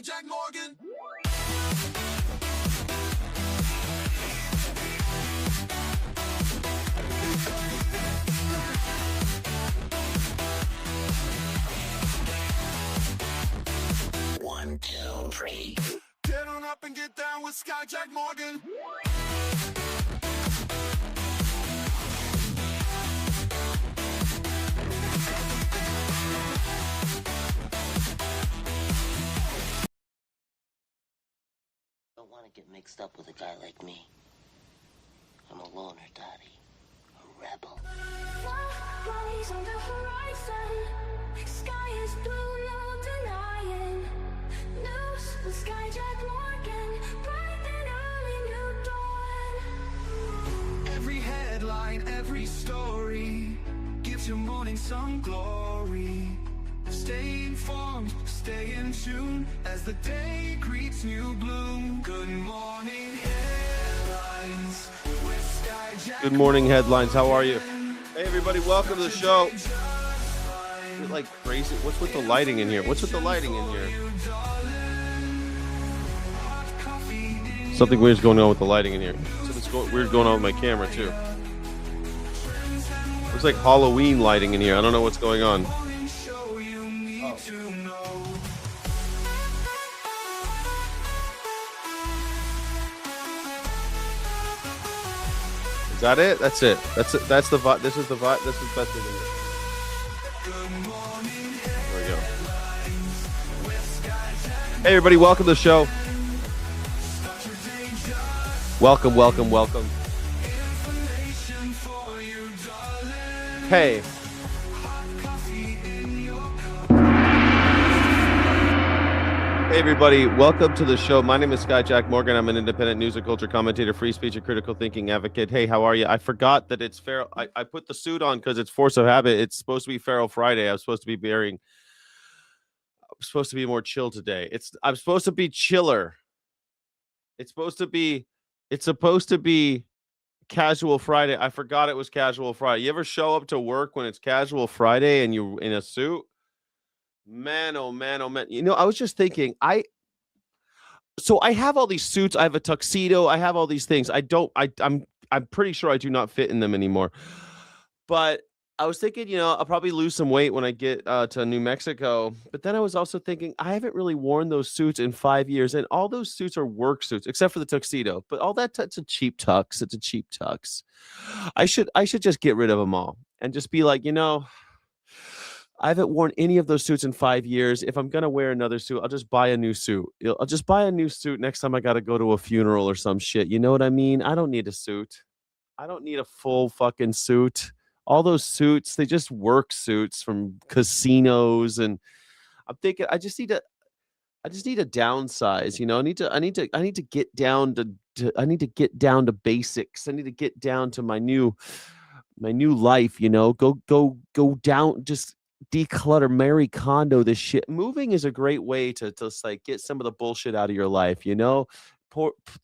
Jack Morgan. One, two, three. Get on up and get down with Jack Morgan. Don't want to get mixed up with a guy like me. I'm a loner, Daddy. A rebel. Lies on the horizon. Sky is blue, no denying. News with Jack Morgan. Bright and early new dawn. Every headline, every story gives your morning some glory. Stay informed, stay in tune as the day greets new bloom. Good morning headlines with Jack. Good morning, headlines. How are you? Hey, everybody. Welcome to the show. You're like crazy. What's with the lighting in here? What's with the lighting in here? Something weird's going on with the lighting in here. Something's weird going on with my camera, too. Looks like Halloween lighting in here. I don't know what's going on. Is that it? That's it. That's it. That's the vibe. This is the vibe. This is the best thing. There we go. Hey, everybody. Welcome to the show. Welcome, welcome, welcome. Hey. Hey, everybody. Welcome to the show. My name is Jack Morgan. I'm an independent news and culture commentator, free speech and critical thinking advocate. Hey, how are you? I forgot that it's Feral. I put the suit on because it's force of habit. It's supposed to be Feral Friday. I'm supposed to be more chill today. I'm supposed to be chiller. It's supposed to be casual Friday. I forgot it was casual Friday. You ever show up to work when it's casual Friday and you're in a suit? Man, oh man, oh man. You know, I was just thinking, I have all these suits, I have a tuxedo, I have all these things. I'm pretty sure I do not fit in them anymore. But I was thinking, you know, I'll probably lose some weight when I get to New Mexico. But then I was also thinking, I haven't really worn those suits in 5 years, and all those suits are work suits, except for the tuxedo. But all that's a cheap tux. It's a cheap tux. I should just get rid of them all and just be like, you know, I haven't worn any of those suits in 5 years. If I'm going to wear another suit, I'll just buy a new suit. I'll just buy a new suit next time I got to go to a funeral or some shit. You know what I mean? I don't need a suit. I don't need a full fucking suit. All those suits, they just work suits from casinos. And I'm thinking, I just need to downsize, you know. I need to get down to basics. I need to get down to my new life, you know. Go down, just declutter, Marie Kondo this shit. Moving is a great way to just like get some of the bullshit out of your life, you know.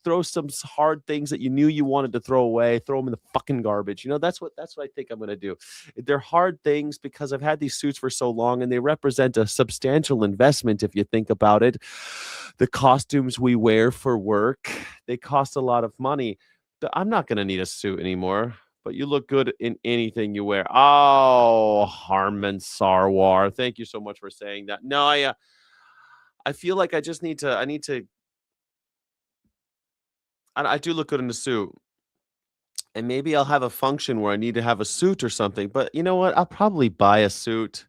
Throw some hard things that you knew you wanted to throw away, throw them in the fucking garbage. You know, that's what I think I'm going to do. They're hard things because I've had these suits for so long and they represent a substantial investment. If you think about it, the costumes we wear for work, they cost a lot of money. I'm not going to need a suit anymore. But you look good in anything you wear. Oh, Harman Sarwar. Thank you so much for saying that. No, I feel like I do look good in a suit. And maybe I'll have a function where I need to have a suit or something. But you know what? I'll probably buy a suit.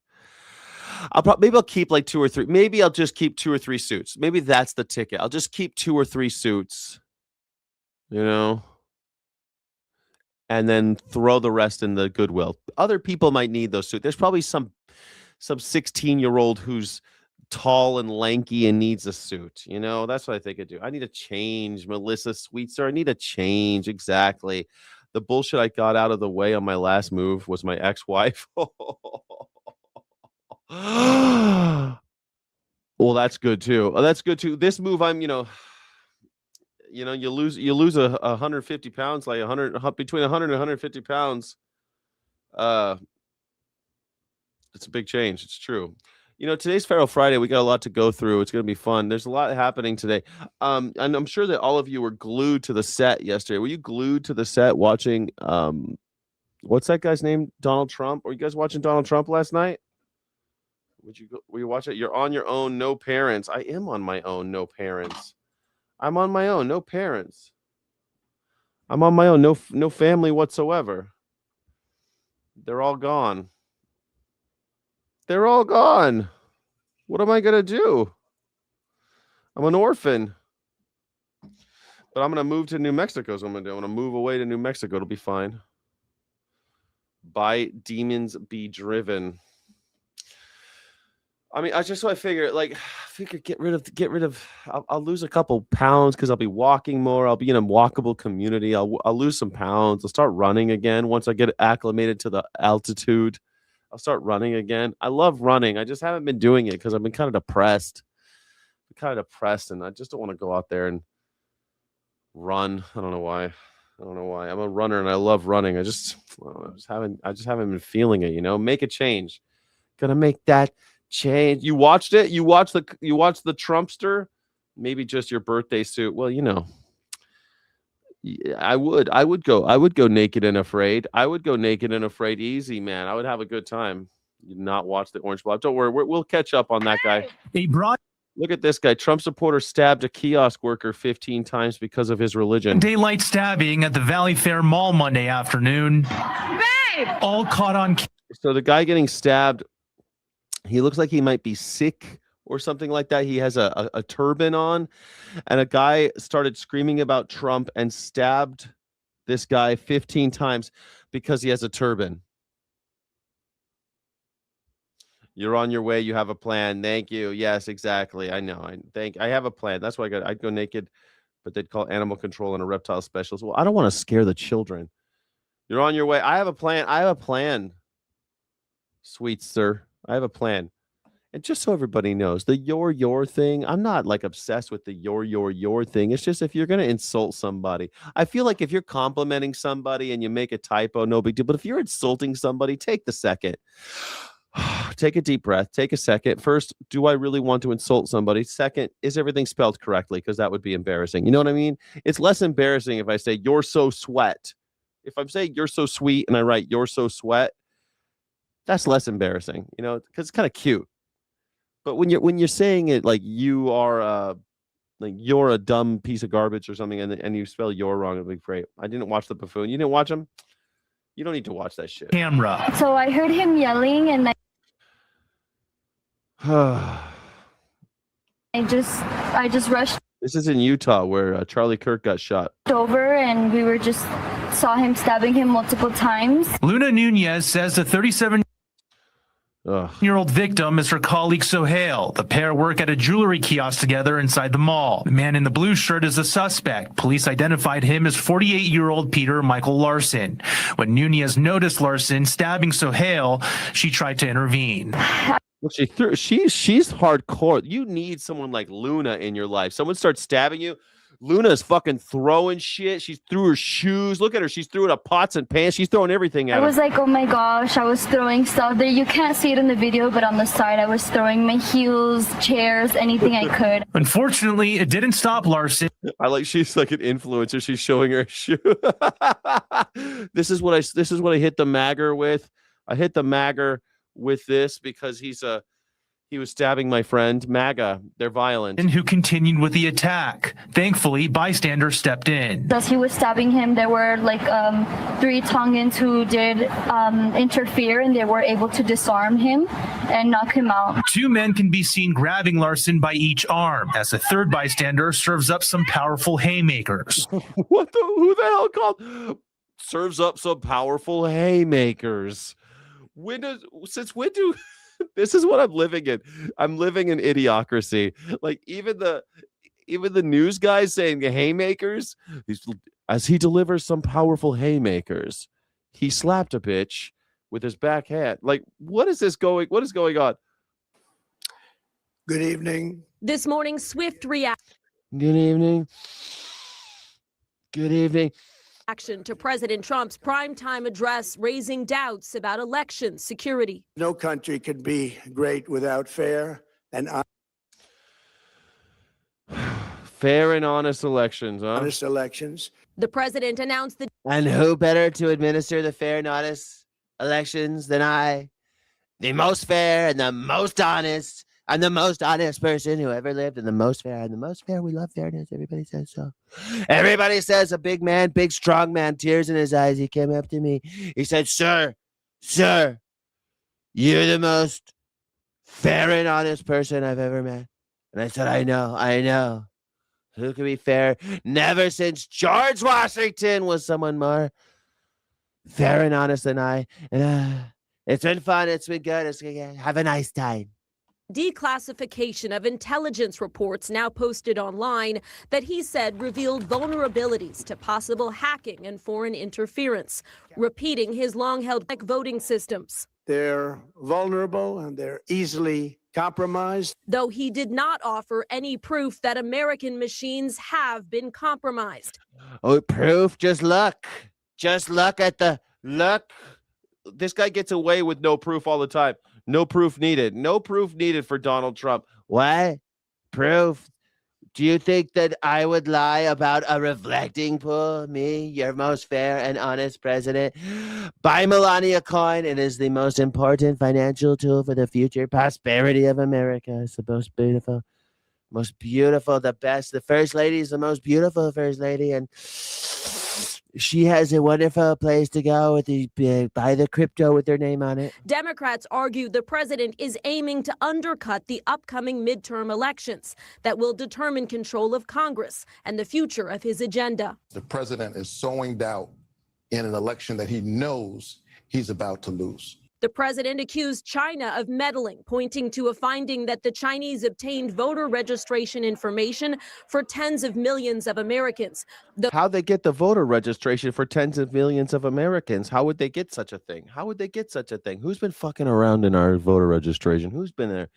Maybe I'll keep like 2 or 3. Maybe I'll just keep 2 or 3 suits. Maybe that's the ticket. I'll just keep 2 or 3 suits. You know? And then throw the rest in the Goodwill. Other people might need those suits. There's probably some 16-year-old who's tall and lanky and needs a suit. You know, that's what I think I do. I need a change, Melissa Sweetser. I need a change. Exactly. The bullshit I got out of the way on my last move was my ex-wife. Well, that's good too. That's good too. This move, you lose 150 pounds, like between 100 and 150 pounds. It's a big change. It's true. Today's Feral Friday. We got a lot to go through. It's going to be fun. There's a lot happening today. And I'm sure that all of you were glued to the set yesterday. Were you glued to the set watching, what's that guy's name? Donald Trump? Were you guys watching Donald Trump last night? Were you watching it? You're on your own, no parents. I am on my own, no parents. I'm on my own, no parents. I'm on my own, no family whatsoever. They're all gone. They're all gone. What am I going to do? I'm an orphan. But I'm going to move to New Mexico. So I'm going to move away to New Mexico. It'll be fine. By demons be driven. I mean, I figure get rid of. I'll lose a couple pounds because I'll be walking more. I'll be in a walkable community. I'll lose some pounds. I'll start running again once I get acclimated to the altitude. I'll start running again. I love running. I just haven't been doing it because I've been kind of depressed. And I just don't want to go out there and run. I don't know why. I'm a runner and I love running. I just haven't been feeling it. Make a change. Gonna make that change. You watched it? You watched the Trumpster? Maybe just your birthday suit. Well, I would go naked and afraid. I would go naked and afraid easy, man. I would have a good time. You not watch the Orange Blob. Don't worry. We'll catch up on that guy. Look at this guy. Trump supporter stabbed a kiosk worker 15 times because of his religion. Daylight stabbing at the Valley Fair Mall Monday afternoon. Babe! All caught on. So the guy getting stabbed, he looks like he might be sick or something like that. He has a turban on, and a guy started screaming about Trump and stabbed this guy 15 times because he has a turban. You're on your way. You have a plan. Thank you. Yes, exactly. I know. I have a plan. That's why I'd go naked, but they'd call animal control and a reptile specialist. Well, I don't want to scare the children. You're on your way. I have a plan. Sweet sir. I have a plan. And just so everybody knows, the your thing, I'm not obsessed with the your thing. It's just if you're going to insult somebody, I feel like if you're complimenting somebody and you make a typo, no big deal. But if you're insulting somebody, take the second. Take a deep breath. Take a second. First, do I really want to insult somebody? Second, is everything spelled correctly? Because that would be embarrassing. You know what I mean? It's less embarrassing if I say, you're so sweat. If I'm saying you're so sweet and I write you're so sweat, that's less embarrassing, because it's kind of cute. But when you're saying it like you are you're a dumb piece of garbage or something, and you spell you're wrong, it'd be great. I didn't watch The Buffoon. You didn't watch him? You don't need to watch that shit. Camera. So I heard him yelling, and I just rushed This is in Utah where Charlie Kirk got shot. over, and we were just saw him stabbing him multiple times. Luna Nunez says the 37-year-old victim is her colleague Sohail. The pair work at a jewelry kiosk together inside the mall. The man in the blue shirt is the suspect. Police identified him as 48-year-old Peter Michael Larson. When Nunez noticed Larson stabbing Sohail, she tried to intervene. Well, she's hardcore. You need someone like Luna in your life. Someone starts stabbing you. Luna is fucking throwing shit. She threw her shoes. Look at her. She's throwing up pots and pans. She's throwing everything at I was like, oh my gosh, I was throwing stuff there. You can't see it in the video, but on the side, I was throwing my heels, chairs, anything I could. Unfortunately, it didn't stop Larson. She's like an influencer. She's showing her shoe. This is what I hit the magger with. I hit the magger with this because he was stabbing my friend. MAGA, they're violent. And who continued with the attack. Thankfully, bystanders stepped in. As he was stabbing him, there were three Tongans who did interfere, and they were able to disarm him and knock him out. Two men can be seen grabbing Larson by each arm as a third bystander serves up some powerful haymakers. Who the hell called serves up some powerful haymakers? Since when do this is what I'm living in. I'm living in idiocracy. Like even the news guys saying the haymakers, as he delivers some powerful haymakers, he slapped a bitch with his backhand. Like, what is going on? Good evening. This morning, swift reaction. Good evening. Good evening. Action to President Trump's primetime address, raising doubts about election security. No country can be great without fair and honest elections, huh? honest elections. The president announced the And who better to administer the fair and honest elections than I? The most fair and the most honest. I'm the most honest person who ever lived, and the most fair. And the most fair. We love fairness. Everybody says so. Everybody says a big man, big strong man, tears in his eyes. He came up to me. He said, sir, you're the most fair and honest person I've ever met. And I said, I know. Who can be fair? Never since George Washington was someone more fair and honest than I. And it's been fun. It's been good. Have a nice time. declassification of intelligence reports now posted online that he said revealed vulnerabilities to possible hacking and foreign interference, repeating his long-held voting systems. They're vulnerable and they're easily compromised. Though he did not offer any proof that American machines have been compromised. Oh, proof? Just look. Just look at the look. This guy gets away with no proof all the time. No proof needed. No proof needed for Donald Trump. What? Proof? Do you think that I would lie about a reflecting pool? Me, your most fair and honest president? Buy Melania coin. It is the most important financial tool for the future prosperity of America. It's the most beautiful, the best. The first lady is the most beautiful first lady, and she has a wonderful place to go with buy the crypto with their name on it. Democrats argue the president is aiming to undercut the upcoming midterm elections that will determine control of Congress and the future of his agenda. The president is sowing doubt in an election that he knows he's about to lose. The president accused China of meddling, pointing to a finding that the Chinese obtained voter registration information for tens of millions of Americans. How'd they get the voter registration for tens of millions of Americans? How would they get such a thing? Who's been fucking around in our voter registration? Who's been there?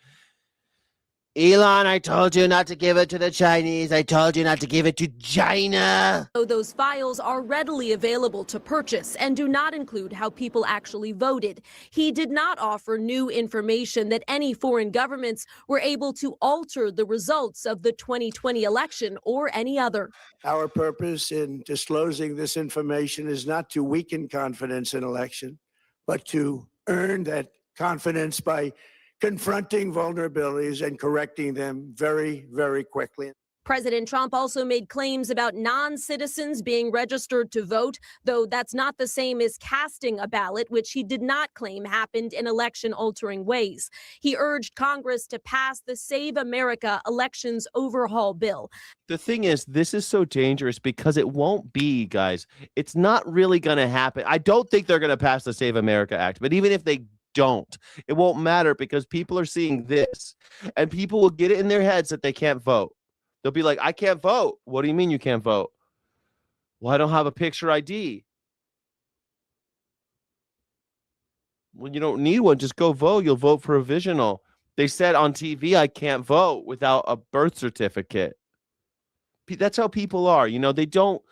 Elon, I told you not to give it to the Chinese. I told you not to give it to China. Those files are readily available to purchase and do not include how people actually voted. He did not offer new information that any foreign governments were able to alter the results of the 2020 election or any other. Our purpose in disclosing this information is not to weaken confidence in election, but to earn that confidence by confronting vulnerabilities and correcting them very, very quickly. President Trump also made claims about non-citizens being registered to vote, though that's not the same as casting a ballot, which he did not claim happened in election-altering ways. He urged Congress to pass the Save America Elections Overhaul Bill. The thing is, this is so dangerous because it won't be, guys. It's not really going to happen. I don't think they're going to pass the Save America Act, but even if they don't, it won't matter because people are seeing this and people will get it in their heads that they can't vote. They'll be like, I can't vote. What do you mean you can't vote? Well, I don't have a picture ID. Well, you don't need one. Just go vote. You'll vote provisional. They said on TV, I can't vote without a birth certificate. That's how people are. You know, they don't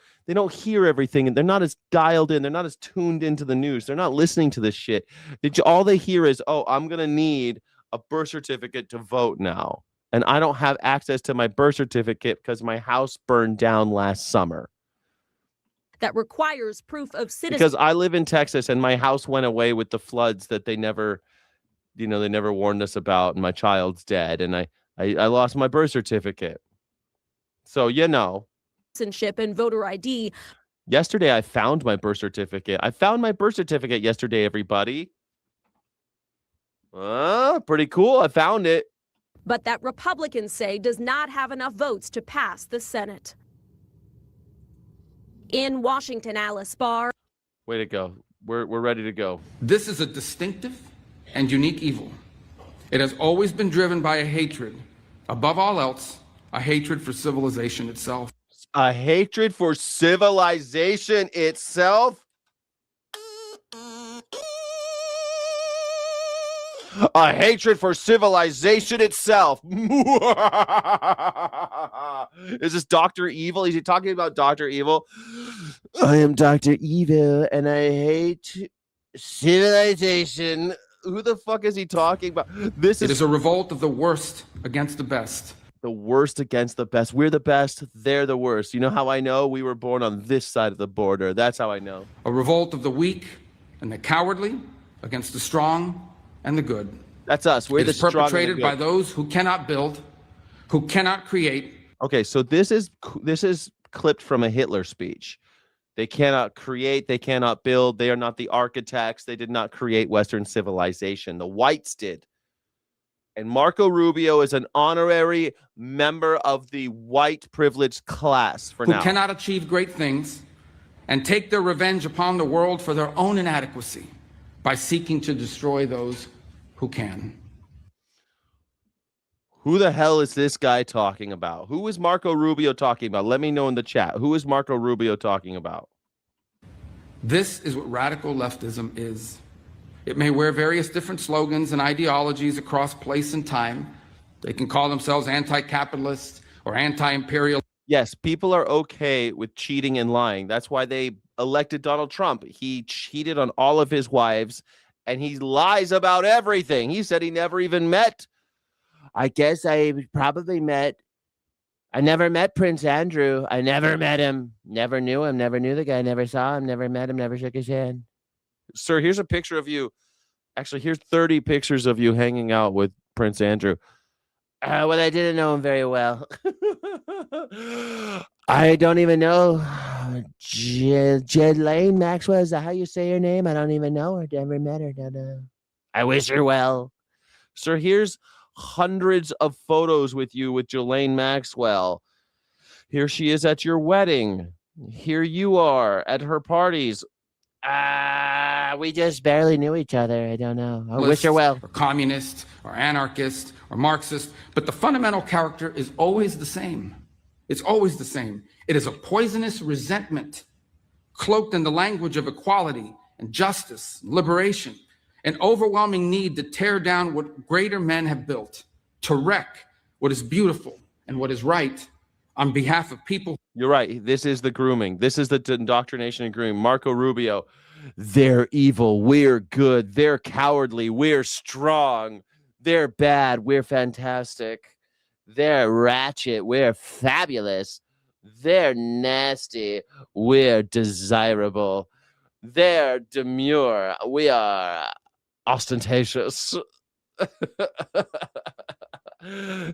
hear everything, and they're not as dialed in. They're not as tuned into the news. They're not listening to this shit. All they hear is, oh, I'm going to need a birth certificate to vote now. And I don't have access to my birth certificate because my house burned down last summer. That requires proof of citizenship. Because I live in Texas and my house went away with the floods that they never warned us about. And my child's dead. And I lost my birth certificate. So, Citizenship and voter ID. Yesterday, I found my birth certificate. Yesterday, everybody. Pretty cool. I found it. But that Republicans say does not have enough votes to pass the Senate. In Washington, Alice Barr. Way to go. We're ready to go. This is a distinctive and unique evil. It has always been driven by a hatred, above all else, a hatred for civilization itself. A hatred for civilization itself? A hatred for civilization itself. Is this Dr. Evil? Is he talking about Dr. Evil? I am Dr. Evil and I hate civilization. Who the fuck is he talking about? This It is a revolt of the worst against the best. the worst against the best. We're the best. They're the worst. You know how I know? We were born on this side of the border. That's how I know. A revolt of the weak and the cowardly against the strong and the good. That's us. We're It the is strong and the perpetrated good. by those who cannot build, who cannot create. Okay, so this is clipped from a Hitler speech. They cannot create, they cannot build, they are not the architects, they did not create Western civilization. The whites did. And Marco Rubio is an honorary member of the white privileged class for Who now. cannot achieve great things and take their revenge upon the world for their own inadequacy by seeking to destroy those who can. Who the hell is this guy talking about? Who is Marco Rubio talking about? Let me know in the chat. Who is Marco Rubio talking about? This is what radical leftism is. It may wear various different slogans and ideologies across place and time. They can call themselves anti-capitalist or anti-imperial. Yes, people are okay with cheating and lying. That's why they elected Donald Trump. He cheated on all of his wives and he lies about everything. He said he never even met. I guess I never met Prince Andrew. I never met him. Never knew him. Never knew the guy. Never saw him. Never met him. Never shook his hand. Sir, here's a picture of you. Actually, here's 30 pictures of you hanging out with Prince Andrew. Well, I didn't know him very well. I don't even know. Ghislaine Maxwell, is that how you say her name? I don't even know her. Never met her. Don't know. I wish her well. Sir, here's hundreds of photos with you with Ghislaine Maxwell. Here she is at your wedding. Here you are at her parties. We just barely knew each other. I don't know. I wish her well. Or communist, or anarchist, or Marxist, but the fundamental character is always the same. It's always the same. It is a poisonous resentment, cloaked in the language of equality and justice, liberation, an overwhelming need to tear down what greater men have built, to wreck what is beautiful and what is right on behalf of people. You're right. This is the grooming. This is the indoctrination and grooming. Marco Rubio. They're evil. We're good. They're cowardly. We're strong. They're bad. We're fantastic. They're ratchet. We're fabulous. They're nasty. We're desirable. They're demure. We are ostentatious.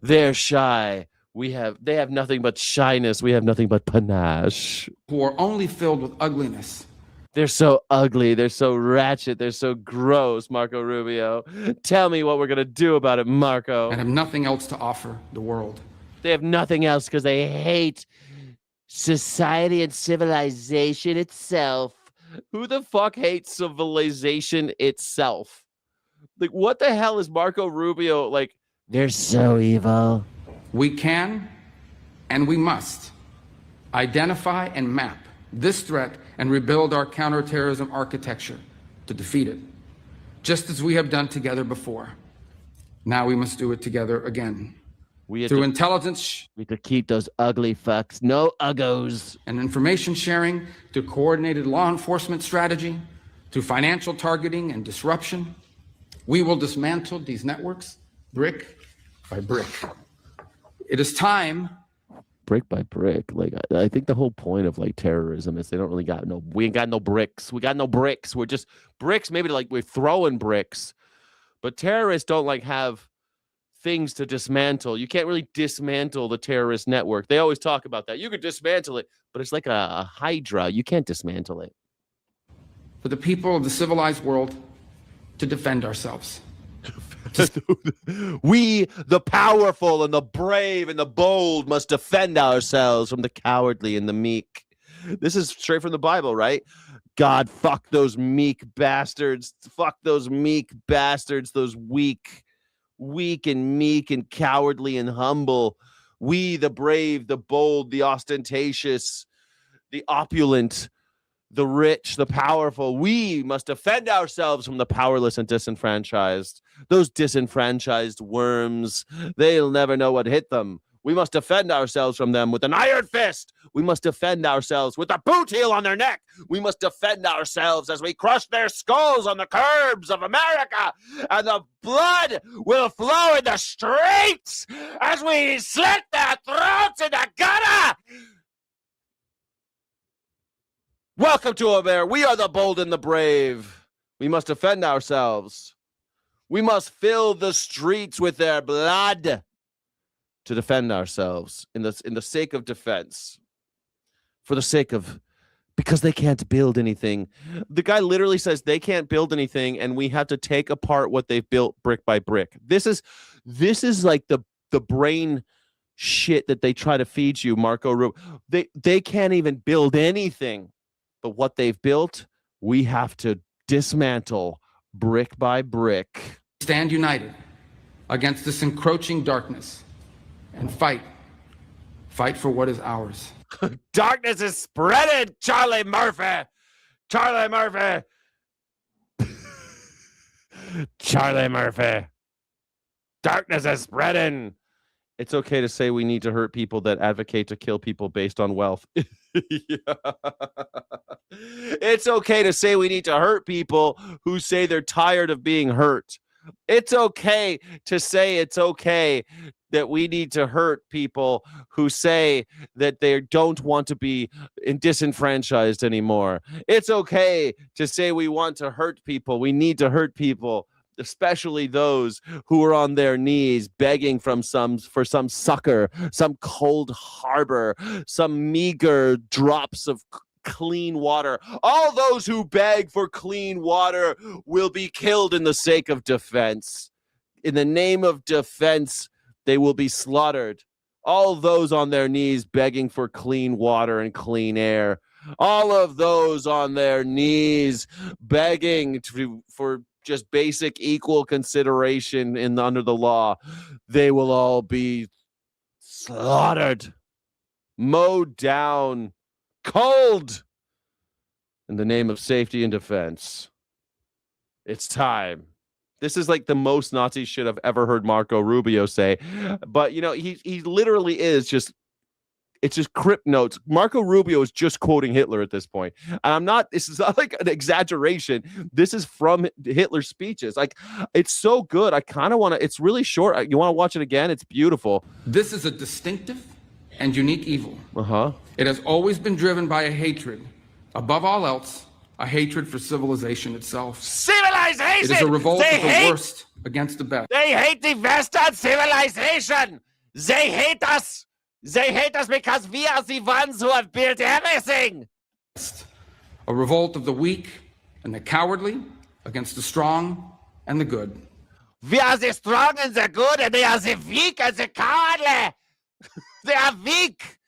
They're shy. They have nothing but shyness. We have nothing but panache. Who are only filled with ugliness. They're so ugly. They're so ratchet. They're so gross, Marco Rubio. Tell me what we're going to do about it, Marco. And have nothing else to offer the world. They have nothing else because they hate society and civilization itself. Who the fuck hates civilization itself? Like, what the hell is Marco Rubio like? They're so evil. We can and we must identify and map this threat and rebuild our counterterrorism architecture to defeat it, just as we have done together before. Now we must do it together again. Through intelligence, we have to keep those ugly fucks, no uggos, and information sharing, through coordinated law enforcement strategy, through financial targeting and disruption, we will dismantle these networks brick by brick. It is time. Brick by brick. Like, I think the whole point of like terrorism is they don't really we ain't got no bricks. We got no bricks. We're just bricks. Maybe like we're throwing bricks, but terrorists don't like have things to dismantle. You can't really dismantle the terrorist network. They always talk about that. You could dismantle it, but it's like a hydra. You can't dismantle it. For the people of the civilized world to defend ourselves. We, the powerful and the brave and the bold, must defend ourselves from the cowardly and the meek. This is straight from the Bible, right? God, fuck those meek bastards. Fuck those meek bastards, those weak and meek and cowardly and humble. We, the brave, the bold, the ostentatious, the opulent, the rich, the powerful. We must defend ourselves from the powerless and disenfranchised. Those disenfranchised worms, they'll never know what hit them. We must defend ourselves from them with an iron fist. We must defend ourselves with a boot heel on their neck. We must defend ourselves as we crush their skulls on the curbs of America. And the blood will flow in the streets as we slit their throats in the gutter. Welcome to America. We are the bold and the brave. We must defend ourselves. We must fill the streets with their blood to defend ourselves in the sake of defense. For the sake of, because they can't build anything. The guy literally says they can't build anything, and we have to take apart what they've built brick by brick. This is like the brain shit that they try to feed you, Marco Rubio. They can't even build anything. But what they've built, we have to dismantle brick by brick. Stand united against this encroaching darkness and fight for what is ours. Darkness is spreading, Charlie Murphy. Charlie Murphy. Charlie Murphy. Darkness is spreading. It's okay to say we need to hurt people that advocate to kill people based on wealth. Yeah. It's okay to say we need to hurt people who say they're tired of being hurt. It's okay to say it's okay that we need to hurt people who say that they don't want to be disenfranchised anymore. It's okay to say we want to hurt people. We need to hurt people, especially those who are on their knees begging for some succor, some cold harbor, some meager drops of clean water. All those who beg for clean water will be killed in the sake of defense. In the name of defense, they will be slaughtered. All those on their knees begging for clean water and clean air. All of those on their knees begging for just basic equal consideration under the law, they will all be slaughtered, mowed down, cold in the name of safety and defense. It's time. This is like the most Nazi shit I've ever heard Marco Rubio say. But, he literally is just, it's just crypt notes. Marco Rubio is just quoting Hitler at this point. And this is not like an exaggeration. This is from Hitler's speeches. Like, it's so good. I kind of want to, it's really short. You want to watch it again? It's beautiful. This is a distinctive and unique evil. Uh-huh. It has always been driven by a hatred, above all else, a hatred for civilization itself. Civilization! It is a revolt of the worst against the best. They hate the Western civilization. They hate us. They hate us because we are the ones who have built everything. A revolt of the weak and the cowardly against the strong and the good. We are the strong and the good, and they are the weak and the cowardly. They are weak.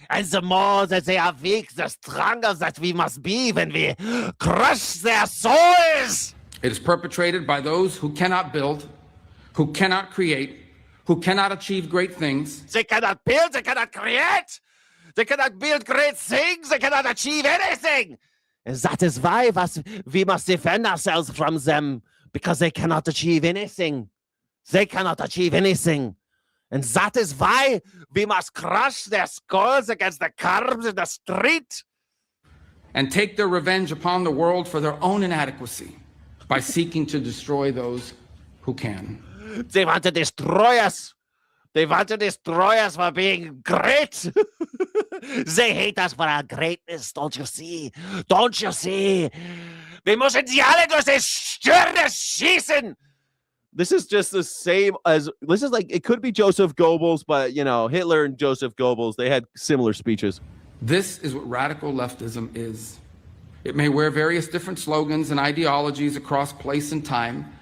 And the more that they are weak, the stronger that we must be when we crush their souls. It is perpetrated by those who cannot build, who cannot create, who cannot achieve great things. They cannot build, they cannot create, they cannot build great things, they cannot achieve anything. And that is why we must defend ourselves from them, because they cannot achieve anything. They cannot achieve anything. And that is why we must crush their skulls against the curbs in the street. And take their revenge upon the world for their own inadequacy by seeking to destroy those who can. They want to destroy us. They want to destroy us for being great. They hate us for our greatness, don't you see? Don't you see? Wir müssen sie alle durch die Stirne schießen. This is just the same as, this is like, it could be Joseph Goebbels, but, Hitler and Joseph Goebbels, they had similar speeches. This is what radical leftism is. It may wear various different slogans and ideologies across place and time.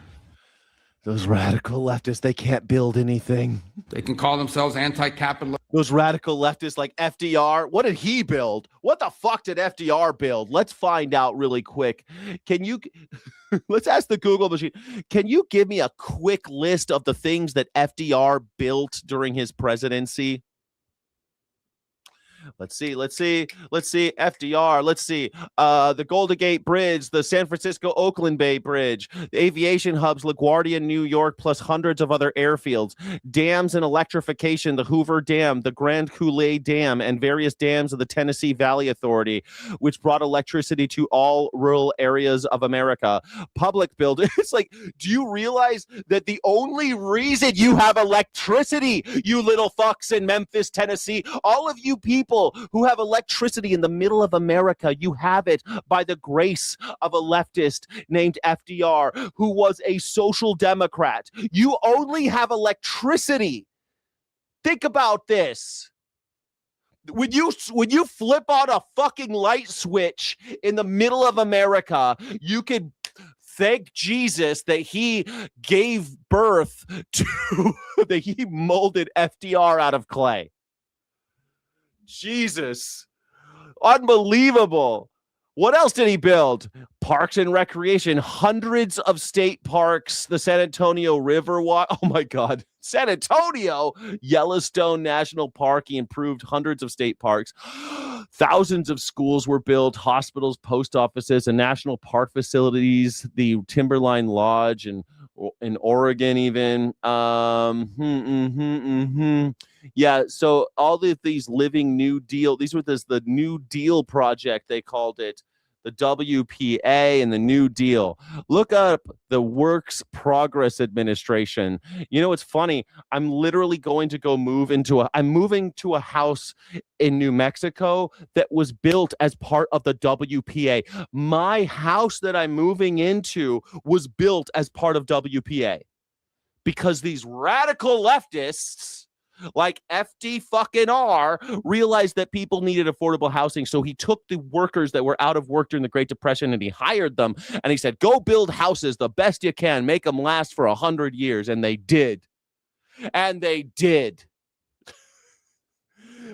Those radical leftists, they can't build anything. They can call themselves anti-capitalist. Those radical leftists like FDR, what did he build? What the fuck did FDR build? Let's find out really quick. Let's ask the Google machine. Can you give me a quick list of the things that FDR built during his presidency? Let's see. FDR. Let's see. The Golden Gate Bridge, the San Francisco Oakland Bay Bridge, the aviation hubs, LaGuardia, New York, plus hundreds of other airfields, dams and electrification, the Hoover Dam, the Grand Coulee Dam, and various dams of the Tennessee Valley Authority, which brought electricity to all rural areas of America. Public buildings. It's like, do you realize that the only reason you have electricity, you little fucks in Memphis, Tennessee, all of you people who have electricity in the middle of America, you have it by the grace of a leftist named FDR, who was a social democrat. You only have electricity. Think about this. When you flip on a fucking light switch in the middle of America, you could thank Jesus that he gave birth to, that he molded FDR out of clay. Jesus. Unbelievable. What else did he build? Parks and recreation, hundreds of state parks, the San Antonio River. Oh my God. San Antonio, Yellowstone National Park. He improved hundreds of state parks. Thousands of schools were built, hospitals, post offices, and national park facilities, the Timberline Lodge in Oregon even. Yeah, so all these living New Deal, these were the New Deal project, they called it, the WPA and the New Deal. Look up the Works Progress Administration. You know, it's funny. I'm literally going to I'm moving to a house in New Mexico that was built as part of the WPA. My house that I'm moving into was built as part of WPA because these radical leftists like FD fucking R realized that people needed affordable housing. So he took the workers that were out of work during the Great Depression and he hired them. And he said, go build houses the best you can, make them last for 100 years. And they did.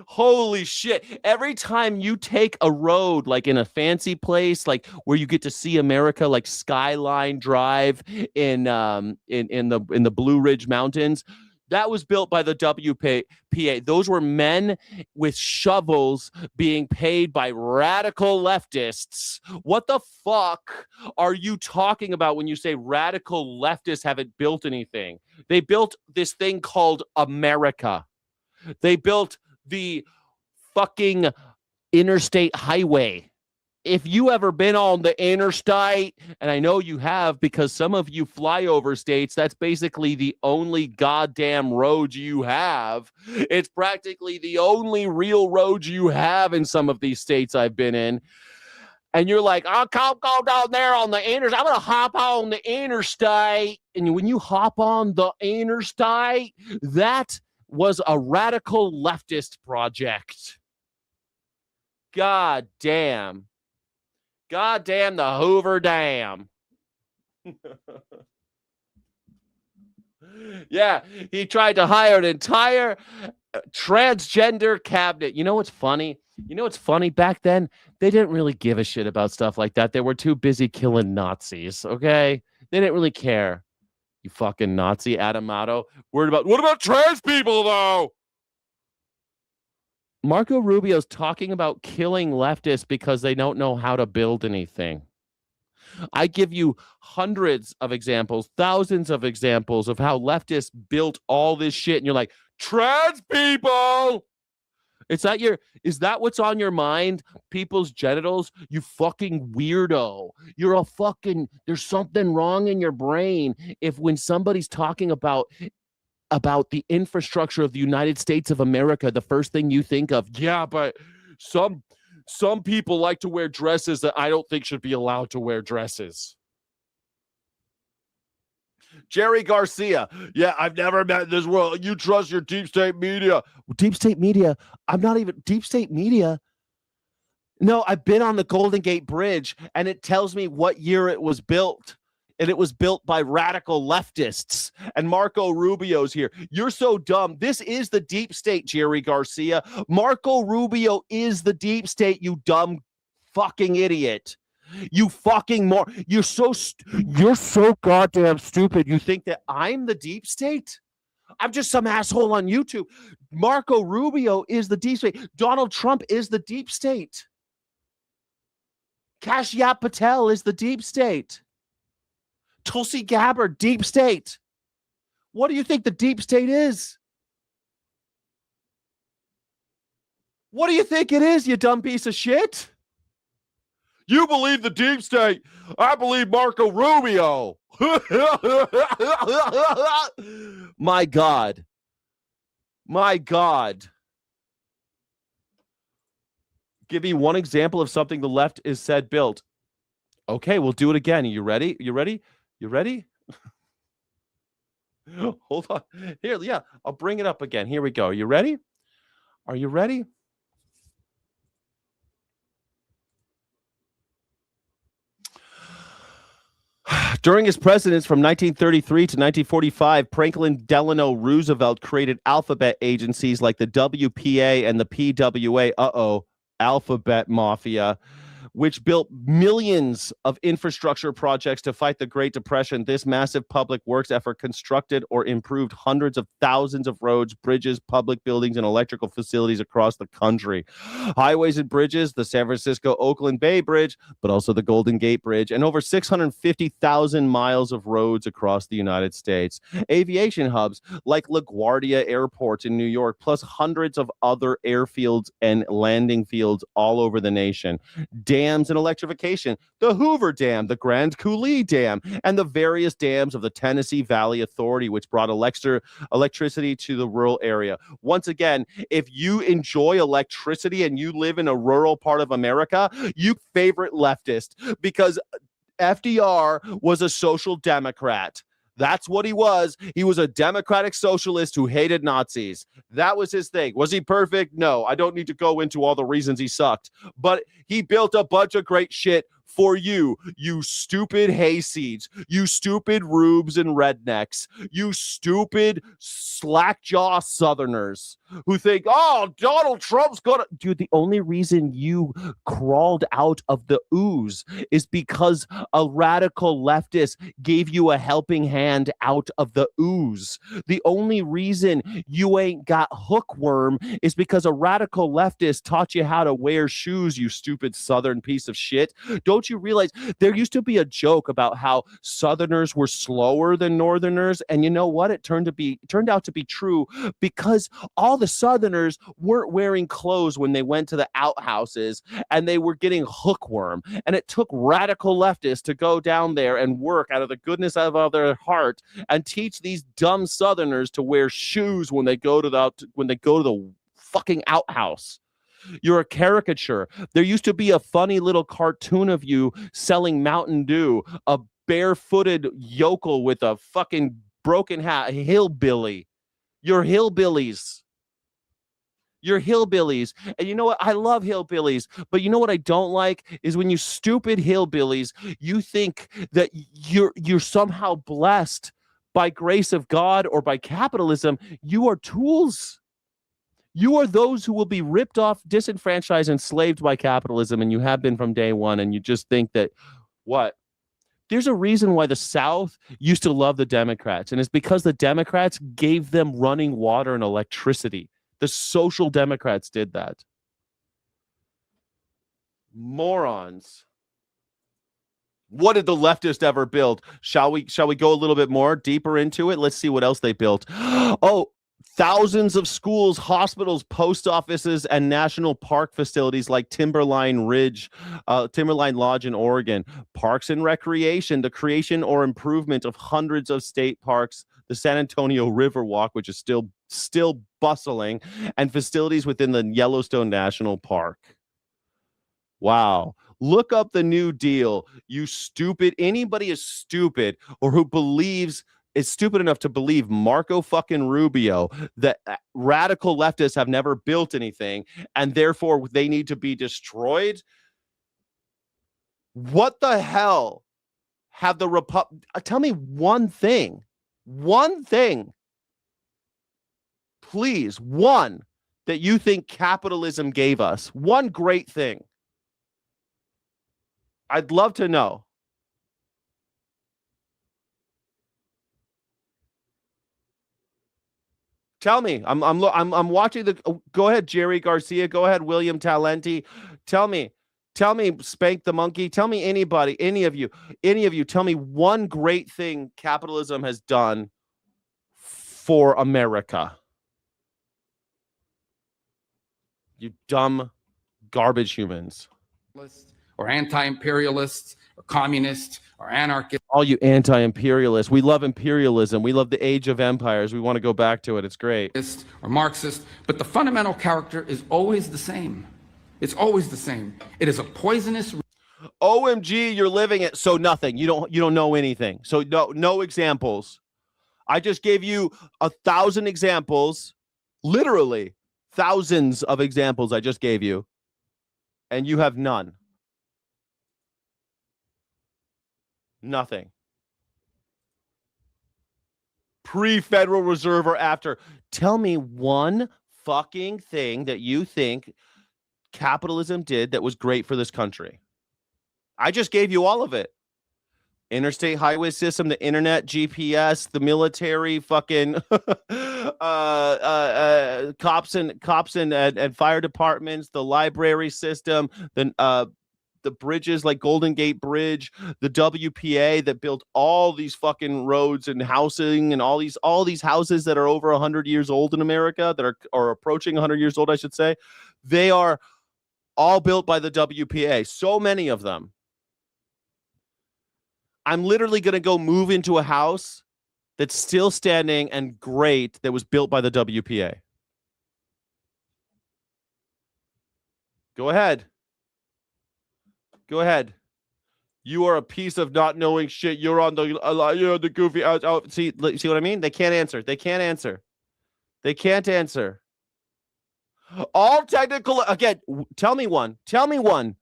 Holy shit. Every time you take a road, like in a fancy place, like where you get to see America, like Skyline Drive in the Blue Ridge Mountains, that was built by the WPA. Those were men with shovels being paid by radical leftists. What the fuck are you talking about when you say radical leftists haven't built anything? They built this thing called America. They built the fucking interstate highway. If you ever been on the interstate, and I know you have because some of you flyover states, that's basically the only goddamn road you have. It's practically the only real road you have in some of these states I've been in. And you're like, I can't go down there on the interstate. I'm going to hop on the interstate. And when you hop on the interstate, that was a radical leftist project. God damn. God damn the Hoover Dam. Yeah, he tried to hire an entire transgender cabinet. You know what's funny? Back then, they didn't really give a shit about stuff like that. They were too busy killing Nazis, okay? They didn't really care. You fucking Nazi, Adamato. What about trans people, though? Marco Rubio's talking about killing leftists because they don't know how to build anything. I give you hundreds of examples, thousands of examples of how leftists built all this shit. And you're like, trans people. Is that what's on your mind? People's genitals? You fucking weirdo. There's something wrong in your brain if when somebody's talking about the infrastructure of the United States of America, the first thing you think of, yeah, but some people like to wear dresses that I don't think should be allowed to wear dresses. Jerry Garcia, yeah, I've never met in this world. You trust your deep state media. Deep state media? I'm not even deep state media. No, I've been on the Golden Gate Bridge, and it tells me what year it was built. And it was built by radical leftists. And Marco Rubio's here. You're so dumb. This is the deep state, Jerry Garcia. Marco Rubio is the deep state, you dumb fucking idiot. You're so goddamn stupid. You think that I'm the deep state? I'm just some asshole on YouTube. Marco Rubio is the deep state. Donald Trump is the deep state. Kashyap Patel is the deep state. Tulsi Gabbard, deep state. What do you think the deep state is? What do you think it is, you dumb piece of shit? You believe the deep state. I believe Marco Rubio. My God. My God. Give me one example of something the left is said built. Okay, we'll do it again. Are you ready? You ready? You ready? Hold on. Here, yeah, I'll bring it up again. Here we go. Are you ready? Are you ready? During his presidency from 1933 to 1945, Franklin Delano Roosevelt created alphabet agencies like the WPA and the PWA, alphabet mafia, which built millions of infrastructure projects to fight the Great Depression. This massive public works effort constructed or improved hundreds of thousands of roads, bridges, public buildings, and electrical facilities across the country. Highways and bridges, the San Francisco-Oakland Bay Bridge, but also the Golden Gate Bridge, and over 650,000 miles of roads across the United States. Aviation hubs like LaGuardia Airport in New York, plus hundreds of other airfields and landing fields all over the nation. Dams and electrification, the Hoover Dam, the Grand Coulee Dam, and the various dams of the Tennessee Valley Authority, which brought electricity to the rural area. Once again, if you enjoy electricity and you live in a rural part of America, you favorite leftist, because FDR was a social democrat. That's what he was. He was a democratic socialist who hated Nazis. That was his thing. Was he perfect? No, I don't need to go into all the reasons he sucked. But he built a bunch of great shit for you, you stupid hayseeds, you stupid rubes and rednecks, you stupid slackjaw Southerners who think, oh, Donald Trump's gonna... Dude, the only reason you crawled out of the ooze is because a radical leftist gave you a helping hand out of the ooze. The only reason you ain't got hookworm is because a radical leftist taught you how to wear shoes, you stupid Southern piece of shit. Don't you realize there used to be a joke about how Southerners were slower than Northerners? And you know what? It turned out to be true, because all the Southerners weren't wearing clothes when they went to the outhouses, and they were getting hookworm. And it took radical leftists to go down there and work out of the goodness of their heart and teach these dumb Southerners to wear shoes when they go to the fucking outhouse. You're a caricature. There used to be a funny little cartoon of you selling Mountain Dew, a barefooted yokel with a fucking broken hat, hillbilly. You're hillbillies. You're hillbillies. And you know what? I love hillbillies. But you know what I don't like is when you stupid hillbillies, you think that you're somehow blessed by grace of God or by capitalism. You are tools. You are those who will be ripped off, disenfranchised, enslaved by capitalism, and you have been from day one, and you just think that, what? There's a reason why the South used to love the Democrats, and it's because the Democrats gave them running water and electricity. The social democrats did that. Morons. What did the leftists ever build? Shall we go a little bit more deeper into it? Let's see what else they built. Oh, thousands of schools, hospitals, post offices, and national park facilities like Timberline Lodge in Oregon. Parks and recreation, the creation or improvement of hundreds of state parks, the San Antonio Riverwalk, which is still bustling, and facilities within the Yellowstone National Park. Wow. Look up the New Deal, you stupid. Anybody is stupid or who is stupid enough to believe Marco fucking Rubio that radical leftists have never built anything and therefore they need to be destroyed. What the hell have the tell me one thing, please, one that you think capitalism gave us, one great thing. I'd love to know. Tell me. I'm watching the. Oh, go ahead, Jerry Garcia. Go ahead, William Talenti. Tell me, Spank the Monkey. Tell me, anybody, any of you. Tell me one great thing capitalism has done for America. You dumb garbage humans. Or anti-imperialists, or communists, or anarchists. All you anti-imperialists. We love imperialism. We love the age of empires. We want to go back to it. It's great. Or Marxist, but the fundamental character is always the same. It's always the same. It is a poisonous. OMG, you're living it. So nothing. You don't know anything. So no examples. I just gave you 1,000 examples, literally thousands of examples I just gave you, and you have none. Nothing. Pre-Federal Reserve or after. Tell me one fucking thing that you think capitalism did that was great for this country. I just gave you all of it. Interstate highway system, the internet, GPS, the military, fucking cops and fire departments, the library system, the bridges like Golden Gate Bridge, the WPA that built all these fucking roads and housing and all these houses that are over 100 years old in America, that are approaching 100 years old, I should say. They are all built by the WPA. So many of them. I'm literally going to go move into a house that's still standing and great that was built by the WPA. Go ahead. Go ahead. You are a piece of not knowing shit. You're on the goofy. See what I mean? They can't answer. They can't answer. They can't answer. All technical. Again, tell me one. Tell me one.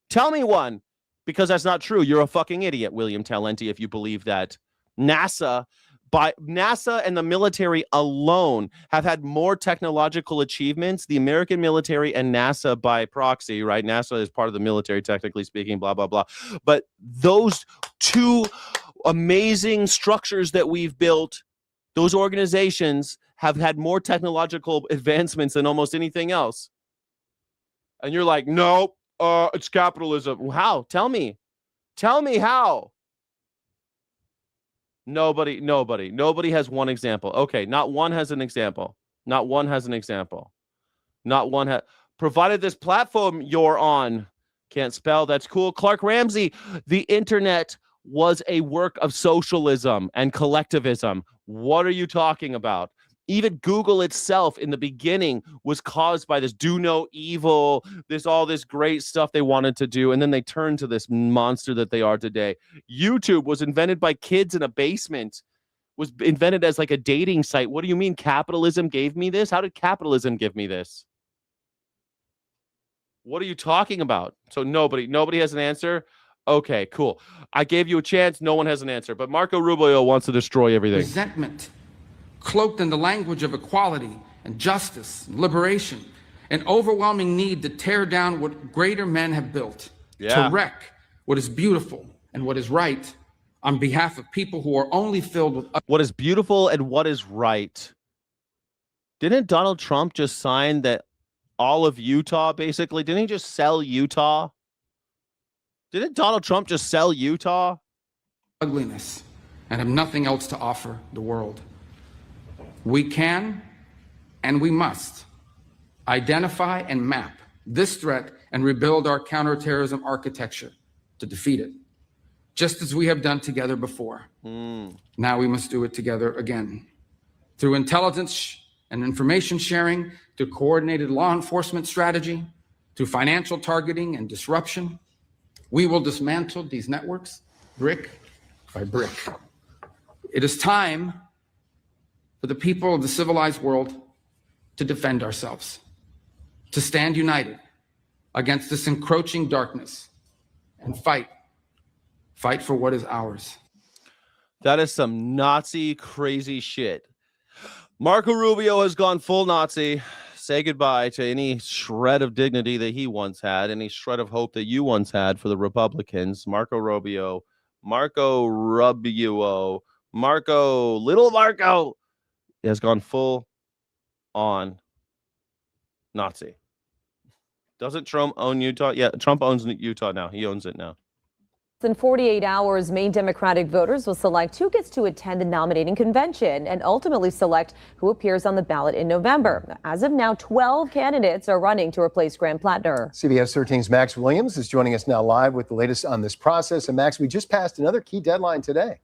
Tell me one. Because that's not true. You're a fucking idiot, William Talenti, if you believe that. NASA and the military alone have had more technological achievements. The American military and NASA by proxy, right? NASA is part of the military, technically speaking, blah, blah, blah. But those two amazing structures that we've built, those organizations have had more technological advancements than almost anything else. And you're like, nope. It's capitalism. How? Tell me how. Nobody has one example. Okay, not one has an example. Provided this platform you're on. Can't spell. That's cool. Clark Ramsey, the internet was a work of socialism and collectivism. What are you talking about? Even Google itself in the beginning was caused by this do no evil, all this great stuff they wanted to do. And then they turned to this monster that they are today. YouTube was invented by kids in a basement, was invented as like a dating site. What do you mean capitalism gave me this? How did capitalism give me this? What are you talking about? So nobody has an answer. Okay, cool. I gave you a chance. No one has an answer. But Marco Rubio wants to destroy everything. Resentment, cloaked in the language of equality and justice and liberation, an overwhelming need to tear down what greater men have built, to wreck what is beautiful and what is right on behalf of people who are only filled with what is beautiful and what is right. Didn't Donald Trump just sign that all of Utah, basically? Didn't he just sell Utah? Didn't Donald Trump just sell Utah? Ugliness and have nothing else to offer the world. We can and we must identify and map this threat and rebuild our counterterrorism architecture to defeat it, just as we have done together before. Now we must do it together again. Through intelligence and information sharing, through coordinated law enforcement strategy, through financial targeting and disruption, we will dismantle these networks brick by brick. It is time for the people of the civilized world to defend ourselves, to stand united against this encroaching darkness and fight for what is ours. That is some Nazi crazy shit. Marco Rubio has gone full Nazi. Say goodbye to any shred of dignity that he once had, any shred of hope that you once had for the Republicans. Little Marco has gone full on Nazi. Doesn't Trump own Utah? Yeah, Trump owns Utah now. He owns it now. In 48 hours, Maine Democratic voters will select who gets to attend the nominating convention and ultimately select who appears on the ballot in November. As of now, 12 candidates are running to replace Graham Plattner. CBS 13's Max Williams is joining us now live with the latest on this process. And Max, we just passed another key deadline today.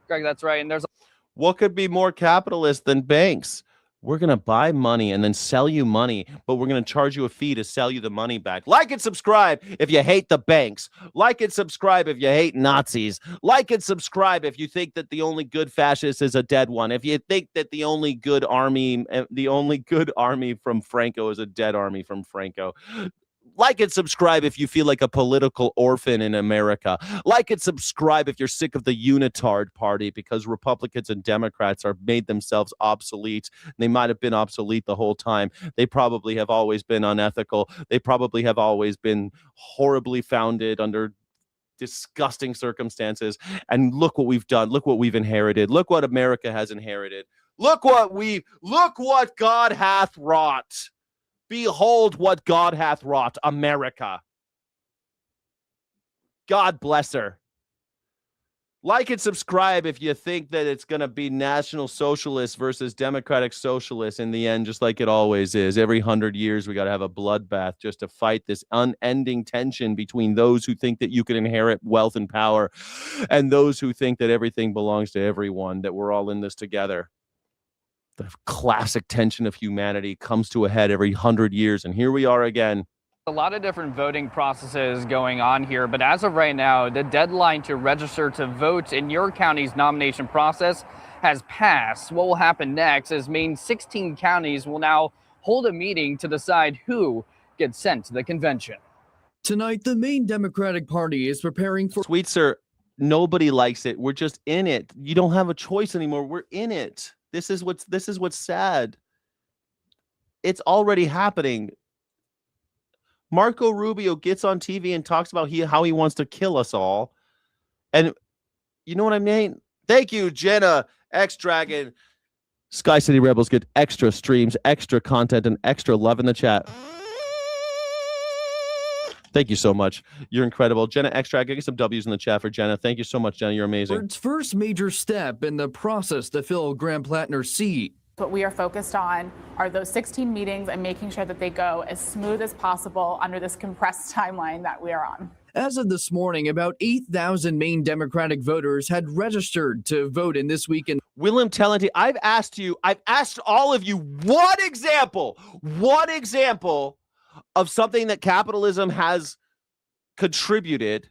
Greg, that's right. And there's what could be more capitalist than banks? We're going to buy money and then sell you money, but we're going to charge you a fee to sell you the money back. Like and subscribe if you hate the banks. Like and subscribe if you hate Nazis. Like and subscribe if you think that the only good fascist is a dead one. If you think that the only good army from Franco is a dead army from Franco. Like and subscribe if you feel like a political orphan in America. Like and subscribe if you're sick of the unitard party because Republicans and Democrats are made themselves obsolete. They might have been obsolete the whole time. They probably have always been unethical. They probably have always been horribly founded under disgusting circumstances. And look what we've done. Look what we've inherited. Look what America has inherited. Look what God hath wrought. Behold what God hath wrought, America. God bless her. Like and subscribe if you think that it's going to be National Socialist versus Democratic Socialist in the end, just like it always is. Every 100 years, we got to have a bloodbath just to fight this unending tension between those who think that you can inherit wealth and power and those who think that everything belongs to everyone, that we're all in this together. The classic tension of humanity comes to a head every 100 years, and here we are again. a lot of different voting processes going on here, but as of right now, the deadline to register to vote in your county's nomination process has passed. What will happen next is Maine's 16 counties will now hold a meeting to decide who gets sent to the convention. Tonight, the Maine Democratic Party is preparing for... Sweet sir, nobody likes it. We're just in it. You don't have a choice anymore. We're in it. This is what's sad. It's already happening. Marco Rubio gets on TV and talks about how he wants to kill us all. And you know what I mean? Thank you, Jenna, X-Dragon. Sky City Rebels get extra streams, extra content, and extra love in the chat. Thank you so much. You're incredible. Jenna X-Dragon, get some W's in the chat for Jenna. Thank you so much, Jenna. You're amazing. its first major step in the process to fill Graham Plattner's seat. What we are focused on are those 16 meetings and making sure that they go as smooth as possible under this compressed timeline that we are on. As of this morning, about 8,000 Maine Democratic voters had registered to vote in this weekend. William Tellente, I've asked all of you one example of something that capitalism has contributed,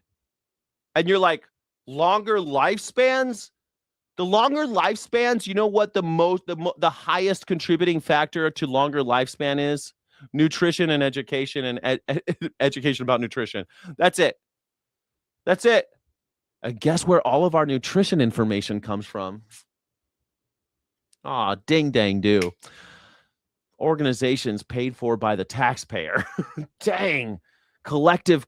and you're like, longer lifespans? The longer lifespans, you know what the highest contributing factor to longer lifespan is? Nutrition and education, and education about nutrition. That's it. And guess where all of our nutrition information comes from? Ah, ding dang do. Organizations paid for by the taxpayer. Dang. Collective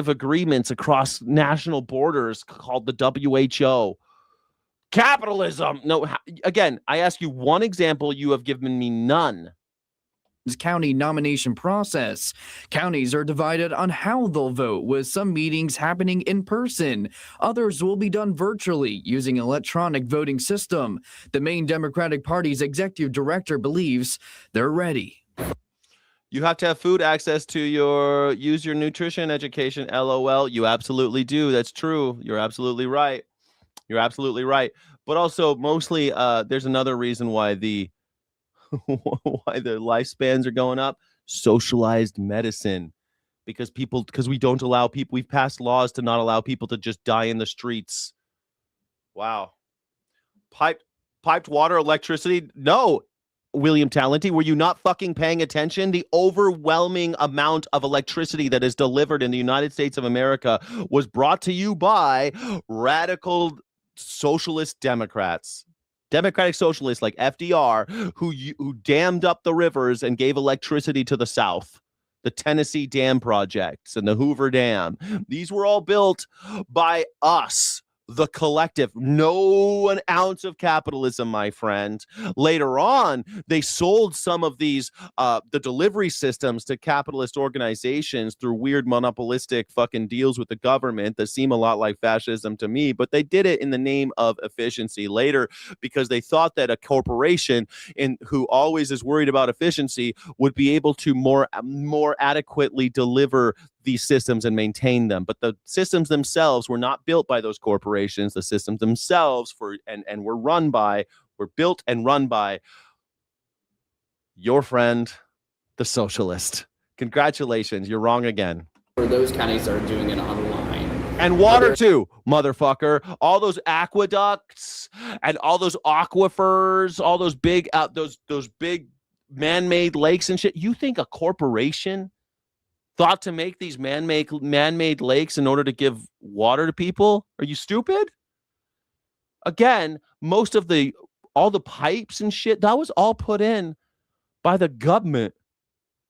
agreements across national borders called the WHO. Capitalism. No, again, I ask you one example. You have given me none. County nomination process. Counties are divided on how they'll vote, with some meetings happening in person. Others will be done virtually using an electronic voting system. The Maine Democratic Party's executive director believes they're ready. You have to have food access to use your nutrition education. LOL. You absolutely do. That's true. You're absolutely right. But also, mostly, there's another reason why the lifespans are going up. Socialized medicine, because we don't allow people. We've passed laws to not allow people to just die in the streets. Wow. Piped water, electricity. No, William Tallente, were you not fucking paying attention? The overwhelming amount of electricity that is delivered in the United States of America was brought to you by radical socialist Democrats. Democratic socialists like FDR, who dammed up the rivers and gave electricity to the South. The Tennessee Dam projects and the Hoover Dam. These were all built by us, the collective. No an ounce of capitalism, my friend. Later on, they sold some of these, the delivery systems to capitalist organizations through weird monopolistic fucking deals with the government that seem a lot like fascism to me, but they did it in the name of efficiency later because they thought that a corporation who always is worried about efficiency would be able to more adequately deliver these systems and maintain them. But the systems themselves were not built by those corporations. The systems themselves were built and run by your friend, the socialist. Congratulations, you're wrong again. For those counties that are doing it online. And water too, motherfucker. All those aqueducts and all those aquifers, all those big those big man-made lakes and shit. You think a corporation thought to make these man-made lakes in order to give water to people? Are you stupid? Again, all the pipes and shit, that was all put in by the government.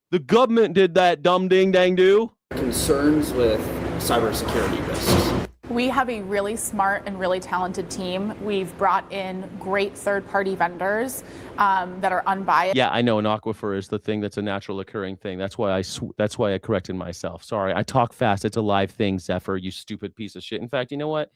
The government did that, dumb ding dang do. Concerns with cybersecurity risks. We have a really smart and really talented team. We've brought in great third-party vendors that are unbiased. Yeah, I know an aquifer is the thing that's a natural occurring thing. That's why I corrected myself. Sorry, I talk fast. It's a live thing, Zephyr, you stupid piece of shit. In fact, you know what?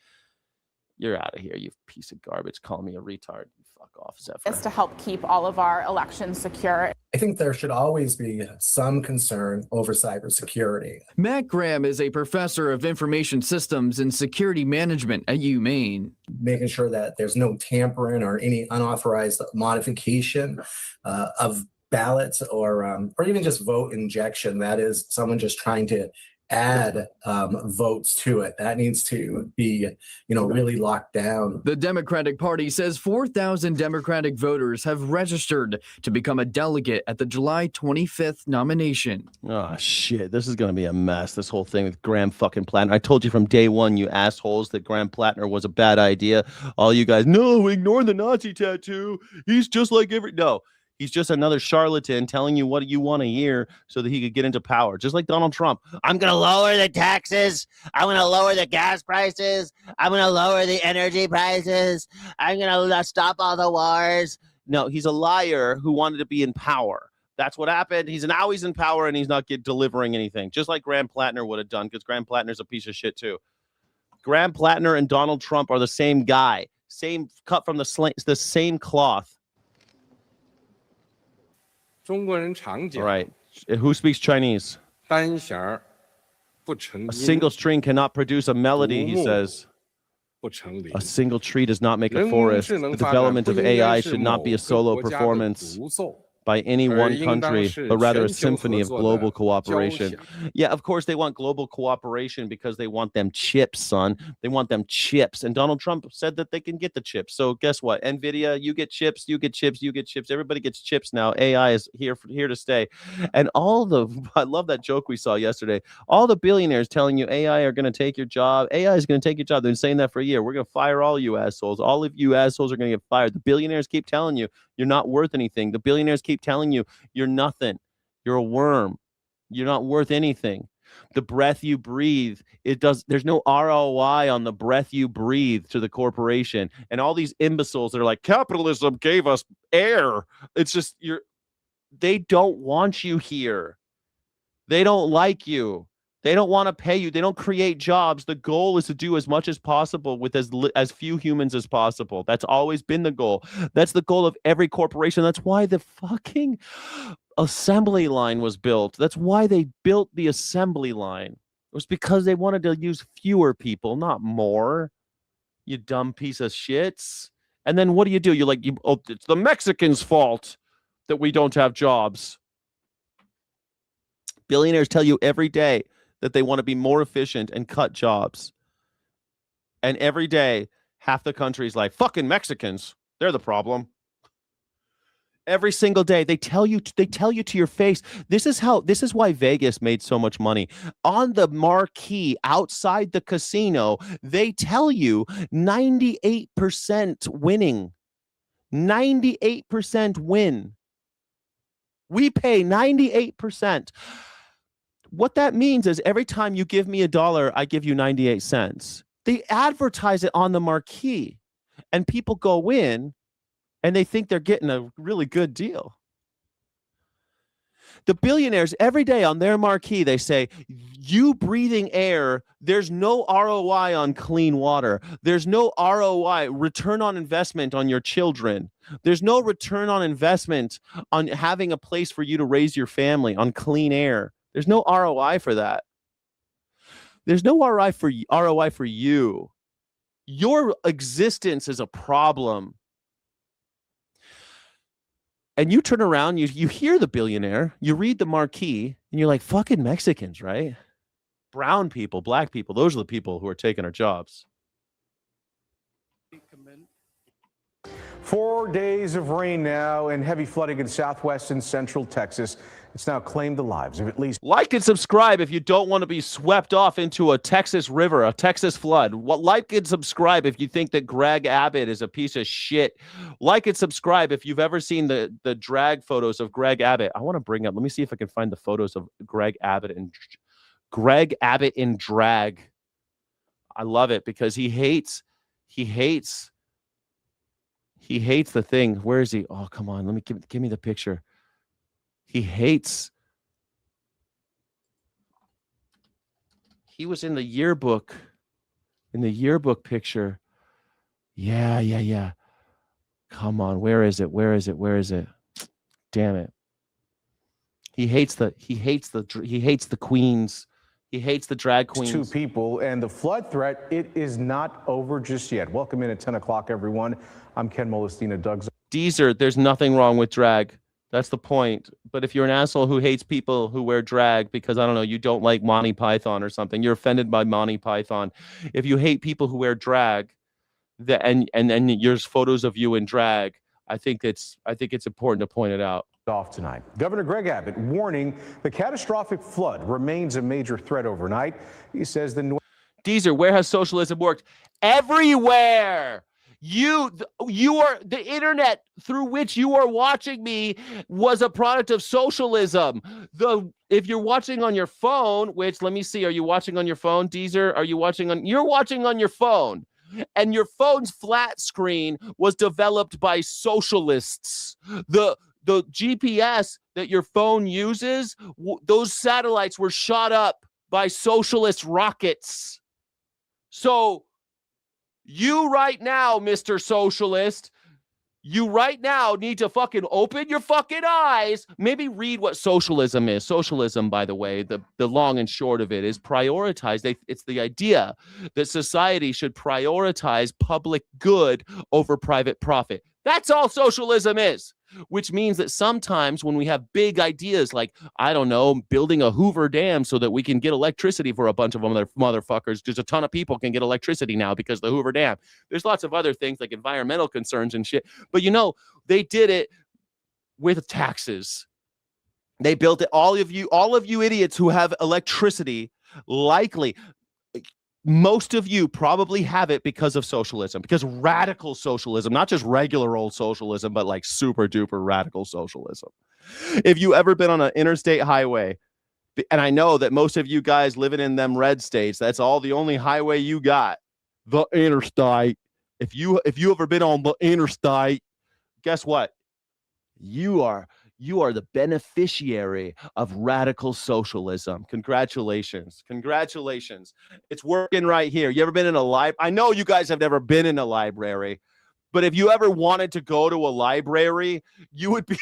You're out of here, you piece of garbage. Call me a retard. Fuck off, Zephyr. To help keep all of our elections secure. I think there should always be some concern over cybersecurity. Matt Graham is a professor of information systems and security management at UMaine. Making sure that there's no tampering or any unauthorized modification of ballots or even just vote injection. That is someone just trying to add votes to it. That needs to be, really locked down. The Democratic Party says 4,000 Democratic voters have registered to become a delegate at the July 25th nomination. Oh, shit. This is going to be a mess, this whole thing with Graham fucking Plattner. I told you from day one, you assholes, that Graham Plattner was a bad idea. All you guys, no, ignore the Nazi tattoo. He's just like No. He's just another charlatan telling you what you want to hear so that he could get into power, just like Donald Trump. I'm going to lower the taxes. I'm going to lower the gas prices. I'm going to lower the energy prices. I'm going to stop all the wars. No, he's a liar who wanted to be in power. That's what happened. Now he's in power and he's not delivering anything, just like Graham Plattner would have done, because Graham Plattner's a piece of shit too. Graham Plattner and Donald Trump are the same guy, same cut from the same cloth. All right. Who speaks Chinese? A single string cannot produce a melody, he says. A single tree does not make a forest. The development of AI should not be a solo performance by any one country, but rather a symphony of global cooperation. Yeah, of course they want global cooperation because they want them chips, son. They want them chips. And Donald Trump said that they can get the chips. So guess what? NVIDIA, you get chips, you get chips, you get chips. Everybody gets chips now. AI is here to stay. And I love that joke we saw yesterday. All the billionaires telling you AI are going to take your job. AI is going to take your job. They've been saying that for a year. We're going to fire all you assholes. All of you assholes are going to get fired. The billionaires keep telling you you're not worth anything. The billionaires keep telling you you're nothing. You're a worm. You're not worth anything. The breath you breathe, there's no ROI on the breath you breathe to the corporation. And all these imbeciles that are like, capitalism gave us air. It's just, they don't want you here. They don't like you. They don't want to pay you. They don't create jobs. The goal is to do as much as possible with as few humans as possible. That's always been the goal. That's the goal of every corporation. That's why the fucking assembly line was built. That's why they built the assembly line. It was because they wanted to use fewer people, not more. You dumb piece of shits. And then what do? You're like, it's the Mexicans' fault that we don't have jobs. Billionaires tell you every day that they want to be more efficient and cut jobs. And every day, half the country's like, fucking Mexicans, they're the problem. Every single day, they tell you to your face. This is why Vegas made so much money. On the marquee outside the casino, they tell you 98% winning. 98% win. We pay 98%. What that means is every time you give me $1, I give you 98 cents. They advertise it on the marquee, and people go in and they think they're getting a really good deal. The billionaires, every day on their marquee, they say, you breathing air, there's no ROI on clean water. There's no ROI, return on investment on your children. There's no return on investment on having a place for you to raise your family, on clean air. There's no ROI for that. There's no ROI for you. Your existence is a problem. And you turn around, you hear the billionaire, you read the marquee, and you're like, fucking Mexicans, right? Brown people, black people, those are the people who are taking our jobs. 4 days of rain now and heavy flooding in southwest and central Texas. It's now claimed the lives of at least. Like and subscribe if you don't want to be swept off into a Texas river, a Texas flood. Like and subscribe if you think that Greg Abbott is a piece of shit. Like and subscribe if you've ever seen the drag photos of Greg Abbott. I want to bring up, let me see if I can find the photos of Greg Abbott in drag. I love it because he hates the thing. Where is he? Oh, come on. Let me give me the picture. He hates. He was in the yearbook picture. Yeah. Come on. Where is it? Damn it. He hates the queens. He hates the drag queens. 2 people, and the flood threat, it is not over just yet. Welcome in at 10 o'clock, everyone. I'm Ken Molestina. Doug's. Deezer, there's nothing wrong with drag. That's the point. But if you're an asshole who hates people who wear drag because, I don't know, you don't like Monty Python or something, you're offended by Monty Python. If you hate people who wear drag, and then there's photos of you in drag, I think it's important to point it out. Off tonight. Governor Greg Abbott warning the catastrophic flood remains a major threat overnight. He says the Deezer, where has socialism worked? Everywhere. You are the internet through which you are watching me was a product of socialism. If you're watching on your phone, which let me see, are you watching on your phone, Deezer? You're watching on your phone. And your phone's flat screen was developed by socialists. The GPS that your phone uses, those satellites were shot up by socialist rockets. So you right now, Mr. Socialist, you right now need to fucking open your fucking eyes. Maybe read what socialism is. Socialism, by the way, the long and short of it is prioritize. It's the idea that society should prioritize public good over private profit. That's all socialism is, which means that sometimes when we have big ideas like, I don't know, building a Hoover Dam so that we can get electricity for a bunch of other motherfuckers, because a ton of people can get electricity now because of the Hoover Dam. There's lots of other things like environmental concerns and shit. But, they did it with taxes. They built it. All of you idiots who have electricity, likely, most of you probably have it because of socialism, because radical socialism, not just regular old socialism, but like super duper radical socialism. If you ever been on an interstate highway, and I know that most of you guys living in them red states, that's all the only highway you got, the interstate. If you ever been on the interstate, guess what? You are the beneficiary of radical socialism. Congratulations. It's working right here. You ever been in a library? I know you guys have never been in a library, but if you ever wanted to go to a library, you would be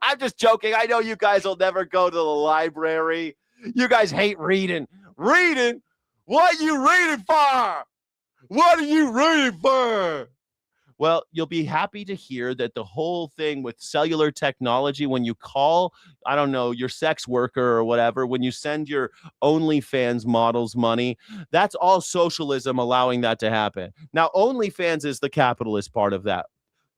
I'm just joking. I know you guys will never go to the library. You guys hate reading. Reading? What are you reading for? What are you reading for? Well, you'll be happy to hear that the whole thing with cellular technology, when you call, I don't know, your sex worker or whatever, when you send your OnlyFans models money, that's all socialism allowing that to happen. Now, OnlyFans is the capitalist part of that.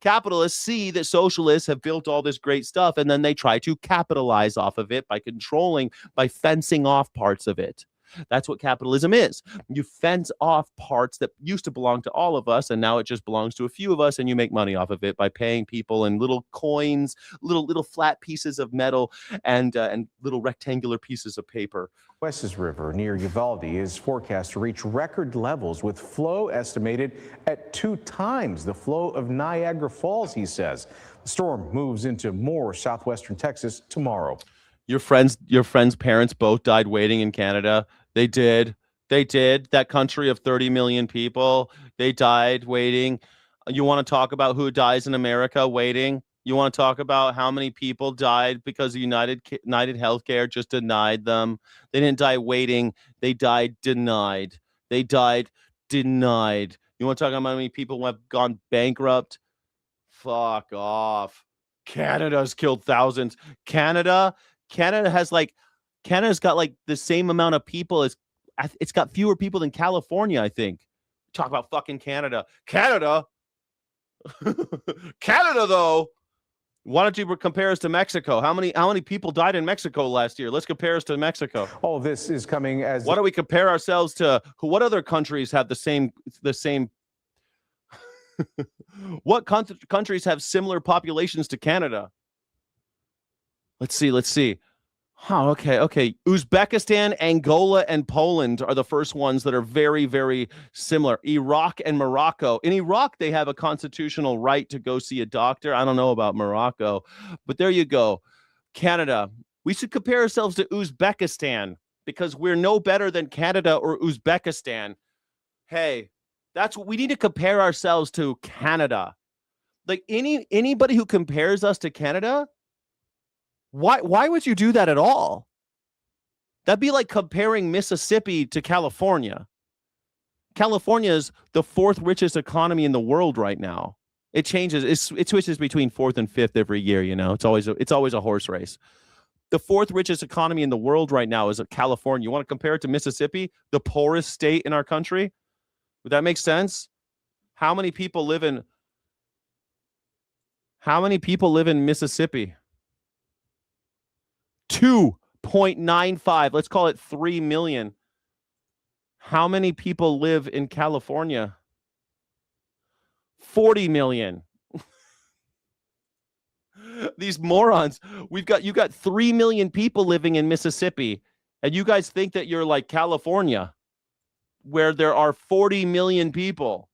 Capitalists see that socialists have built all this great stuff, and then they try to capitalize off of it by fencing off parts of it. That's what capitalism is. You fence off parts that used to belong to all of us, and now it just belongs to a few of us, and you make money off of it by paying people in little coins, little flat pieces of metal, and little rectangular pieces of paper. Wes's River near Uvalde is forecast to reach record levels, with flow estimated at 2 times the flow of Niagara Falls, he says. The storm moves into more southwestern Texas tomorrow. Your friend's parents both died waiting in Canada. They did. That country of 30 million people, they died waiting. You want to talk about who dies in America waiting? You want to talk about how many people died because United Healthcare just denied them? They didn't die waiting. They died denied. You want to talk about how many people have gone bankrupt? Fuck off. Canada's killed thousands. Canada's got like the same amount of people as it's got fewer people than California, I think. Talk about fucking Canada. Canada, though. Why don't you compare us to Mexico? How many people died in Mexico last year? Let's compare us to Mexico. All of this is coming as. Why don't we compare ourselves to what other countries have the same? What countries have similar populations to Canada? Let's see. Okay. Uzbekistan, Angola, and Poland are the first ones that are very, very similar. Iraq and Morocco. In Iraq, they have a constitutional right to go see a doctor. I don't know about Morocco, but there you go. Canada. We should compare ourselves to Uzbekistan because we're no better than Canada or Uzbekistan. Hey, that's what we need to compare ourselves to. Canada. Like anybody who compares us to Canada, why would you do that at all? That'd be like comparing Mississippi to California. California is the 4th richest economy in the world right now. It changes. It switches between 4th and 5th every year. You know, it's always a horse race. The 4th richest economy in the world right now is California. You want to compare it to Mississippi, the poorest state in our country? Would that make sense? How many people live in Mississippi? 2.95. Let's call it 3 million. How many people live in California? 40 million. These morons. You got 3 million people living in Mississippi, and you guys think that you're like California, where there are 40 million people.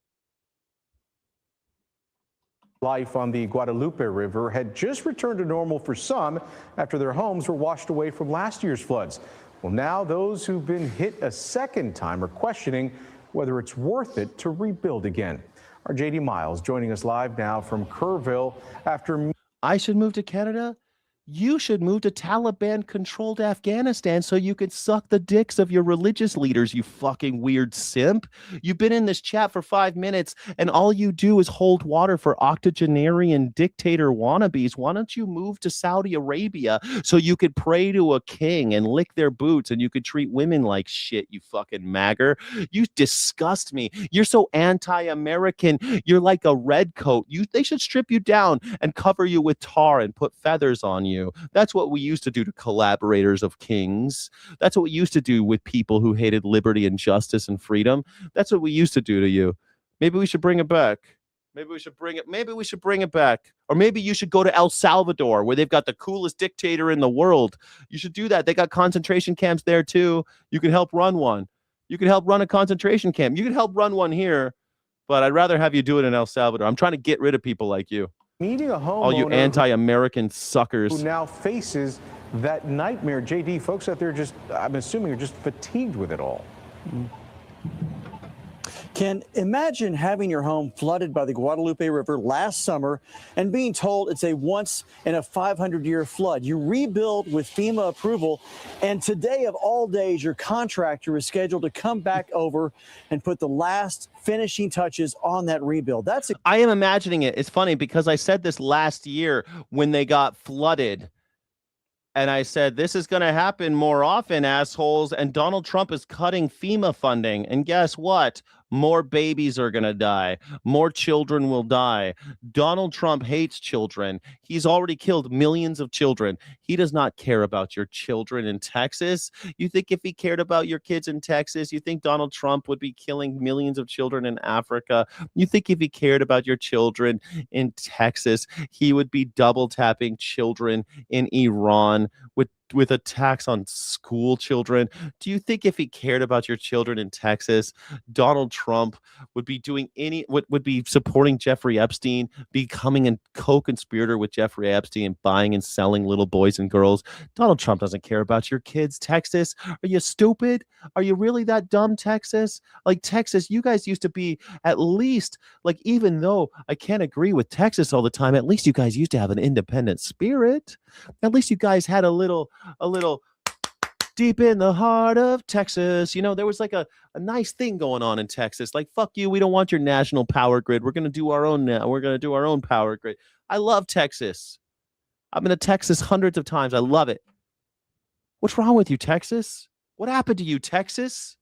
Life on the Guadalupe River had just returned to normal for some after their homes were washed away from last year's floods. Well, now those who've been hit a second time are questioning whether it's worth it to rebuild again. Our JD Miles joining us live now from Kerrville after. I should move to Canada? You should move to Taliban-controlled Afghanistan so you can suck the dicks of your religious leaders, you fucking weird simp. You've been in this chat for 5 minutes, and all you do is hold water for octogenarian dictator wannabes. Why don't you move to Saudi Arabia so you could pray to a king and lick their boots and you could treat women like shit, you fucking magger? You disgust me. You're so anti-American. You're like a redcoat. They should strip you down and cover you with tar and put feathers on you. That's what we used to do to collaborators of kings. That's what we used to do with people who hated liberty and justice and freedom. That's what we used to do to you. Maybe we should bring it back. Maybe we should bring it back. Or maybe you should go to El Salvador, where they've got the coolest dictator in the world. You should do that. They got concentration camps there too. You can help run one. You can help run a concentration camp. You can help run one here, but I'd rather have you do it in El Salvador. I'm trying to get rid of people like you. Meeting a homeowner, all you anti-American suckers who now faces that nightmare. JD, folks out there I'm assuming, are just fatigued with it all. Ken, imagine having your home flooded by the Guadalupe River last summer and being told it's a once in a 500-year flood. You rebuild with FEMA approval, and today of all days, your contractor is scheduled to come back over and put the last finishing touches on that rebuild. I am imagining it. It's funny because I said this last year when they got flooded. And I said, this is going to happen more often, assholes. And Donald Trump is cutting FEMA funding. And guess what? More babies are going to die. More children will die. Donald Trump hates children. He's already killed millions of children. He does not care about your children in Texas. You think if he cared about your kids in Texas, you think Donald Trump would be killing millions of children in Africa? You think if he cared about your children in Texas, he would be double tapping children in Iran with attacks on school children? Do you think if he cared about your children in Texas, Donald Trump would be doing would be supporting Jeffrey Epstein, becoming a co-conspirator with Jeffrey Epstein and buying and selling little boys and girls? Donald Trump doesn't care about your kids, Texas. Are you stupid? Are you really that dumb, Texas? Like, Texas, you guys used to be at least, like, even though I can't agree with Texas all the time, at least you guys used to have an independent spirit. At least you guys had a little deep in the heart of Texas. You know, there was like a nice thing going on in Texas. Like, fuck you, we don't want your national power grid. We're going to do our own power grid. I love Texas. I've been to Texas hundreds of times. I love it. What's wrong with you, Texas? What happened to you, Texas?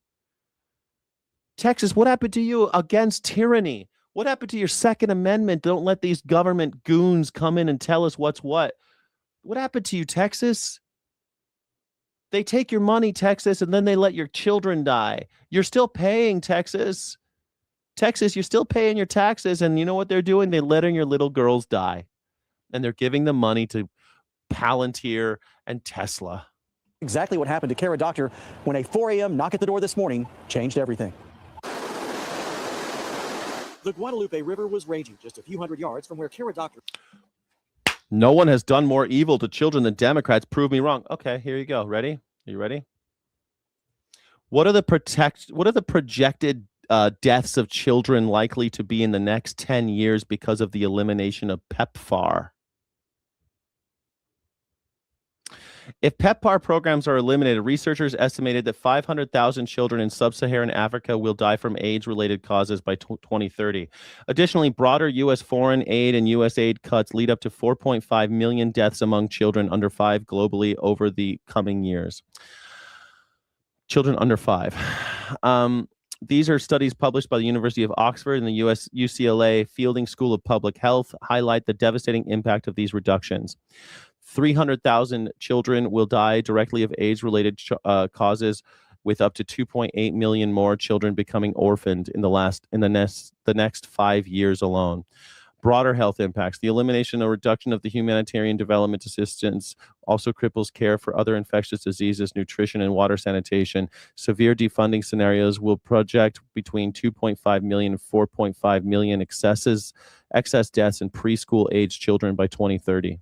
Texas, what happened to you against tyranny? What happened to your Second Amendment? Don't let these government goons come in and tell us what's what. What happened to you, Texas? They take your money, Texas, and then they let your children die. You're still paying, Texas. Texas, you're still paying your taxes, and you know what they're doing? They're letting your little girls die. And they're giving the money to Palantir and Tesla. Exactly what happened to Kara Doctor when a 4 a.m. knock at the door this morning changed everything. The Guadalupe River was raging just a few hundred yards from where Kara Doctor... No one has done more evil to children than Democrats. Prove me wrong. Okay, here you go. Ready? Are you ready? What are the projected deaths of children likely to be in the next 10 years because of the elimination of PEPFAR? If PEPFAR programs are eliminated, researchers estimated that 500,000 children in sub-Saharan Africa will die from AIDS-related causes by 2030. Additionally, broader U.S. foreign aid and U.S. aid cuts lead up to 4.5 million deaths among children under 5 globally over the coming years. Children under 5. These are studies published by the University of Oxford and the US UCLA Fielding School of Public Health highlight the devastating impact of these reductions. 300,000 children will die directly of AIDS-related causes, with up to 2.8 million more children becoming orphaned in the next 5 years alone. Broader health impacts. The elimination or reduction of the humanitarian development assistance also cripples care for other infectious diseases, nutrition, and water sanitation. Severe defunding scenarios will project between 2.5 million and 4.5 million excess deaths in preschool-aged children by 2030.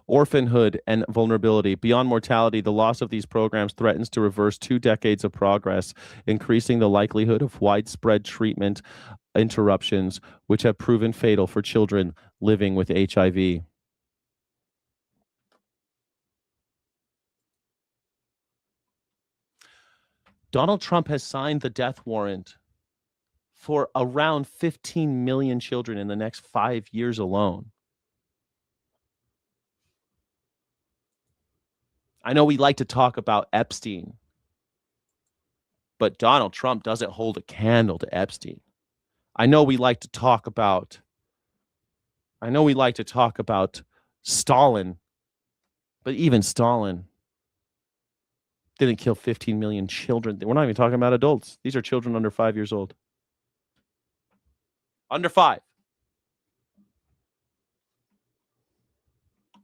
Orphanhood and vulnerability. Beyond mortality, the loss of these programs threatens to reverse 2 decades of progress, increasing the likelihood of widespread treatment interruptions, which have proven fatal for children living with HIV. Donald Trump has signed the death warrant for around 15 million children in the next 5 years alone. I know we like to talk about Epstein, but Donald Trump doesn't hold a candle to Epstein. I know we like to talk about Stalin, but even Stalin didn't kill 15 million children. We're not even talking about adults. These are children under 5 years old. Under 5.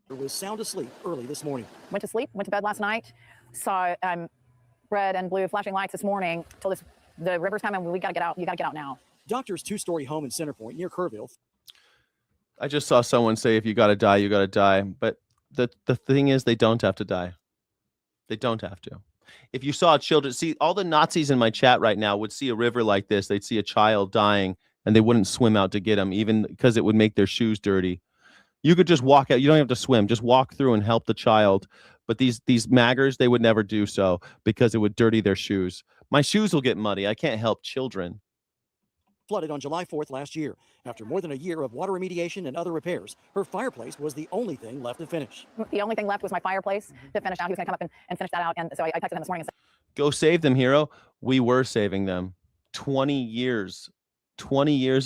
Was sound asleep early this morning. Went to sleep, went to bed last night, saw red and blue flashing lights this morning, told us the river's coming, we got to get out, you got to get out now. Doctor's 2-story home in Centerpoint near Kerrville. I just saw someone say, if you got to die, you got to die. But the thing is, they don't have to die. They don't have to. If you saw children, see, all the Nazis in my chat right now would see a river like this. They'd see a child dying and they wouldn't swim out to get him, even because it would make their shoes dirty. You could just walk out. You don't have to swim. Just walk through and help the child. But these maggers, they would never do so because it would dirty their shoes. My shoes will get muddy. I can't help children. flooded on July 4th last year. After more than a year of water remediation and other repairs, her fireplace was the only thing left to finish. The only thing left was my fireplace to finish out. He was going to come up and finish that out. And so I texted him this morning and said, Go save them, hero. We were saving them. 20 years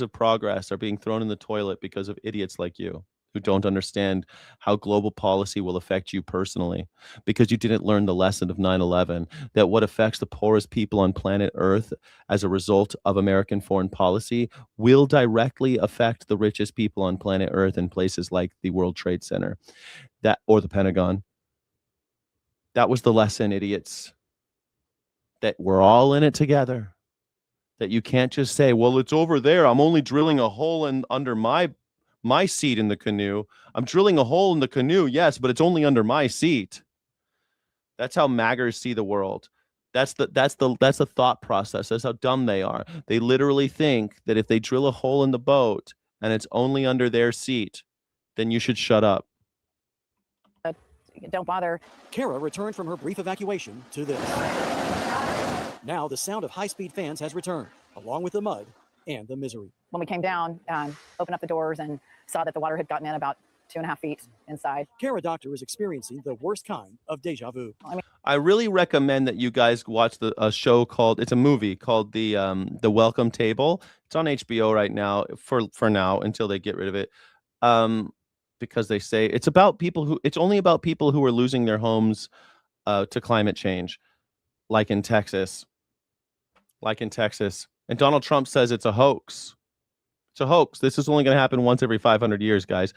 of progress are being thrown in the toilet because of idiots like you who don't understand how global policy will affect you personally, because you didn't learn the lesson of 9/11, that what affects the poorest people on planet Earth as a result of American foreign policy will directly affect the richest people on planet Earth in places like the World Trade Center or the Pentagon. That was the lesson, idiots, that we're all in it together, that you can't just say, well, it's over there. I'm only drilling a hole under my seat in the canoe. I'm drilling a hole in the canoe, yes, but it's only under my seat. That's how maggers see the world. That's the thought process. That's how dumb they are. They literally think that if they drill a hole in the boat and it's only under their seat, then you should shut up. don't bother. Kara returned from her brief evacuation to this. Now the sound of high-speed fans has returned, along with the mud and the misery. When we came down, opened up the doors and saw that the water had gotten in about 2.5 feet inside. Kara Doctor is experiencing the worst kind of deja vu. I really recommend that you guys watch a show it's a movie called the Welcome Table. It's on HBO right now for now until they get rid of it. Because they say it's only about people who are losing their homes to climate change, like in Texas. And Donald Trump says it's a hoax. It's a hoax. This is only going to happen once every 500 years, guys.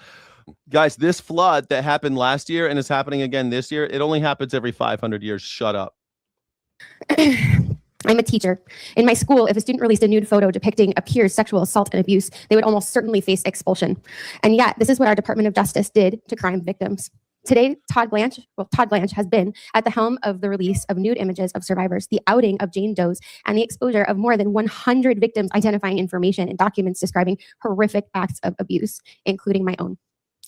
Guys, this flood that happened last year and is happening again this year, it only happens every 500 years. Shut up. I'm a teacher. In my school, if a student released a nude photo depicting a peer's sexual assault and abuse, they would almost certainly face expulsion. And yet, this is what our Department of Justice did to crime victims. Today, Todd Blanche has been at the helm of the release of nude images of survivors, the outing of Jane Does, and the exposure of more than 100 victims identifying information and documents describing horrific acts of abuse, including my own.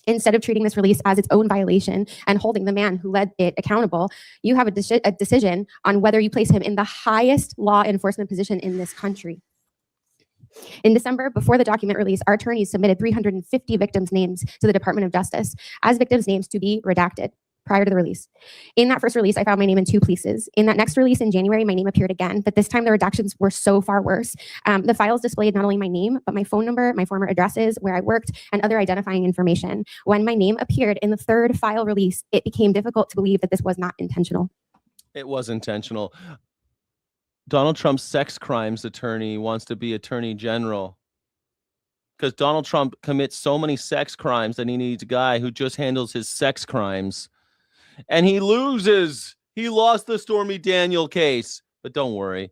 Instead of treating this release as its own violation and holding the man who led it accountable, you have a decision on whether you place him in the highest law enforcement position in this country. In December, before the document release, our attorneys submitted 350 victims' names to the Department of Justice as victims' names to be redacted prior to the release. In that first release, I found my name in 2 places. In that next release in January, my name appeared again, but this time the redactions were so far worse. The files displayed not only my name, but my phone number, my former addresses, where I worked, and other identifying information. When my name appeared in the third file release, it became difficult to believe that this was not intentional. It was intentional. Donald Trump's sex crimes attorney wants to be attorney general because Donald Trump commits so many sex crimes that he needs a guy who just handles his sex crimes. And he loses. He lost the Stormy Daniel case. But don't worry.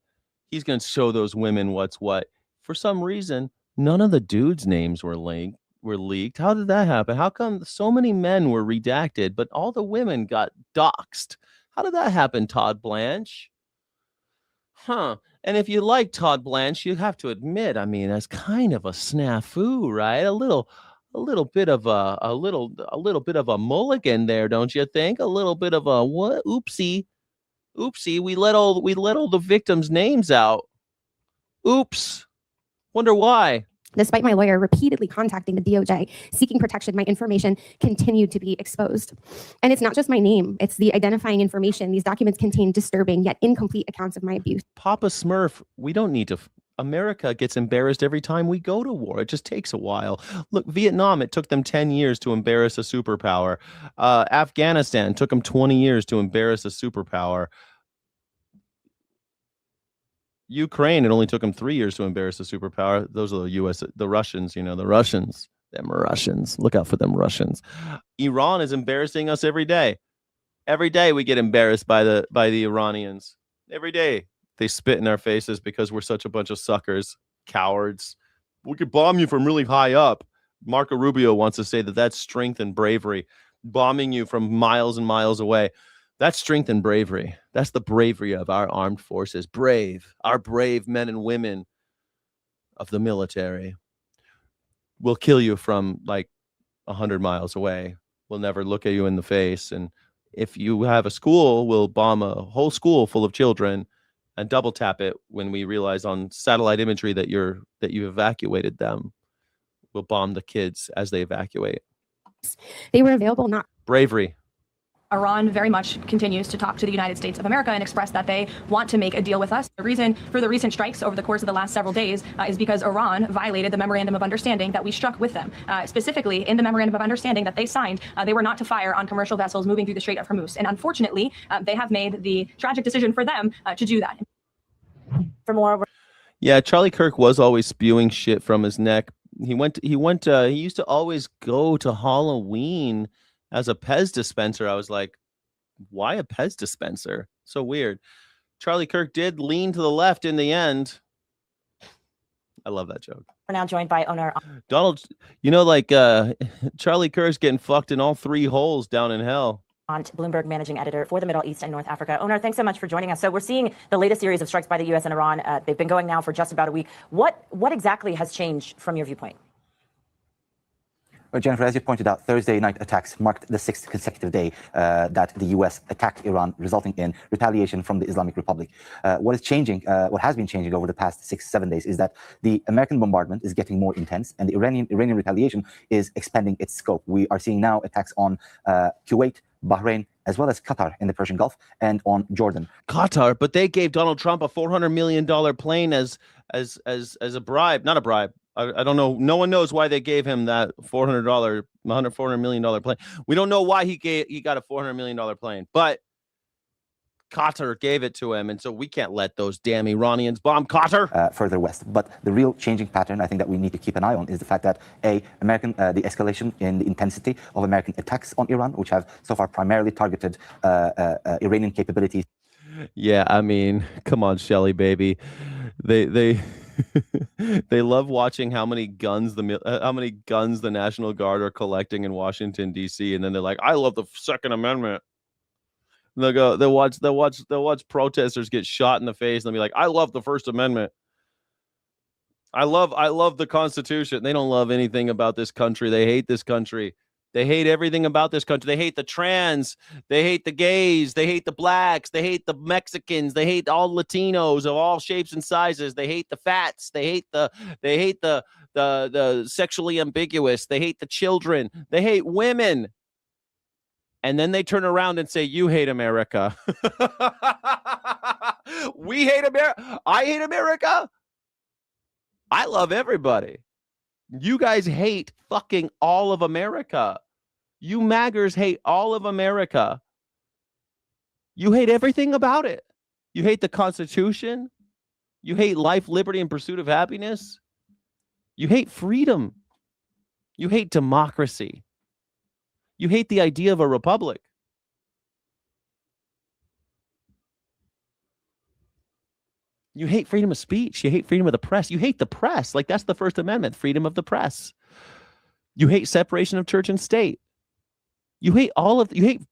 He's going to show those women what's what. For some reason, none of the dudes' names were leaked. How did that happen? How come so many men were redacted, but all the women got doxxed? How did that happen, Todd Blanche? Huh. And if you like Todd Blanche, you have to admit, I mean, that's kind of a snafu, right? A little bit of a mulligan there, don't you think? A little bit of a what? Oopsie. We let all the victims' names out. Oops. Wonder why. Despite my lawyer repeatedly contacting the DOJ, seeking protection, my information continued to be exposed. And it's not just my name, it's the identifying information. These documents contain disturbing yet incomplete accounts of my abuse. Papa Smurf, we don't need to... America gets embarrassed every time we go to war. It just takes a while. Look, Vietnam, it took them 10 years to embarrass a superpower. Afghanistan took them 20 years to embarrass a superpower. Ukraine, it only took them 3 years to embarrass a superpower. Those are the Russians, the Russians. Them Russians. Look out for them Russians. Iran is embarrassing us every day. Every day we get embarrassed by the Iranians. Every day. They spit in our faces because we're such a bunch of suckers, cowards. We could bomb you from really high up. Marco Rubio wants to say that that's strength and bravery. Bombing you from miles and miles away. That's strength and bravery. That's the bravery of our armed forces. Our brave men and women of the military. We'll kill you from like 100 miles away. We'll never look at you in the face. And if you have a school, we'll bomb a whole school full of children and double tap it when we realize on satellite imagery that you evacuated them. We'll bomb the kids as they evacuate. They were available not. Bravery. Iran very much continues to talk to the United States of America and express that they want to make a deal with us. The reason for the recent strikes over the course of the last several days is because Iran violated the memorandum of understanding that we struck with them. Specifically, in the memorandum of understanding that they signed, they were not to fire on commercial vessels moving through the Strait of Hormuz. And unfortunately, they have made the tragic decision for them to do that. For more, Yeah, Charlie Kirk was always spewing shit from his neck. He used to always go to Halloween as a Pez dispenser. I was like, why a Pez dispenser? So weird. Charlie Kirk did lean to the left in the end. I love that joke. We're now joined by owner Donald, Charlie Kirk's getting fucked in all 3 holes down in hell. Bloomberg managing editor for the Middle East and North Africa. Owner, thanks so much for joining us. So we're seeing the latest series of strikes by the U.S. and Iran. They've been going now for just about a week. What exactly has changed from your viewpoint? Well, Jennifer, as you pointed out, Thursday night attacks marked the 6th consecutive day that the U.S. attacked Iran, resulting in retaliation from the Islamic Republic. What has been changing over the past 6-7 days is that the American bombardment is getting more intense, and the Iranian retaliation is expanding its scope. We are seeing now attacks on Kuwait, Bahrain, as well as Qatar in the Persian Gulf, and on Jordan. Qatar, but they gave Donald Trump a $400 million plane as a bribe. Not a bribe. I don't know. No one knows why they gave him that $400 million plane. We don't know why he got a $400 million plane, but Qatar gave it to him, and so we can't let those damn Iranians bomb Qatar. Further west. But the real changing pattern I think that we need to keep an eye on is the fact that the escalation in the intensity of American attacks on Iran, which have so far primarily targeted Iranian capabilities. Yeah, I mean, come on, Shelly, baby. They they love watching how many guns the National Guard are collecting in Washington D.C. and then they're like, I love the Second Amendment. And they'll watch protesters get shot in the face and they'll be like, I love the First Amendment. I love the Constitution. They don't love anything about this country. They hate this country. They hate everything about this country. They hate the trans. They hate the gays. They hate the blacks. They hate the Mexicans. They hate all Latinos of all shapes and sizes. They hate the fats. They hate the sexually ambiguous. They hate the children. They hate women. And then they turn around and say, you hate America. We hate America. I hate America. I love everybody. You guys hate fucking all of America. You maggers hate all of America. You hate everything about it. You hate the Constitution. You hate life, liberty, and pursuit of happiness. You hate freedom. You hate democracy. You hate the idea of a republic. You hate freedom of speech. You hate freedom of the press. You hate the press. Like, that's the First Amendment, freedom of the press. You hate separation of church and state. You hate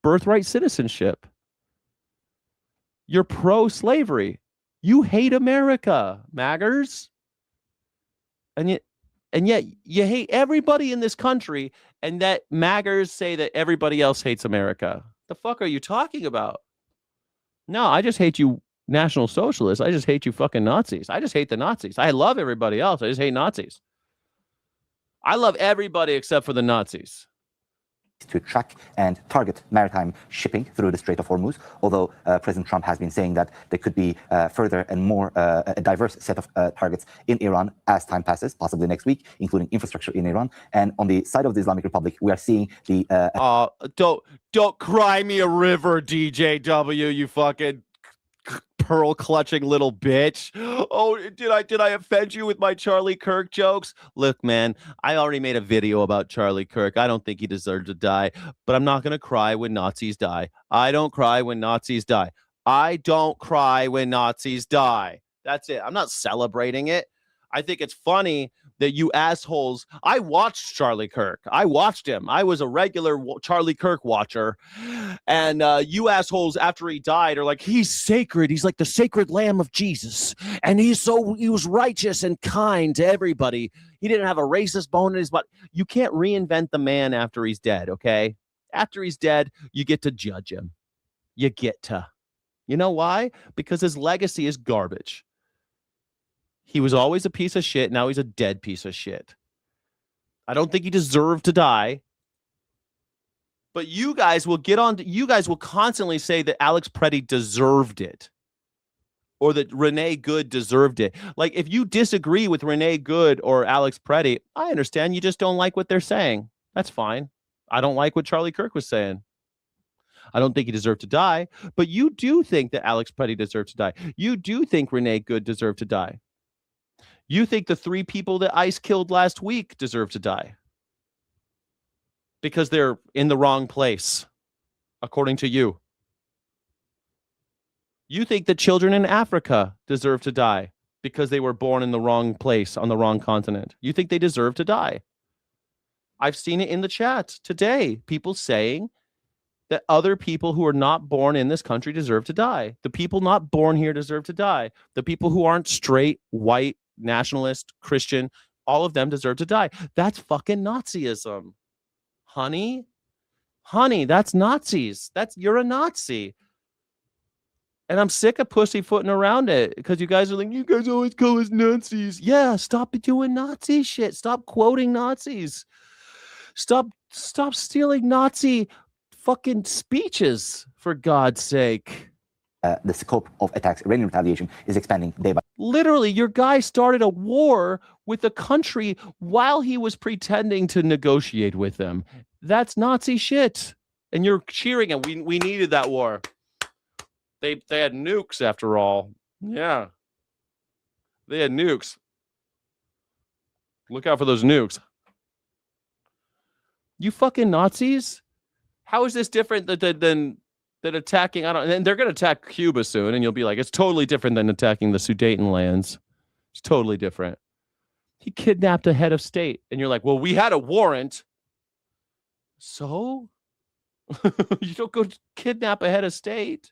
birthright citizenship. You're pro-slavery. You hate America, maggers. And yet you hate everybody in this country, and that maggers say that everybody else hates America. The fuck are you talking about? No, I just hate you National Socialists. I just hate you fucking Nazis. I just hate the Nazis. I love everybody else. I just hate Nazis. I love everybody except for the Nazis. To track and target maritime shipping through the Strait of Hormuz, although President Trump has been saying that there could be further and more a diverse set of targets in Iran as time passes, possibly next week, including infrastructure in Iran. And on the side of the Islamic Republic, we are seeing the... Don't cry me a river, DJW, you fucking pearl clutching little bitch. Oh, did I offend you with my Charlie Kirk jokes? Look, man, I already made a video about Charlie Kirk. I don't think he deserved to die, but I'm not going to cry when Nazis die. I don't cry when Nazis die. I don't cry when Nazis die. That's it. I'm not celebrating it. I think it's funny that you assholes. I watched Charlie Kirk. I watched him. I was a regular Charlie Kirk watcher. And you assholes, after he died, are like, he's sacred. He's like the sacred lamb of Jesus. And he was righteous and kind to everybody. He didn't have a racist bone in his butt. You can't reinvent the man after he's dead, okay? After he's dead, you get to judge him. You get to. You know why? Because his legacy is garbage. He was always a piece of shit. Now he's a dead piece of shit. I don't think he deserved to die. But you guys will you guys will constantly say that Alex Preddy deserved it. Or that Renee Good deserved it. Like, if you disagree with Renee Good or Alex Preddy, I understand. You just don't like what they're saying. That's fine. I don't like what Charlie Kirk was saying. I don't think he deserved to die. But you do think that Alex Preddy deserved to die. You do think Renee Good deserved to die. You think the 3 people that ICE killed last week deserve to die. Because they're in the wrong place, according to you. You think that children in Africa deserve to die because they were born in the wrong place on the wrong continent. You think they deserve to die. I've seen it in the chat today. People saying that other people who are not born in this country deserve to die. The people not born here deserve to die. The people who aren't straight, white, nationalist, Christian, all of them deserve to die. That's fucking Nazism. Honey, that's Nazis. You're a Nazi. And I'm sick of pussyfooting around it because you guys are like, you guys always call us Nazis. Yeah, stop doing Nazi shit. Stop quoting Nazis. Stop stealing Nazi fucking speeches, for God's sake. The scope of attacks, Iranian retaliation, is expanding day by day. Literally, your guy started a war with a country while he was pretending to negotiate with them. That's Nazi shit. And you're cheering, and we needed that war. They had nukes after all. Yeah. They had nukes. Look out for those nukes. You fucking Nazis. How is this different than attacking? And they're going to attack Cuba soon, and you'll be like, it's totally different than attacking the Sudeten lands. It's totally different. He kidnapped a head of state, and you're like, well, we had a warrant. So? You don't go kidnap a head of state.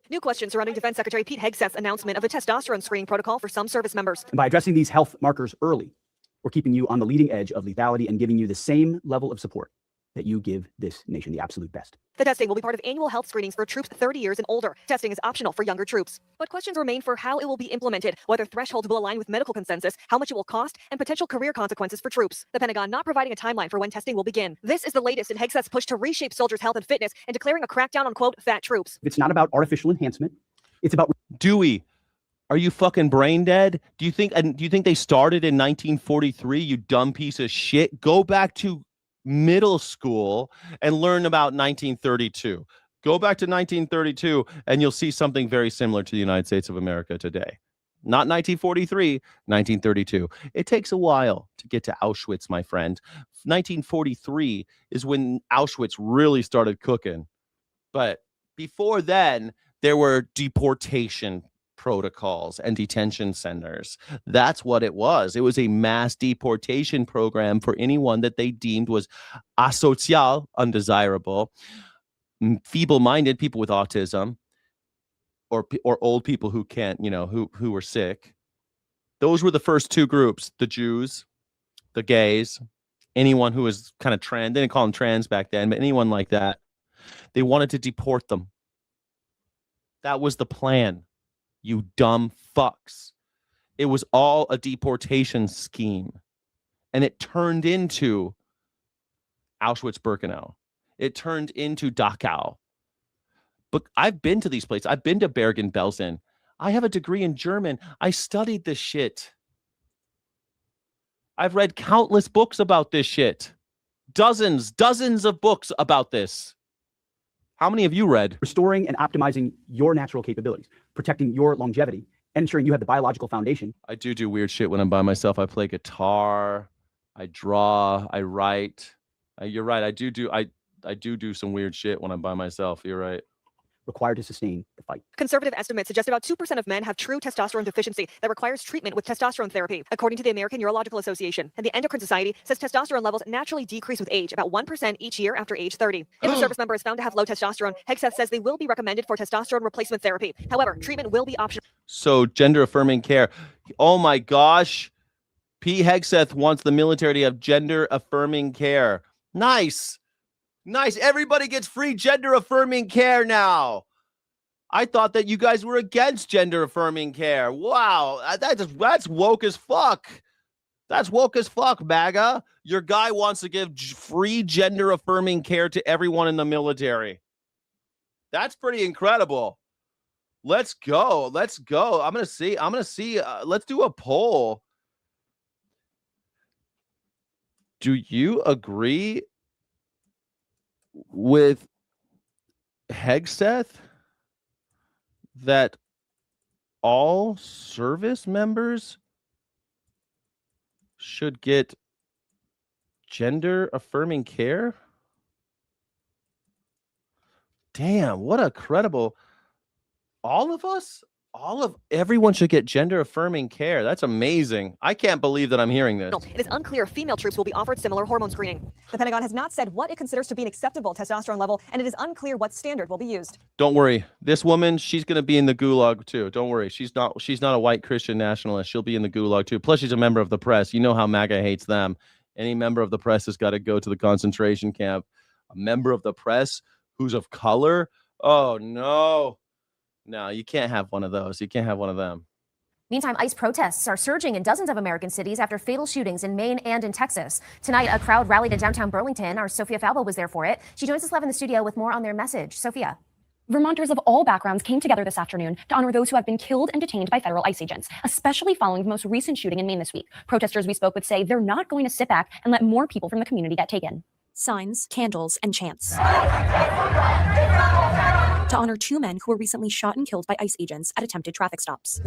New questions surrounding Defense Secretary Pete Hegseth's announcement of a testosterone screening protocol for some service members. And by addressing these health markers early, we're keeping you on the leading edge of lethality and giving you the same level of support that you give this nation, the absolute best. The testing will be part of annual health screenings for troops 30 years and older. Testing is optional for younger troops. But questions remain for how it will be implemented, whether thresholds will align with medical consensus, how much it will cost, and potential career consequences for troops. The Pentagon not providing a timeline for when testing will begin. This is the latest in Hegseth's push to reshape soldiers' health and fitness and declaring a crackdown on, quote, fat troops. It's not about artificial enhancement. It's about... Dewey, are you fucking brain dead? Do you think they started in 1943, you dumb piece of shit? Go back to middle school and learn about 1932. Go back to 1932 and you'll see something very similar to the United States of America today. Not 1943, 1932. It takes a while to get to Auschwitz, my friend. 1943 is when Auschwitz really started cooking. But before then, there were deportation protocols and detention centers. That's what it was. It was a mass deportation program for anyone that they deemed was asocial, undesirable, feeble-minded, people with autism, or old people who can't, who were sick. Those were the first 2 groups: the Jews, the gays, anyone who was kind of trans. They didn't call them trans back then, but anyone like that. They wanted to deport them. That was the plan. You dumb fucks. It was all a deportation scheme. And it turned into Auschwitz-Birkenau. It turned into Dachau. But I've been to these places. I've been to Bergen-Belsen. I have a degree in German. I studied this shit. I've read countless books about this shit. Dozens of books about this. How many have you read? Restoring and optimizing your natural capabilities, protecting your longevity, and ensuring you have the biological foundation. I do weird shit when I'm by myself. I play guitar, I draw, I write. You're right. I do some weird shit when I'm by myself. You're right. Required to sustain the fight. Conservative estimates suggest about 2% of men have true testosterone deficiency that requires treatment with testosterone therapy, according to the American Urological Association. And the Endocrine Society says testosterone levels naturally decrease with age, about 1% each year after age 30. If a service member is found to have low testosterone, Hegseth says they will be recommended for testosterone replacement therapy. However, treatment will be optional. So gender-affirming care. Oh my gosh. Pete Hegseth wants the military to have gender-affirming care. Nice. Nice. Everybody gets free gender affirming care now. I thought that you guys were against gender affirming care. Wow. That's woke as fuck. That's woke as fuck, MAGA. Your guy wants to give free gender affirming care to everyone in the military. That's pretty incredible. Let's go. Let's go. I'm going to see. Let's do a poll. Do you agree with Hegseth that all service members should get gender affirming care? Damn, what a credible. All of us? Everyone should get gender affirming care. That's amazing. I can't believe that I'm hearing this. It is unclear if female troops will be offered similar hormone screening. The Pentagon has not said what it considers to be an acceptable testosterone level, and it is unclear what standard will be used. Don't worry. This woman, she's going to be in the gulag too. Don't worry. She's not a white Christian nationalist. She'll be in the gulag too. Plus, she's a member of the press. You know how MAGA hates them. Any member of the press has got to go to the concentration camp. A member of the press who's of color? Oh, no. No, you can't have one of those. You can't have one of them. Meantime, ICE protests are surging in dozens of American cities after fatal shootings in Maine and in Texas. Tonight, a crowd rallied in downtown Burlington. Our Sophia Falbo was there for it. She joins us live in the studio with more on their message. Sophia. Vermonters of all backgrounds came together this afternoon to honor those who have been killed and detained by federal ICE agents, especially following the most recent shooting in Maine this week. Protesters we spoke with say they're not going to sit back and let more people from the community get taken. Signs, candles, and chants to honor two men who were recently shot and killed by ICE agents at attempted traffic stops.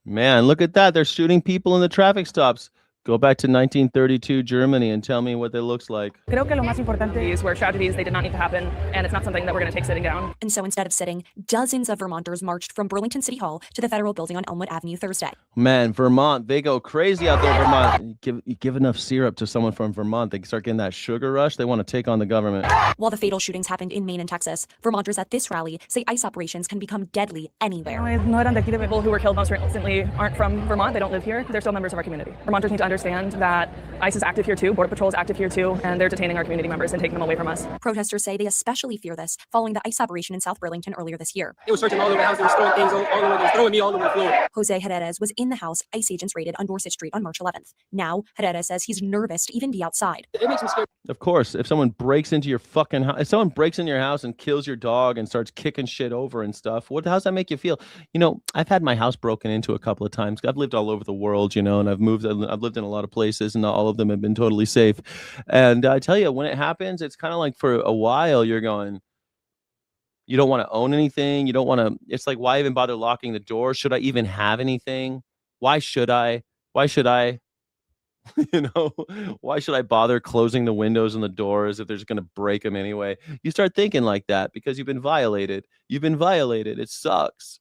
Man, look at that. They're shooting people in the traffic stops. Go back to 1932 Germany and tell me what it looks like. Creo que lo más importante is where tragedies they did not need to happen, and it's not something that we're going to take sitting down. And so instead of sitting, dozens of Vermonters marched from Burlington City Hall to the federal building on Elmwood Avenue Thursday. Man, Vermont, they go crazy out there, Vermont. You give enough syrup to someone from Vermont, they start getting that sugar rush. They want to take on the government. While the fatal shootings happened in Maine and Texas, Vermonters at this rally say ICE operations can become deadly anywhere. No eran de aquí. The people who were killed most recently aren't from Vermont. They don't live here. They're still members of our community. Vermonters need to understand that ICE is active here too, Border Patrol is active here too, and they're detaining our community members and taking them away from us. Protesters say they especially fear this following the ICE operation in South Burlington earlier this year. It was searching all over the house, they were throwing things all over, they were throwing me all over the floor. Jose Herrera was in the house ICE agents raided on Dorset Street on March 11th. Now, Herrera says he's nervous to even be outside. It makes me scared. Of course, if someone breaks into your fucking house, if someone breaks in your house and kills your dog and starts kicking shit over and stuff, how's that make you feel? You know, I've had my house broken into a couple of times. I've lived all over the world, you know, and I've lived in a lot of places, and not all of them have been totally safe. And I tell you, when it happens, it's kind of like for a while you're going, you don't want to own anything. You don't want to, it's like, why even bother locking the door? Should I even have anything? Why should I? You know, why should I bother closing the windows and the doors if they're just going to break them anyway? You start thinking like that because you've been violated. It sucks.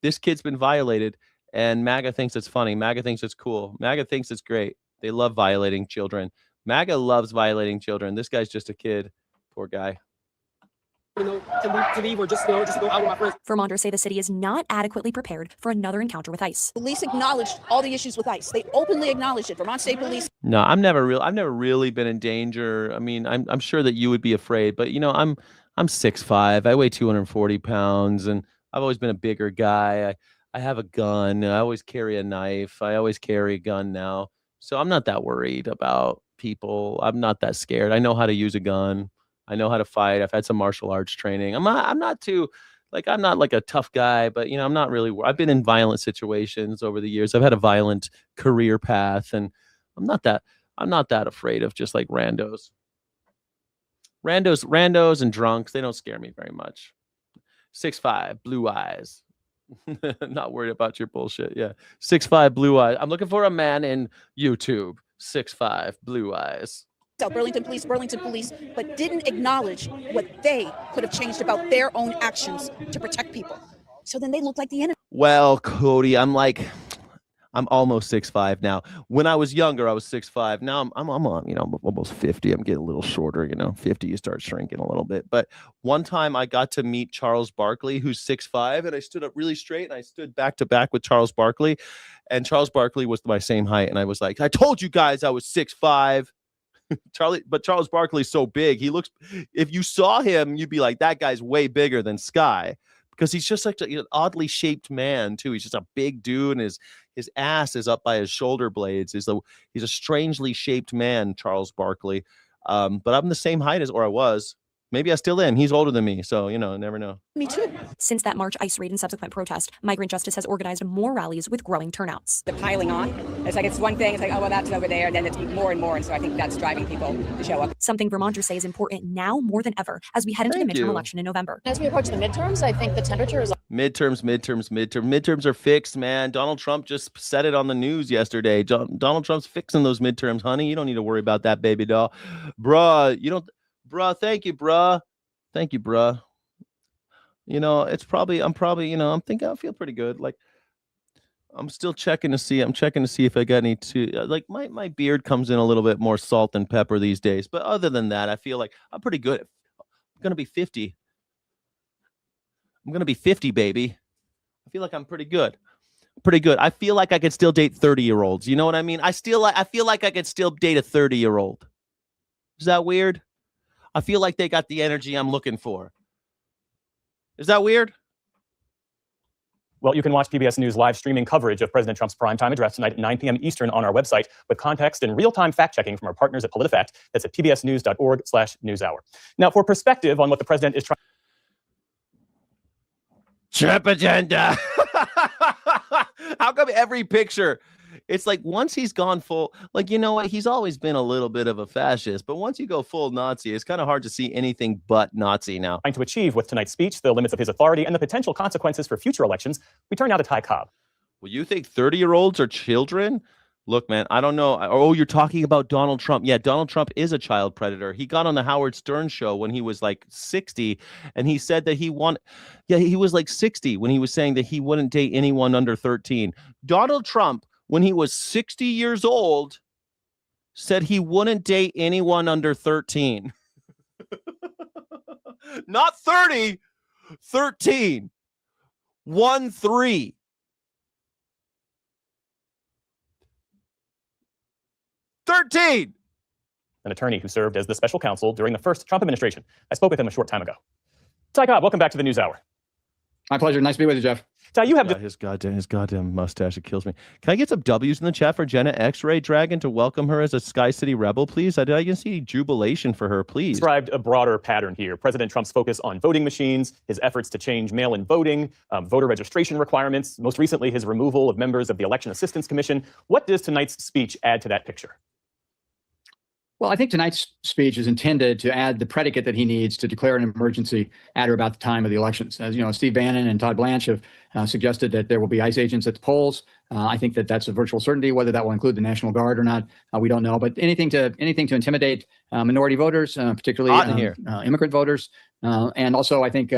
This kid's been violated, and MAGA thinks it's funny. MAGA thinks it's cool. MAGA thinks it's great. They love violating children. MAGA loves violating children. This guy's just a kid. Poor guy. You know, to leave or just go out with my friends. Vermonters say the city is not adequately prepared for another encounter with ICE. Police acknowledged all the issues with ICE. They openly acknowledged it. Vermont State Police. No, I've never really been in danger. I mean, I'm sure that you would be afraid, but you know, I'm 6'5". I weigh 240 pounds, and I've always been a bigger guy. I have a gun. I always carry a knife. I always carry a gun now. So I'm not that worried about people. I'm not that scared. I know how to use a gun. I know how to fight. I've had some martial arts training. I'm not like a tough guy, but you know, I'm not really, I've been in violent situations over the years. I've had a violent career path, and I'm not that afraid of just like randos and drunks. They don't scare me very much. 6'5", blue eyes. Not worried about your bullshit. Yeah. 6'5", blue eyes. I'm looking for a man in YouTube. 6'5", blue eyes. South Burlington Police, but didn't acknowledge what they could have changed about their own actions to protect people. So then they look like the enemy. Well, Cody, I'm almost 6'5" now. When I was younger, I was 6'5". Now I'm almost 50. I'm getting a little shorter, you know. 50, you start shrinking a little bit. But one time I got to meet Charles Barkley, who's 6'5", and I stood up really straight and I stood back to back with Charles Barkley, and Charles Barkley was my same height, and I was like, I told you guys I was 6'5". Charles Barkley's so big. He looks, if you saw him, you'd be like, that guy's way bigger than Sky, because he's just like an oddly shaped man too. He's just a big dude, and his ass is up by his shoulder blades. He's a strangely shaped man, Charles Barkley. But I'm the same height or I was. Maybe I still am. He's older than me, so never know. Me too. Since that March ICE raid and subsequent protest, Migrant Justice has organized more rallies with growing turnouts. The piling on. It's like it's one thing. It's like, oh, well, that's over there. And then it's more and more. And so I think that's driving people to show up. Something Vermonters say is important now more than ever as we head into the midterm election in November. As we approach the midterms, I think the temperature is... Midterms are fixed, man. Donald Trump just said it on the news yesterday. Donald Trump's fixing those midterms, honey. You don't need to worry about that, baby doll. Bruh, thank you, bruh. Thank you, bruh. I'm thinking I feel pretty good. Like, I'm still checking to see. I'm checking to see if I got any like my beard comes in a little bit more salt and pepper these days. But other than that, I feel like I'm pretty good. I'm going to be 50. I'm going to be 50, baby. I feel like I'm pretty good. I feel like I could still date 30-year-olds. You know what I mean? I feel like I could still date a 30-year-old. Is that weird? I feel like they got the energy I'm looking for. Is that weird? Well, you can watch PBS News live streaming coverage of President Trump's primetime address tonight at 9 p.m. Eastern on our website with context and real-time fact-checking from our partners at PolitiFact. That's at pbsnews.org/newshour. Now, for perspective on what the president is trying... Trump agenda. How come every picture... It's like once he's gone full, like, you know what? He's always been a little bit of a fascist, but once you go full Nazi, it's kind of hard to see anything but Nazi now. Trying to achieve with tonight's speech, the limits of his authority and the potential consequences for future elections. We turn now to Ty Cobb. Well, you think 30-year-olds are children? Look, man, I don't know. Oh, you're talking about Donald Trump. Yeah, Donald Trump is a child predator. He got on the Howard Stern show when he was like 60, and he said that he was like 60 when he was saying that he wouldn't date anyone under 13. Donald Trump, when he was 60 years old, said he wouldn't date anyone under 13. Not 30, 13. 1-3. 13. An attorney who served as the special counsel during the first Trump administration. I spoke with him a short time ago. Ty Cobb, welcome back to the News Hour. My pleasure. Nice to be with you, Jeff. Ty, you have his goddamn mustache. It kills me. Can I get some W's in the chat for Jenna X-Ray Dragon to welcome her as a Sky City rebel, please? I can see jubilation for her, please. Described a broader pattern here. President Trump's focus on voting machines, his efforts to change mail-in voting, voter registration requirements, most recently his removal of members of the Election Assistance Commission. What does tonight's speech add to that picture? Well, I think tonight's speech is intended to add the predicate that he needs to declare an emergency at or about the time of the elections. As you know, Steve Bannon and Todd Blanche have suggested that there will be ICE agents at the polls. I think that that's a virtual certainty. Whether that will include the National Guard or not, we don't know. But anything to intimidate minority voters, particularly immigrant voters, and also I think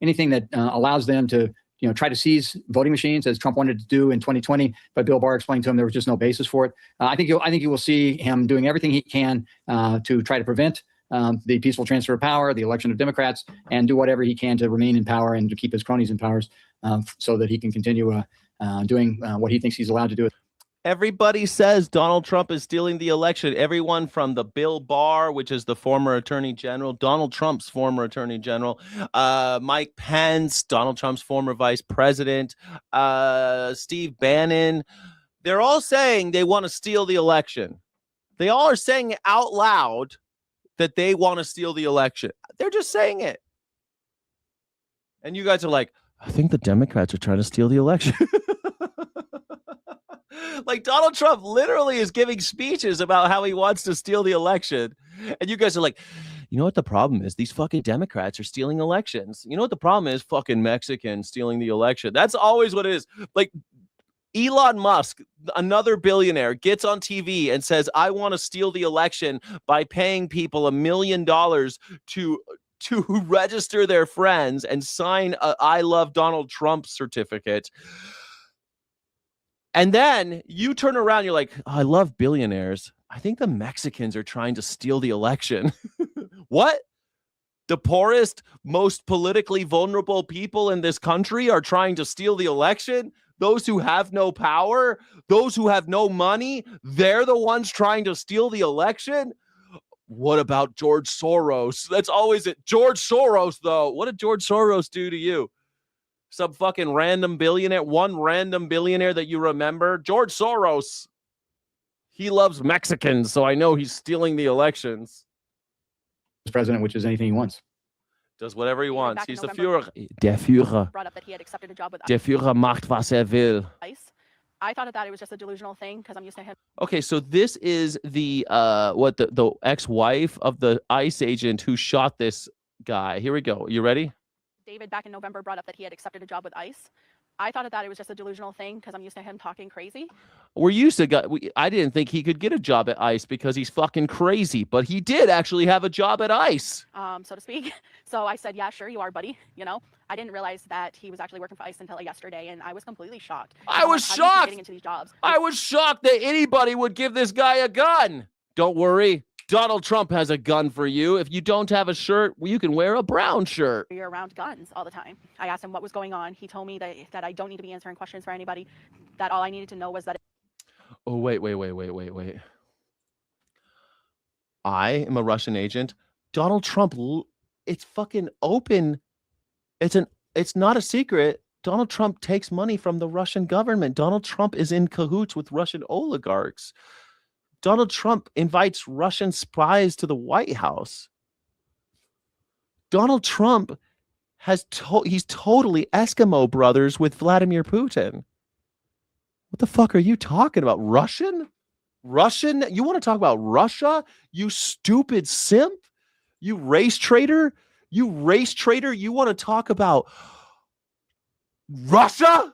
anything that allows them to try to seize voting machines, as Trump wanted to do in 2020, but Bill Barr explained to him there was just no basis for it. I think you will see him doing everything he can to try to prevent the peaceful transfer of power, the election of Democrats, and do whatever he can to remain in power and to keep his cronies in power, so that he can continue doing what he thinks he's allowed to do. Everybody says Donald Trump is stealing the election. Everyone from the Bill Barr, which is the former attorney general, Donald Trump's former attorney general, Mike Pence, Donald Trump's former vice president, Steve Bannon. They're all saying they want to steal the election. They all are saying it out loud that they want to steal the election. They're just saying it. And you guys are like, I think the Democrats are trying to steal the election. Like, Donald Trump literally is giving speeches about how he wants to steal the election. And you guys are like, you know what the problem is? These fucking Democrats are stealing elections. You know what the problem is? Fucking Mexicans stealing the election. That's always what it is. Like, Elon Musk, another billionaire, gets on TV and says, I want to steal the election by paying people $1 million to register their friends and sign a I love Donald Trump certificate. And then you turn around, you're like, oh, I love billionaires. I think the Mexicans are trying to steal the election. What? The poorest, most politically vulnerable people in this country are trying to steal the election? Those who have no power, those who have no money, they're the ones trying to steal the election? What about George Soros? That's always it. George Soros, though. What did George Soros do to you? Some fucking random billionaire, one random billionaire that you remember? George Soros. He loves Mexicans, so I know he's stealing the elections. President, which is anything he wants. Does whatever he wants. He's the November, Führer. Der Führer. brought up that he had accepted a job with Der Führer macht, was will. ICE. I thought that it was just a delusional thing because I'm used to him. Okay, so this is the the ex-wife of the ICE agent who shot this guy. Here we go. You ready? David back in November brought up that he had accepted a job with ICE. I thought that it was just a delusional thing because I'm used to him talking crazy. We're used to I didn't think he could get a job at ICE because he's fucking crazy, but he did actually have a job at ICE. So to speak. So I said, yeah, sure you are, buddy. You know, I didn't realize that he was actually working for ICE until yesterday, and I was completely shocked. I was shocked. Getting into these jobs. I was shocked that anybody would give this guy a gun. Don't worry. Donald Trump has a gun for you. If you don't have a shirt, well, you can wear a brown shirt. You're around guns all the time. I asked him what was going on. He told me that I don't need to be answering questions for anybody, that all I needed to know was that. Oh, wait. I am a Russian agent. Donald Trump, it's fucking open. It's not a secret. Donald Trump takes money from the Russian government. Donald Trump is in cahoots with Russian oligarchs. Donald Trump invites Russian spies to the White House. Donald Trump he's totally Eskimo brothers with Vladimir Putin. What the fuck are you talking about? Russian? You want to talk about Russia? You stupid simp? You race traitor? You want to talk about Russia?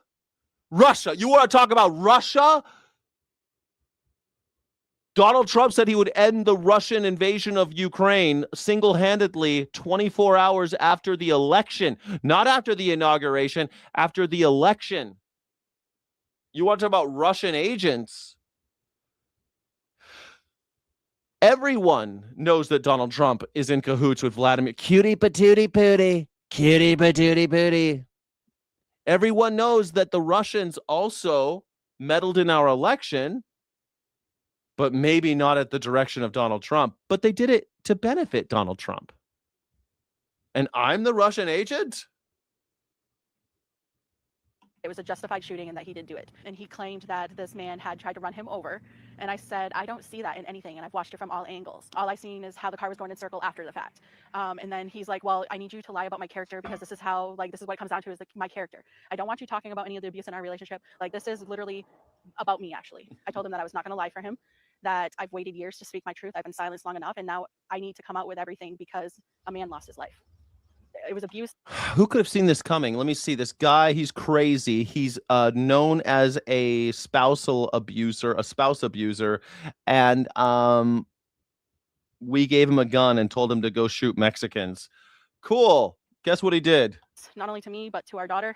You want to talk about Russia? Donald Trump said he would end the Russian invasion of Ukraine single-handedly 24 hours after the election. Not after the inauguration, after the election. You want to talk about Russian agents? Everyone knows that Donald Trump is in cahoots with Vladimir. Cutie patootie pootie. Cutie patootie pootie. Everyone knows that the Russians also meddled in our election, but maybe not at the direction of Donald Trump. But they did it to benefit Donald Trump. And I'm the Russian agent? It was a justified shooting and that he did do it. And he claimed that this man had tried to run him over. And I said, I don't see that in anything. And I've watched it from all angles. All I've seen is how the car was going in circle after the fact. And then he's like, well, I need you to lie about my character because this is what it comes down to is my character. I don't want you talking about any of the abuse in our relationship. Like, this is literally about me, actually. I told him that I was not going to lie for him, that I've waited years to speak my truth. I've been silenced long enough. And now I need to come out with everything because a man lost his life. It was abuse. Who could have seen this coming? Let me see. This guy, he's crazy. He's known as a spouse abuser. And we gave him a gun and told him to go shoot Mexicans. Cool. Guess what he did? Not only to me, but to our daughter.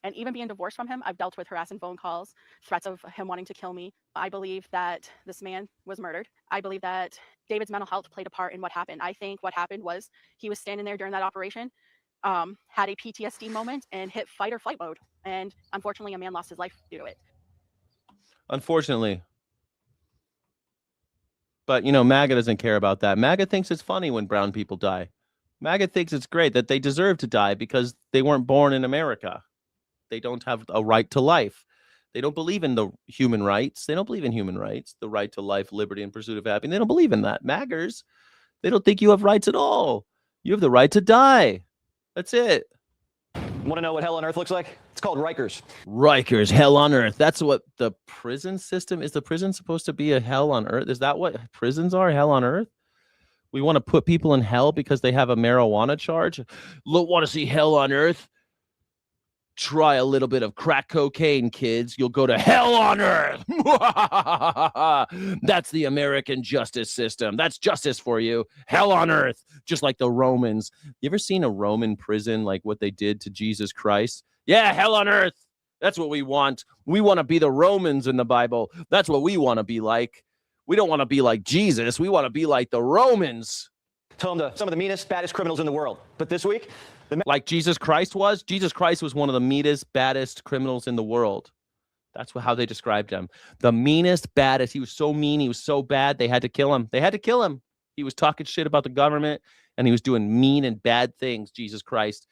And even being divorced from him, I've dealt with harassing phone calls, threats of him wanting to kill me. I believe that this man was murdered. I believe that David's mental health played a part in what happened. I think what happened was he was standing there during that operation, had a PTSD moment and hit fight or flight mode. And unfortunately, a man lost his life due to it. Unfortunately. But, MAGA doesn't care about that. MAGA thinks it's funny when brown people die. MAGA thinks it's great that they deserve to die because they weren't born in America. They don't have a right to life. They don't believe in the human rights. They don't believe in human rights, the right to life, liberty, and pursuit of happiness. They don't believe in that. MAGAs, they don't think you have rights at all. You have the right to die. That's it. Want to know what hell on earth looks like? It's called Rikers. Rikers, hell on earth. That's what the prison system is. The prison supposed to be a hell on earth? Is that what prisons are? Hell on earth? We want to put people in hell because they have a marijuana charge? Want to see hell on earth? Try a little bit of crack cocaine, kids. You'll go to hell on earth. That's the American justice system. That's justice for you. Hell on earth. Just like the Romans. You ever seen a Roman prison, like what they did to Jesus Christ? Yeah, hell on earth. That's what we want. We want to be the Romans in the Bible. That's what we want to be like. We don't want to be like Jesus. We want to be like the Romans. Tell them some of the meanest, baddest criminals in the world. But this week, like Jesus Christ was? Jesus Christ was one of the meanest, baddest criminals in the world. That's how they described him. The meanest, baddest. He was so mean. He was so bad. They had to kill him. They had to kill him. He was talking shit about the government, and he was doing mean and bad things. Jesus Christ.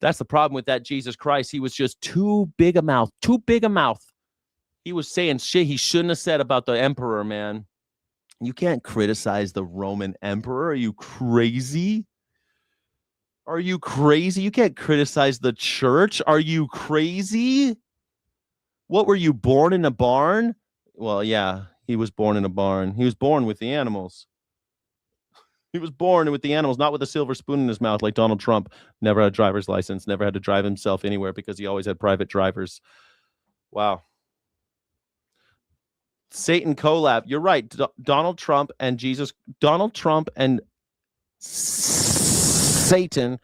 That's the problem with that Jesus Christ. He was just too big a mouth. He was saying shit he shouldn't have said about the emperor, man. You can't criticize the Roman emperor. Are you crazy? Are you crazy? You can't criticize the church. Are you crazy? What, were you born in a barn? Well, yeah, he was born in a barn. He was born with the animals. He was born with the animals, not with a silver spoon in his mouth like Donald Trump. Never had a driver's license, never had to drive himself anywhere because he always had private drivers. Wow. Satan collab. You're right. Donald Trump and Satan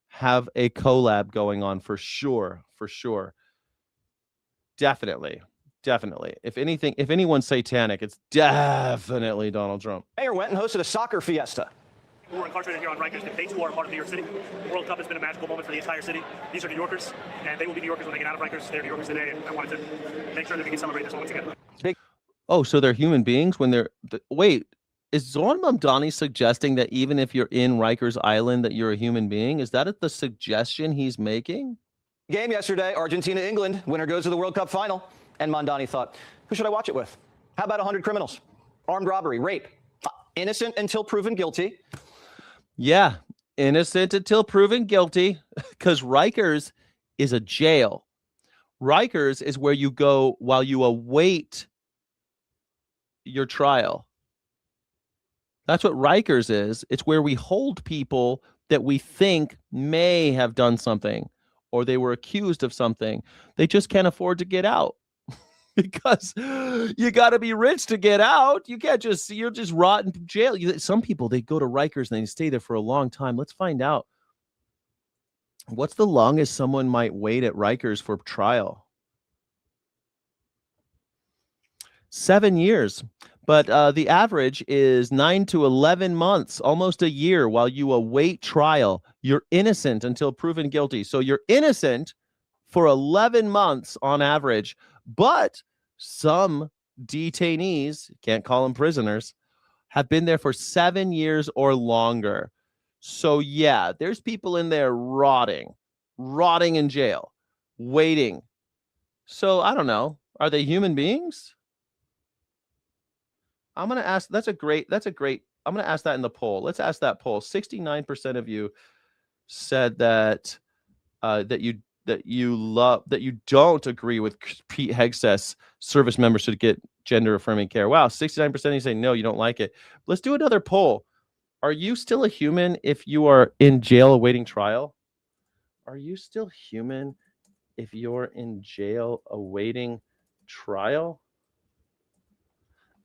have a collab going on for sure. Definitely. If anyone's satanic, it's definitely Donald Trump. Mayor went and hosted a soccer fiesta. Who are incarcerated here on Rikers, they too are part of New York City. The World Cup has been a magical moment for the entire city. These are New Yorkers, and they will be New Yorkers when they get out of Rikers. They're New Yorkers today, and I wanted to make sure that we can celebrate this moment together. Oh, so they're human beings when they're... Wait, is Zoran Mamdani suggesting that even if you're in Rikers Island that you're a human being? Is that the suggestion he's making? Game yesterday, Argentina-England. Winner goes to the World Cup final. And Mamdani thought, who should I watch it with? How about 100 criminals? Armed robbery, rape. Innocent until proven guilty. Yeah, innocent until proven guilty, because Rikers is a jail. Rikers is where you go while you await your trial. That's what Rikers is. It's where we hold people that we think may have done something or they were accused of something. They just can't afford to get out. Because you got to be rich to get out. You can't you'll just rot in jail. Some people, they go to Rikers and they stay there for a long time. Let's find out. What's the longest someone might wait at Rikers for trial? 7 years. But the average is 9 to 11 months, almost a year while you await trial. You're innocent until proven guilty. So you're innocent for 11 months on average. But some detainees, can't call them prisoners, have been there for 7 years or longer. So yeah, there's people in there rotting in jail, waiting. So I don't know. Are they human beings? I'm going to ask, I'm going to ask that in the poll. Let's ask that poll. 69% of you said that that you don't agree with Pete Hegseth's service members should get gender affirming care. Wow, 69% of you say no, you don't like it. Let's do another poll. Are you still a human if you are in jail awaiting trial? Are you still human if you're in jail awaiting trial?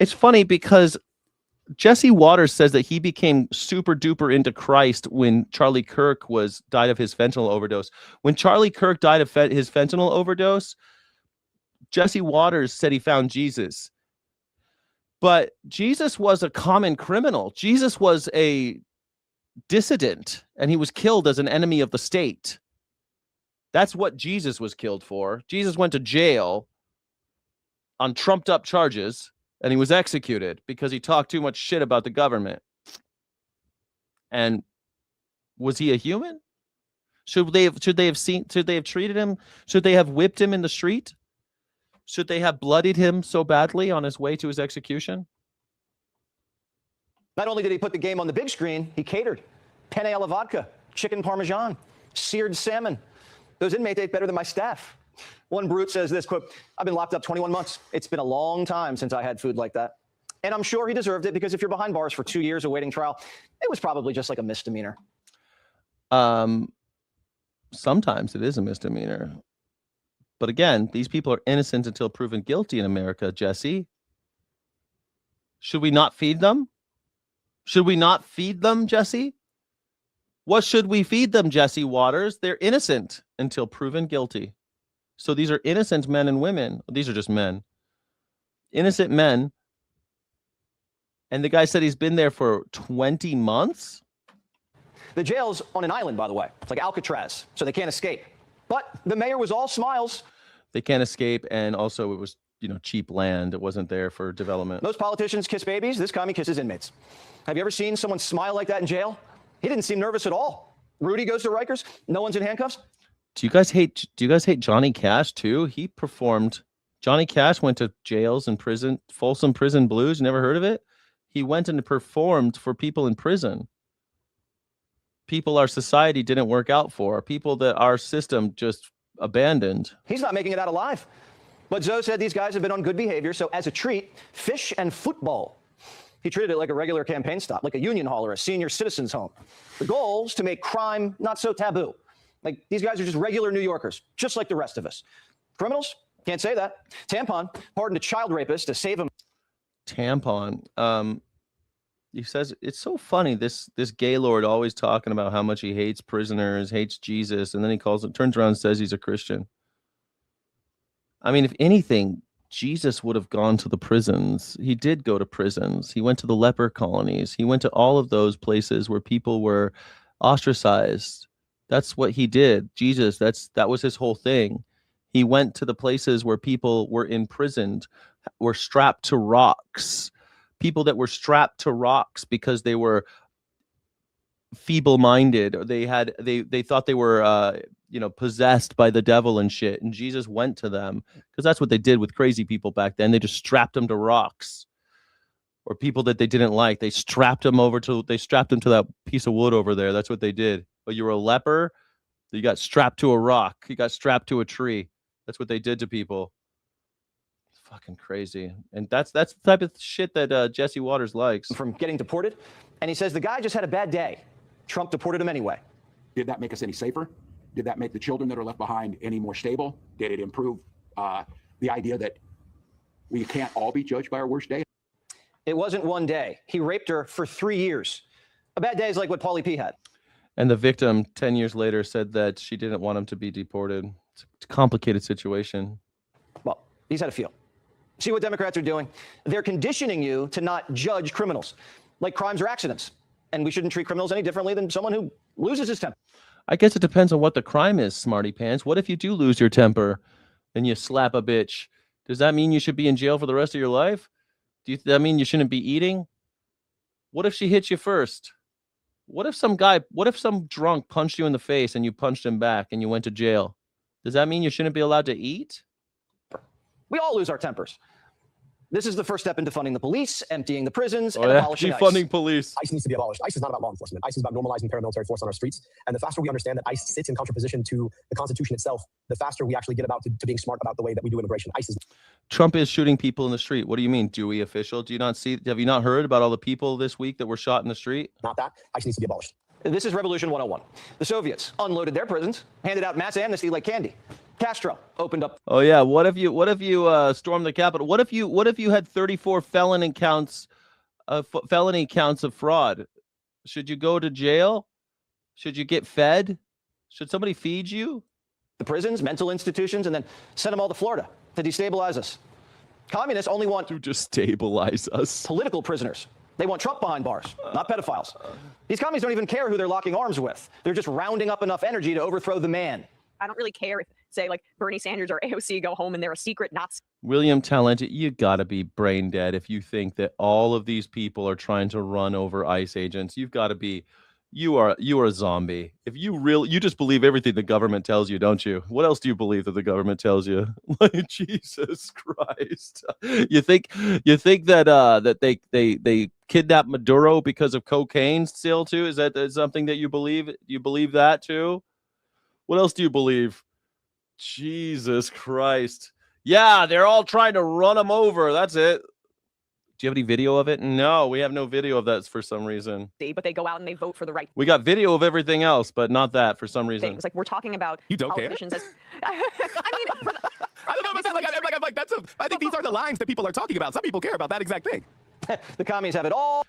It's funny because Jesse Waters says that he became super duper into Christ when Charlie Kirk died of his fentanyl overdose. When Charlie Kirk died of his fentanyl overdose, Jesse Waters said he found Jesus. But Jesus was a common criminal. Jesus was a dissident, and he was killed as an enemy of the state. That's what Jesus was killed for. Jesus went to jail on trumped up charges, and he was executed because he talked too much shit about the government. And was he a human? Should they have treated him? Should they have whipped him in the street? Should they have bloodied him so badly on his way to his execution? Not only did he put the game on the big screen, he catered. Penne alla vodka, chicken parmesan, seared salmon. Those inmates ate better than my staff. One brute says this, quote, I've been locked up 21 months. It's been a long time since I had food like that. And I'm sure he deserved it because if you're behind bars for 2 years awaiting trial, it was probably just like a misdemeanor. Sometimes it is a misdemeanor. But again, these people are innocent until proven guilty in America, Jesse. Should we not feed them? Should we not feed them, Jesse? What should we feed them, Jesse Waters? They're innocent until proven guilty. So these are innocent men and women. These are just men. Innocent men. And the guy said he's been there for 20 months? The jail's on an island, by the way. It's like Alcatraz, so they can't escape. But the mayor was all smiles. They can't escape, and also it was cheap land. It wasn't there for development. Most politicians kiss babies. This commie kisses inmates. Have you ever seen someone smile like that in jail? He didn't seem nervous at all. Rudy goes to Rikers. No one's in handcuffs. Do you guys hate Johnny Cash too? He performed. Johnny Cash went to jails and prison. Folsom Prison Blues. Never heard of it? He went and performed for people in prison. People our society didn't work out for. People that our system just abandoned. He's not making it out alive. But Zoe said these guys have been on good behavior, so as a treat, fish and football. He treated it like a regular campaign stop, like a union hall or a senior citizen's home. The goal is to make crime not so taboo. Like, these guys are just regular New Yorkers, just like the rest of us. Criminals? Can't say that. Tampon pardoned a child rapist to save him. Tampon. He says, it's so funny, this Gaylord always talking about how much he hates prisoners, hates Jesus, and then he turns around and says he's a Christian. I mean, if anything, Jesus would have gone to the prisons. He did go to prisons. He went to the leper colonies. He went to all of those places where people were ostracized. That's what he did. Jesus, that was his whole thing. He went to the places where people were imprisoned, were strapped to rocks. People that were strapped to rocks because they were feeble-minded, or they thought they were possessed by the devil and shit. And Jesus went to them because that's what they did with crazy people back then. They just strapped them to rocks, or people that they didn't like. They strapped them to that piece of wood over there. That's what they did. But you were a leper, you got strapped to a rock. You got strapped to a tree. That's what they did to people. It's fucking crazy. And that's the type of shit that Jesse Waters likes. From getting deported. And he says the guy just had a bad day. Trump deported him anyway. Did that make us any safer? Did that make the children that are left behind any more stable? Did it improve the idea that we can't all be judged by our worst day? It wasn't one day. He raped her for 3 years. A bad day is like what Pauly P had. And the victim 10 years later said that she didn't want him to be deported. It's a complicated situation. Well, he's had a feel. See what Democrats are doing? They're conditioning you to not judge criminals like crimes or accidents. And we shouldn't treat criminals any differently than someone who loses his temper. I guess it depends on what the crime is, smarty pants. What if you do lose your temper and you slap a bitch? Does that mean you should be in jail for the rest of your life? Does that mean you shouldn't be eating? What if she hit you first? What if some drunk punched you in the face and you punched him back and you went to jail? Does that mean you shouldn't be allowed to eat? We all lose our tempers. This is the first step into funding the police, emptying the prisons, and abolishing ICE. Defunding police. ICE needs to be abolished. ICE is not about law enforcement. ICE is about normalizing paramilitary force on our streets. And the faster we understand that ICE sits in contraposition to the Constitution itself, the faster we actually get to being smart about the way that we do immigration. ICE is... Trump is shooting people in the street. What do you mean, Dewey official? Have you not heard about all the people this week that were shot in the street? Not that. ICE needs to be abolished. This is Revolution 101. The Soviets unloaded their prisons, handed out mass amnesty like candy. Castro opened up. Oh yeah, what if you stormed the Capitol? What if you had 34 felony counts of fraud? Should you go to jail? Should you get fed? Should somebody feed you? The prisons, mental institutions, and then send them all to Florida to destabilize us. Communists only want to destabilize us. Political prisoners. They want Trump behind bars, not pedophiles. These commies don't even care who they're locking arms with. They're just rounding up enough energy to overthrow the man. I don't really care if, say, like Bernie Sanders or AOC go home and they're a secret Nazi. William Talent, you gotta be brain dead if you think that all of these people are trying to run over ICE agents. You've got to be, you are a zombie. If you just believe everything the government tells you, don't you? What else do you believe that the government tells you? Like, Jesus Christ, you think that they kidnapped Maduro because of cocaine still too? Is that something that you believe? You believe that too? What else do you believe? Jesus Christ. Yeah, they're all trying to run them over. That's it. Do you have any video of it? No, we have no video of that for some reason. But they go out and they vote for the right We got video of everything else, but not that for some reason. things. Like, we're talking about You don't politicians care? as... I mean, I don't know. I think these are the lines that people are talking about. Some people care about that exact thing. The commies have it all.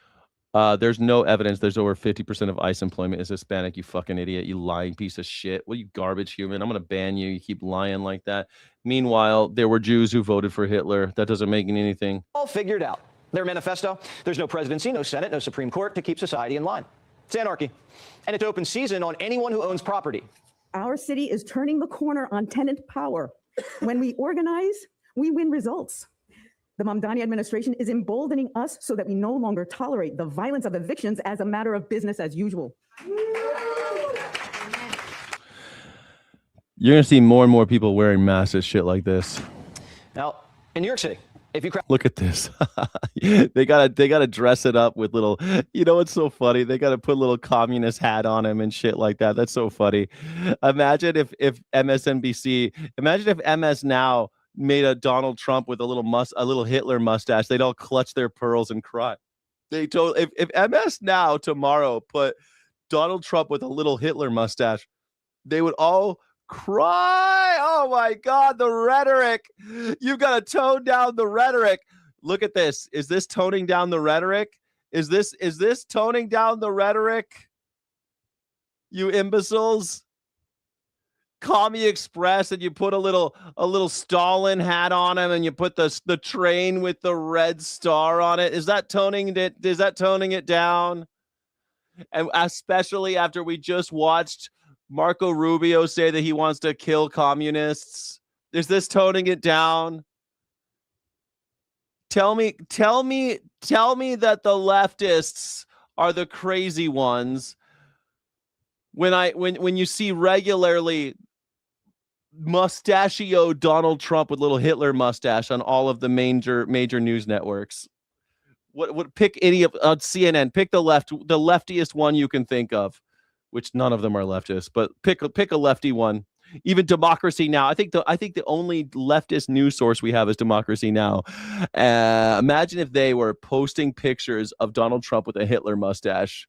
There's no evidence. There's over 50% of ICE employment is Hispanic. You fucking idiot. You lying piece of shit. What, you garbage human? I'm going to ban you. You keep lying like that. Meanwhile, there were Jews who voted for Hitler. That doesn't make anything. All figured out. Their manifesto, there's no presidency, no Senate, no Supreme Court to keep society in line. It's anarchy. And it's open season on anyone who owns property. Our city is turning the corner on tenant power. When we organize, we win results. The Mamdani administration is emboldening us so that we no longer tolerate the violence of evictions as a matter of business as usual. You're gonna see more and more people wearing masks and shit like this. Now, in New York City, if you look at this, they gotta dress it up with little. You know what's so funny? They gotta put a little communist hat on him and shit like that. That's so funny. Imagine if MSNBC, imagine if MS Now made a Donald Trump with a little Hitler mustache. They'd all clutch their pearls and cry. They told if MS Now tomorrow put Donald Trump with a little Hitler mustache, they would all cry. Oh my God, the rhetoric. You've got to tone down the rhetoric. Look at this. Is this toning down the rhetoric? Is this toning down the rhetoric? You imbeciles. Commie Express, and you put a little Stalin hat on him, and you put the train with the red star on it. Is that toning it down? And especially after we just watched Marco Rubio say that he wants to kill communists. Is this toning it down? Tell me that the leftists are the crazy ones when you see regularly mustachio Donald Trump with little Hitler mustache on all of the major news networks. What pick any of CNN, pick the leftiest one you can think of, which none of them are leftists, but pick a lefty one. Even Democracy Now. I think the only leftist news source we have is Democracy Now. Imagine if they were posting pictures of Donald Trump with a Hitler mustache.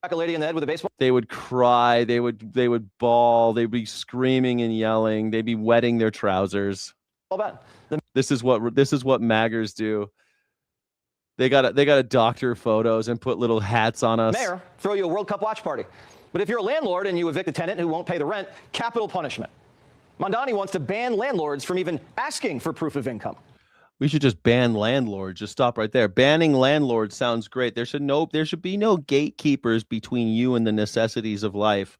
A lady in the head with a baseball. They would cry. They would bawl. They'd be screaming and yelling. They'd be wetting their trousers. This is what maggers do. They gotta doctor photos and put little hats on us. Mayor, throw you a World Cup watch party. But if you're a landlord and you evict a tenant who won't pay the rent, capital punishment. Mondani wants to ban landlords from even asking for proof of income. We should just ban landlords. Just stop right there. Banning landlords sounds great. There should be no gatekeepers between you and the necessities of life.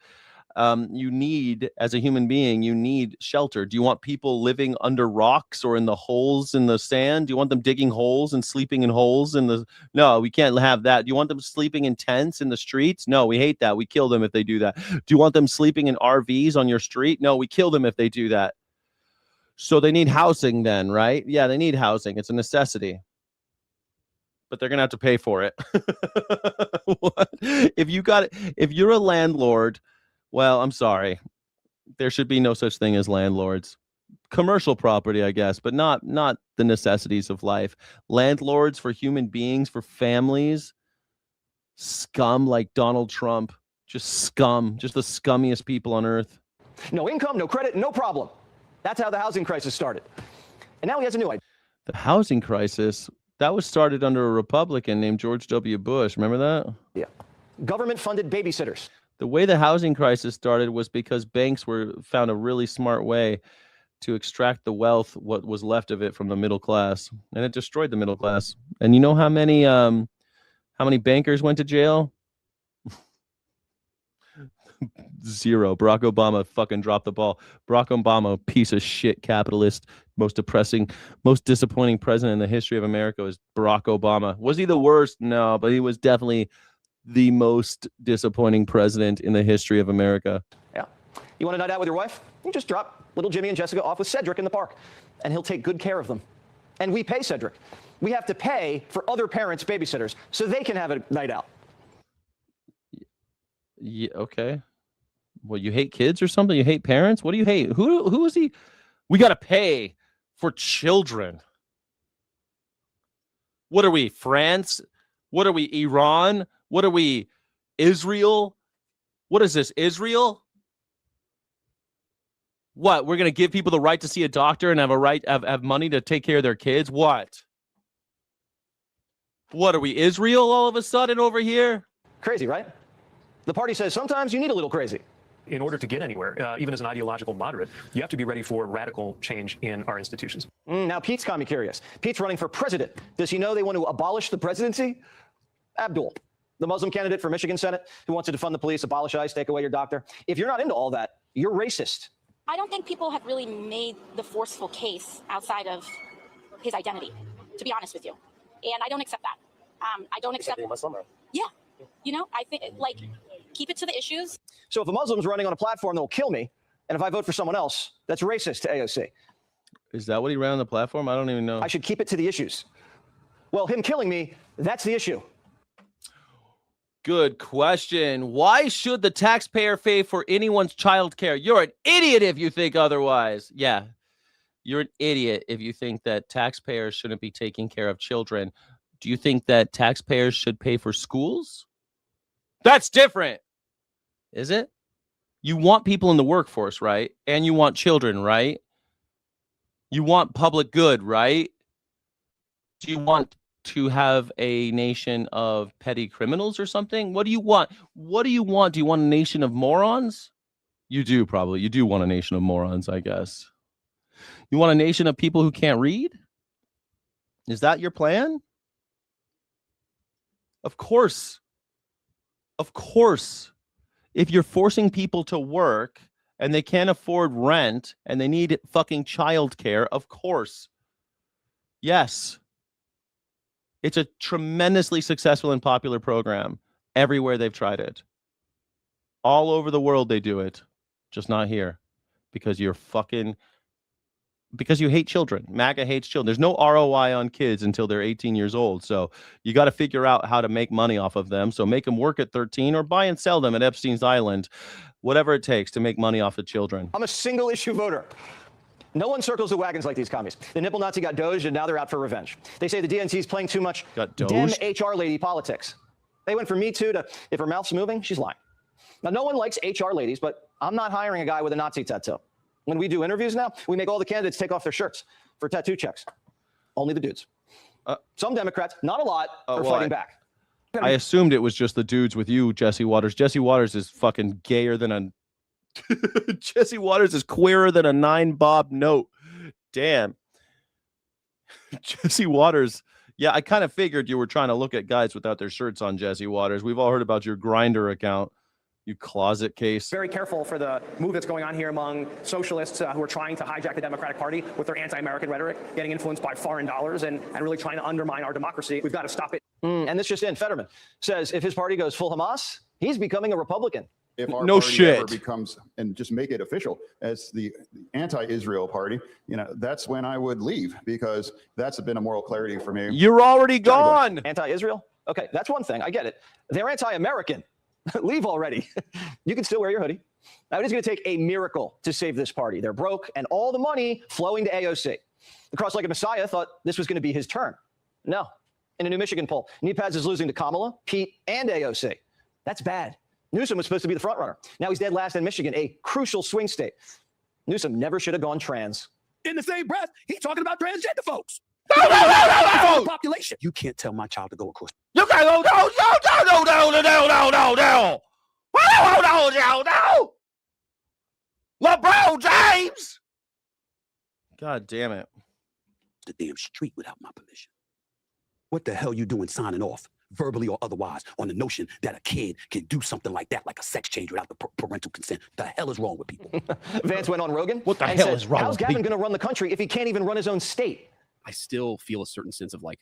You need, as a human being, you need shelter. Do you want people living under rocks or in the holes in the sand? Do you want them digging holes and sleeping in holes in the? No, we can't have that. Do you want them sleeping in tents in the streets? No, we hate that. We kill them if they do that. Do you want them sleeping in RVs on your street? No, we kill them if they do that. So they need housing then, right? Yeah, they need housing. It's a necessity. But they're going to have to pay for it. What? If you're a landlord, well, I'm sorry. There should be no such thing as landlords. Commercial property, I guess, but not the necessities of life. Landlords for human beings, for families. Scum like Donald Trump. Just scum. Just the scummiest people on earth. No income, no credit, no problem. That's how the housing crisis started. And now he has a new idea. The housing crisis, that was started under a Republican named George W. Bush. Remember that? Yeah. Government-funded babysitters. The way the housing crisis started was because banks found a really smart way to extract the wealth, what was left of it, from the middle class, and it destroyed the middle class. And you know how many bankers went to jail? 0. Barack Obama fucking dropped the ball. Barack Obama, piece of shit capitalist, most depressing, most disappointing president in the history of America is Barack Obama. Was he the worst? No, but he was definitely the most disappointing president in the history of America. Yeah. You want a night out with your wife? You just drop little Jimmy and Jessica off with Cedric in the park, and he'll take good care of them. And we pay Cedric. We have to pay for other parents' babysitters so they can have a night out. Yeah, okay. Well, you hate kids or something? You hate parents? What do you hate? Who is he? We got to pay for children. What are we, France? What are we, Iran? What are we, Israel? What is this, Israel? What, we're going to give people the right to see a doctor and have money to take care of their kids? What? What are we, Israel all of a sudden over here? Crazy, right? The party says sometimes you need a little crazy. In order to get anywhere, even as an ideological moderate, you have to be ready for radical change in our institutions. Now, Pete's got me curious. Pete's running for president. Does he know they want to abolish the presidency? Abdul, the Muslim candidate for Michigan Senate who wants to defund the police, abolish ICE, take away your doctor. If you're not into all that, you're racist. I don't think people have really made the forceful case outside of his identity, to be honest with you. And I don't accept that. I don't accept being Muslim. Yeah. You know, I think, like, keep it to the issues. So if a Muslim's running on a platform that will kill me, and if I vote for someone else, that's racist to AOC. Is that what he ran on the platform? I don't even know. I should keep it to the issues. Well, him killing me, that's the issue. Good question. Why should the taxpayer pay for anyone's child care? You're an idiot if you think otherwise. Yeah, you're an idiot if you think that taxpayers shouldn't be taking care of children. Do you think that taxpayers should pay for schools? That's different. Is it? You want people in the workforce, right? And you want children, right? You want public good, right? Do you want to have a nation of petty criminals or something? What do you want? What do you want? Do you want a nation of morons? You do, probably. You do want a nation of morons, I guess. You want a nation of people who can't read? Is that your plan? Of course. Of course. If you're forcing people to work and they can't afford rent and they need fucking childcare, of course. Yes. It's a tremendously successful and popular program. Everywhere they've tried it. All over the world they do it. Just not here. Because you hate children. MAGA hates children. There's no ROI on kids until they're 18 years old. So you got to figure out how to make money off of them. So make them work at 13 or buy and sell them at Epstein's Island. Whatever it takes to make money off the children. I'm a single issue voter. No one circles the wagons like these commies. The nipple Nazi got doged, and now they're out for revenge. They say the DNC is playing too much Dem HR lady politics. They went from Me Too to if her mouth's moving, she's lying. Now, no one likes HR ladies, but I'm not hiring a guy with a Nazi tattoo. When we do interviews now, we make all the candidates take off their shirts for tattoo checks. Only the dudes. Some Democrats, not a lot, are fighting back. I assumed it was just the dudes with you, Jesse Waters. Jesse Waters is fucking gayer than a... Jesse Waters is queerer than a 9-bob note. Damn. Jesse Waters. Yeah, I kind of figured you were trying to look at guys without their shirts on, Jesse Waters. We've all heard about your Grindr account. You closet case. Very careful for the move that's going on here among socialists who are trying to hijack the Democratic Party with their anti-American rhetoric, getting influenced by foreign dollars and really trying to undermine our democracy. We've got to stop it. And this just in, Fetterman says if his party goes full Hamas, he's becoming a Republican. If our party ever becomes, and just make it official as the anti-Israel party, that's when I would leave, because that's been a moral clarity for me. You're already gone. Anti-Israel? Okay, that's one thing. I get it. They're anti-American. Leave already. You can still wear your hoodie. Now, it is going to take a miracle to save this party. They're broke, and all the money flowing to AOC. The cross-legged Messiah thought this was going to be his turn. No. In a New Michigan poll, Kneepads is losing to Kamala, Pete, and AOC. That's bad. Newsom was supposed to be the front runner. Now he's dead last in Michigan, a crucial swing state. Newsom never should have gone trans. In the same breath, he's talking about transgender folks. No! Population. You can't tell my child to go across. You can't go no. LeBron James. God damn it. The damn street without my permission. What the hell you doing signing off, verbally or otherwise, on the notion that a kid can do something like that, like a sex change without the parental consent? The hell is wrong with people? Vance went on Rogan. What the hell is wrong How's with Gavin people? going to run the country if he can't even run his own state? I still feel a certain sense of like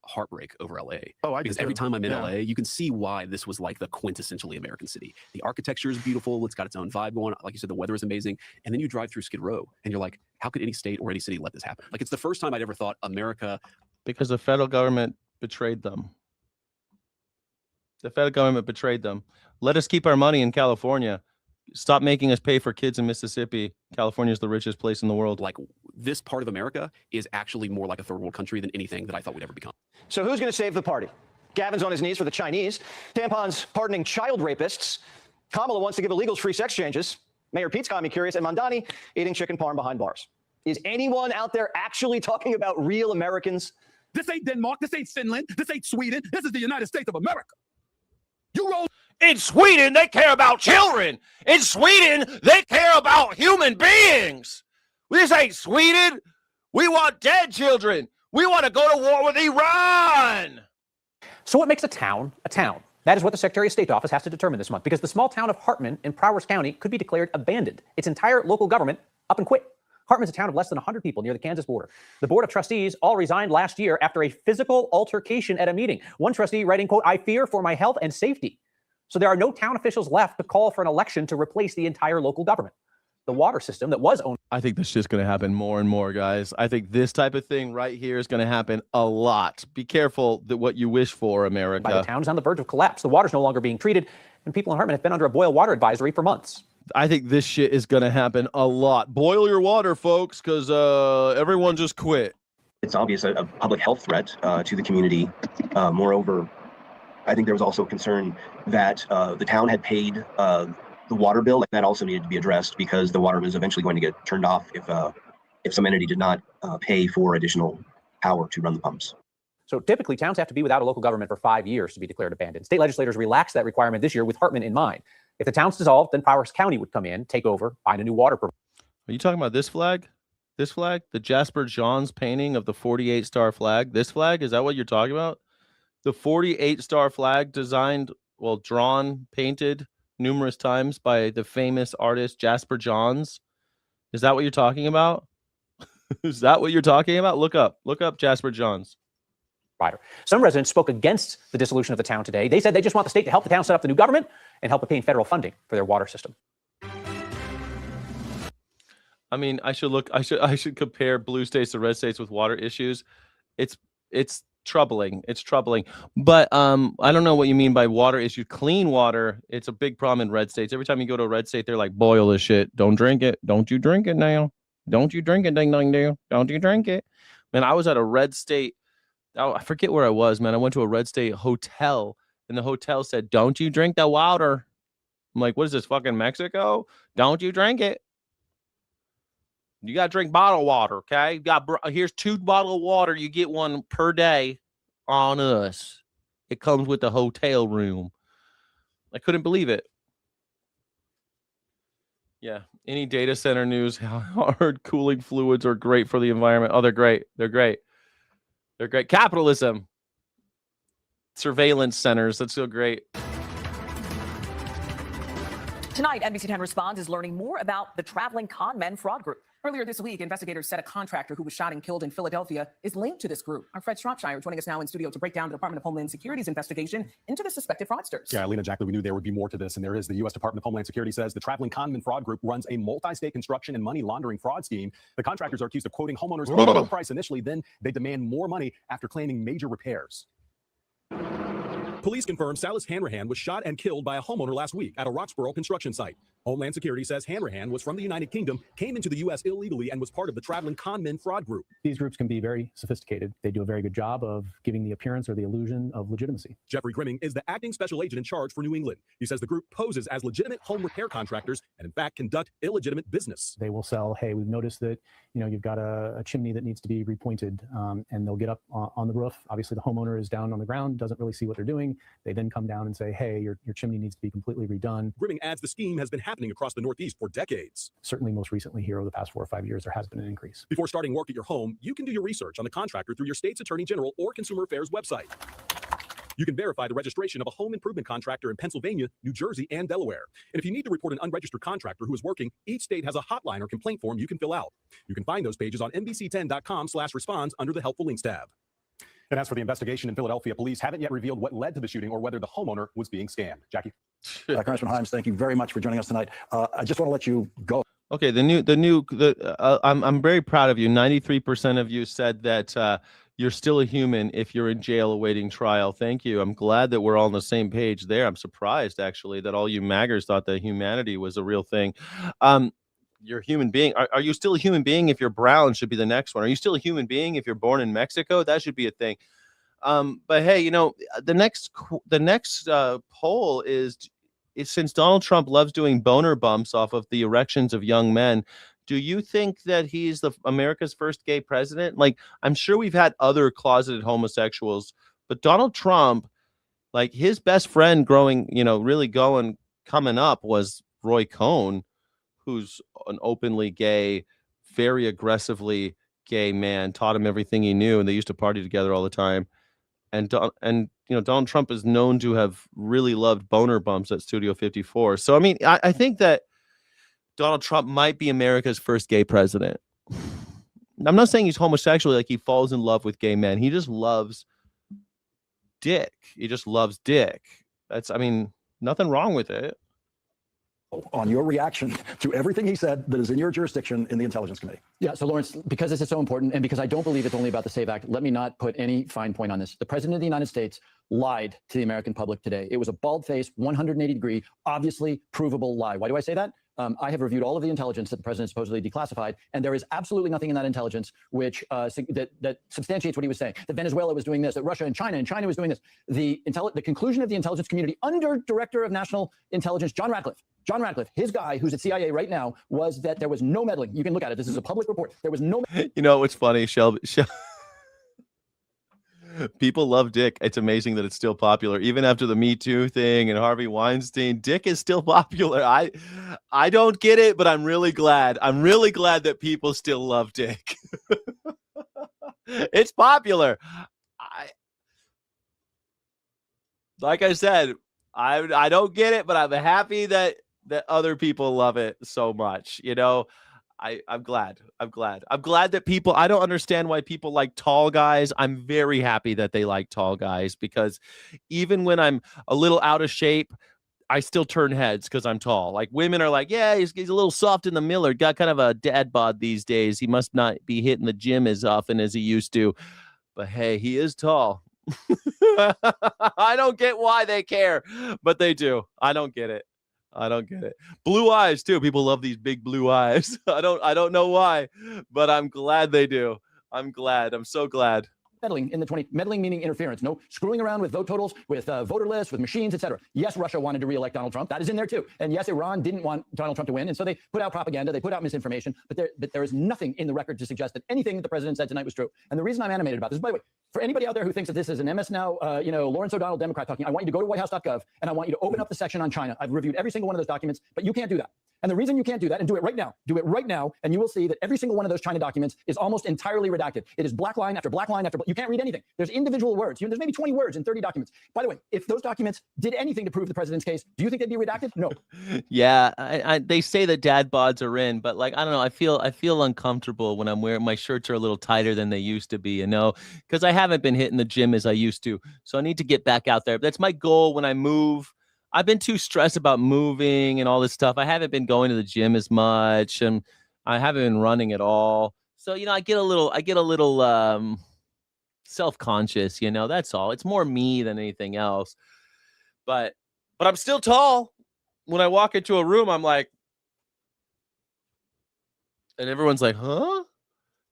heartbreak over LA. Oh, I because do. every time I'm in Yeah. LA, you can see why this was like the quintessentially American city. The architecture is beautiful. It's got its own vibe going on. Like you said, the weather is amazing. And then you drive through Skid Row and you're like, how could any state or any city let this happen? Like, it's the first time I'd ever thought America. Because the federal government betrayed them. The federal government betrayed them. Let us keep our money in California. Stop making us pay for kids in Mississippi. California is the richest place in the world. Like, this part of America is actually more like a third world country than anything that I thought we'd ever become. So who's going to save the party? Gavin's on his knees for the Chinese. Tampon's pardoning child rapists. Kamala wants to give illegals free sex changes. Mayor Pete's got me curious. And Mandani eating chicken parm behind bars. Is anyone out there actually talking about real Americans? This ain't Denmark. This ain't Finland. This ain't Sweden. This is the United States of America. You roll. In Sweden, they care about children. In Sweden, they care about human beings. This ain't Sweden. We want dead children. We want to go to war with Iran. So what makes a town a town? That is what the Secretary of State office has to determine this month, because the small town of Hartman in Prowers County could be declared abandoned. Its entire local government up and quit. Hartman's a town of less than 100 people near the Kansas border. The board of trustees all resigned last year after a physical altercation at a meeting. One trustee writing, quote, "I fear for my health and safety." So there are no town officials left to call for an election to replace the entire local government. The water system that was owned. I think this shit's going to happen more and more, guys. I think this type of thing right here is going to happen a lot. Be careful that what you wish for, America. By the town is on the verge of collapse. The water's no longer being treated, and people in Hartman have been under a boil water advisory for months. I think this shit is going to happen a lot. Boil your water, folks, because everyone just quit. It's obvious a public health threat to the community. Moreover, I think there was also concern that the town had paid the water bill. Like, that also needed to be addressed because the water was eventually going to get turned off if some entity did not pay for additional power to run the pumps. So typically, towns have to be without a local government for 5 years to be declared abandoned. State legislators relaxed that requirement this year with Hartman in mind. If the town's dissolved, then Powers County would come in, take over, find a new water provider. Are you talking about this flag? This flag? The Jasper Johns painting of the 48-star flag? This flag? Is that what you're talking about? The 48-star flag designed, well, drawn, painted numerous times by the famous artist Jasper Johns. Is that what you're talking about? Is that what you're talking about? Look up Jasper Johns. Some residents spoke against the dissolution of the town today. They said they just want the state to help the town set up the new government and help obtain federal funding for their water system. I mean, I should compare blue states to red states with water issues. It's troubling. It's troubling. But I don't know what you mean by water issue. Clean water, it's a big problem in red states. Every time you go to a red state, they're like, boil this shit. Don't drink it. Don't you drink it now. Don't you drink it, ding ding ding. Don't you drink it. Man, I was at a red state. Oh, I forget where I was, man. I went to a red state hotel, and the hotel said, "Don't you drink the water." I'm like, what is this, fucking Mexico? Don't you drink it. You got to drink bottled water, okay? Here's 2 bottles of water. You get one per day on us. It comes with the hotel room. I couldn't believe it. Yeah. Any data center news? Hard cooling fluids are great for the environment. Oh, they're great. They're great. They're great. Capitalism. Surveillance centers. That's so great. Tonight, NBC 10 Responds is learning more about the traveling con men fraud group. Earlier this week, investigators said a contractor who was shot and killed in Philadelphia is linked to this group. Our Fred Shropshire joining us now in studio to break down the Department of Homeland Security's investigation into the suspected fraudsters. Yeah, Alina, exactly. We knew there would be more to this, and there is. The U.S. Department of Homeland Security says the traveling con men fraud group runs a multi-state construction and money laundering fraud scheme. The contractors are accused of quoting homeowners a low price initially, then they demand more money after claiming major repairs. Police confirm Salas Hanrahan was shot and killed by a homeowner last week at a Roxborough construction site. Homeland Security says Hanrahan was from the United Kingdom, came into the U.S. illegally, and was part of the traveling con men fraud group. These groups can be very sophisticated. They do a very good job of giving the appearance or the illusion of legitimacy. Jeffrey Grimming is the acting special agent in charge for New England. He says the group poses as legitimate home repair contractors and, in fact, conduct illegitimate business. They will sell, hey, we've noticed that you've got a chimney that needs to be repointed, and they'll get up on the roof. Obviously, the homeowner is down on the ground, doesn't really see what they're doing. They then come down and say, hey, your chimney needs to be completely redone. Grimming adds the scheme has been happening across the Northeast for decades. Certainly most recently here over the past 4 or 5 years, there has been an increase. Before starting work at your home, you can do your research on the contractor through your state's Attorney General or Consumer Affairs website. You can verify the registration of a home improvement contractor in Pennsylvania, New Jersey, and Delaware. And if you need to report an unregistered contractor who is working, each state has a hotline or complaint form you can fill out. You can find those pages on NBC10.com/responds under the Helpful Links tab. And as for the investigation in Philadelphia, police haven't yet revealed what led to the shooting or whether the homeowner was being scammed. Jackie? Congressman Himes, thank you very much for joining us tonight. I just want to let you go. Okay, I'm very proud of you. 93% of you said that you're still a human if you're in jail awaiting trial. Thank you. I'm glad that we're all on the same page there. I'm surprised, actually, that all you maggers thought that humanity was a real thing. You're a human being. Are you still a human being if you're brown? Should be the next one. Are you still a human being if you're born in Mexico? That should be a thing. But hey, the next poll is since Donald Trump loves doing boner bumps off of the erections of young men, do you think that he's America's first gay president? Like, I'm sure we've had other closeted homosexuals, but Donald Trump, like, his best friend coming up was Roy Cohn, who's an openly gay, very aggressively gay man, taught him everything he knew, and they used to party together all the time. And Donald Trump is known to have really loved boner bumps at Studio 54. So, I mean, I think that Donald Trump might be America's first gay president. I'm not saying he's homosexual, like he falls in love with gay men. He just loves dick. He just loves dick. I mean, nothing wrong with it. On your reaction to everything he said that is in your jurisdiction in the Intelligence Committee. Yeah, so Lawrence, because this is so important and because I don't believe it's only about the SAVE Act, let me not put any fine point on this. The President of the United States lied to the American public today. It was a bald-faced, 180-degree, obviously provable lie. Why do I say that? I have reviewed all of the intelligence that the president supposedly declassified, and there is absolutely nothing in that intelligence which that substantiates what he was saying. That Venezuela was doing this, that Russia and China was doing this. The conclusion of the intelligence community under Director of National Intelligence, John Ratcliffe, his guy who's at CIA right now, was that there was no meddling. You can look at it. This is a public report. There was no. You know what's funny, Shelby? People love dick. It's amazing that it's still popular, even after the Me Too thing and Harvey Weinstein. Dick is still popular. I don't get it, but I'm really glad. I'm really glad that people still love dick. It's popular. Like I said, I don't get it, but I'm happy that other people love it so much. You know, I'm glad. I'm glad that people, I don't understand why people like tall guys. I'm very happy that they like tall guys, because even when I'm a little out of shape, I still turn heads because I'm tall. Like women are like, yeah, he's a little soft in the middle. Got kind of a dad bod these days. He must not be hitting the gym as often as he used to. But hey, he is tall. I don't get why they care, but they do. I don't get it. Blue eyes too. People love these big blue eyes. I don't know why, but I'm glad they do. I'm so glad. Meddling in the meddling meaning interference, no screwing around with vote totals, with voter lists, with machines, etc. Yes, Russia wanted to reelect Donald Trump. That is in there too. And yes, Iran didn't want Donald Trump to win, and so they put out propaganda, they put out misinformation. But there is nothing in the record to suggest that anything that the president said tonight was true. And the reason I'm animated about this, by the way, for anybody out there who thinks that this is an MS Now, Lawrence O'Donnell Democrat talking, I want you to go to whitehouse.gov and I want you to open up the section on China. I've reviewed every single one of those documents, but you can't do that. And the reason you can't do that, and do it right now, and you will see that every single one of those China documents is almost entirely redacted. It is black line after black line after black. You can't read anything. There's individual words. There's maybe 20 words in 30 documents. By the way, if those documents did anything to prove the president's case, do you think they'd be redacted? No. Yeah, they say that dad bods are in, but like, I don't know. I feel uncomfortable when I'm wearing my shirts are a little tighter than they used to be, because I haven't been hitting the gym as I used to. So I need to get back out there. That's my goal when I move. I've been too stressed about moving and all this stuff. I haven't been going to the gym as much, and I haven't been running at all. So, I get a little self-conscious, that's all. It's more me than anything else. But I'm still tall. When I walk into a room, I'm like, and everyone's like, huh?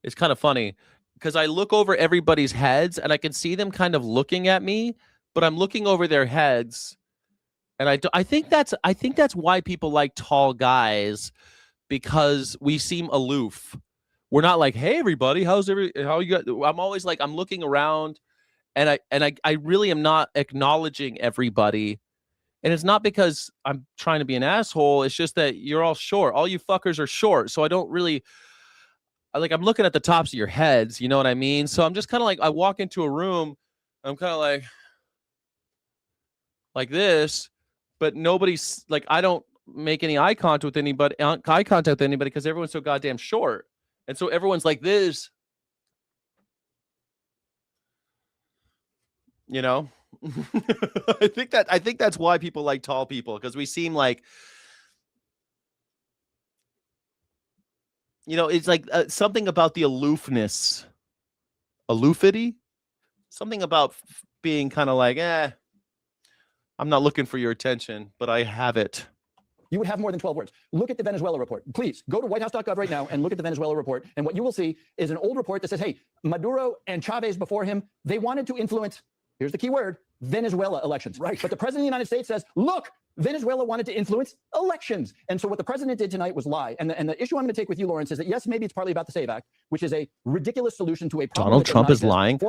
It's kind of funny because I look over everybody's heads and I can see them kind of looking at me, but I'm looking over their heads. And I think that's why people like tall guys, because we seem aloof. We're not like, hey everybody, how you got? I'm always like, I'm looking around, and I really am not acknowledging everybody. And it's not because I'm trying to be an asshole. It's just that you're all short. All you fuckers are short. So I don't really I'm looking at the tops of your heads. You know what I mean? So I'm just kind of like, I walk into a room, I'm kind of like this. But nobody's like, I don't make any eye contact with anybody because everyone's so goddamn short. And so everyone's like this, I think that's why people like tall people, because we seem like, it's like something about the aloofity, something about being kind of like, I'm not looking for your attention, but I have it. You would have more than 12 words. Look at the Venezuela report. Please go to whitehouse.gov right now and look at the Venezuela report. And what you will see is an old report that says, hey, Maduro and Chavez before him, they wanted to influence, here's the key word, Venezuela elections. Right. But the president of the United States says, look, Venezuela wanted to influence elections. And so what the president did tonight was lie. And the issue I'm going to take with you, Lawrence, is that yes, maybe it's partly about the SAVE Act, which is a ridiculous solution to a problem. Donald Trump is lying.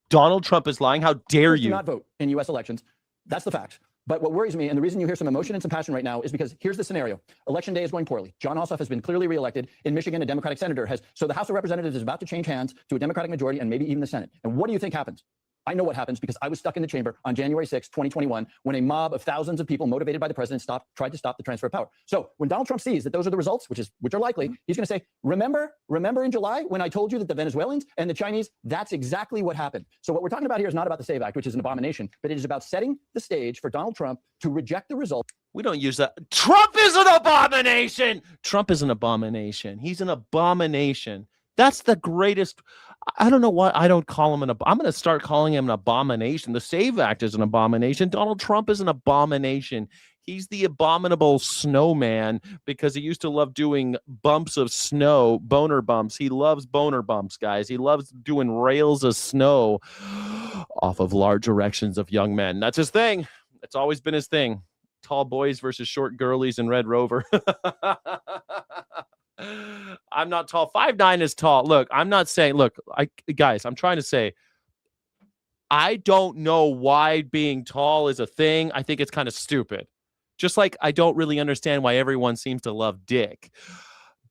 Donald Trump is lying. How dare you? Do not vote in U.S. elections. That's the fact. But what worries me, and the reason you hear some emotion and some passion right now, is because here's the scenario. Election day is going poorly. John Ossoff has been clearly reelected. In Michigan, a Democratic senator has. So the House of Representatives is about to change hands to a Democratic majority and maybe even the Senate. And what do you think happens? I know what happens because I was stuck in the chamber on January 6, 2021, when a mob of thousands of people motivated by the president tried to stop the transfer of power. So when Donald Trump sees that those are the results, which are likely, he's going to say, remember in July when I told you that the Venezuelans and the Chinese, that's exactly what happened. So what we're talking about here is not about the SAVE Act, which is an abomination, but it is about setting the stage for Donald Trump to reject the results. We don't use that. Trump is an abomination. Trump is an abomination. He's an abomination. That's the greatest. I don't know why I don't call him I'm going to start calling him an abomination. The SAVE Act is an abomination. Donald Trump is an abomination. He's the abominable snowman because he used to love doing bumps of snow, boner bumps. He loves boner bumps, guys. He loves doing rails of snow off of large erections of young men. That's his thing. It's always been his thing. Tall boys versus short girlies in Red Rover. I'm not tall. 5'9" is tall. Look, I'm not saying, guys, I'm trying to say, I don't know why being tall is a thing. I think it's kind of stupid. Just like I don't really understand why everyone seems to love dick.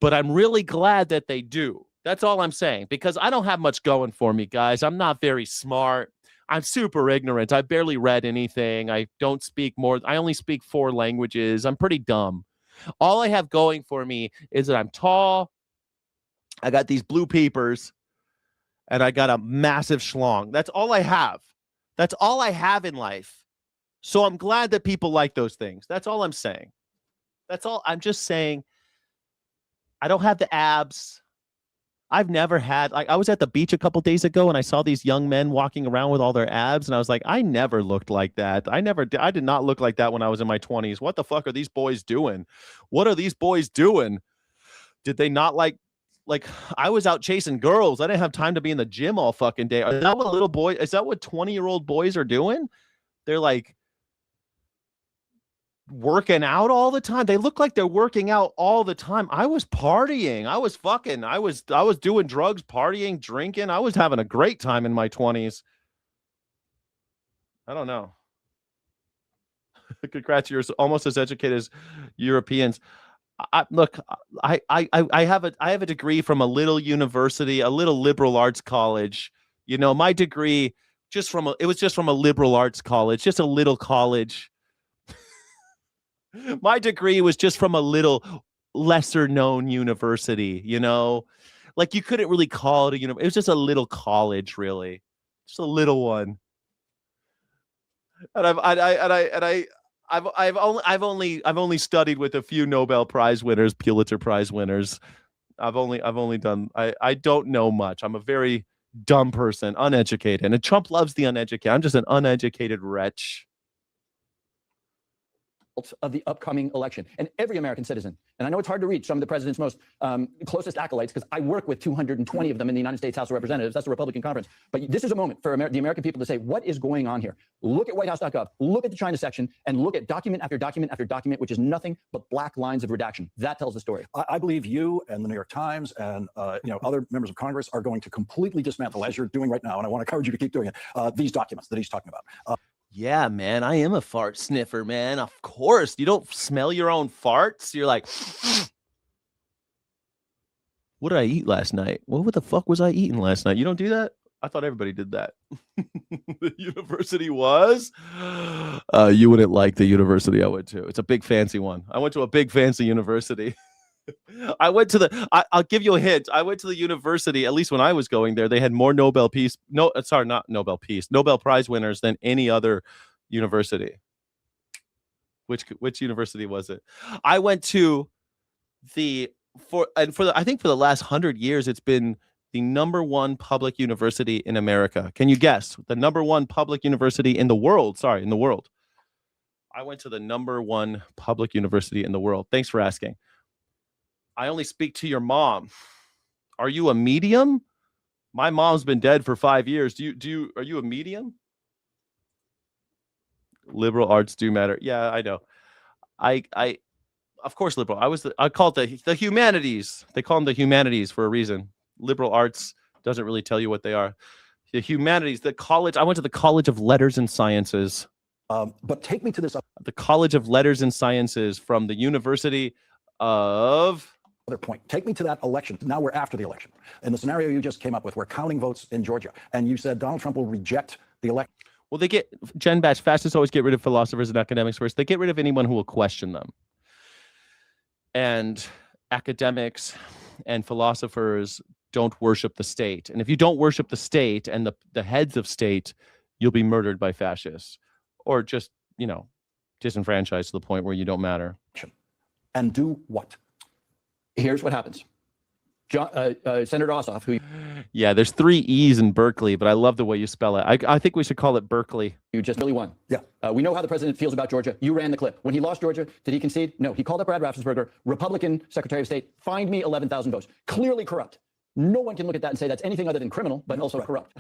But I'm really glad that they do. That's all I'm saying. Because I don't have much going for me, guys. I'm not very smart. I'm super ignorant. I barely read anything. I don't speak more. I only speak 4 languages. I'm pretty dumb. All I have going for me is that I'm tall. I got these blue peepers. And I got a massive schlong. That's all I have. That's all I have in life. So I'm glad that people like those things. That's all I'm saying. That's all. I'm just saying I don't have the abs. I've never had, I was at the beach a couple days ago and I saw these young men walking around with all their abs and I was like, I never looked like that. I did not look like that when I was in my 20s. What the fuck are these boys doing? What are these boys doing? Did they not like I was out chasing girls. I didn't have time to be in the gym all fucking day. Is that what 20-year-old boys are doing? They're like working out all the time. They look like they're working out all the time. I was partying. I was doing drugs, partying, drinking. I was having a great time in my 20s. I don't know. Congrats, you're almost as educated as Europeans. I have a degree from a little university, a little liberal arts college. You know, my degree it was just from a liberal arts college, just a little college. My degree was just from a little lesser known university, you know, like you couldn't really call it a university. It was just a little college, really, just a little one. And I've only studied with a few Nobel Prize winners, Pulitzer Prize winners. I've only done. I don't know much. I'm a very dumb person, uneducated, and Trump loves the uneducated. I'm just an uneducated wretch. Of the upcoming election. And every American citizen, and I know it's hard to reach some of the president's most closest acolytes because I work with 220 of them in the United States House of Representatives. That's the Republican conference. But this is a moment for the American people to say, what is going on here? Look at whitehouse.gov, look at the China section, and look at document after document after document, which is nothing but black lines of redaction. That tells the story. I believe you and the New York Times and other members of Congress are going to completely dismantle, as you're doing right now, and I want to encourage you to keep doing it, these documents that he's talking about. Yeah, man, I am a fart sniffer, man. Of course. You don't smell your own farts. You're like, what did I eat last night? What the fuck was I eating last night? You don't do that? I thought everybody did that. The university was? You wouldn't like the university I went to. It's a big fancy one. I went to a big fancy university. I'll give you a hint. I went to the university, at least when I was going there, they had more Nobel Prize winners than any other university. Which university was it? I went to I think for the last 100 years, it's been the #1 public university in America. Can you guess? The #1 public university in the world. Sorry, in the world. I went to the #1 public university in the world. Thanks for asking. I only speak to your mom. Are you a medium? My mom's been dead for 5 years. Are you a medium? Liberal arts do matter. Yeah, I know. Of course, liberal. I call it the humanities. They call them the humanities for a reason. Liberal arts doesn't really tell you what they are. The humanities, the college. I went to the College of Letters and Sciences. But take me to this. The College of Letters and Sciences from the University of. Other point. Take me to that election. Now we're after the election. In the scenario you just came up with, we're counting votes in Georgia. And you said Donald Trump will reject the elect. Well, they get Jen Batch. Fascists always get rid of philosophers and academics first. They get rid of anyone who will question them. And academics and philosophers don't worship the state. And if you don't worship the state and the heads of state, you'll be murdered by fascists, or just, you know, disenfranchised to the point where you don't matter. And do what? Here's what happens. Senator Ossoff, who Yeah, there's 3 E's in Berkeley, but I love the way you spell it. I think we should call it Berkeley. you just really won. Yeah. We know how the president feels about Georgia. You ran the clip. When he lost Georgia, did he concede? No. He called up Brad Raffensperger, Republican Secretary of State, find me 11,000 votes. Clearly corrupt. No one can look at that and say that's anything other than criminal, but also corrupt.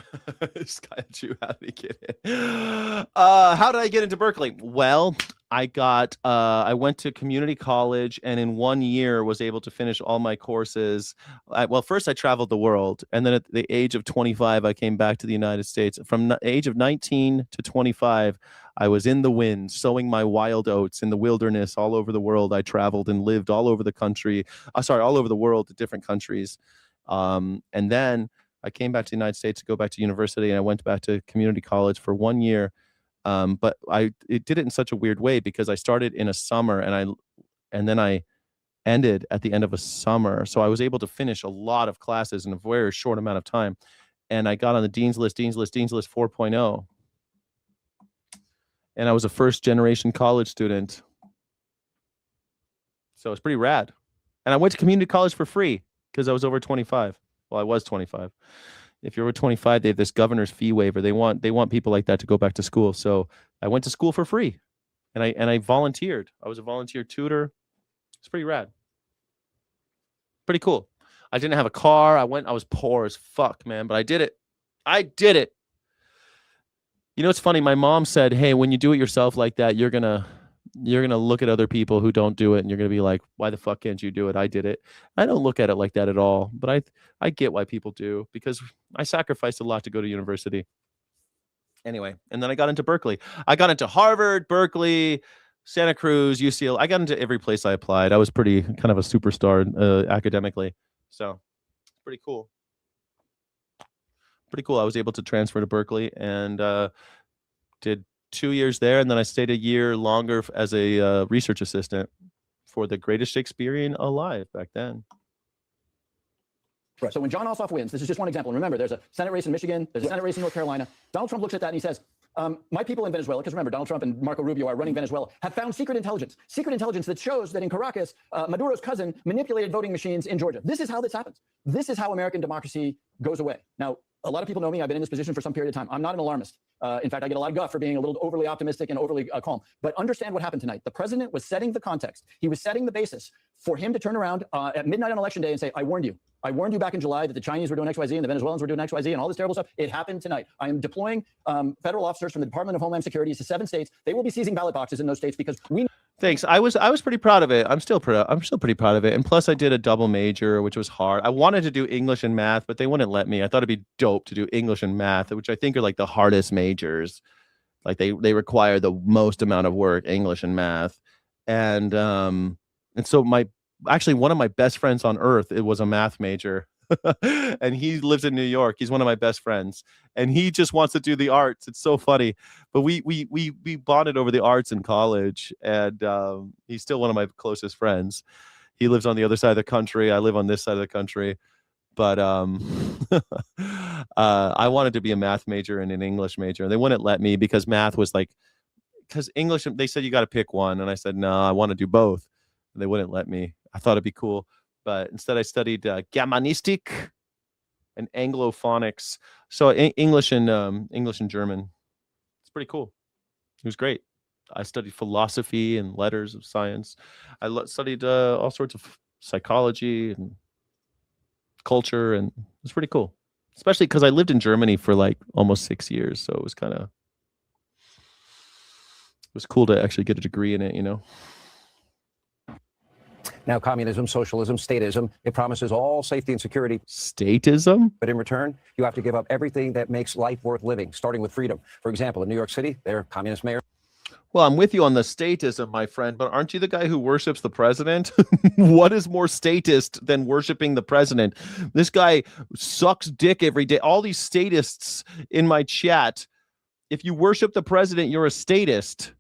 This guy, how did he get in? How did I get into Berkeley? Well, I went to community college, and in 1 year was able to finish all my courses. Well, first I traveled the world, and then at the age of 25, I came back to the United States. From the age of 19 to 25, I was in the wind, sowing my wild oats in the wilderness all over the world. I traveled and lived all over the country. All over the world to different countries. And then I came back to the United States to go back to university, and I went back to community college for 1 year. But it did it in such a weird way because I started in a summer and then I ended at the end of a summer. So I was able to finish a lot of classes in a very short amount of time. And I got on the Dean's List 4.0. And I was a first generation college student. So it's pretty rad. And I went to community college for free because I was over 25. Well, I was 25. If you're over 25, they have this governor's fee waiver. They want people like that to go back to school. So I went to school for free, and I volunteered. I was a volunteer tutor. It's pretty rad. Pretty cool. I didn't have a car. I was poor as fuck, man, but I did it. I did it. You know, it's funny. My mom said, "Hey, when you do it yourself like that, you're gonna look at other people who don't do it, and you're gonna be like, why the fuck can't you do it? I did it." I don't look at it like that at all, but I get why people do, because I sacrificed a lot to go to university. Anyway, and then I got into Berkeley. I got into Harvard, Berkeley, Santa Cruz, UCLA. I got into every place I applied. I was pretty kind of a superstar academically, so pretty cool. Pretty cool. I was able to transfer to Berkeley and did 2 years there, and then I stayed a year longer as a research assistant for the greatest Shakespearean alive back then. Right. So when John Ossoff wins, this is just one example. And remember, there's a Senate race in Michigan, there's a Senate race in North Carolina. Donald Trump looks at that and he says, my people in Venezuela, because remember, Donald Trump and Marco Rubio are running Venezuela, have found secret intelligence that shows that in Caracas, Maduro's cousin manipulated voting machines in Georgia. This is how this happens. This is how American democracy goes away. Now, a lot of people know me. I've been in this position for some period of time. I'm not an alarmist. In fact, I get a lot of guff for being a little overly optimistic and overly calm. But understand what happened tonight. The president was setting the context. He was setting the basis for him to turn around at midnight on election day and say, I warned you. I warned you back in July that the Chinese were doing XYZ and the Venezuelans were doing XYZ and all this terrible stuff. It happened tonight. I am deploying federal officers from the Department of Homeland Security to 7 states. They will be seizing ballot boxes in those states because we. Thanks. I was pretty proud of it. I'm still pretty proud of it. And plus I did a double major, which was hard. I wanted to do English and math, but they wouldn't let me. I thought it'd be dope to do English and math, which I think are like the hardest majors. Like they require the most amount of work, English and math. And so one of my best friends on earth, it was a math major. And he lives in New York. He's one of my best friends, and he just wants to do the arts. It's so funny, but we bonded over the arts in college, and he's still one of my closest friends. He lives on the other side of the country. I live on this side of the country, but I wanted to be a math major and an English major, and they wouldn't let me because math was because English, they said you got to pick one, and I said no, I want to do both, and they wouldn't let me. I thought it'd be cool. But instead I studied Germanistik and Anglophonics. So English and German. It's pretty cool. It was great. I studied philosophy and letters of science. I studied all sorts of psychology and culture, and it was pretty cool. Especially because I lived in Germany for like almost 6 years. So it was cool to actually get a degree in it, you know. Now, communism, socialism, statism, it promises all safety and security. Statism? But in return, you have to give up everything that makes life worth living, starting with freedom. For example, in New York City, their communist mayor. Well, I'm with you on the statism, my friend, but aren't you the guy who worships the president? What is more statist than worshiping the president? This guy sucks dick every day. All these statists in my chat If you worship the president, you're a statist.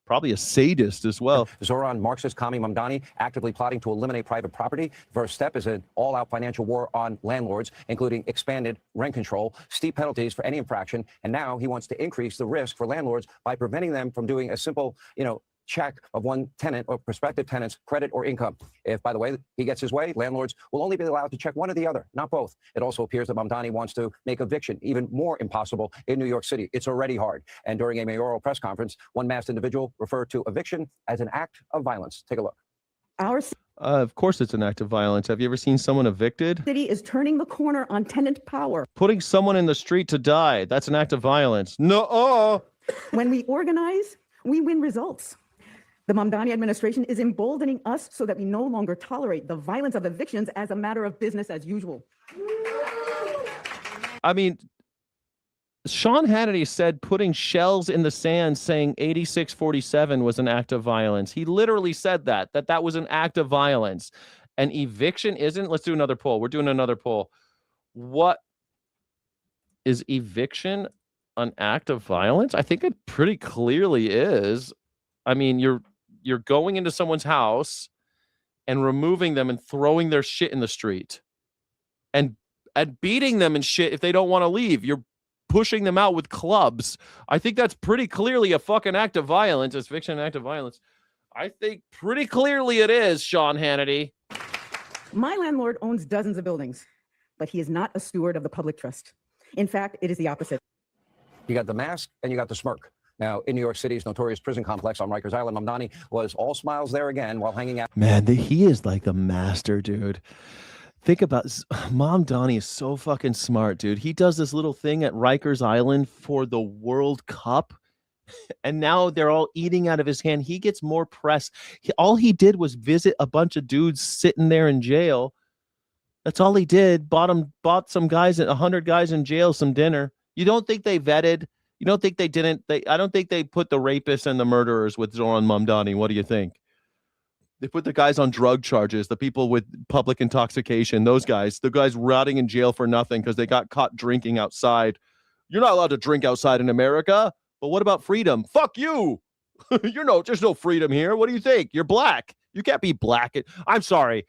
Probably a sadist as well. Zoran Marxist Kami Mamdani actively plotting to eliminate private property. First step is an all-out financial war on landlords, including expanded rent control, steep penalties for any infraction, and now he wants to increase the risk for landlords by preventing them from doing a simple, check of one tenant or prospective tenant's credit or income. If, by the way, he gets his way, landlords will only be allowed to check one or the other, not both. It also appears that Mamdani wants to make eviction even more impossible in New York City. It's already hard. And during a mayoral press conference, one masked individual referred to eviction as an act of violence. Take a look. Our Of course it's an act of violence. Have you ever seen someone evicted? city is turning the corner on tenant power. Putting someone in the street to die, that's an act of violence. No. When we organize, we win results. The Mamdani administration is emboldening us so that we no longer tolerate the violence of evictions as a matter of business as usual. I mean, Sean Hannity said putting shells in the sand saying 8647 was an act of violence. He literally said that was an act of violence. And eviction isn't. Let's do another poll. We're doing another poll. What is eviction an act of violence? I think it pretty clearly is. I mean, you're going into someone's house and removing them and throwing their shit in the street and beating them and shit if they don't want to leave. You're pushing them out with clubs. I think that's pretty clearly a fucking act of violence. Is fiction an act of violence? I think pretty clearly it is, Sean Hannity. My landlord owns dozens of buildings, but he is not a steward of the public trust. In fact, it is the opposite. You got the mask and you got the smirk. Now, in New York City's notorious prison complex on Rikers Island, Mamdani was all smiles there again while hanging out. Man, he is like a master, dude. Think about Mamdani is so fucking smart, dude. He does this little thing at Rikers Island for the World Cup, and now they're all eating out of his hand. He gets more press. All he did was visit a bunch of dudes sitting there in jail. That's all he did. Bought some guys, 100 guys in jail, some dinner. You don't think they vetted? You don't think they didn't? I don't think they put the rapists and the murderers with Zoran Mamdani. What do you think? They put the guys on drug charges, the people with public intoxication, those guys, the guys rotting in jail for nothing because they got caught drinking outside. You're not allowed to drink outside in America. But what about freedom? Fuck you. There's no freedom here. What do you think? You're black. You can't be black. I'm sorry.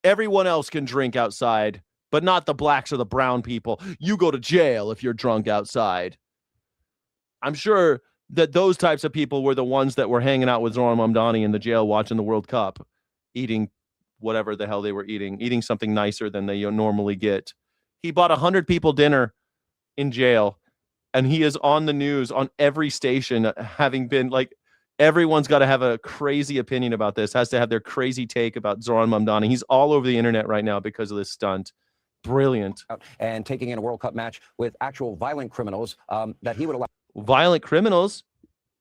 Everyone else can drink outside, but not the blacks or the brown people. You go to jail if you're drunk outside. I'm sure that those types of people were the ones that were hanging out with Zoran Mamdani in the jail watching the World Cup, eating whatever the hell they were eating something nicer than they normally get. He bought 100 people dinner in jail, and he is on the news on every station, having been like, everyone's got to have a crazy opinion about this, has to have their crazy take about Zoran Mamdani. He's all over the internet right now because of this stunt. Brilliant. And taking in a World Cup match with actual violent criminals that he would allow. Violent criminals?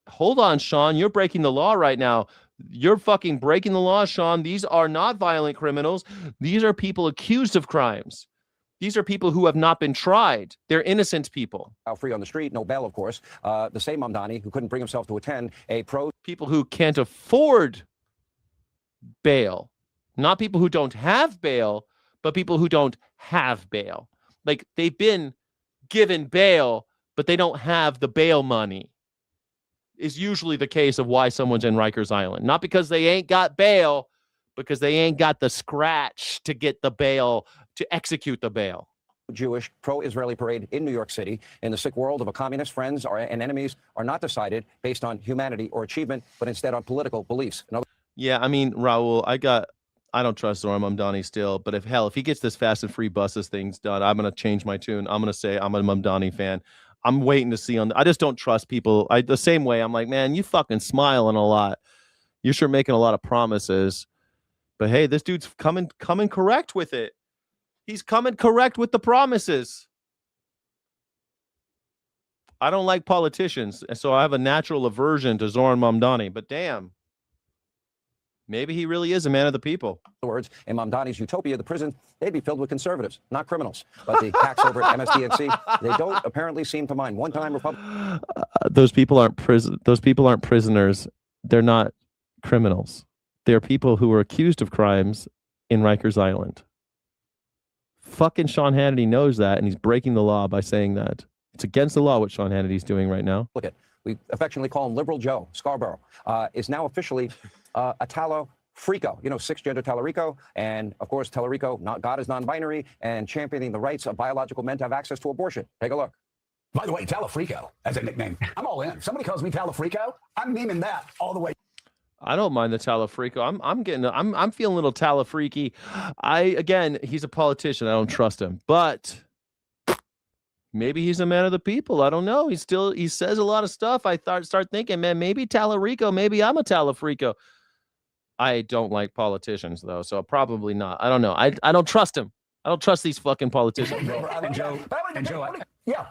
Hold on, Sean. You're breaking the law right now. You're fucking breaking the law, Sean. These are not violent criminals. These are people accused of crimes. These are people who have not been tried. They're innocent people. Free on the street, no bail, of course. The same Mamdani who couldn't bring himself to attend a people who can't afford bail. Not people who don't have bail, but people who don't have bail. Like, they've been given bail, but they don't have the bail money. Is usually the case of why someone's in Rikers Island. Not because they ain't got bail, because they ain't got the scratch to get the bail, to execute the bail. Jewish pro-Israeli parade in New York City. In the sick world of a communist, friends and enemies are not decided based on humanity or achievement, but instead on political beliefs. Yeah, I mean, Raul, I don't trust Zoran Mamdani still, but if he gets this fast and free buses things done, I'm going to change my tune. I'm going to say I'm a Mamdani fan. I'm waiting to see I just don't trust people. The same way I'm like, man, you fucking smiling a lot. You're sure making a lot of promises, but hey, this dude's coming correct with it. He's coming correct with the promises. I don't like politicians, and so I have a natural aversion to Zoran Mamdani, but damn. Maybe he really is a man of the people. In other words, in Mamdani's utopia, the prison, they'd be filled with conservatives, not criminals. But the hacks over at MSDNC, they don't apparently seem to mind. One-time Republican. Those people aren't prisoners. They're not criminals. They're people who are accused of crimes in Rikers Island. Fucking Sean Hannity knows that, and he's breaking the law by saying that. It's against the law what Sean Hannity's doing right now. Look at, we affectionately call him Liberal Joe Scarborough, is now officially a Talafrico, you know, 6-gender Talarico. And of course, Talarico, not God is non-binary and championing the rights of biological men to have access to abortion. Take a look. By the way, Talafrico as a nickname. I'm all in. If somebody calls me Talafrico, I'm memeing that all the way. I don't mind the Talafrico. I'm feeling a little Talafreaky. Again, he's a politician. I don't trust him, but maybe he's a man of the people. I don't know. He says a lot of stuff. I start thinking, man, maybe Talarico, maybe I'm a Talafrico. I don't like politicians though, so probably not. I don't know. I don't trust him. I don't trust these fucking politicians. And Joe, yeah.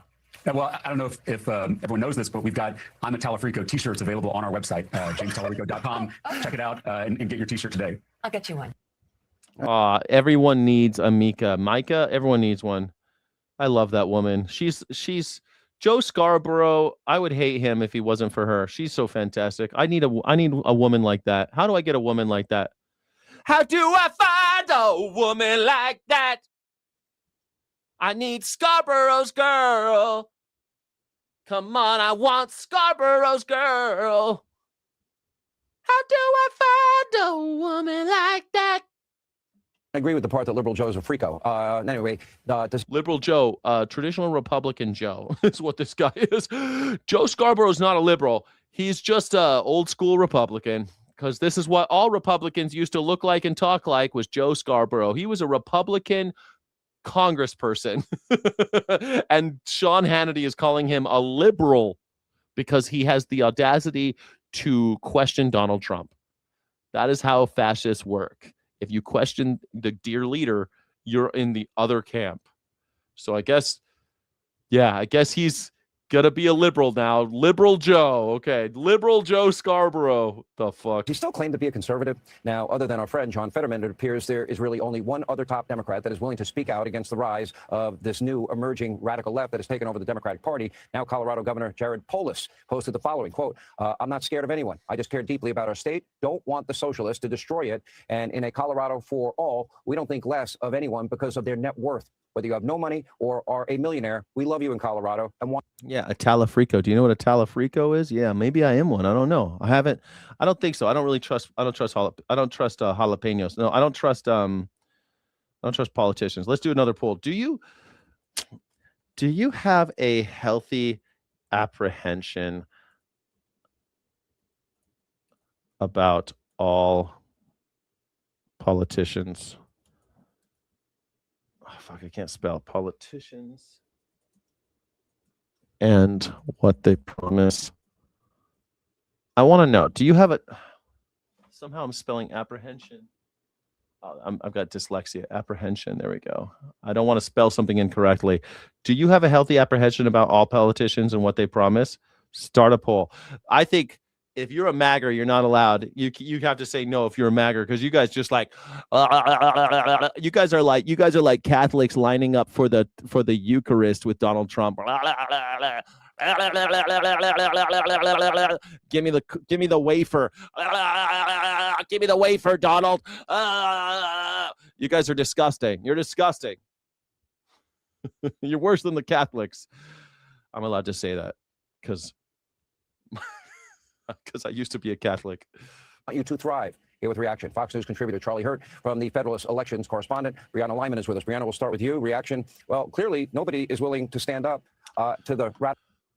Well, I don't know if everyone knows this, but we've got I'm a Talafrico t-shirts available on our website, jamestalarico.com. Check it out and get your t-shirt today. I'll get you one. Everyone needs a Micah. Everyone needs one. I love that woman. She's Joe Scarborough. I would hate him if he wasn't for her. She's so fantastic. I need a woman like that. How do I get a woman like that? How do I find a woman like that? I need Scarborough's girl. Come on, I want Scarborough's girl. How do I find a woman like that? I agree with the part that Liberal Joe is a freako. Anyway, Liberal Joe, traditional Republican Joe is what this guy is. Joe Scarborough is not a liberal. He's just a old school Republican, because this is what all Republicans used to look like and talk like, was Joe Scarborough. He was a Republican congressperson. And Sean Hannity is calling him a liberal because he has the audacity to question Donald Trump. That is how fascists work. If you question the dear leader, you're in the other camp. So I guess he's gonna be a liberal now. Liberal Joe. Okay. Liberal Joe Scarborough. The fuck? He still claimed to be a conservative. Now, other than our friend John Fetterman, it appears there is really only one other top Democrat that is willing to speak out against the rise of this new emerging radical left that has taken over the Democratic Party. Now, Colorado Governor Jared Polis posted the following, quote, I'm not scared of anyone. I just care deeply about our state. Don't want the socialists to destroy it. And in a Colorado for all, we don't think less of anyone because of their net worth. Whether you have no money or are a millionaire, we love you in Colorado and want. Yeah, a Talafrico. Do you know what a Talafrico is? Yeah, maybe I am one. I don't know. I don't think so. I don't trust jalapenos. No, I don't trust politicians. Let's do another poll. Do you have a healthy apprehension about all politicians? Oh, fuck, I can't spell. Politicians and what they promise. I want to know, do you have it? Somehow I'm spelling apprehension. Oh, I've got dyslexia. Apprehension. There we go. I don't want to spell something incorrectly. Do you have a healthy apprehension about all politicians and what they promise? Start a poll. I think if you're a magger, you're not allowed. You have to say no if you're a magger, because you guys just like you guys are like Catholics lining up for the Eucharist with Donald Trump. Give me the wafer. Give me the wafer, Donald. You guys are disgusting. You're disgusting. You're worse than the Catholics. I'm allowed to say that because I used to be a Catholic. You to thrive. Here with reaction, Fox News contributor Charlie Hurt from the Federalist Elections correspondent. Brianna Lyman is with us. Brianna, we'll start with you. Reaction. Well, clearly nobody is willing to stand up to the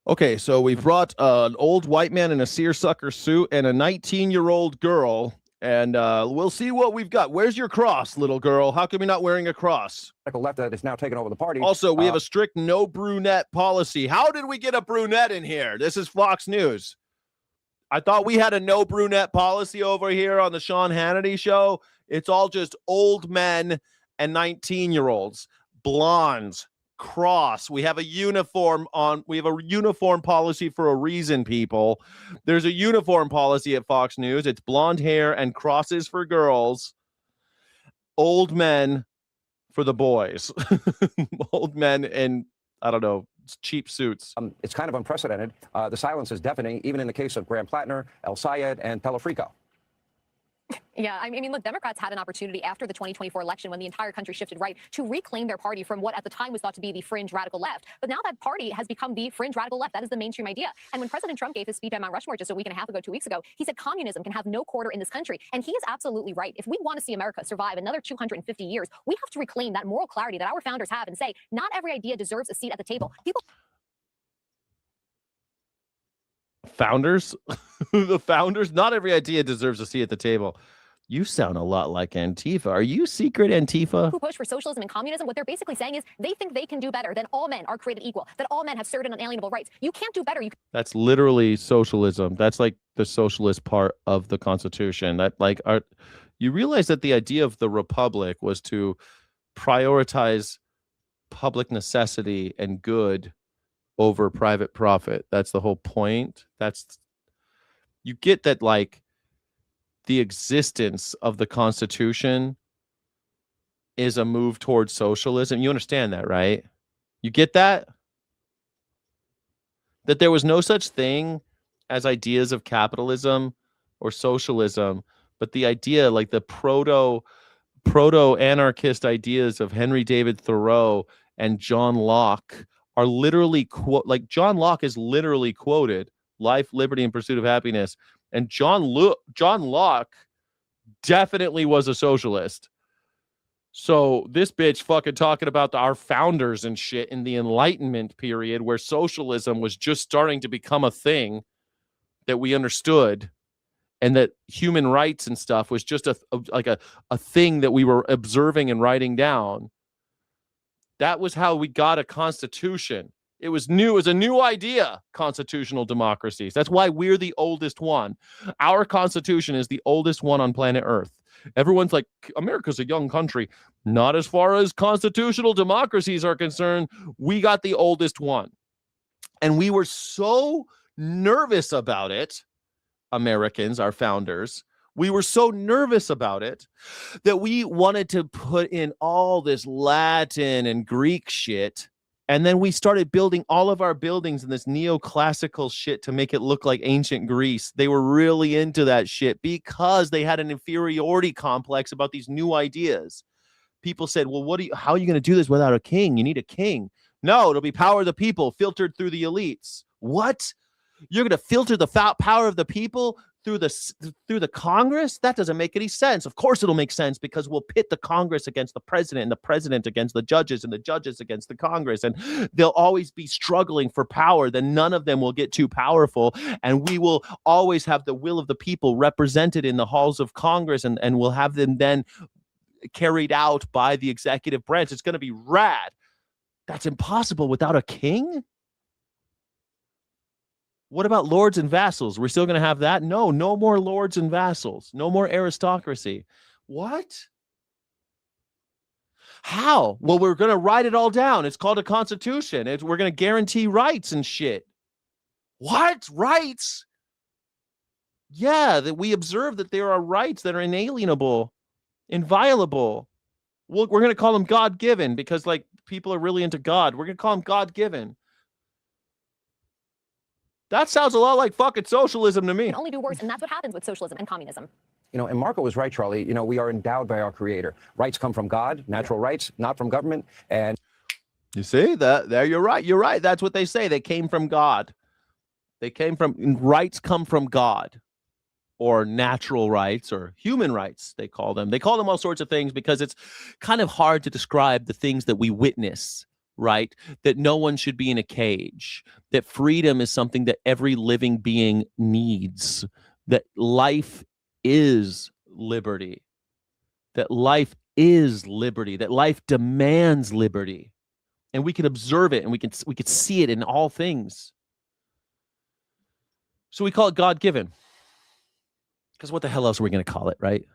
Okay, so we brought an old white man in a seersucker suit and a 19-year-old girl, and we'll see what we've got. Where's your cross, little girl? How come you're not wearing a cross? Left that is now taking over the party. Also, we have a strict no brunette policy. How did we get a brunette in here? This is Fox News. I thought we had a no brunette policy over here on the Sean Hannity show. It's all just old men and 19-year-olds, blondes, cross. We have a uniform policy for a reason, people. There's a uniform policy at Fox News. It's blonde hair and crosses for girls, old men for the boys. Old men in, I don't know, cheap suits. It's kind of unprecedented. The silence is deafening, even in the case of Graham Plattner, El Sayed, and Telefrico. Yeah, I mean, look, Democrats had an opportunity after the 2024 election when the entire country shifted right to reclaim their party from what at the time was thought to be the fringe radical left. But now that party has become the fringe radical left. That is the mainstream idea. And when President Trump gave his speech at Mount Rushmore just a week and a half ago, 2 weeks ago, he said communism can have no quarter in this country. And he is absolutely right. If we want to see America survive another 250 years, we have to reclaim that moral clarity that our founders have and say, not every idea deserves a seat at the table. People. Founders? The founders? Not every idea deserves a seat at the table. You sound a lot like Antifa. Are you secret Antifa? Who push for socialism and communism, what they're basically saying is they think they can do better, that all men are created equal, that all men have certain unalienable rights. You can't do better. That's literally socialism. That's like the socialist part of the Constitution. That like you realize that the idea of the republic was to prioritize public necessity and good over private profit. That's the whole point. You get that, like, the existence of the Constitution is a move towards socialism. You understand that, right? You get that? That there was no such thing as ideas of capitalism or socialism, but the idea, like the proto-anarchist ideas of Henry David Thoreau and John Locke are literally like John Locke is literally quoted, life, liberty, and pursuit of happiness. And John Locke definitely was a socialist. So this bitch fucking talking about our founders and shit in the Enlightenment period where socialism was just starting to become a thing that we understood, and that human rights and stuff was just a thing that we were observing and writing down. That was how we got a constitution. It was new. It was a new idea, constitutional democracies. That's why we're the oldest one. Our Constitution is the oldest one on planet Earth. Everyone's like, America's a young country. Not as far as constitutional democracies are concerned. We got the oldest one. And we were so nervous about it, Americans, our founders, we were so nervous about it that we wanted to put in all this Latin and Greek shit. And then we started building all of our buildings in this neoclassical shit to make it look like ancient Greece. They were really into that shit because they had an inferiority complex about these new ideas. People said, well, how are you going to do this without a king? You need a king. No, it'll be power of the people filtered through the elites. What? You're going to filter the power of the people through the Congress? That doesn't make any sense. Of course it'll make sense, because we'll pit the Congress against the president and the president against the judges and the judges against the Congress, and they'll always be struggling for power. Then none of them will get too powerful, and we will always have the will of the people represented in the halls of Congress, and we'll have them then carried out by the executive branch. It's going to be rad. That's impossible without a king. What about lords and vassals? We're still going to have that? No more lords and vassals. No more aristocracy. What? How? Well, we're going to write it all down. It's called a constitution. We're going to guarantee rights and shit. What? Rights? Yeah, that we observe that there are rights that are inalienable, inviolable. We're going to call them God-given because, like, people are really into God. We're going to call them God-given. That sounds a lot like fucking socialism to me. Can only do worse, and that's what happens with socialism and communism. And Marco was right, Charlie. We are endowed by our Creator. Rights come from God, natural rights, not from government. And you see that there, you're right. You're right. That's what they say. They came from God. Rights come from God, or natural rights, or human rights. They call them all sorts of things because it's kind of hard to describe the things that we witness. Right? That no one should be in a cage, that freedom is something that every living being needs, that life is liberty, that life demands liberty. And we can observe it, and we can see it in all things. So we call it God-given. Because what the hell else are we going to call it, right?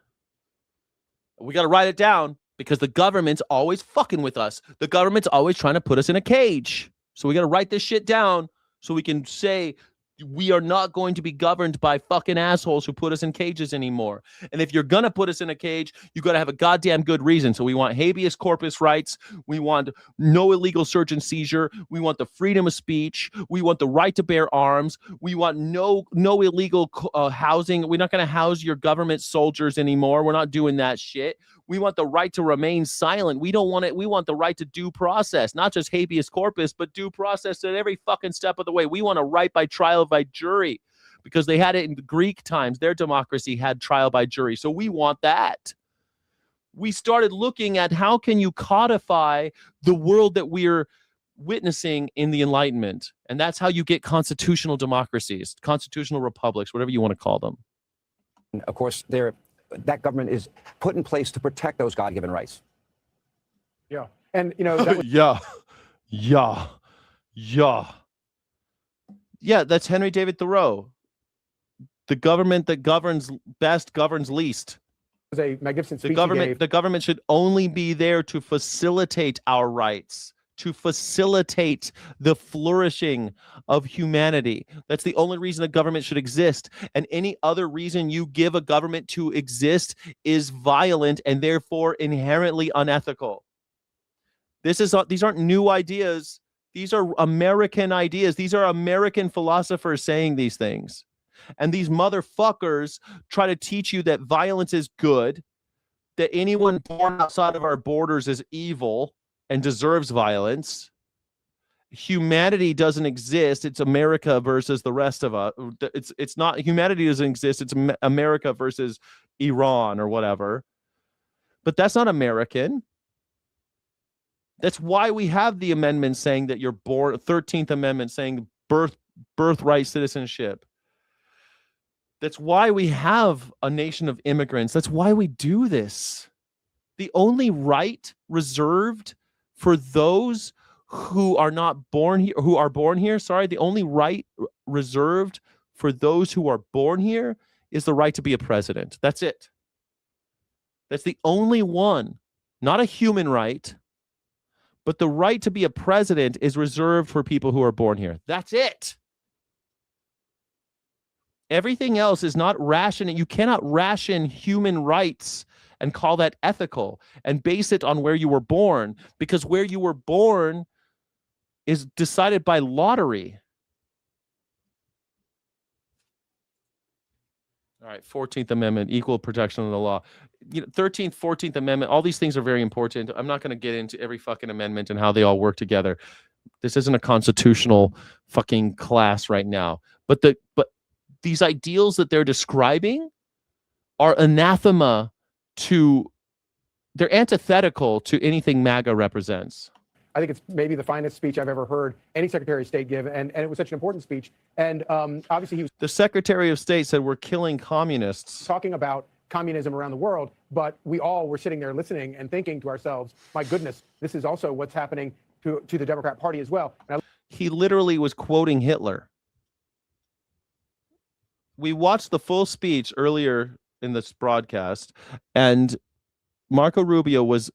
We got to write it down. Because the government's always fucking with us. The government's always trying to put us in a cage. So we got to write this shit down so we can say We are not going to be governed by fucking assholes who put us in cages anymore. And if you're going to put us in a cage, you got to have a goddamn good reason. So we want habeas corpus rights. We want no illegal search and seizure. We want the freedom of speech. We want the right to bear arms. We want no illegal housing. We're not going to house your government soldiers anymore. We're not doing that shit. We want the right to remain silent. We don't want it. We want the right to due process, not just habeas corpus, but due process at every fucking step of the way. We want a right by trial by jury because they had it in the Greek times. Their democracy had trial by jury. So we want that. We started looking at how can you codify the world that we're witnessing in the Enlightenment. And that's how you get constitutional democracies, constitutional republics, whatever you want to call them. Of course, that government is put in place to protect those God-given rights. Yeah. And, you know, that was- Yeah, that's Henry David Thoreau. The government that governs best governs least. It was a magnificent speech he gave. The government should only be there to facilitate our rights, to facilitate the flourishing of humanity. That's the only reason a government should exist. And any other reason you give a government to exist is violent and therefore inherently unethical. These aren't new ideas. These are American ideas. These are American philosophers saying these things. And these motherfuckers try to teach you that violence is good, that anyone born outside of our borders is evil and deserves violence. Humanity doesn't exist. It's America versus the rest of us. It's not, humanity doesn't exist. It's America versus Iran or whatever. But that's not American. That's why we have the amendment saying that you're born, 13th Amendment saying birthright citizenship. That's why we have a nation of immigrants. That's why we do this. The only right reserved for those who are not born here, who are born here, the only right reserved for those who are born here is the right to be a president. That's it. That's the only one, not a human right, but the right to be a president is reserved for people who are born here. That's it. Everything else is not rationing. You cannot ration human rights and call that ethical and base it on where you were born, because where you were born is decided by lottery. All right, 14th Amendment, equal protection of the law. 13th, 14th Amendment, all these things are very important. I'm not going to get into every fucking amendment and how they all work together. This isn't a constitutional fucking class right now. But these ideals that they're describing are anathema to, they're antithetical to anything MAGA represents. I think it's maybe the finest speech I've ever heard any Secretary of State give, and it was such an important speech. And obviously he was... The Secretary of State said we're killing communists. Talking about communism around the world, but we all were sitting there listening and thinking to ourselves, my goodness, this is also what's happening to the Democrat Party as well. He literally was quoting Hitler. We watched the full speech earlier in this broadcast, and Marco Rubio was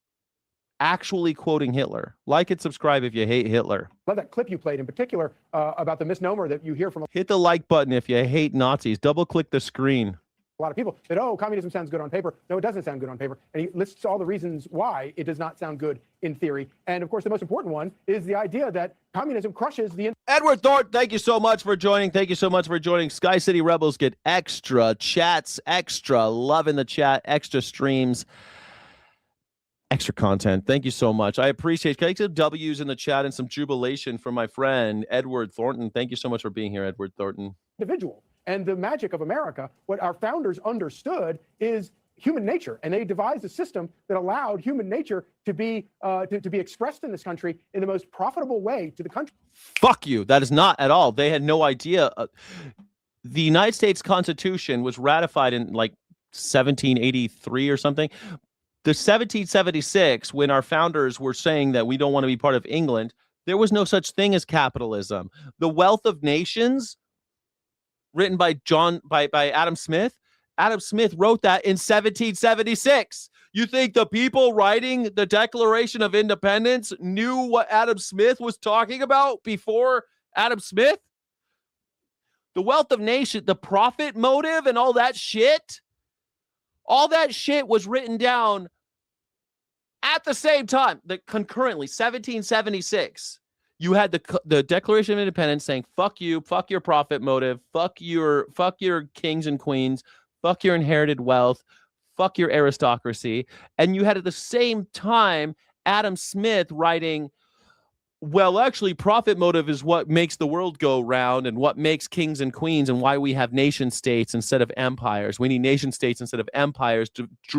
actually quoting Hitler. Like and subscribe if you hate Hitler. Love that clip you played in particular about the misnomer that you hear from Hit the like button if you hate Nazis. Double click the screen. A lot of people that, oh, communism sounds good on paper. No, it doesn't sound good on paper. And he lists all the reasons why it does not sound good in theory. And of course, the most important one is the idea that communism crushes the... Edward Thornton, thank you so much for joining. Thank you so much for joining. Sky City Rebels get extra chats, extra love in the chat, extra streams, extra content. Thank you so much. I appreciate it. Can I get some W's in the chat and some jubilation from my friend, Edward Thornton? Thank you so much for being here, Edward Thornton. Individual. And the magic of America, what our founders understood is human nature. And they devised a system that allowed human nature to be expressed in this country in the most profitable way to the country. Fuck you. That is not at all. They had no idea. The United States Constitution was ratified in like 1783 or something. The 1776, when our founders were saying that we don't want to be part of England, there was no such thing as capitalism. The Wealth of Nations, written by Adam Smith. Adam Smith wrote that in 1776. You think the people writing the Declaration of Independence knew what Adam Smith was talking about before Adam Smith? The wealth of nation, the profit motive and all that shit was written down at the same time, concurrently, 1776. You had the Declaration of Independence saying, fuck you, fuck your profit motive, fuck your kings and queens, fuck your inherited wealth, fuck your aristocracy. And you had at the same time Adam Smith writing, well, actually, profit motive is what makes the world go round and what makes kings and queens and why we have nation states instead of empires. We need nation states instead of empires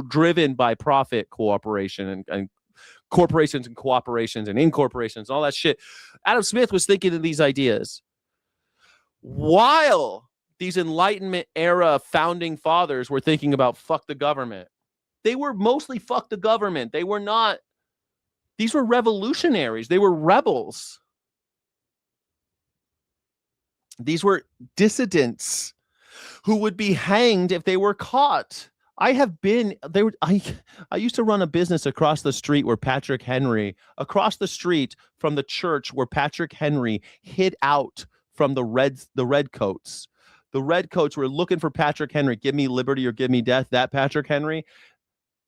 driven by profit cooperation and corporations and cooperations and incorporations, all that shit. Adam Smith was thinking of these ideas while these Enlightenment era founding fathers were thinking about fuck the government. They were mostly fuck the government. They were not. These were revolutionaries. They were rebels. These were dissidents who would be hanged if they were caught. I used to run a business across the street across the street from the church where Patrick Henry hid out from the redcoats. The redcoats were looking for Patrick Henry. Give me liberty or give me death. That Patrick Henry,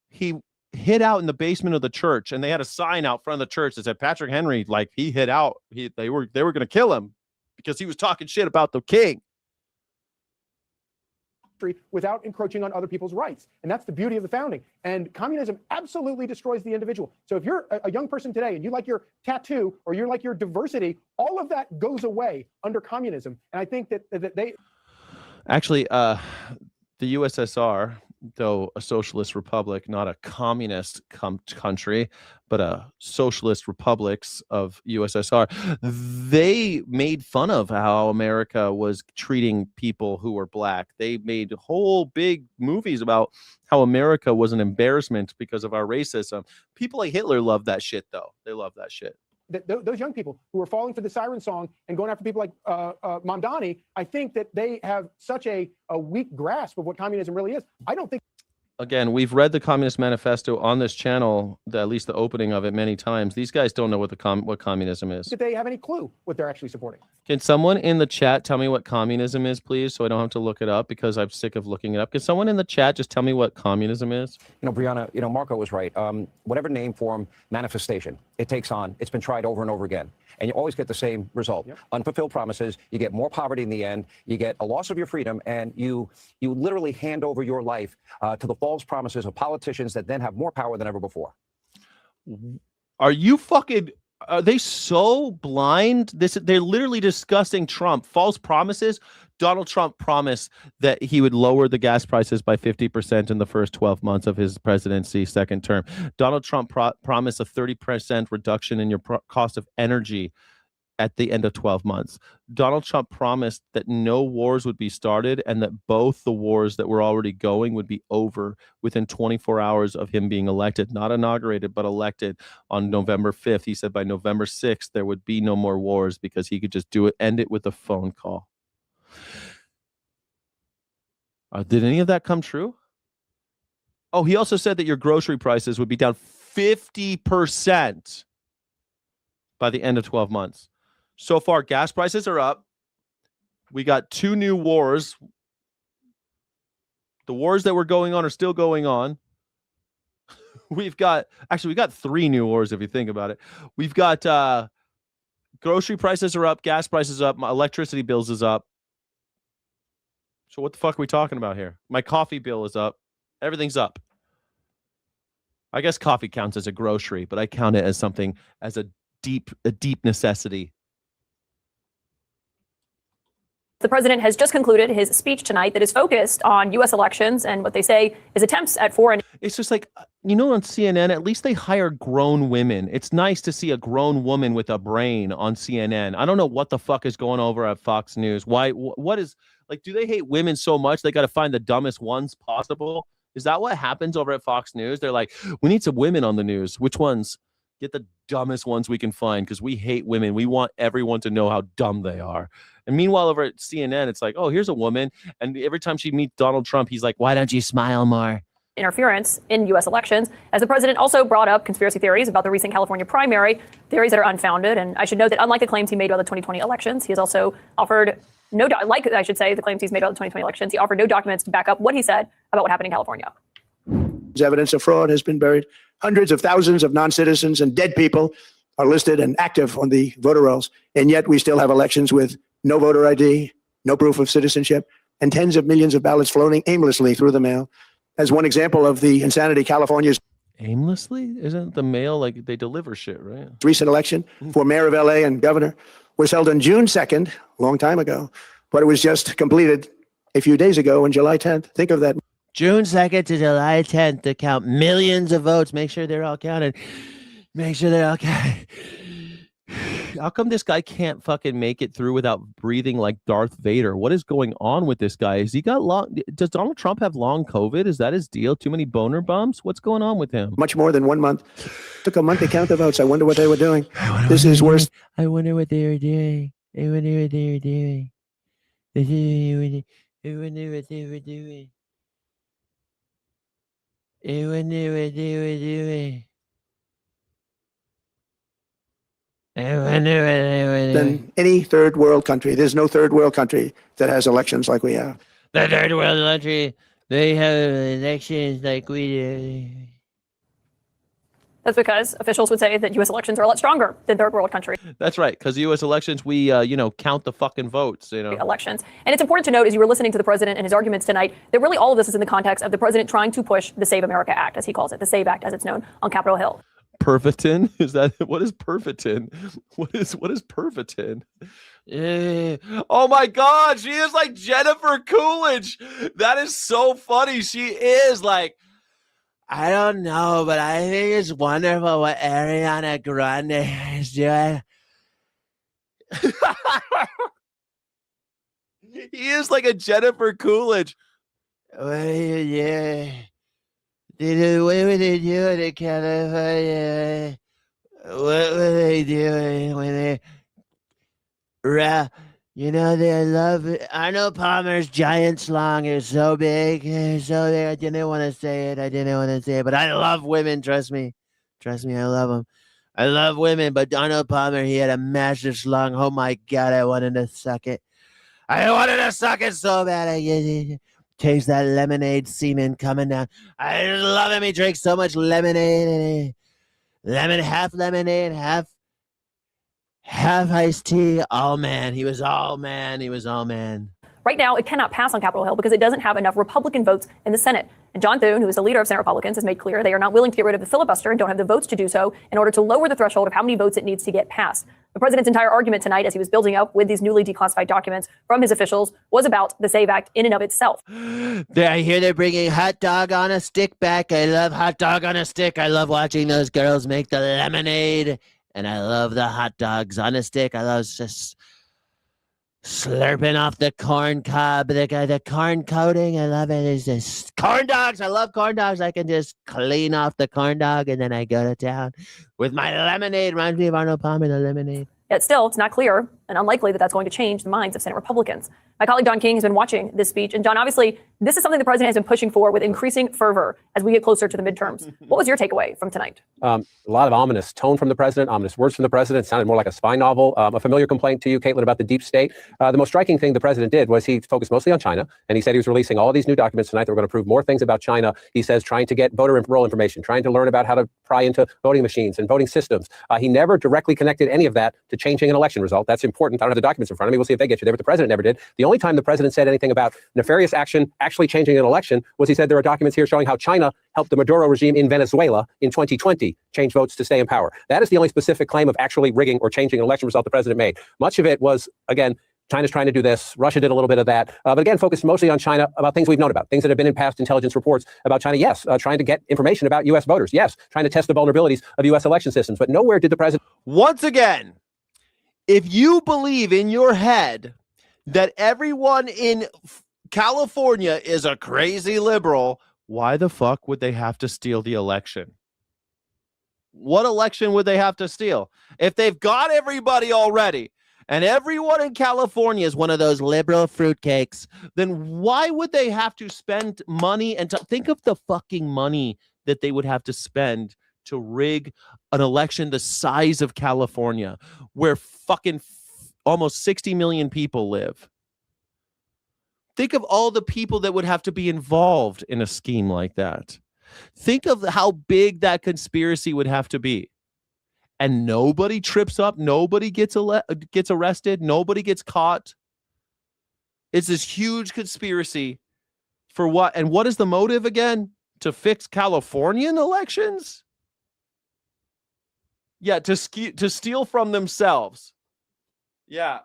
he hid out in the basement of the church, and they had a sign out front of the church that said Patrick Henry, like he hid out. They were going to kill him because he was talking shit about the king. Without encroaching on other people's rights. And that's the beauty of the founding. And communism absolutely destroys the individual. So if you're a young person today and you like your tattoo or you like your diversity, all of that goes away under communism. And I think that they... Actually, the USSR, though a socialist republic, not a communist country, but a socialist republics of USSR, they made fun of how America was treating people who were black. They made whole big movies about how America was an embarrassment because of our racism. People like Hitler love that shit, though. They love that shit. Those young people who are falling for the siren song and going after people like Mamdani, I think that they have such a weak grasp of what communism really is. I don't think... Again, we've read the Communist Manifesto on this channel, at least the opening of it, many times. These guys don't know what what communism is. Did they have any clue what they're actually supporting? Can someone in the chat tell me what communism is, please, so I don't have to look it up because I'm sick of looking it up? Can someone in the chat just tell me what communism is? Brianna, Marco was right. Whatever name, form, manifestation it takes on, it's been tried over and over again. And you always get the same result. Yep. Unfulfilled promises, you get more poverty in the end, you get a loss of your freedom, and you literally hand over your life to the false promises of politicians that then have more power than ever before. Are they so blind? They're literally discussing Trump. False promises. Donald Trump promised that he would lower the gas prices by 50% in the first 12 months of his presidency, second term. Donald Trump promised a 30% reduction in your cost of energy at the end of 12 months. Donald Trump promised that no wars would be started and that both the wars that were already going would be over within 24 hours of him being elected, not inaugurated, but elected on November 5th. He said by November 6th, there would be no more wars because he could just end it with a phone call. Did any of that come true? Oh, he also said that your grocery prices would be down 50% by the end of 12 months. So far, gas prices are up. We got 2 new wars. The wars that were going on are still going on. We've got 3 new wars if you think about it. We've got grocery prices are up, gas prices up, my electricity bills is up. So what the fuck are we talking about here? My coffee bill is up. Everything's up. I guess coffee counts as a grocery, but I count it as something, as a deep necessity. The president has just concluded his speech tonight that is focused on U.S. elections and what they say is attempts at foreign. It's just like, on CNN, at least they hire grown women. It's nice to see a grown woman with a brain on CNN. I don't know what the fuck is going over at Fox News. What is, like, do they hate women so much they got to find the dumbest ones possible? Is that what happens over at Fox News? They're like, we need some women on the news. Which ones? Get the dumbest ones we can find because we hate women. We want everyone to know how dumb they are. And meanwhile, over at CNN, it's like, oh, here's a woman. And every time she meets Donald Trump, he's like, why don't you smile more? interference in U.S. elections, as the president also brought up conspiracy theories about the recent California primary, theories that are unfounded. And I should note that unlike the claims he made about the 2020 elections, he has also offered the claims he's made about the 2020 elections, he offered no documents to back up what he said about what happened in California. Evidence of fraud has been buried. Hundreds of thousands of non-citizens and dead people are listed and active on the voter rolls. And yet we still have elections with no voter ID, no proof of citizenship, and tens of millions of ballots floating aimlessly through the mail. As one example of the insanity, California's Aimlessly? Isn't the mail like they deliver shit, right? recent election for mayor of LA and governor was held on June 2nd, a long time ago, but it was just completed a few days ago on July 10th. Think of that. June 2nd to July 10th to count millions of votes. Make sure they're all counted. Make sure they're all counted. How come this guy can't fucking make it through without breathing like Darth Vader? What is going on with this guy? Has he got long? Does Donald Trump have long COVID? Is that his deal? Too many boner bumps? What's going on with him? Much more than 1 month. Took a month to count the votes. I wonder what they were doing. This is worse. I wonder what they were doing. I wonder what they were doing. I wonder what they were doing. I wonder what they were doing. I wonder what they were doing. Than any third world country. There's no third world country that has elections like we have. The third world country, they have elections like we do. That's because officials would say that U.S. elections are a lot stronger than third world countries. That's right, because U.S. elections, we, count the fucking votes, Elections. And it's important to note, as you were listening to the president and his arguments tonight, that really all of this is in the context of the president trying to push the Save America Act, as he calls it, the SAVE Act, as it's known, on Capitol Hill. Pervitin? Is that what is Pervitin? What is Pervitin? Oh my God, she is like Jennifer Coolidge. That is so funny. She is like, I don't know, but I think it's wonderful what Ariana Grande is doing. He is like a Jennifer Coolidge. What are you doing? What were they doing in California? What were they doing when they... they love it. Arnold Palmer's giant slong is so big. So big. I didn't want to say it. But I love women. Trust me. I love them. I love women. But Arnold Palmer, he had a massive slong. Oh, my God. I wanted to suck it. I wanted to suck it so bad. I taste that lemonade semen coming down. I just love him. He drinks so much lemonade. Half lemonade, half iced tea. All man. He was all man. Right now, it cannot pass on Capitol Hill because it doesn't have enough Republican votes in the Senate. And John Thune, who is the leader of Senate Republicans, has made clear they are not willing to get rid of the filibuster and don't have the votes to do so in order to lower the threshold of how many votes it needs to get passed. The president's entire argument tonight, as he was building up with these newly declassified documents from his officials, was about the SAVE Act in and of itself. I hear they're bringing hot dog on a stick back. I love hot dog on a stick. I love watching those girls make the lemonade. And I love the hot dogs on a stick. I love just slurping off the corn cob, the corn coating. I love it. It's just corn dogs. I love corn dogs. I can just clean off the corn dog and then I go to town with my lemonade. Reminds me of Arnold Palmer, the lemonade. Yet still, it's not clear and unlikely that that's going to change the minds of Senate Republicans. My colleague Don King has been watching this speech. And Don, obviously, this is something the president has been pushing for with increasing fervor as we get closer to the midterms. What was your takeaway from tonight? A lot of ominous tone from the president, ominous words from the president. It sounded more like a spy novel. A familiar complaint to you, Caitlin, about the deep state. The most striking thing the president did was he focused mostly on China. And he said he was releasing all these new documents tonight that were going to prove more things about China. He says trying to get voter roll information, trying to learn about how to pry into voting machines and voting systems. He never directly connected any of that to changing an election result. That's important. I don't have the documents in front of me. We'll see if they get you there. But the president never did. The only time the president said anything about nefarious action actually changing an election was he said there are documents here showing how China helped the Maduro regime in Venezuela in 2020 change votes to stay in power. That is the only specific claim of actually rigging or changing an election result the president made. Much of it was, again, China's trying to do this. Russia did a little bit of that. But again, focused mostly on China, about things we've known about, things that have been in past intelligence reports about China. Yes, trying to get information about U.S. voters. Yes, trying to test the vulnerabilities of U.S. election systems. But nowhere did the president... Once again, if you believe in your head that everyone in California is a crazy liberal, why the fuck would they have to steal the election? What election would they have to steal? If they've got everybody already and everyone in California is one of those liberal fruitcakes, then why would they have to spend money and think of the fucking money that they would have to spend to rig an election the size of California, where fucking almost 60 million people live? Think of all the people that would have to be involved in a scheme like that. Think of how big that conspiracy would have to be. And nobody trips up, nobody gets arrested, nobody gets caught. It's this huge conspiracy for what? And what is the motive again? To fix Californian elections? Yeah, to steal from themselves. Yeah.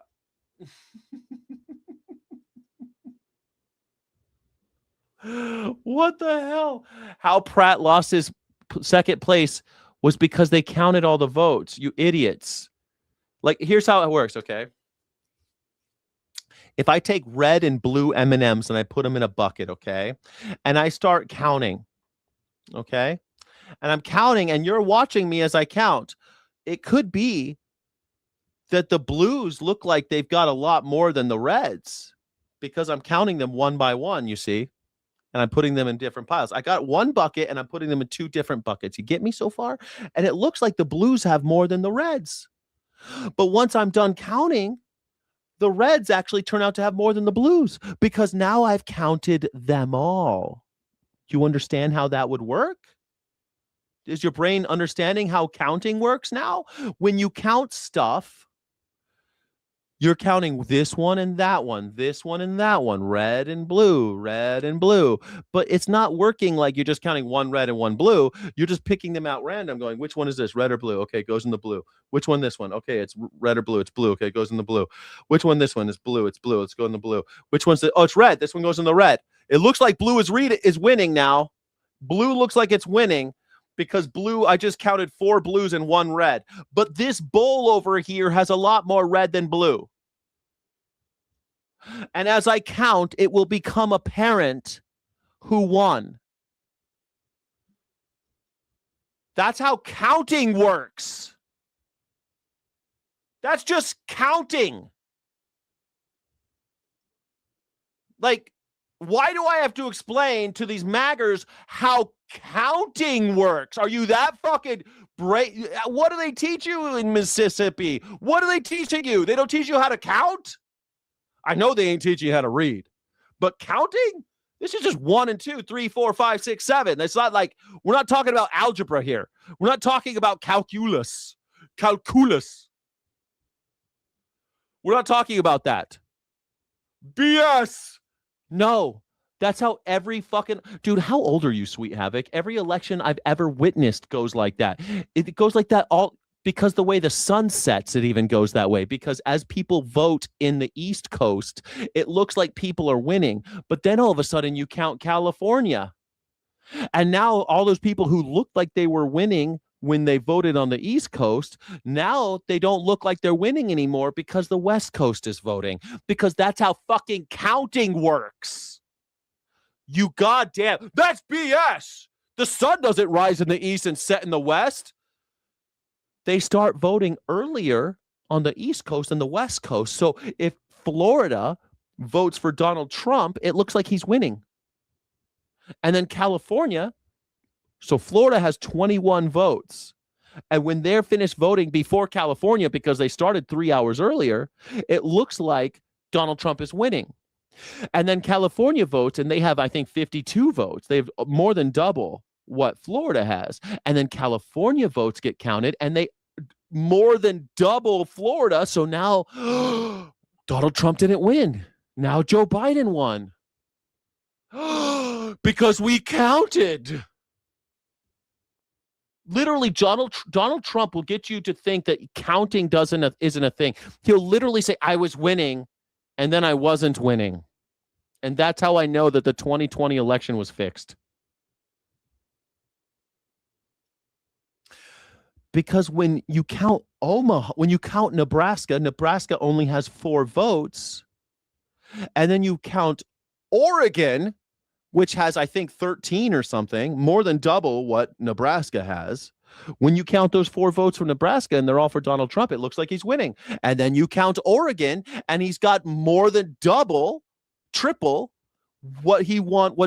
What the hell? How Pratt lost his second place was because they counted all the votes. You idiots. Like, here's how it works, okay? If I take red and blue M&Ms and I put them in a bucket, okay? And I start counting, okay? And I'm counting and you're watching me as I count. It could be that the blues look like they've got a lot more than the reds because I'm counting them one by one, you see? And I'm putting them in different piles. I got one bucket and I'm putting them in two different buckets. You get me so far? And it looks like the blues have more than the reds. But once I'm done counting, the reds actually turn out to have more than the blues because now I've counted them all. Do you understand how that would work? Is your brain understanding how counting works now? When you count stuff, you're counting this one and that one, this one and that one, red and blue, red and blue. But it's not working like you're just counting one red and one blue. You're just picking them out random, going, which one is this, red or blue? Okay, it goes in the blue. Which one this one? Okay, it's red or blue. It's blue. Okay, it goes in the blue. Which one this one is blue? It's blue. Let's go in the blue. Which one's the, oh, it's red. This one goes in the red. It looks like blue is winning now. Blue looks like it's winning. Because blue, I just counted 4 blues and 1 red. But this bowl over here has a lot more red than blue. And as I count, it will become apparent who won. That's how counting works. That's just counting. Like, why do I have to explain to these maggers how counting works? Are you that fucking brave? What do they teach you in Mississippi? What are they teaching you? They don't teach you how to count? I know they ain't teaching you how to read, but counting? This is just 1 and 2, 3, 4, 5, 6, 7. It's not like, we're not talking about algebra here. We're not talking about calculus. We're not talking about that. BS. No, that's how every fucking dude. How old are you, Sweet Havoc? Every election I've ever witnessed goes like that. It goes like that all because the way the sun sets, it even goes that way. Because as people vote in the East Coast, it looks like people are winning. But then all of a sudden you count California. And now all those people who looked like they were winning when they voted on the East Coast, now they don't look like they're winning anymore because the West Coast is voting. Because that's how fucking counting works. You goddamn, that's BS. The sun doesn't rise in the East and set in the West. They start voting earlier on the East Coast than the West Coast. So if Florida votes for Donald Trump, it looks like he's winning. And then California, so Florida has 21 votes. And when they're finished voting before California, because they started 3 hours earlier, it looks like Donald Trump is winning. And then California votes, and they have, I think, 52 votes. They have more than double what Florida has. And then California votes get counted, and they more than double Florida. So now Donald Trump didn't win. Now Joe Biden won. Because we counted. Literally, Donald Trump will get you to think that counting isn't a thing. He'll literally say, I was winning, and then I wasn't winning. And that's how I know that the 2020 election was fixed. Because when you count Nebraska, Nebraska only has 4 votes. And then you count Oregon, which has, I think, 13 or something, more than double what Nebraska has. When you count those 4 votes from Nebraska and they're all for Donald Trump, it looks like he's winning. And then you count Oregon and he's got more than double, triple what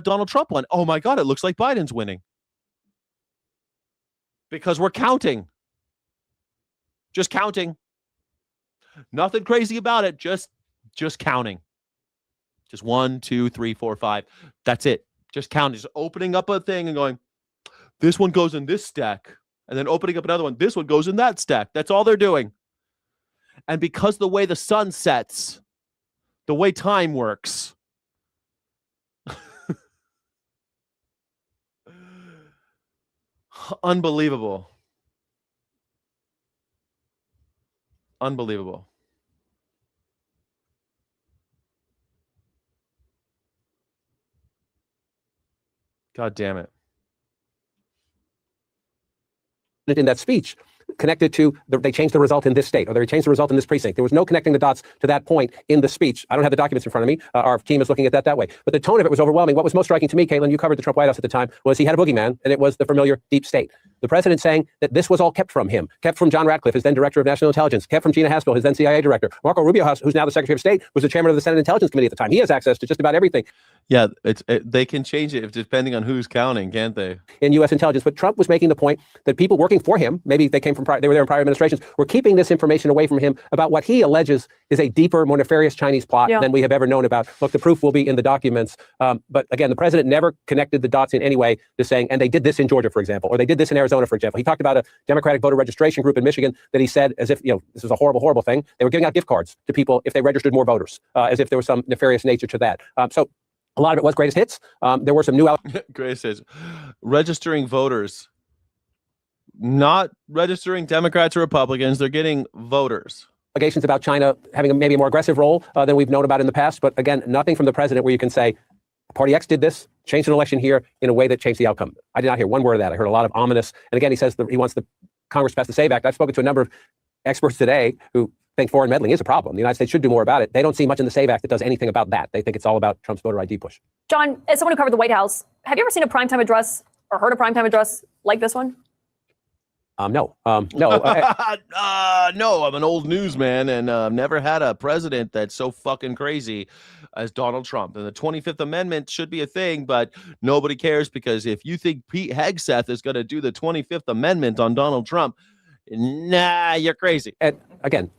Donald Trump won. Oh my God, it looks like Biden's winning. Because we're counting. Just counting. Nothing crazy about it. Just counting. Just 1, 2, 3, 4, 5. That's it. Just counting. Just opening up a thing and going, this one goes in this stack. And then opening up another one. This one goes in that stack. That's all they're doing. And because the way the sun sets, the way time works, unbelievable. Unbelievable. God damn it. In that speech connected to they changed the result in this state or they changed the result in this precinct. There was no connecting the dots to that point in the speech. I don't have the documents in front of me. Our team is looking at that way. But the tone of it was overwhelming. What was most striking to me, Caitlin, you covered the Trump White House at the time, was he had a boogeyman, and it was the familiar deep state. The president saying that this was all kept from him, kept from John Ratcliffe, his then director of national intelligence, kept from Gina Haspel, his then CIA director. Marco Rubio, who's now the Secretary of State, was the chairman of the Senate Intelligence Committee at the time. He has access to just about everything. Yeah, they can change it depending on who's counting, can't they? In U.S. intelligence. But Trump was making the point that people working for him, maybe they came from they were there in prior administrations, were keeping this information away from him about what he alleges is a deeper, more nefarious Chinese plot than we have ever known about. Look, the proof will be in the documents. But again, the president never connected the dots in any way to saying, and they did this in Georgia, for example, or they did this in Arizona, for example. He talked about a Democratic voter registration group in Michigan that he said, as if, this was a horrible, horrible thing. They were giving out gift cards to people if they registered more voters, as if there was some nefarious nature to that. So a lot of it was greatest hits. There were some new greatest hits. Registering voters, not registering Democrats or Republicans. They're getting voters. Allegations about China having maybe a more aggressive role than we've known about in the past. But again, nothing from the president where you can say, Party X did this, changed an election here in a way that changed the outcome. I did not hear one word of that. I heard a lot of ominous. And again, he says he wants the Congress to pass the SAVE Act. I've spoken to a number of experts today who think foreign meddling is a problem. The United States should do more about it. They don't see much in the SAVE Act that does anything about that. They think it's all about Trump's voter ID push. John, as someone who covered the White House, have you ever seen a primetime address or heard a primetime address like this one? No. No, I'm an old newsman and never had a president that's so fucking crazy as Donald Trump. And the 25th Amendment should be a thing, but nobody cares because if you think Pete Hegseth is going to do the 25th Amendment on Donald Trump, nah, you're crazy. And again,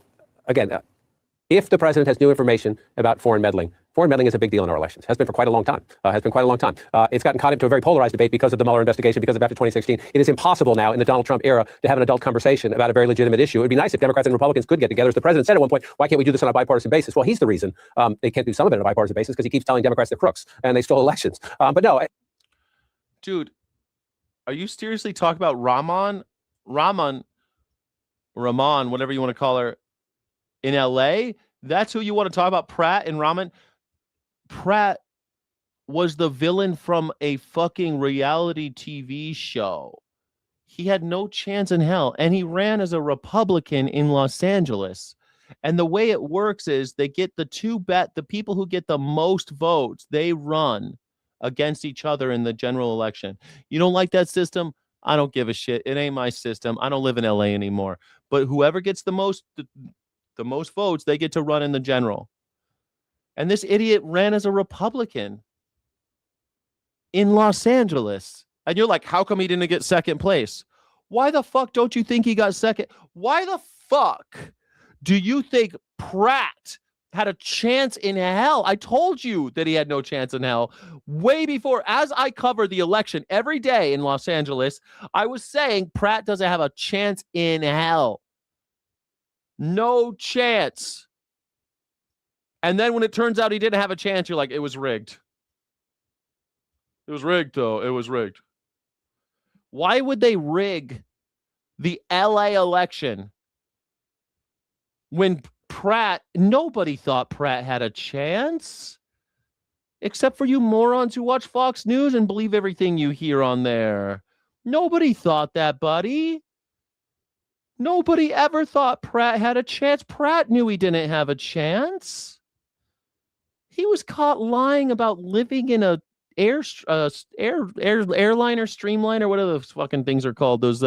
if the president has new information about foreign meddling is a big deal in our elections. Has been for quite a long time. It's gotten caught into a very polarized debate because of the Mueller investigation, because of after 2016. It is impossible now in the Donald Trump era to have an adult conversation about a very legitimate issue. It would be nice if Democrats and Republicans could get together. As the president said at one point, why can't we do this on a bipartisan basis? Well, he's the reason they can't do some of it on a bipartisan basis because he keeps telling Democrats they're crooks and they stole elections. But no. Dude, are you seriously talking about Rahman, whatever you want to call her, in LA? That's who you want to talk about, Pratt and Rahman? Pratt was the villain from a fucking reality TV show. He had no chance in hell, and he ran as a Republican in Los Angeles. And the way it works is they get the people who get the most votes, they run against each other in the general election. You don't like that system? I don't give a shit. It ain't my system. I don't live in LA anymore. But whoever gets the most votes, they get to run in the general. And this idiot ran as a Republican in Los Angeles. And you're like, how come he didn't get second place? Why the fuck don't you think he got second? Why the fuck do you think Pratt had a chance in hell? I told you that he had no chance in hell way before. As I covered the election every day in Los Angeles, I was saying Pratt doesn't have a chance in hell. No chance. And then when it turns out he didn't have a chance, you're like, it was rigged. It was rigged, though. It was rigged. Why would they rig the LA election when nobody thought Pratt had a chance? Except for you morons who watch Fox News and believe everything you hear on there. Nobody thought that, buddy. Nobody ever thought Pratt had a chance. Pratt knew he didn't have a chance. He was caught lying about living in a airliner, streamliner, whatever those fucking things are called. Those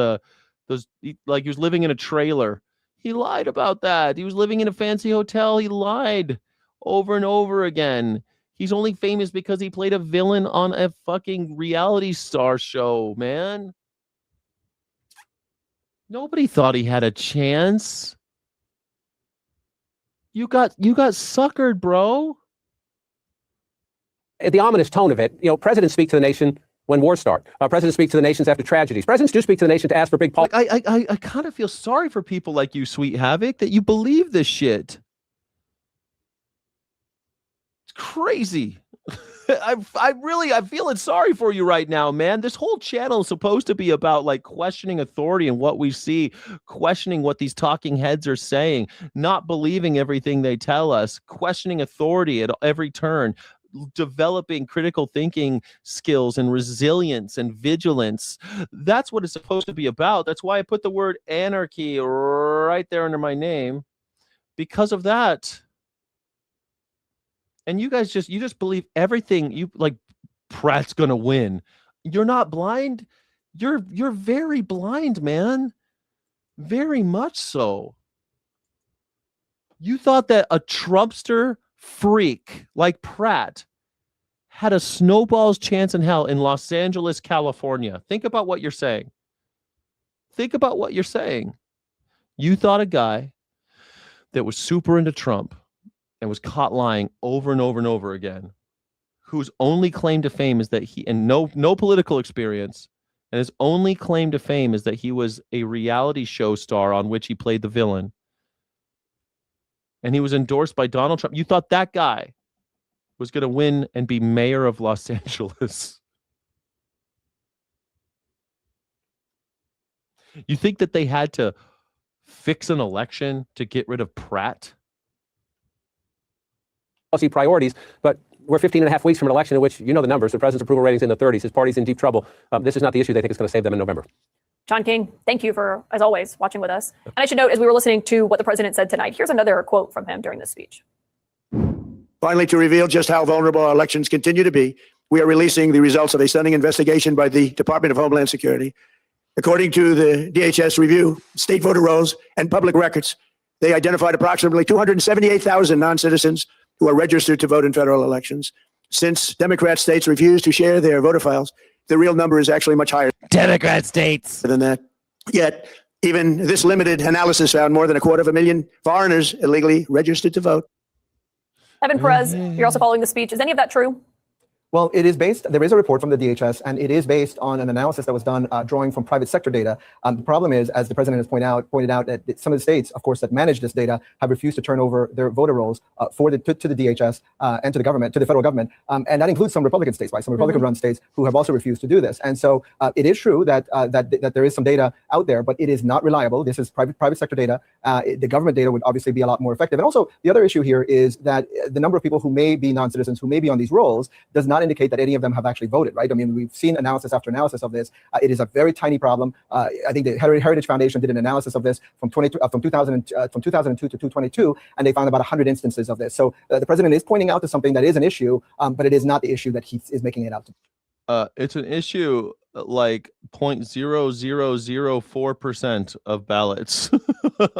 Like he was living in a trailer. He lied about that. He was living in a fancy hotel. He lied over and over again. He's only famous because he played a villain on a fucking reality star show, man. Nobody thought he had a chance. You got suckered, bro. The ominous tone of it, presidents speak to the nation when wars start. Presidents speak to the nations after tragedies. Presidents do speak to the nation to ask for big policy. I kind of feel sorry for people like you, Sweet Havoc, that you believe this shit. It's crazy. I'm feeling sorry for you right now, man. This whole channel is supposed to be about like questioning authority and what we see, questioning what these talking heads are saying, not believing everything they tell us, questioning authority at every turn, developing critical thinking skills and resilience and vigilance. That's what it's supposed to be about. That's why I put the word anarchy right there under my name, because of that. And you guys just believe everything. You like Pratt's gonna win. You're not blind. You're very blind, man. Very much so. You thought that a Trumpster freak like Pratt had a snowball's chance in hell in Los Angeles, California. Think about what you're saying. Think about what you're saying. You thought a guy that was super into Trump and was caught lying over and over and over again, whose only claim to fame is that no political experience, and his only claim to fame is that he was a reality show star on which he played the villain, and he was endorsed by Donald Trump. You thought that guy was going to win and be mayor of Los Angeles. You think that they had to fix an election to get rid of Pratt? Policy priorities, but we're 15 and a half weeks from an election in which, the numbers, the president's approval ratings in the 30s, his party's in deep trouble. This is not the issue they think is going to save them in November. John King, thank you for, as always, watching with us. And I should note, as we were listening to what the president said tonight, here's another quote from him during this speech. Finally, to reveal just how vulnerable our elections continue to be, we are releasing the results of a stunning investigation by the Department of Homeland Security. According to the DHS review, state voter rolls and public records, they identified approximately 278,000 non-citizens who are registered to vote in federal elections. Since Democrat states refuse to share their voter files, the real number is actually much higher. Democrat states. Than that. Yet, even this limited analysis found more than 250,000 foreigners illegally registered to vote. Evan Perez, you're also following the speech. Is any of that true? Well, it is based, there is a report from the DHS, and it is based on an analysis that was done drawing from private sector data. The problem is, as the president has pointed out that some of the states, of course, that manage this data have refused to turn over their voter rolls to the DHS and to the government, to the federal government. And that includes some Republican states, right? Some Republican-run states who have also refused to do this. And so it is true that there is some data out there, but it is not reliable. This is private sector data. The government data would obviously be a lot more effective. And also, the other issue here is that the number of people who may be non-citizens, who may be on these rolls, does not indicate that any of them have actually voted, right? I mean, we've seen analysis after analysis of this. It is a very tiny problem. I think the Heritage Foundation did an analysis of this from 2002 to 2022, and they found about 100 instances of this. So the president is pointing out to something that is an issue, but it is not the issue that he is making it out to be. It's an issue like 0.0004% of ballots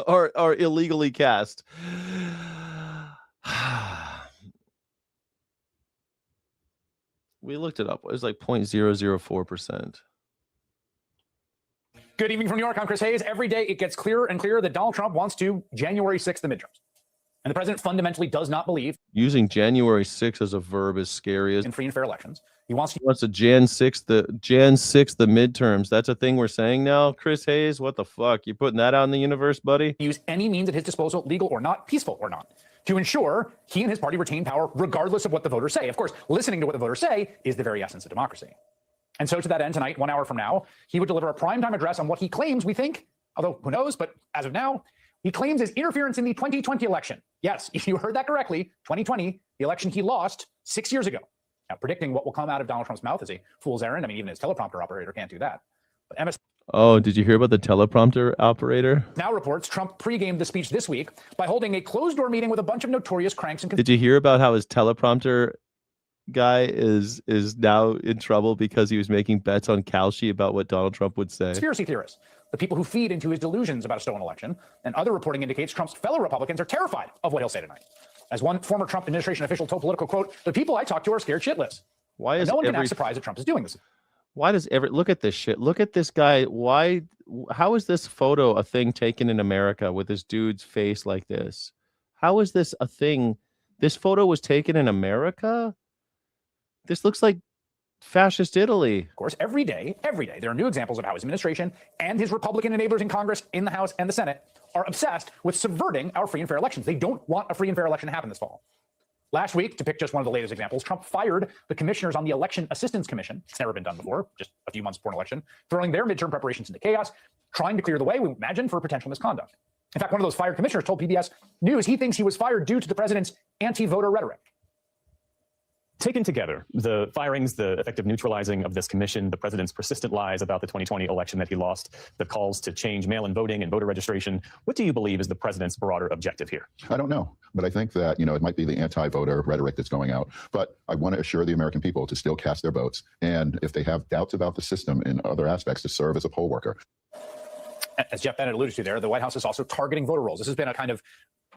are illegally cast. We looked it up. It was like 0.004%. Good evening from New York. I'm Chris Hayes. Every day it gets clearer and clearer that Donald Trump wants to January 6th the midterms. And the president fundamentally does not believe Using January 6th as a verb is scary as in free and fair elections. He wants a Jan 6th the midterms. That's a thing we're saying now. Chris Hayes, what the fuck? You putting that out in the universe, buddy? Use any means at his disposal, legal or not, peaceful or not, to ensure he and his party retain power regardless of what the voters say. Of course, listening to what the voters say is the very essence of democracy. And so to that end, tonight, 1 hour from now, he would deliver a primetime address on what he claims, we think, although who knows, but as of now, he claims is interference in the 2020 election. Yes, you heard that correctly, 2020, the election he lost 6 years ago. Now, predicting what will come out of Donald Trump's mouth is a fool's errand. I mean, even his teleprompter operator can't do that. But MS Oh, did you hear about the teleprompter operator? now reports Trump pre-gamed the speech this week by holding a closed-door meeting with a bunch of notorious cranks and Did you hear about how his teleprompter guy is now in trouble because he was making bets on Kalshi about what Donald Trump would say. Conspiracy theorists, the people who feed into his delusions about a stolen election, and other reporting indicates Trump's fellow Republicans are terrified of what he'll say tonight. As one former Trump administration official told Politico, quote, "The people I talk to are scared shitless." Why is no one can act surprised that Trump is doing this. Why does look at this shit? Look at this guy. How is this photo a thing taken in America with this dude's face like this? How is this a thing? This photo was taken in America? This looks like fascist Italy. Of course, every day, there are new examples of how his administration and his Republican enablers in Congress, in the House and the Senate are obsessed with subverting our free and fair elections. They don't want a free and fair election to happen this fall. Last week, to pick just one of the latest examples, Trump fired the commissioners on the Election Assistance Commission. It's never been done before, just a few months before an election, throwing their midterm preparations into chaos, trying to clear the way, we imagine, for potential misconduct. In fact, one of those fired commissioners told PBS News he thinks he was fired due to the president's anti-voter rhetoric. Taken together, the firings, the effective neutralizing of this commission, the president's persistent lies about the 2020 election that he lost, the calls to change mail-in voting and voter registration, what do you believe is the president's broader objective here? I don't know, but I think that, it might be the anti-voter rhetoric that's going out, but I want to assure the American people to still cast their votes. And if they have doubts about the system in other aspects, to serve as a poll worker. As Jeff Bennett alluded to there, the White House is also targeting voter rolls. This has been a kind of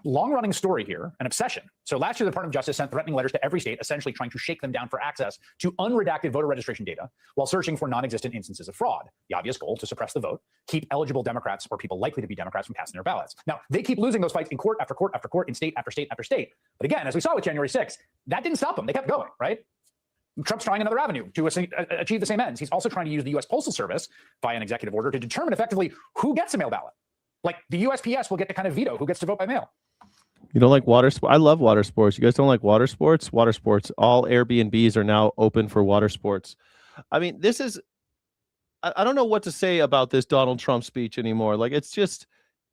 long-running story here, an obsession. So last year, the Department of Justice sent threatening letters to every state, essentially trying to shake them down for access to unredacted voter registration data while searching for non-existent instances of fraud. The obvious goal, to suppress the vote, keep eligible Democrats or people likely to be Democrats from casting their ballots. Now, they keep losing those fights in court after court after court, in state after state after state. But again, as we saw with January 6th, that didn't stop them. They kept going, right? Trump's trying another avenue to achieve the same ends. He's also trying to use the U.S. Postal Service via an executive order to determine effectively who gets a mail ballot. Like the USPS will get to kind of veto who gets to vote by mail. You don't like water sports? I love water sports. You guys don't like water sports? Water sports. All Airbnbs are now open for water sports. I mean, this is, I don't know what to say about this Donald Trump speech anymore. Like, it's just,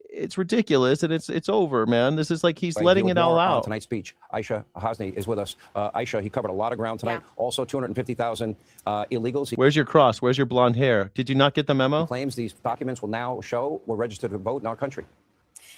it's ridiculous, and it's over, man. This is like he's letting it all out. Tonight's speech. Aisha Hasni is with us. Aisha, he covered a lot of ground tonight. Yeah. Also, 250,000 illegals. Where's your cross? Where's your blonde hair? Did you not get the memo? He claims these documents will now show we're registered to vote in our country.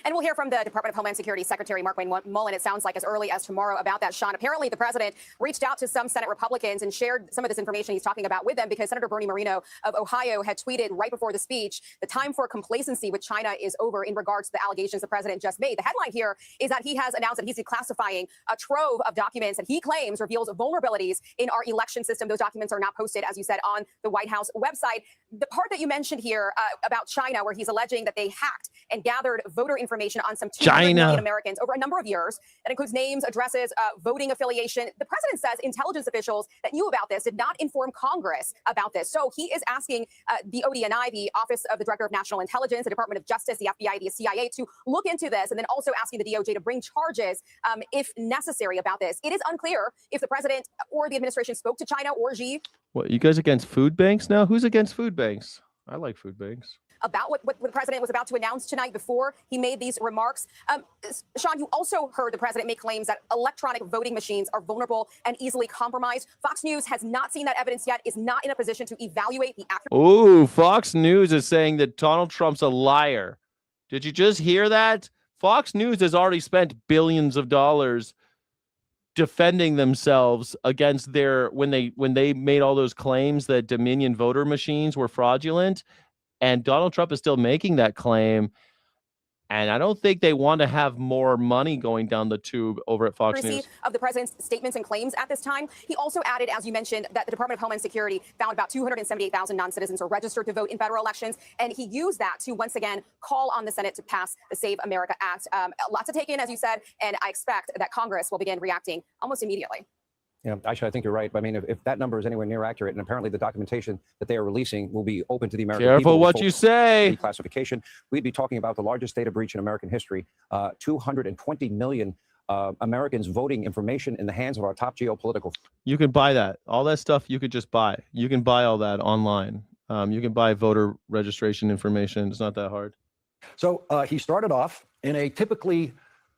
And we'll hear from the Department of Homeland Security Secretary Mark Wayne Mullen, it sounds like, as early as tomorrow about that, Sean. Apparently, the president reached out to some Senate Republicans and shared some of this information he's talking about with them because Senator Bernie Moreno of Ohio had tweeted right before the speech, the time for complacency with China is over in regards to the allegations the president just made. The headline here is that he has announced that he's declassifying a trove of documents that he claims reveals vulnerabilities in our election system. Those documents are not posted, as you said, on the White House website. The part that you mentioned here about China, where he's alleging that they hacked and gathered voter information on some 200 million Americans over a number of years. That includes names, addresses, voting affiliation. The president says intelligence officials that knew about this did not inform Congress about this. So he is asking the ODNI, the Office of the Director of National Intelligence, the Department of Justice, the FBI, the CIA, to look into this, and then also asking the DOJ to bring charges if necessary about this. It is unclear if the president or the administration spoke to China or Xi. What, you guys against food banks now? Who's against food banks? I like food banks. About what the president was about to announce tonight before he made these remarks. Sean, you also heard the president make claims that electronic voting machines are vulnerable and easily compromised. Fox News has not seen that evidence yet, is not in a position to evaluate the accuracy. Oh, Fox News is saying that Donald Trump's a liar. Did you just hear that? Fox News has already spent billions of dollars defending themselves against when they made all those claims that Dominion voter machines were fraudulent. And Donald Trump is still making that claim. And I don't think they want to have more money going down the tube over at Fox News. Of the president's statements and claims at this time. He also added, as you mentioned, that the Department of Homeland Security found about 278,000 non-citizens were registered to vote in federal elections. And he used that to once again call on the Senate to pass the Save America Act. Lots to take in, as you said, and I expect that Congress will begin reacting almost immediately. Yeah, Aisha, I think you're right. I mean, if that number is anywhere near accurate, and apparently the documentation that they are releasing will be open to the American people. Careful what you say. Declassification. We'd be talking about the largest data breach in American history. 220 million Americans voting information in the hands of our top geopolitical. You can buy that. All that stuff you could just buy. You can buy all that online. You can buy voter registration information. It's not that hard. So he started off in a typically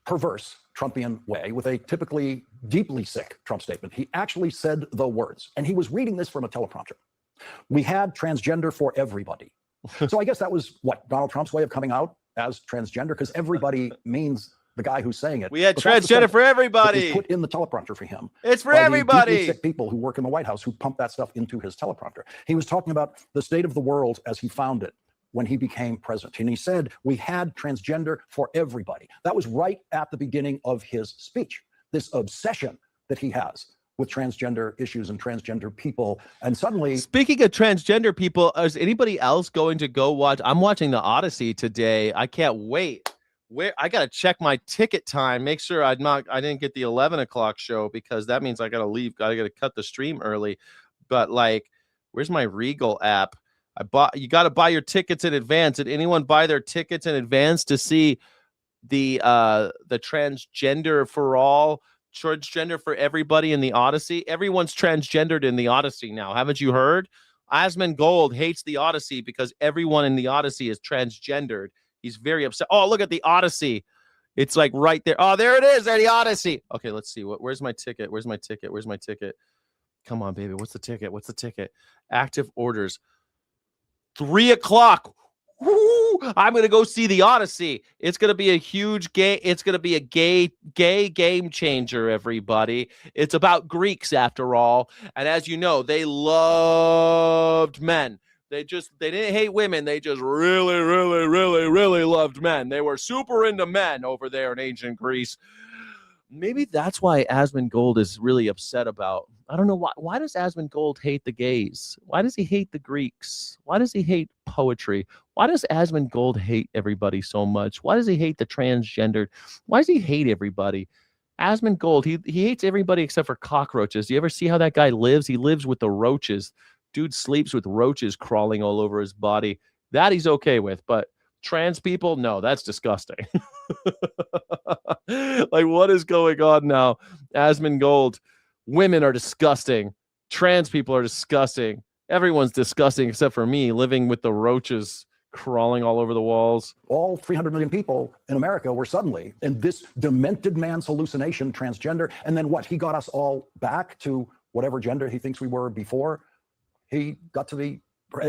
perverse Trumpian way with a typically deeply sick Trump statement. He actually said the words, and he was reading this from a teleprompter. We had transgender for everybody. So I guess that was what Donald Trump's way of coming out as transgender, because everybody means the guy who's saying it. We had But that's the transgender stuff for that everybody. was put in the teleprompter for him. It's for by the everybody. deeply sick people who work in the White House who pump that stuff into his teleprompter. He was talking about the state of the world as he found it when he became president. And he said, we had transgender for everybody. That was right at the beginning of his speech. This obsession that he has with transgender issues and transgender people. And suddenly, speaking of transgender people, is anybody else going to go watch? I'm watching the Odyssey today. I can't wait. Where I gotta check my ticket time, make sure I didn't get the 11 o'clock show, because that means I gotta leave. I gotta cut the stream early. But like, where's my Regal app? You got to buy your tickets in advance. Did anyone buy their tickets in advance to see the transgender for all? Transgender for everybody in the Odyssey. Everyone's transgendered in the Odyssey now. Haven't you heard? Asmongold hates the Odyssey because everyone in the Odyssey is transgendered. He's very upset. Oh, look at the Odyssey. It's like right there. Oh, there it is. There, the Odyssey. Okay, let's see. Where's my ticket? Where's my ticket? Where's my ticket? Come on, baby. What's the ticket? What's the ticket? Active orders. 3 o'clock. Woo! I'm gonna go see the Odyssey. It's gonna be a huge game. It's gonna be a gay game changer, everybody. It's about Greeks after all. And as you know, they loved men. They didn't hate women. They just really, really, really, really loved men. They were super into men over there in ancient Greece. Maybe that's why Asmongold is really upset about. I don't know why does Asmongold hate the gays? Why does he hate the Greeks? Why does he hate poetry? Why does Asmongold hate everybody so much? Why does he hate the transgendered? Why does he hate everybody? Asmongold, he hates everybody except for cockroaches. Do you ever see how that guy lives? He lives with the roaches. Dude sleeps with roaches crawling all over his body. That he's okay with, but trans people, no, that's disgusting. Like, what is going on now? Asmongold, women are disgusting. Trans people are disgusting. Everyone's disgusting except for me, living with the roaches crawling all over the walls. all 300 million people in America were suddenly in this demented man's hallucination, transgender. And then what? He got us all back to whatever gender he thinks we were before. He got to the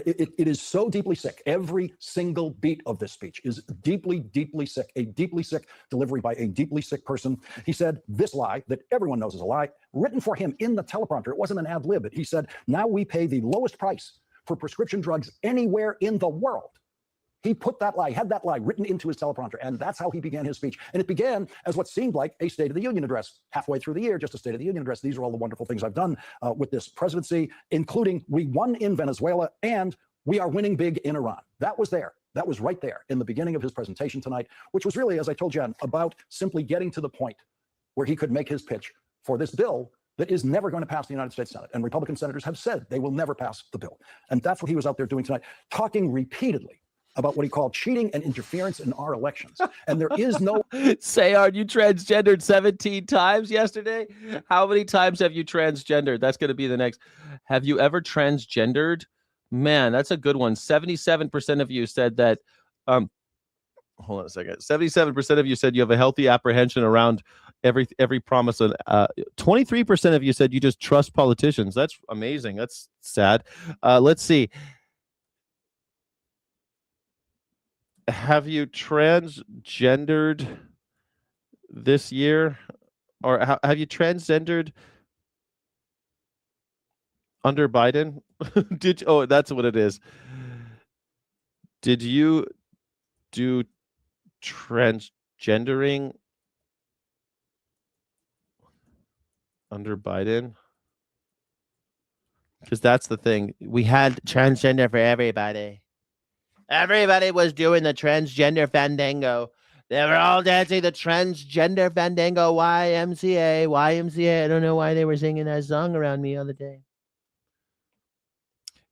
it is so deeply sick. Every single beat of this speech is deeply, deeply sick, a deeply sick delivery by a deeply sick person. He said this lie that everyone knows is a lie, written for him in the teleprompter. It wasn't an ad lib. He said, now we pay the lowest price for prescription drugs anywhere in the world. He put that lie, had that lie written into his teleprompter, and that's how he began his speech. And it began as what seemed like a State of the Union address. Halfway through the year, just a State of the Union address. These are all the wonderful things I've done with this presidency, including we won in Venezuela and we are winning big in Iran. That was there. That was right there in the beginning of his presentation tonight, which was really, as I told Jen, about simply getting to the point where he could make his pitch for this bill that is never going to pass the United States Senate. And Republican senators have said they will never pass the bill. And that's what he was out there doing tonight, talking repeatedly about what he called cheating and interference in our elections. And there is no... Sayard, you transgendered 17 times yesterday? How many times have you transgendered? That's going to be the next. Have you ever transgendered? Man, that's a good one. 77% of you said that... hold on a second. 77% of you said you have a healthy apprehension around every promise. 23% of you said you just trust politicians. That's amazing. That's sad. Let's see. Have you transgendered this year, or have you transgendered under Biden? Oh, that's what it is. Did you do transgendering under Biden? Because that's the thing. We had transgender for everybody. Everybody was doing the transgender fandango. They were all dancing the transgender fandango. YMCA, YMCA. I don't know why they were singing that song around me the other day.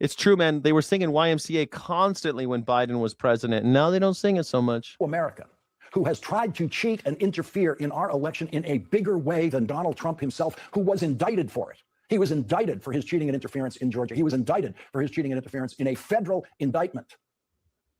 It's true, man. They were singing YMCA constantly when Biden was president, and now they don't sing it so much. America, who has tried to cheat and interfere in our election in a bigger way than Donald Trump himself, who was indicted for it. He was indicted for his cheating and interference in Georgia. He was indicted for his cheating and interference in a federal indictment.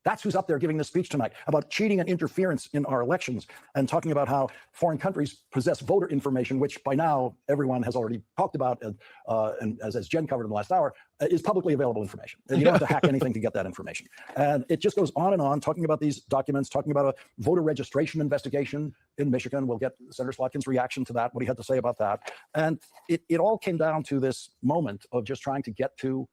That's who's up there giving this speech tonight about cheating and interference in our elections and talking about how foreign countries possess voter information, which by now everyone has already talked about, and as Jen covered in the last hour, is publicly available information. And you don't have to hack anything to get that information. And it just goes on and on, talking about these documents, talking about a voter registration investigation in Michigan. We'll get Senator Slotkin's reaction to that, what he had to say about that. And it all came down to this moment of just trying to get to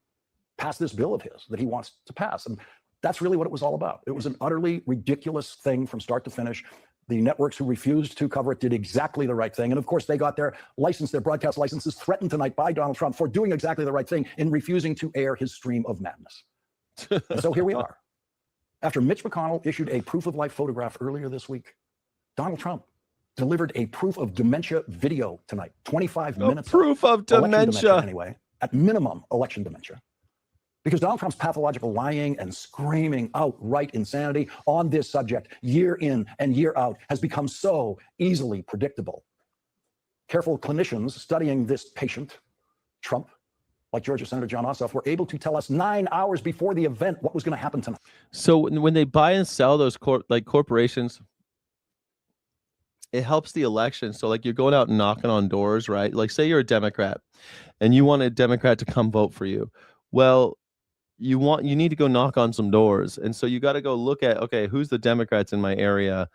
pass this bill of his that he wants to pass. And that's really what it was all about. It was an utterly ridiculous thing from start to finish. The networks who refused to cover it did exactly the right thing. And of course, they got their license, their broadcast licenses threatened tonight by Donald Trump for doing exactly the right thing in refusing to air his stream of madness. And so here we are. After Mitch McConnell issued a proof of life photograph earlier this week, Donald Trump delivered a proof of dementia video tonight, 25 minutes. Proof of dementia. Anyway, at minimum, election dementia. Because Donald Trump's pathological lying and screaming outright insanity on this subject year in and year out has become so easily predictable. Careful clinicians studying this patient, Trump, like Georgia Senator John Ossoff, were able to tell us 9 hours before the event what was going to happen tonight. So when they buy and sell those corporations, it helps the election. So like you're going out and knocking on doors, right? Like say you're a Democrat and you want a Democrat to come vote for you. Well, you need to go knock on some doors. And so you got to go look at, okay, who's the Democrats in my area?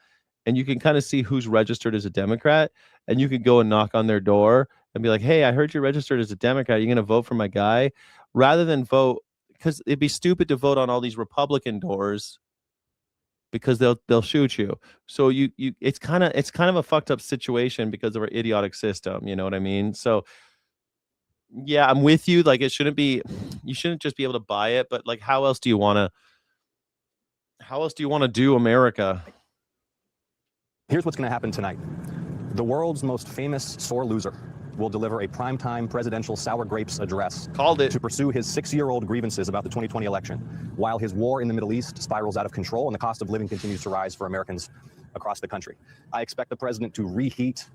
And you can kind of see who's registered as a Democrat, and you can go and knock on their door and be like, hey, I heard you're registered as a Democrat. You're going to vote for my guy, rather than vote, because it'd be stupid to vote on all these Republican doors because they'll shoot you. So it's kind of a fucked up situation because of our idiotic system. You know what I mean? So yeah, I'm with you. Like you shouldn't just be able to buy it, but like, how else do you want to do America? Here's what's going to happen tonight. The world's most famous sore loser will deliver a primetime presidential sour grapes address. Called it. To pursue his 6-year-old grievances about the 2020 election, while his war in the Middle East spirals out of control and the cost of living continues to rise for Americans across the country. I expect the president to reheat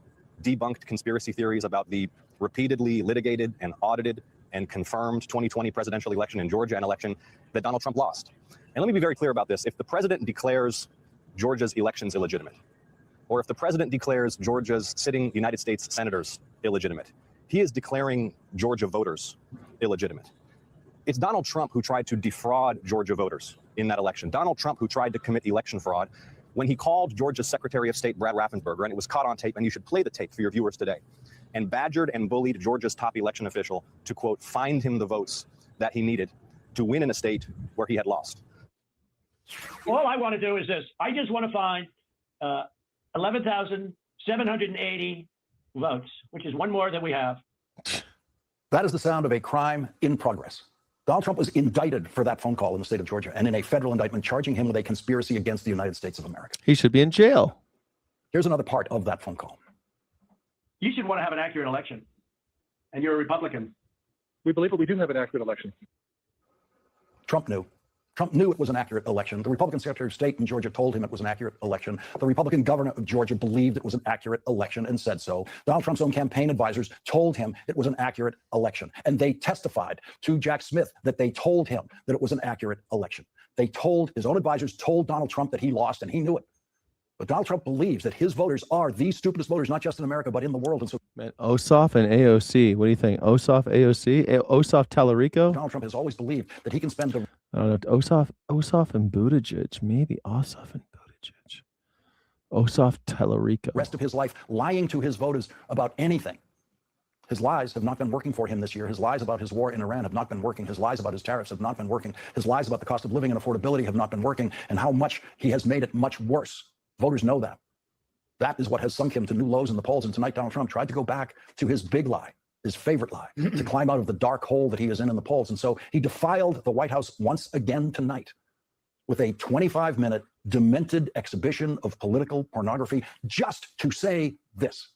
debunked conspiracy theories about the repeatedly litigated and audited and confirmed 2020 presidential election in Georgia, an election that Donald Trump lost. And let me be very clear about this. If the president declares Georgia's elections illegitimate, or if the president declares Georgia's sitting United States senators illegitimate, he is declaring Georgia voters illegitimate. It's Donald Trump who tried to defraud Georgia voters in that election. Donald Trump who tried to commit election fraud when he called Georgia's Secretary of State, Brad Raffensperger, and it was caught on tape, and you should play the tape for your viewers today, and badgered and bullied Georgia's top election official to, quote, find him the votes that he needed to win in a state where he had lost. All I want to do is this. I just want to find 11,780 votes, which is one more than we have. That is the sound of a crime in progress. Donald Trump was indicted for that phone call in the state of Georgia and in a federal indictment charging him with a conspiracy against the United States of America. He should be in jail. Here's another part of that phone call. You should want to have an accurate election, and you're a Republican. We believe that we do have an accurate election. Trump knew. Trump knew it was an accurate election. The Republican Secretary of State in Georgia told him it was an accurate election. The Republican governor of Georgia believed it was an accurate election and said so. Donald Trump's own campaign advisors told him it was an accurate election. And they testified to Jack Smith that they told him that it was an accurate election. His own advisors told Donald Trump that he lost, and he knew it. But Donald Trump believes that his voters are the stupidest voters, not just in America, but in the world. And so, man, Ossoff and AOC. What do you think? Ossoff, AOC, Ossoff, Tallarico? Donald Trump has always believed that he can spend the... I don't know. Ossoff and Buttigieg. Maybe Ossoff and Buttigieg. Ossoff, Tallarico. rest of his life lying to his voters about anything. His lies have not been working for him this year. His lies about his war in Iran have not been working. His lies about his tariffs have not been working. His lies about the cost of living and affordability have not been working, and how much he has made it much worse. Voters know that. That is what has sunk him to new lows in the polls. And tonight, Donald Trump tried to go back to his big lie, his favorite lie, to climb out of the dark hole that he is in the polls. And so he defiled the White House once again tonight with a 25-minute demented exhibition of political pornography just to say this.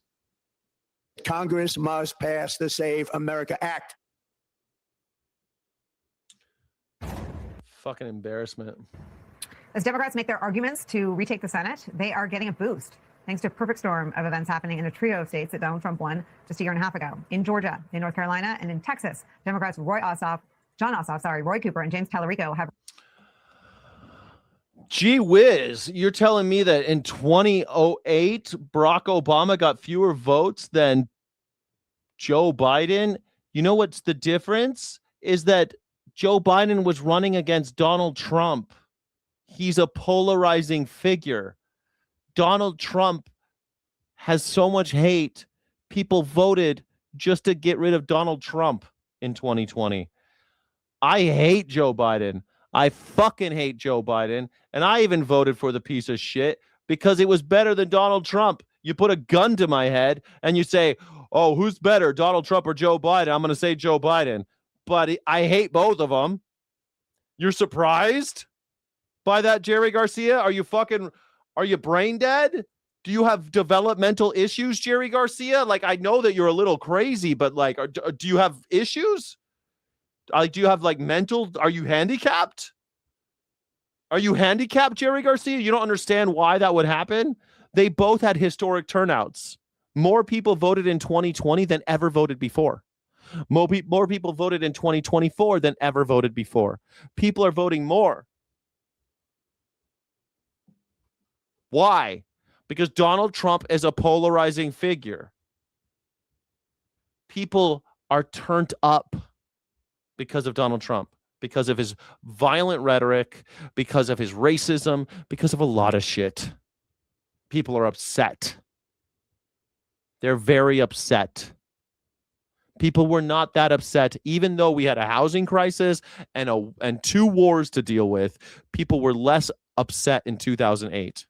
Congress must pass the Save America Act. Fucking embarrassment. As Democrats make their arguments to retake the Senate, they are getting a boost thanks to a perfect storm of events happening in a trio of states that Donald Trump won just a year and a half ago. In Georgia, in North Carolina, and in Texas, Democrats Roy Cooper, and James Tallarico have... Gee whiz, you're telling me that in 2008, Barack Obama got fewer votes than Joe Biden? You know what's the difference? Is that Joe Biden was running against Donald Trump. He's a polarizing figure. Donald Trump has so much hate. People voted just to get rid of Donald Trump in 2020. I hate Joe Biden. I fucking hate Joe Biden. And I even voted for the piece of shit because it was better than Donald Trump. You put a gun to my head and you say, oh, who's better, Donald Trump or Joe Biden? I'm going to say Joe Biden. But I hate both of them. You're surprised by that, Jerry Garcia? Are you brain dead? Do you have developmental issues, Jerry Garcia? Like, I know that you're a little crazy, but like, do you have issues? Do you have like mental? Are you handicapped? Are you handicapped, Jerry Garcia? You don't understand why that would happen? They both had historic turnouts. More people voted in 2020 than ever voted before. More people voted in 2024 than ever voted before. People are voting more. Why? Because Donald Trump is a polarizing figure. People are turned up because of Donald Trump, because of his violent rhetoric, because of his racism, because of a lot of shit. People are upset. They're very upset. People were not that upset, even though we had a housing crisis and 2 wars to deal with. People were less upset in 2008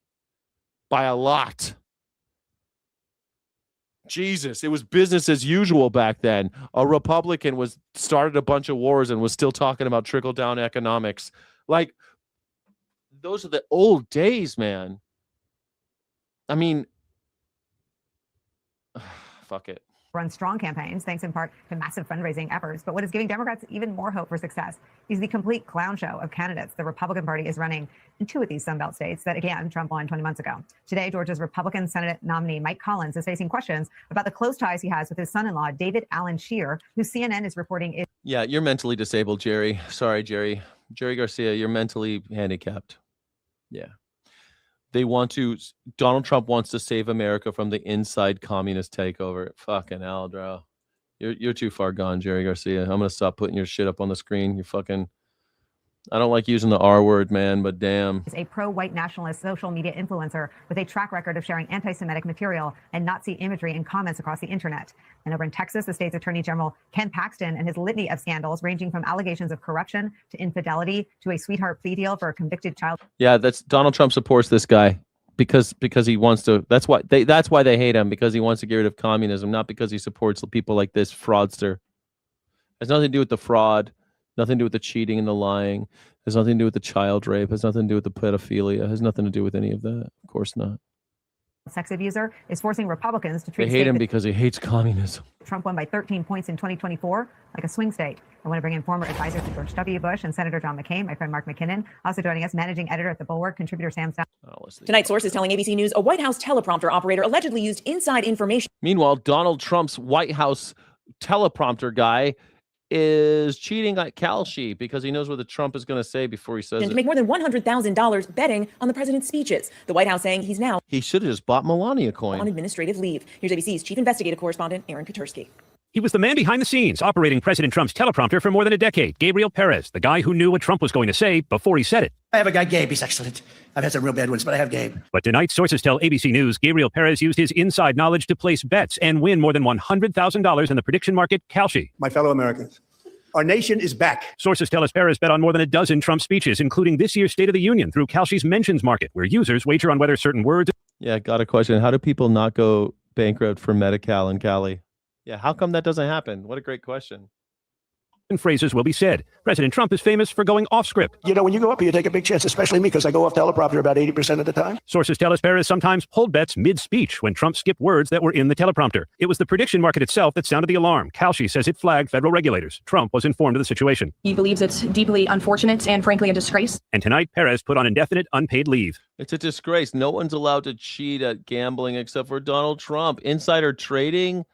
by a lot. Jesus, it was business as usual back then. A Republican started a bunch of wars and was still talking about trickle-down economics. Like, those are the old days, man. I mean, fuck it. Run strong campaigns, thanks in part to massive fundraising efforts. But what is giving Democrats even more hope for success is the complete clown show of candidates the Republican Party is running in 2 of these Sunbelt states that, again, Trump won 20 months ago. Today, Georgia's Republican Senate nominee Mike Collins is facing questions about the close ties he has with his son-in-law, David Allen Scheer, who CNN is reporting is... Yeah, you're mentally disabled, Jerry. Sorry, Jerry. Jerry Garcia, you're mentally handicapped. Yeah. Donald Trump wants to save America from the inside communist takeover. Fucking hell, bro. You're too far gone, Jerry Garcia. I'm going to stop putting your shit up on the screen. I don't like using the R word, man, but damn. Is a pro-white nationalist social media influencer with a track record of sharing anti-Semitic material and Nazi imagery in comments across the internet. And over in Texas, the state's Attorney General Ken Paxton and his litany of scandals ranging from allegations of corruption to infidelity to a sweetheart plea deal for a convicted child. Yeah, that's Donald Trump supports this guy because he wants to. That's why they hate him, because he wants to get rid of communism, not because he supports people like this fraudster. It has nothing to do with the fraud. Nothing to do with the cheating and the lying. Has nothing to do with the child rape. Has nothing to do with the pedophilia. Has nothing to do with any of that. Of course not. Sex abuser is forcing Republicans to treat. They hate him because he hates communism. Trump won by 13 points in 2024, like a swing state. I want to bring in former advisor to George W. Bush and Senator John McCain, my friend Mark McKinnon. Also joining us, managing editor at The Bulwark, contributor Sam Stout. Tonight's source is telling ABC News a White House teleprompter operator allegedly used inside information. Meanwhile, Donald Trump's White House teleprompter guy is cheating at Kalshi because he knows what the Trump is going to say before he says to it. make more than $100,000 betting on the president's speeches. The White House saying he's now He should have just bought Melania coin. on administrative leave. Here's ABC's chief investigative correspondent, Aaron Katursky. He was the man behind the scenes operating President Trump's teleprompter for more than a decade. Gabriel Perez, the guy who knew what Trump was going to say before he said it. I have a guy, Gabe. He's excellent. I've had some real bad ones, but I have Gabe. But tonight, sources tell ABC News Gabriel Perez used his inside knowledge to place bets and win more than $100,000 in the prediction market, Kalshi. My fellow Americans, our nation is back. Sources tell us Perez bet on more than a dozen Trump speeches, including this year's State of the Union, through Kalshi's mentions market, where users wager on whether certain words... Yeah, got a question. How do people not go bankrupt for Medi-Cal and Cali? Yeah, how come that doesn't happen? What a great question. And phrases will be said. President Trump is famous for going off script. You know, when you go up here, you take a big chance, especially me, because I go off teleprompter about 80% of the time. Sources tell us Perez sometimes pulled bets mid-speech when Trump skipped words that were in the teleprompter. It was the prediction market itself that sounded the alarm. Kalshi says it flagged federal regulators. Trump was informed of the situation. He believes it's deeply unfortunate and frankly a disgrace. And tonight, Perez put on indefinite unpaid leave. It's a disgrace. No one's allowed to cheat at gambling except for Donald Trump. Insider trading.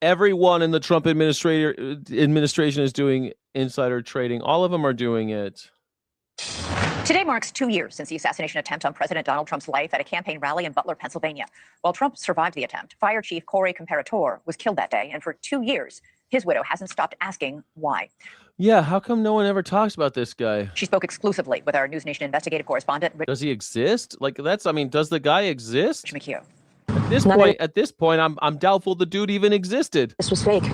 Everyone in the Trump administration is doing insider trading. All of them are doing it. Today marks 2 years since the assassination attempt on President Donald Trump's life at a campaign rally in Butler, Pennsylvania. While Trump survived the attempt, Fire Chief Corey Comparator was killed that day, and for 2 years, his widow hasn't stopped asking why. Yeah, how come no one ever talks about this guy? She spoke exclusively with our News Nation investigative correspondent, Does he exist? Like I mean, does the guy exist? McHugh. At this point, I'm doubtful the dude even existed. This was fake.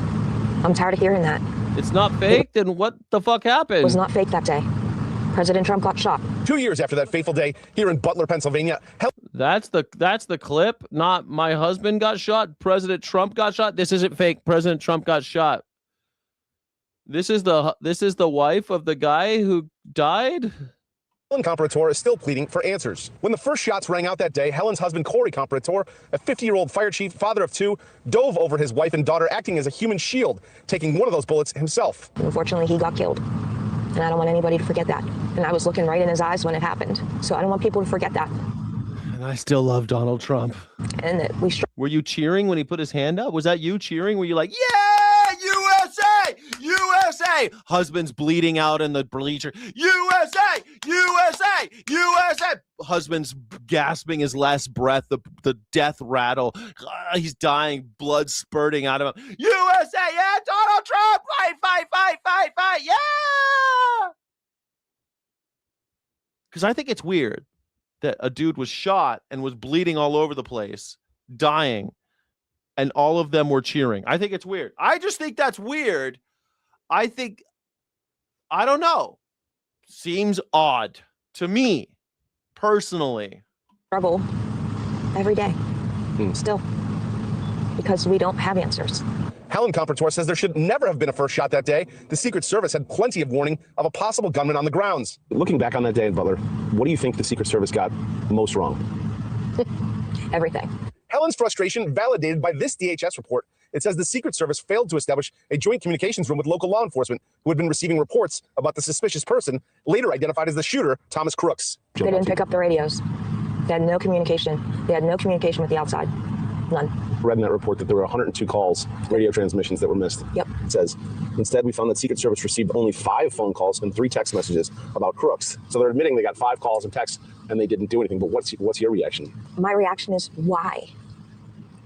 I'm tired of hearing that. It's not fake? Then what the fuck happened? It was not fake that day. President Trump got shot. 2 years after that fateful day here in Butler, Pennsylvania. That's the clip. Not my husband got shot. President Trump got shot. This isn't fake. President Trump got shot. This is the wife of the guy who died. Helen Comparator is still pleading for answers. When the first shots rang out that day, Helen's husband, Corey Comparator, a 50-year-old fire chief, father of 2, dove over his wife and daughter, acting as a human shield, taking one of those bullets himself. Unfortunately, he got killed. And I don't want anybody to forget that. And I was looking right in his eyes when it happened. So I don't want people to forget that. And I still love Donald Trump. And that we Were you cheering when he put his hand up? Was that you cheering? Were you like, yeah, USA, USA? Husband's bleeding out in the bleacher. USA, USA, USA. Husband's gasping his last breath, the death rattle. He's dying, blood spurting out of him. USA, yeah, Donald Trump, fight, fight, fight, fight, fight, yeah. Because I think it's weird that a dude was shot and was bleeding all over the place, dying, and all of them were cheering. I think it's weird. I just think that's weird. I don't know. Seems odd to me, personally. struggle every day. Still. Because we don't have answers. Helen Comparator says there should never have been a first shot that day. The Secret Service had plenty of warning of a possible gunman on the grounds. Looking back on that day in Butler, what do you think the Secret Service got most wrong? Everything. Helen's frustration validated by this DHS report. It says the Secret Service failed to establish a joint communications room with local law enforcement who had been receiving reports about the suspicious person, later identified as the shooter, Thomas Crooks. They didn't pick up the radios. They had no communication. They had no communication with the outside. None. Read in that report that there were 102 calls, radio transmissions that were missed. Yep. It says, instead, we found that Secret Service received only 5 phone calls and 3 text messages about Crooks. So they're admitting they got 5 calls and texts and they didn't do anything. But what's your reaction? My reaction is why?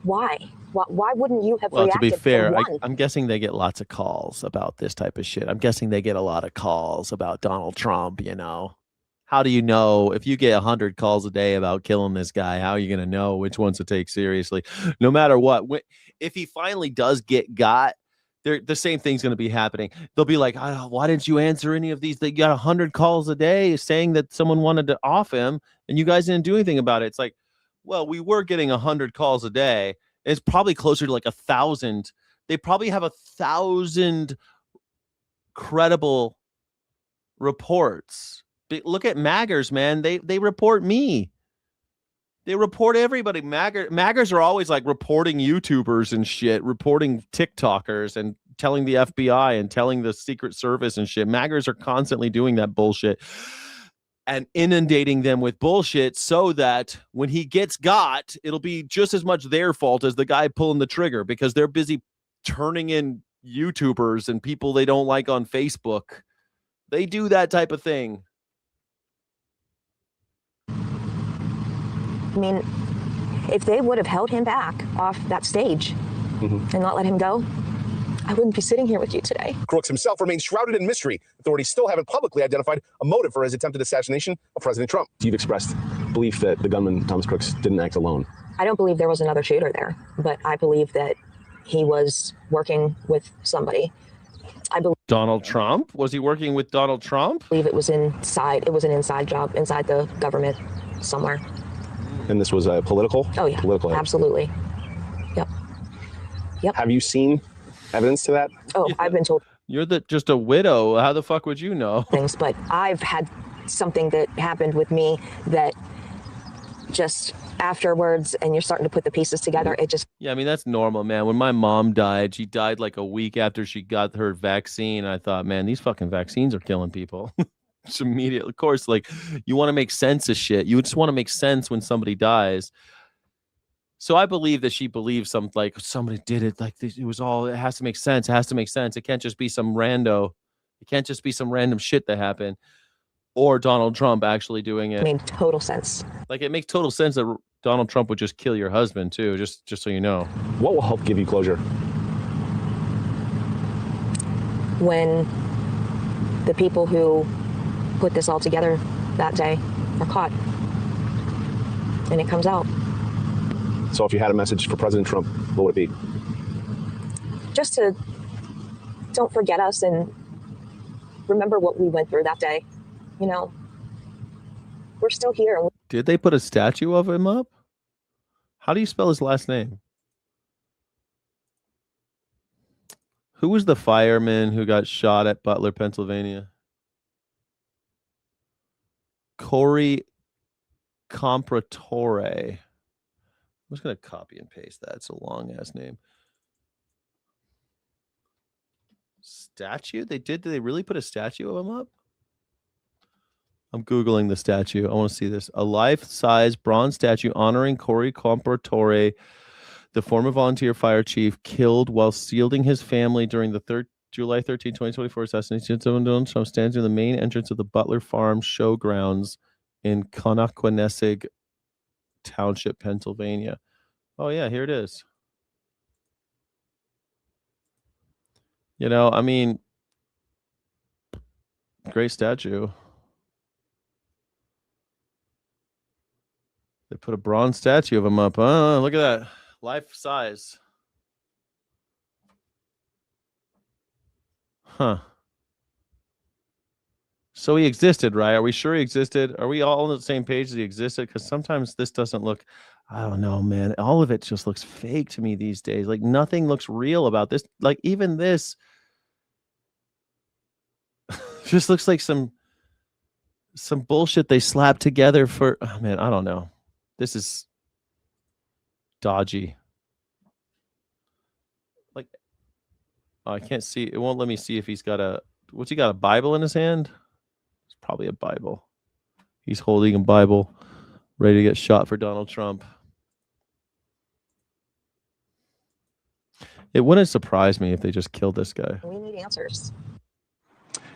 Why? Why wouldn't you have Well, to reacted be fair, one? I'm guessing they get lots of calls about this type of shit. I'm guessing they get a lot of calls about Donald Trump, you know. How do you know if you get 100 calls a day about killing this guy? How are you going to know which ones to take seriously? No matter what, if he finally does get got, the same thing's going to be happening. They'll be like, oh, why didn't you answer any of these? They got 100 calls a day saying that someone wanted to off him and you guys didn't do anything about it. It's like, well, we were getting 100 calls a day. It's probably closer to like 1,000. They probably have 1,000 credible reports. Look at maggers, man. They report me. They report everybody. Maggers are always like reporting YouTubers and shit, reporting TikTokers and telling the FBI and telling the Secret Service and shit. Maggers are constantly doing that bullshit and inundating them with bullshit so that when he gets got, it'll be just as much their fault as the guy pulling the trigger because they're busy turning in YouTubers and people they don't like on Facebook. They do that type of thing. I mean, if they would have held him back off that stage and not let him go, I wouldn't be sitting here with you today. Crooks himself remains shrouded in mystery. Authorities still haven't publicly identified a motive for his attempted assassination of President Trump. You've expressed belief that the gunman, Thomas Crooks, didn't act alone. I don't believe there was another shooter there, but I believe that he was working with somebody. I believe Donald Trump? Was he working with Donald Trump? I believe it was inside. It was an inside job inside the government somewhere. And this was a political? Oh, yeah. Political. Absolutely. Yep. Have you seen evidence to that? Oh, yeah. I've been told. You're just a widow. How the fuck would you know? Things, but I've had something that happened with me that just afterwards, and you're starting to put the pieces together. It just. Yeah, I mean, that's normal, man. When my mom died, she died like a week after she got her vaccine. I thought, man, these fucking vaccines are killing people. Just immediately, of course, like you want to make sense of shit. You just want to make sense when somebody dies. So I believe that she believes like somebody did it. Like it has to make sense. It has to make sense. It can't just be some rando. It can't just be some random shit that happened. or Donald Trump actually doing it. Made total sense. Like, it makes total sense that Donald Trump would just kill your husband too, just so you know. What will help give you closure? When the people who put this all together that day are caught and it comes out. So if you had a message for President Trump, what would it be? Just to don't forget us and remember what we went through that day. You know, we're still here. Did they put a statue of him up? How do you spell his last name? Who was the fireman who got shot at Butler, Pennsylvania? Corey Compratore. I'm just going to copy and paste that. It's a long-ass name. Statue? Did they really put a statue of him up? I'm Googling the statue. I want to see this. A life-size bronze statue honoring Corey Compratore, the former volunteer fire chief killed while shielding his family during the July 13, 2024 assassination of Donald Trump, stands in the main entrance of the Butler Farm Showgrounds in Connoquenessig Township, Pennsylvania. Oh, yeah, here it is. You know, I mean, great statue. They put a bronze statue of him up. Oh, look at that. Life size. Huh. So he existed, right? Are we sure he existed? Are we all on the same page that he existed? Because sometimes this doesn't look, I don't know, man. All of it just looks fake to me these days. Like, nothing looks real about this. Like, even this just looks like some bullshit they slapped together for, oh, man, I don't know. This is dodgy. Like, oh, I can't see. It won't let me see if he's got what's he got, a Bible in his hand? It's probably a Bible. He's holding a Bible, ready to get shot for Donald Trump. It wouldn't surprise me if they just killed this guy. We need answers.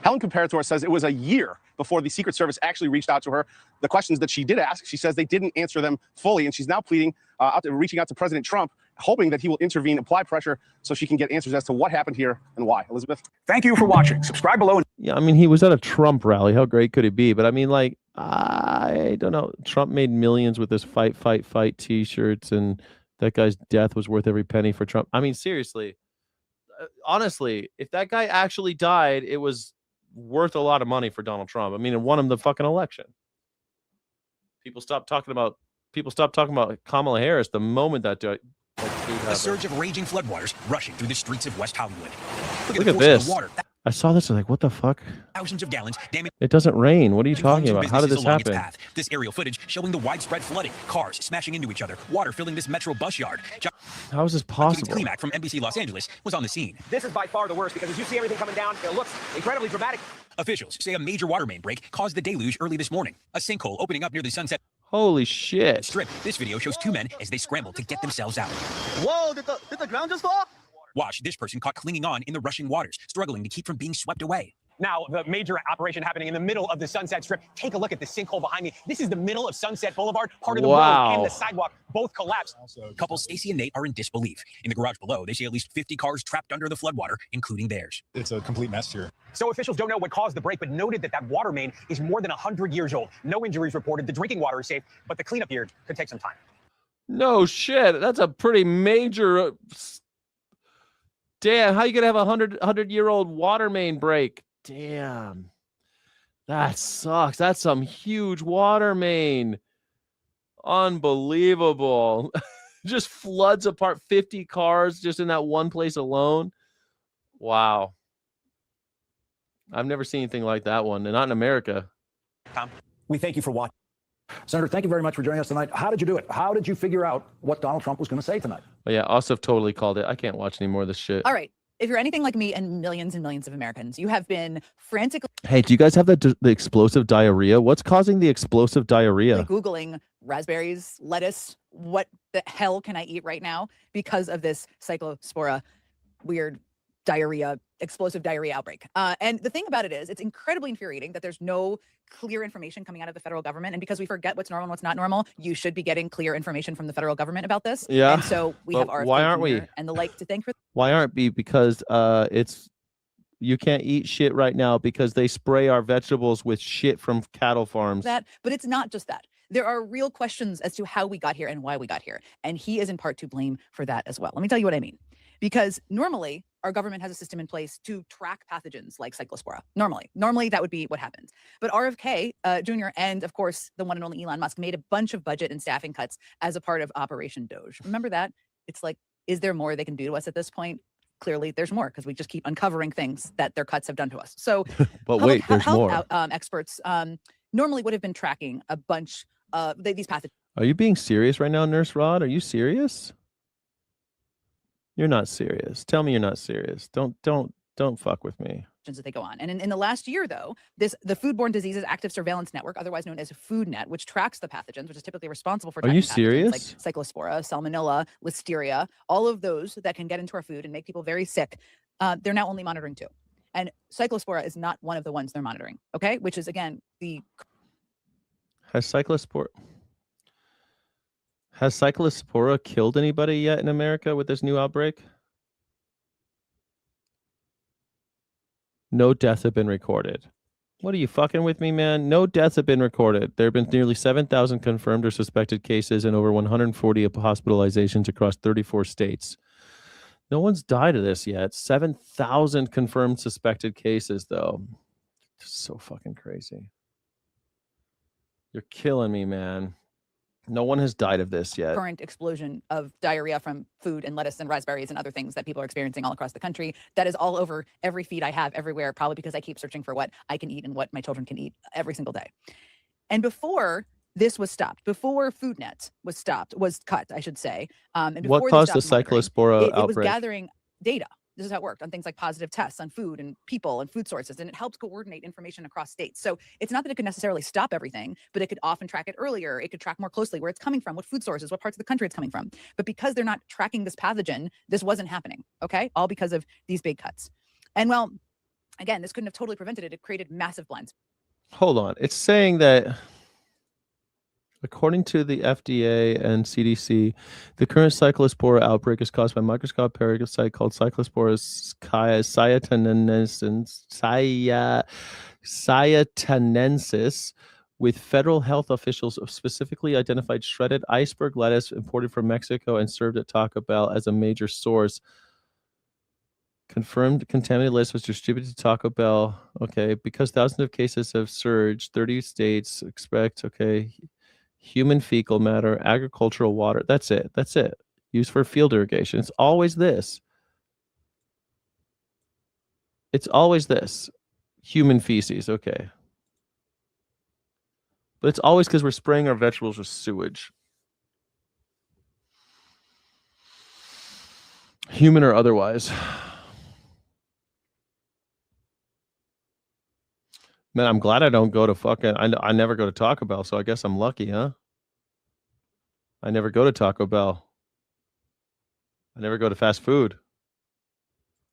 Helen Comparator says it was a year before the Secret Service actually reached out to her. The questions that she did ask, she says they didn't answer them fully, and she's now pleading, reaching out to President Trump, hoping that he will intervene, apply pressure, so she can get answers as to what happened here and why. Elizabeth? Thank you for watching. Subscribe below. Yeah, I mean, he was at a Trump rally. How great could it be? But I mean, like, I don't know. Trump made millions with his fight, fight, fight t-shirts, and that guy's death was worth every penny for Trump. I mean, seriously, honestly, if that guy actually died, it was worth a lot of money for Donald Trump. I mean, it won him the fucking election. People stopped talking about Kamala Harris the moment that A surge of raging floodwaters rushing through the streets of West Hollywood. Look at this. I saw this. I was like, what the fuck? Thousands of gallons damaging. It doesn't rain. What are you talking about? How did this happen? This aerial footage showing the widespread flooding, cars smashing into each other, water filling this metro bus yard. How is this possible? Klimak from NBC Los Angeles was on the scene. This is by far the worst because as you see everything coming down, it looks incredibly dramatic. Officials say a major water main break caused the deluge early this morning. A sinkhole opening up near the Sunset Holy shit. Strip. This video shows two men as they scramble to get themselves out. Whoa, did the ground just fall? Watch this person caught clinging on in the rushing waters, struggling to keep from being swept away. Now, the major operation happening in the middle of the Sunset Strip. Take a look at the sinkhole behind me. This is the middle of Sunset Boulevard. Part of the road and the sidewalk both collapsed. Couples Stacy and Nate are in disbelief. In the garage below, they see at least 50 cars trapped under the floodwater, including theirs. It's a complete mess here. So officials don't know what caused the break, but noted that water main is more than 100 years old. No injuries reported. The drinking water is safe, but the cleanup here could take some time. No shit. That's a pretty major. Damn, how you gonna have a 100-year-old water main break? Damn, that sucks. That's some huge water main. Unbelievable. Just floods apart 50 cars just in that one place alone. Wow. I've never seen anything like that one, and not in America. Tom, we thank you for watching. Senator, thank you very much for joining us tonight. How did you do it? How did you figure out what Donald Trump was going to say tonight? Oh, yeah, Ossoff totally called it. I can't watch any more of this shit. All right. If you're anything like me and millions of Americans, you have been frantically Hey, do you guys have the explosive diarrhea? What's causing the explosive diarrhea? Googling raspberries, lettuce, what the hell can I eat right now because of this cyclospora weird explosive diarrhea outbreak. And the thing about it is, it's incredibly infuriating that there's no clear information coming out of the federal government. And because we forget what's normal and what's not normal, you should be getting clear information from the federal government about this. Yeah. And so we have RFK why aren't Jr. we? and the like to thank for. Why aren't we? Because you can't eat shit right now because they spray our vegetables with shit from cattle farms. That, but it's not just that. There are real questions as to how we got here and why we got here. And he is in part to blame for that as well. Let me tell you what I mean. Because normally our government has a system in place to track pathogens like cyclospora. Normally that would be what happens. But RFK Jr. and of course the one and only Elon Musk made a bunch of budget and staffing cuts as a part of Operation Doge. Remember that? It's like, is there more they can do to us at this point? Clearly there's more, because we just keep uncovering things that their cuts have done to us. So but wait, there's more. Experts normally would have been tracking a bunch of these pathogens. Are you being serious right now, Nurse Rod? Are you serious? You're not serious. Tell me you're not serious. Don't fuck with me. That they go on. And in the last year, though, the Foodborne Diseases Active Surveillance Network, otherwise known as FoodNet, which tracks the pathogens, which is typically responsible for Are you tracking pathogens serious? like cyclospora, salmonella, listeria, all of those that can get into our food and make people very sick, they're now only monitoring 2. And cyclospora is not one of the ones they're monitoring, okay? Which is, again, Has cyclospora killed anybody yet in America with this new outbreak? No deaths have been recorded. What are you fucking with me, man? No deaths have been recorded. There have been nearly 7,000 confirmed or suspected cases and over 140 hospitalizations across 34 states. No one's died of this yet. 7,000 confirmed suspected cases, though. So fucking crazy. You're killing me, man. No one has died of this yet. current explosion of diarrhea from food and lettuce and raspberries and other things that people are experiencing all across the country. That is all over every feed I have everywhere, probably because I keep searching for what I can eat and what my children can eat every single day. And before this was stopped, before FoodNet was cut, I should say. And before What caused the stopped monitoring, cyclospora it was outbreak? gathering data. This is how it worked on things like positive tests on food and people and food sources, and it helps coordinate information across states. So it's not that it could necessarily stop everything, but it could often track it earlier. It could track more closely where it's coming from, what food sources, what parts of the country it's coming from. But because they're not tracking this pathogen, this wasn't happening, okay? All because of these big cuts. And well, again, this couldn't have totally prevented it. It created massive blends. Hold on. It's saying that according to the FDA and CDC, the current cyclospora outbreak is caused by a microscopic parasite called Cyclospora cyatanensis, with federal health officials specifically identified shredded iceberg lettuce imported from Mexico and served at Taco Bell as a major source. Confirmed contaminated list was distributed to Taco Bell. Okay, because thousands of cases have surged, 30 states expect, okay, human fecal matter, agricultural water. That's it. That's it. Used for field irrigation. It's always this. It's always this. Human feces. Okay. But it's always because we're spraying our vegetables with sewage. Human or otherwise. Man, I'm glad I don't go to fucking... I never go to Taco Bell, so I guess I'm lucky, huh? I never go to Taco Bell. I never go to fast food.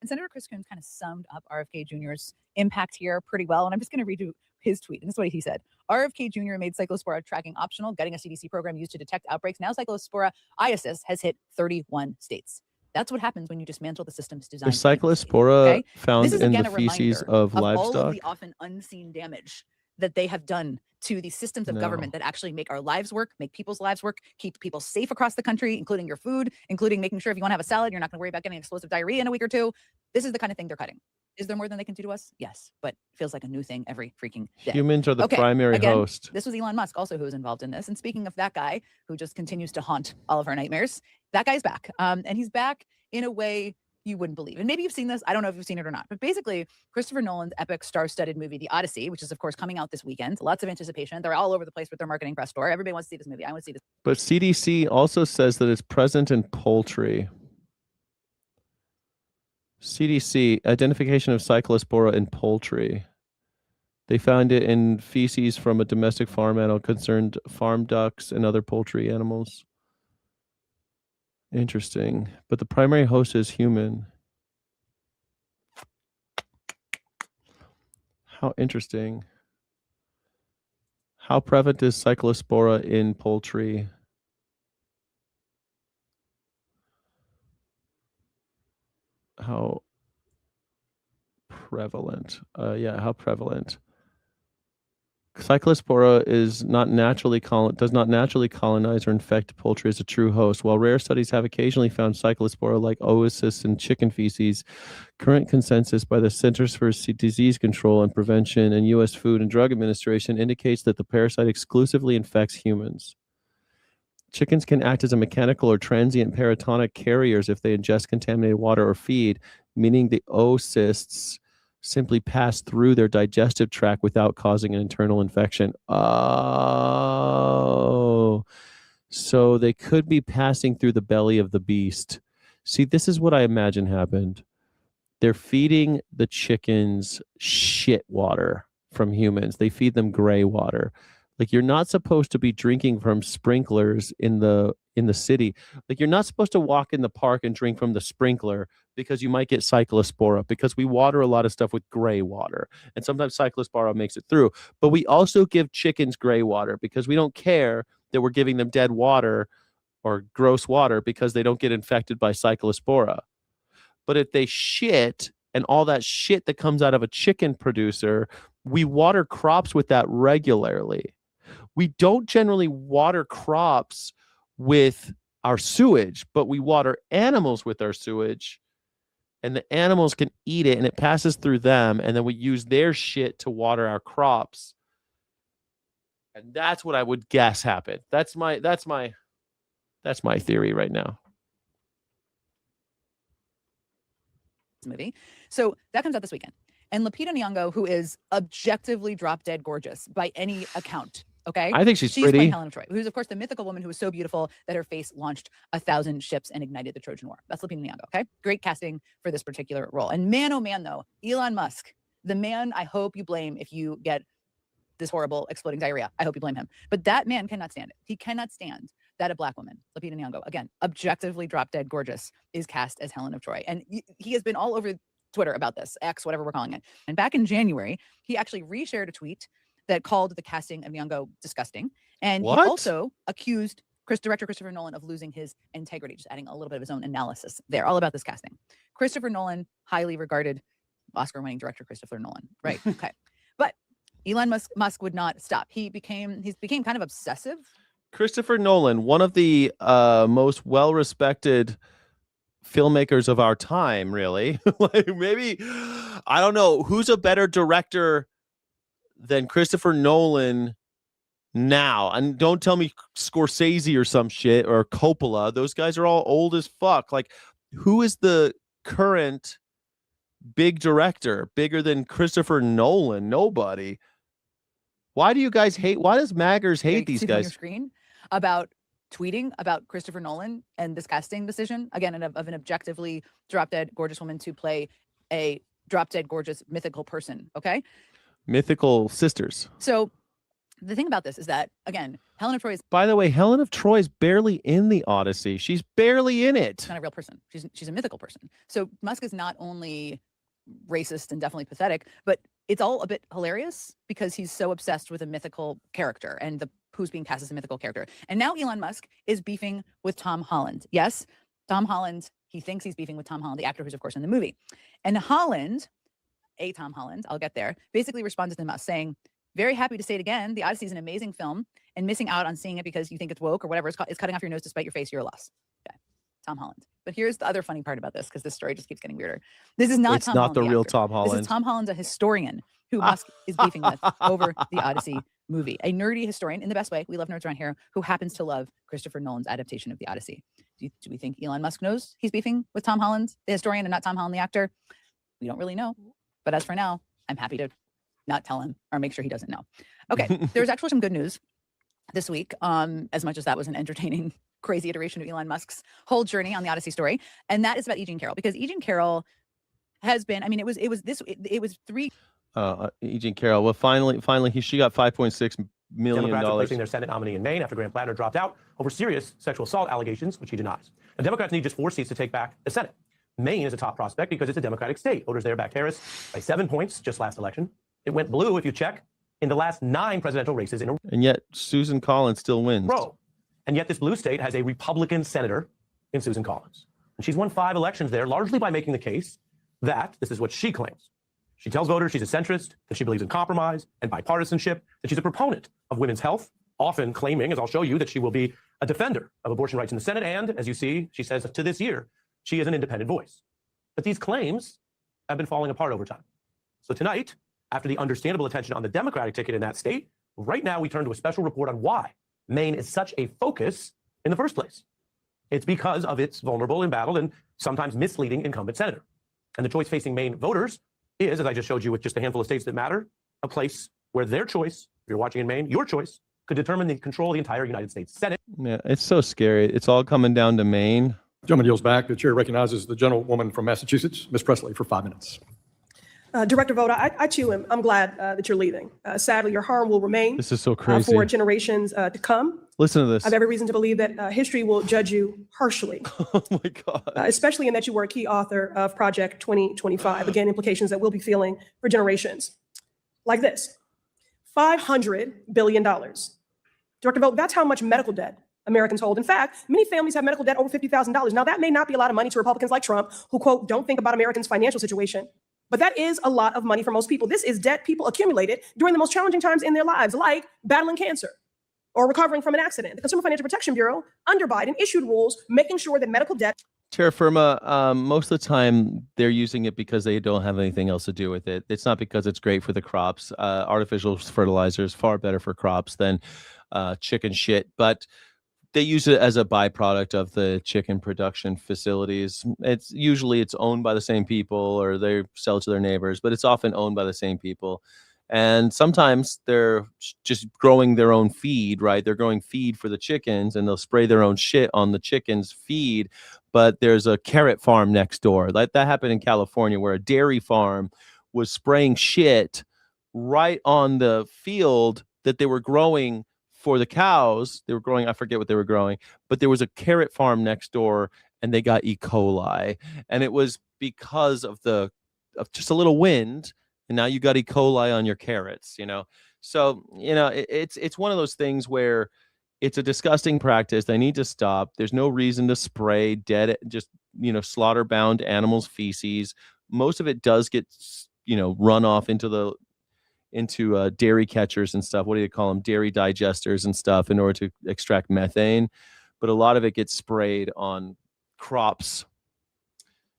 And Senator Chris Coons kind of summed up RFK Jr.'s impact here pretty well. And I'm just going to read you his tweet. And this is what he said. RFK Jr. made cyclospora tracking optional, getting a CDC program used to detect outbreaks. Now cyclospora ISIS has hit 31 states. That's what happens when you dismantle the systems designed. Is cyclospora okay? found This is, in again, the a feces reminder of livestock? all of the often unseen damage that they have done to the systems of government that actually make our lives work, make people's lives work, keep people safe across the country, including your food, including making sure if you want to have a salad, you're not going to worry about getting explosive diarrhea in a week or two. This is the kind of thing they're cutting. Is there more than they can do to us? Yes, but it feels like a new thing every freaking day. Humans are the Okay, primary again, host. This was Elon Musk also who was involved in this. And speaking of that guy who just continues to haunt all of our nightmares, that guy's back. And he's back in a way you wouldn't believe. And maybe you've seen this. I don't know if you've seen it or not. But basically, Christopher Nolan's epic star-studded movie, The Odyssey, which is, of course, coming out this weekend. Lots of anticipation. They're all over the place with their marketing press tour. Everybody wants to see this movie. I want to see this. But CDC also says that it's present in poultry. CDC, identification of cyclospora in poultry. They found it in feces from a domestic farm animal, concerned farm ducks and other poultry animals. Interesting. But the primary host is human. How interesting. How prevalent is cyclospora in poultry? How prevalent? Yeah, how prevalent? Cyclospora is not naturally does not naturally colonize or infect poultry as a true host. While rare studies have occasionally found cyclospora like oocysts in chicken feces, current consensus by the Centers for Disease Control and Prevention and U.S. Food and Drug Administration indicates that the parasite exclusively infects humans. Chickens can act as a mechanical or transient paratonic carriers if they ingest contaminated water or feed, meaning the oocysts simply pass through their digestive tract without causing an internal infection. Oh, so they could be passing through the belly of the beast. See, this is what I imagine happened. They're feeding the chickens shit water from humans. They feed them gray water. Like, you're not supposed to be drinking from sprinklers in the city. Like, you're not supposed to walk in the park and drink from the sprinkler because you might get cyclospora, because we water a lot of stuff with gray water. And sometimes cyclospora makes it through. But we also give chickens gray water because we don't care that we're giving them dead water or gross water because they don't get infected by cyclospora. But if they shit and all that shit that comes out of a chicken producer, we water crops with that regularly. We don't generally water crops with our sewage, but we water animals with our sewage, and the animals can eat it and it passes through them, and then we use their shit to water our crops. And that's what I would guess happened. That's my theory right now. Movie. So that comes out this weekend. And Lupita Nyong'o, who is objectively drop dead gorgeous by any account, okay? I think she's She's pretty. playing Helen of Troy, who's of course the mythical woman who was so beautiful that her face launched 1,000 ships and ignited the Trojan War. That's Lupita Nyong'o, okay? Great casting for this particular role. And man, oh man, though, Elon Musk, the man I hope you blame if you get this horrible exploding diarrhea. I hope you blame him. But that man cannot stand it. He cannot stand that a black woman, Lupita Nyong'o, again, objectively drop dead gorgeous, is cast as Helen of Troy. And he has been all over Twitter about this, X, whatever we're calling it. And back in January, he actually reshared a tweet that called the casting of Nyong'o disgusting. And What? he also accused director Christopher Nolan of losing his integrity, just adding a little bit of his own analysis there, all about this casting. Christopher Nolan, highly regarded Oscar-winning director Christopher Nolan, right? Okay. But Elon Musk would not stop. He became kind of obsessive. Christopher Nolan, one of the most well-respected filmmakers of our time, really. Like, maybe, I don't know, who's a better director than Christopher Nolan now? And don't tell me Scorsese or some shit, or Coppola. Those guys are all old as fuck. Like, who is the current big director, bigger than Christopher Nolan? Nobody. Why do you guys hate? Why does Maggers hate these See on your guys? screen about tweeting about Christopher Nolan and this casting decision, again, of an objectively drop dead gorgeous woman to play a drop dead gorgeous mythical person. Okay. Mythical sisters. So the thing about this is that, again, Helen of Troy is By the way, Helen of Troy is barely in the Odyssey. She's barely in it. not a real person. She's a mythical person. So Musk is not only racist and definitely pathetic, but it's all a bit hilarious because he's so obsessed with a mythical character and who's being cast as a mythical character. And now Elon Musk is beefing with Tom Holland. Yes, Tom Holland, he thinks he's beefing with Tom Holland, the actor who's of course in the movie. And Tom Holland, I'll get there, basically responded to Musk saying, very happy to say it again, The Odyssey is an amazing film, and missing out on seeing it because you think it's woke or whatever, it's cutting off your nose to spite your face, you're a loss. Okay, Tom Holland. But here's the other funny part about this, because this story just keeps getting weirder. This is not It's Tom not Holland, the real actor. Tom Holland. This is Tom Holland's a historian who Musk is beefing with over the Odyssey movie. A nerdy historian, in the best way, we love nerds around here, who happens to love Christopher Nolan's adaptation of the Odyssey. Do we think Elon Musk knows he's beefing with Tom Holland, the historian, and not Tom Holland, the actor? We don't really know. But as for now, I'm happy to not tell him or make sure he doesn't know. Okay, there's actually some good news this week, as much as that was an entertaining, crazy iteration of Elon Musk's whole journey on the Odyssey story. And that is about E. Jean Carroll, because E. Jean Carroll has been, I mean, it was three. E. Jean Carroll. Well, finally, she got $5.6 million. Democrats are placing their Senate nominee in Maine after Graham Platter dropped out over serious sexual assault allegations, which he denies. And Democrats need just 4 seats to take back the Senate. Maine is a top prospect because it's a Democratic state. Voters there backed Harris by 7 points just last election. It went blue, if you check, in the last 9 presidential races in a And yet Susan Collins still wins. row. And yet this blue state has a Republican senator in Susan Collins. And she's won 5 elections there, largely by making the case that, this is what she claims, she tells voters she's a centrist, that she believes in compromise and bipartisanship, that she's a proponent of women's health, often claiming, as I'll show you, that she will be a defender of abortion rights in the Senate. And as you see, she says to this year, she is an independent voice. But these claims have been falling apart over time. So tonight, after the understandable attention on the Democratic ticket in that state, right now we turn to a special report on why Maine is such a focus in the first place. It's because of its vulnerable, embattled, and sometimes misleading incumbent senator. And the choice facing Maine voters is, as I just showed you with just a handful of states that matter, a place where their choice, if you're watching in Maine, your choice, could determine the control of the entire United States Senate. Yeah, it's so scary. It's all coming down to Maine. Gentleman yields back. The chair recognizes the gentlewoman from Massachusetts, Ms. Presley, for 5 minutes. Director Voda, I too am glad that you're leaving. Sadly, your harm will remain This is so crazy. for generations to come. Listen to this. I have every reason to believe that history will judge you harshly. Oh my God. Especially in that you were a key author of Project 2025. Again, implications that we'll be feeling for generations. Like this, $500 billion. Director Vogt, that's how much medical debt Americans hold. In fact, many families have medical debt over $50,000. Now, that may not be a lot of money to Republicans like Trump, who, quote, don't think about Americans' financial situation. But that is a lot of money for most people. This is debt people accumulated during the most challenging times in their lives, like battling cancer or recovering from an accident. The Consumer Financial Protection Bureau, under Biden, issued rules making sure that medical debt. Terra firma, most of the time they're using it because they don't have anything else to do with it. It's not because it's great for the crops. Artificial fertilizer is far better for crops than chicken shit, but they use it as a byproduct of the chicken production facilities. It's usually owned by the same people, or they sell to their neighbors, but it's often owned by the same people. And sometimes they're just growing their own feed, right? They're growing feed for the chickens, and they'll spray their own shit on the chickens' feed. But there's a carrot farm next door. Like that happened in California, where a dairy farm was spraying shit right on the field that they were growing for the cows. They were growing, I forget what they were growing, but there was a carrot farm next door, and they got E. coli. And it was because of just a little wind. And now you got E. coli on your carrots, you know? So, you know, it's one of those things where it's a disgusting practice. They need to stop. There's no reason to spray dead, just, you know, slaughter-bound animals' feces. Most of it does get, you know, run off into dairy catchers and stuff. What do you call them? Dairy digesters and stuff in order to extract methane. But a lot of it gets sprayed on crops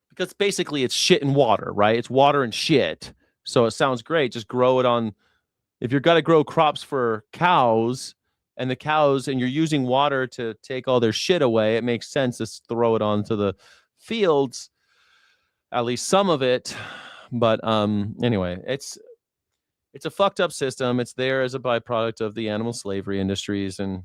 because basically it's shit and water, right? It's water and shit. So it sounds great. Just grow it on. If you're going to grow crops for cows and you're using water to take all their shit away, it makes sense to throw it onto the fields, at least some of it. But anyway, it's a fucked up system. It's there as a byproduct of the animal slavery industries. And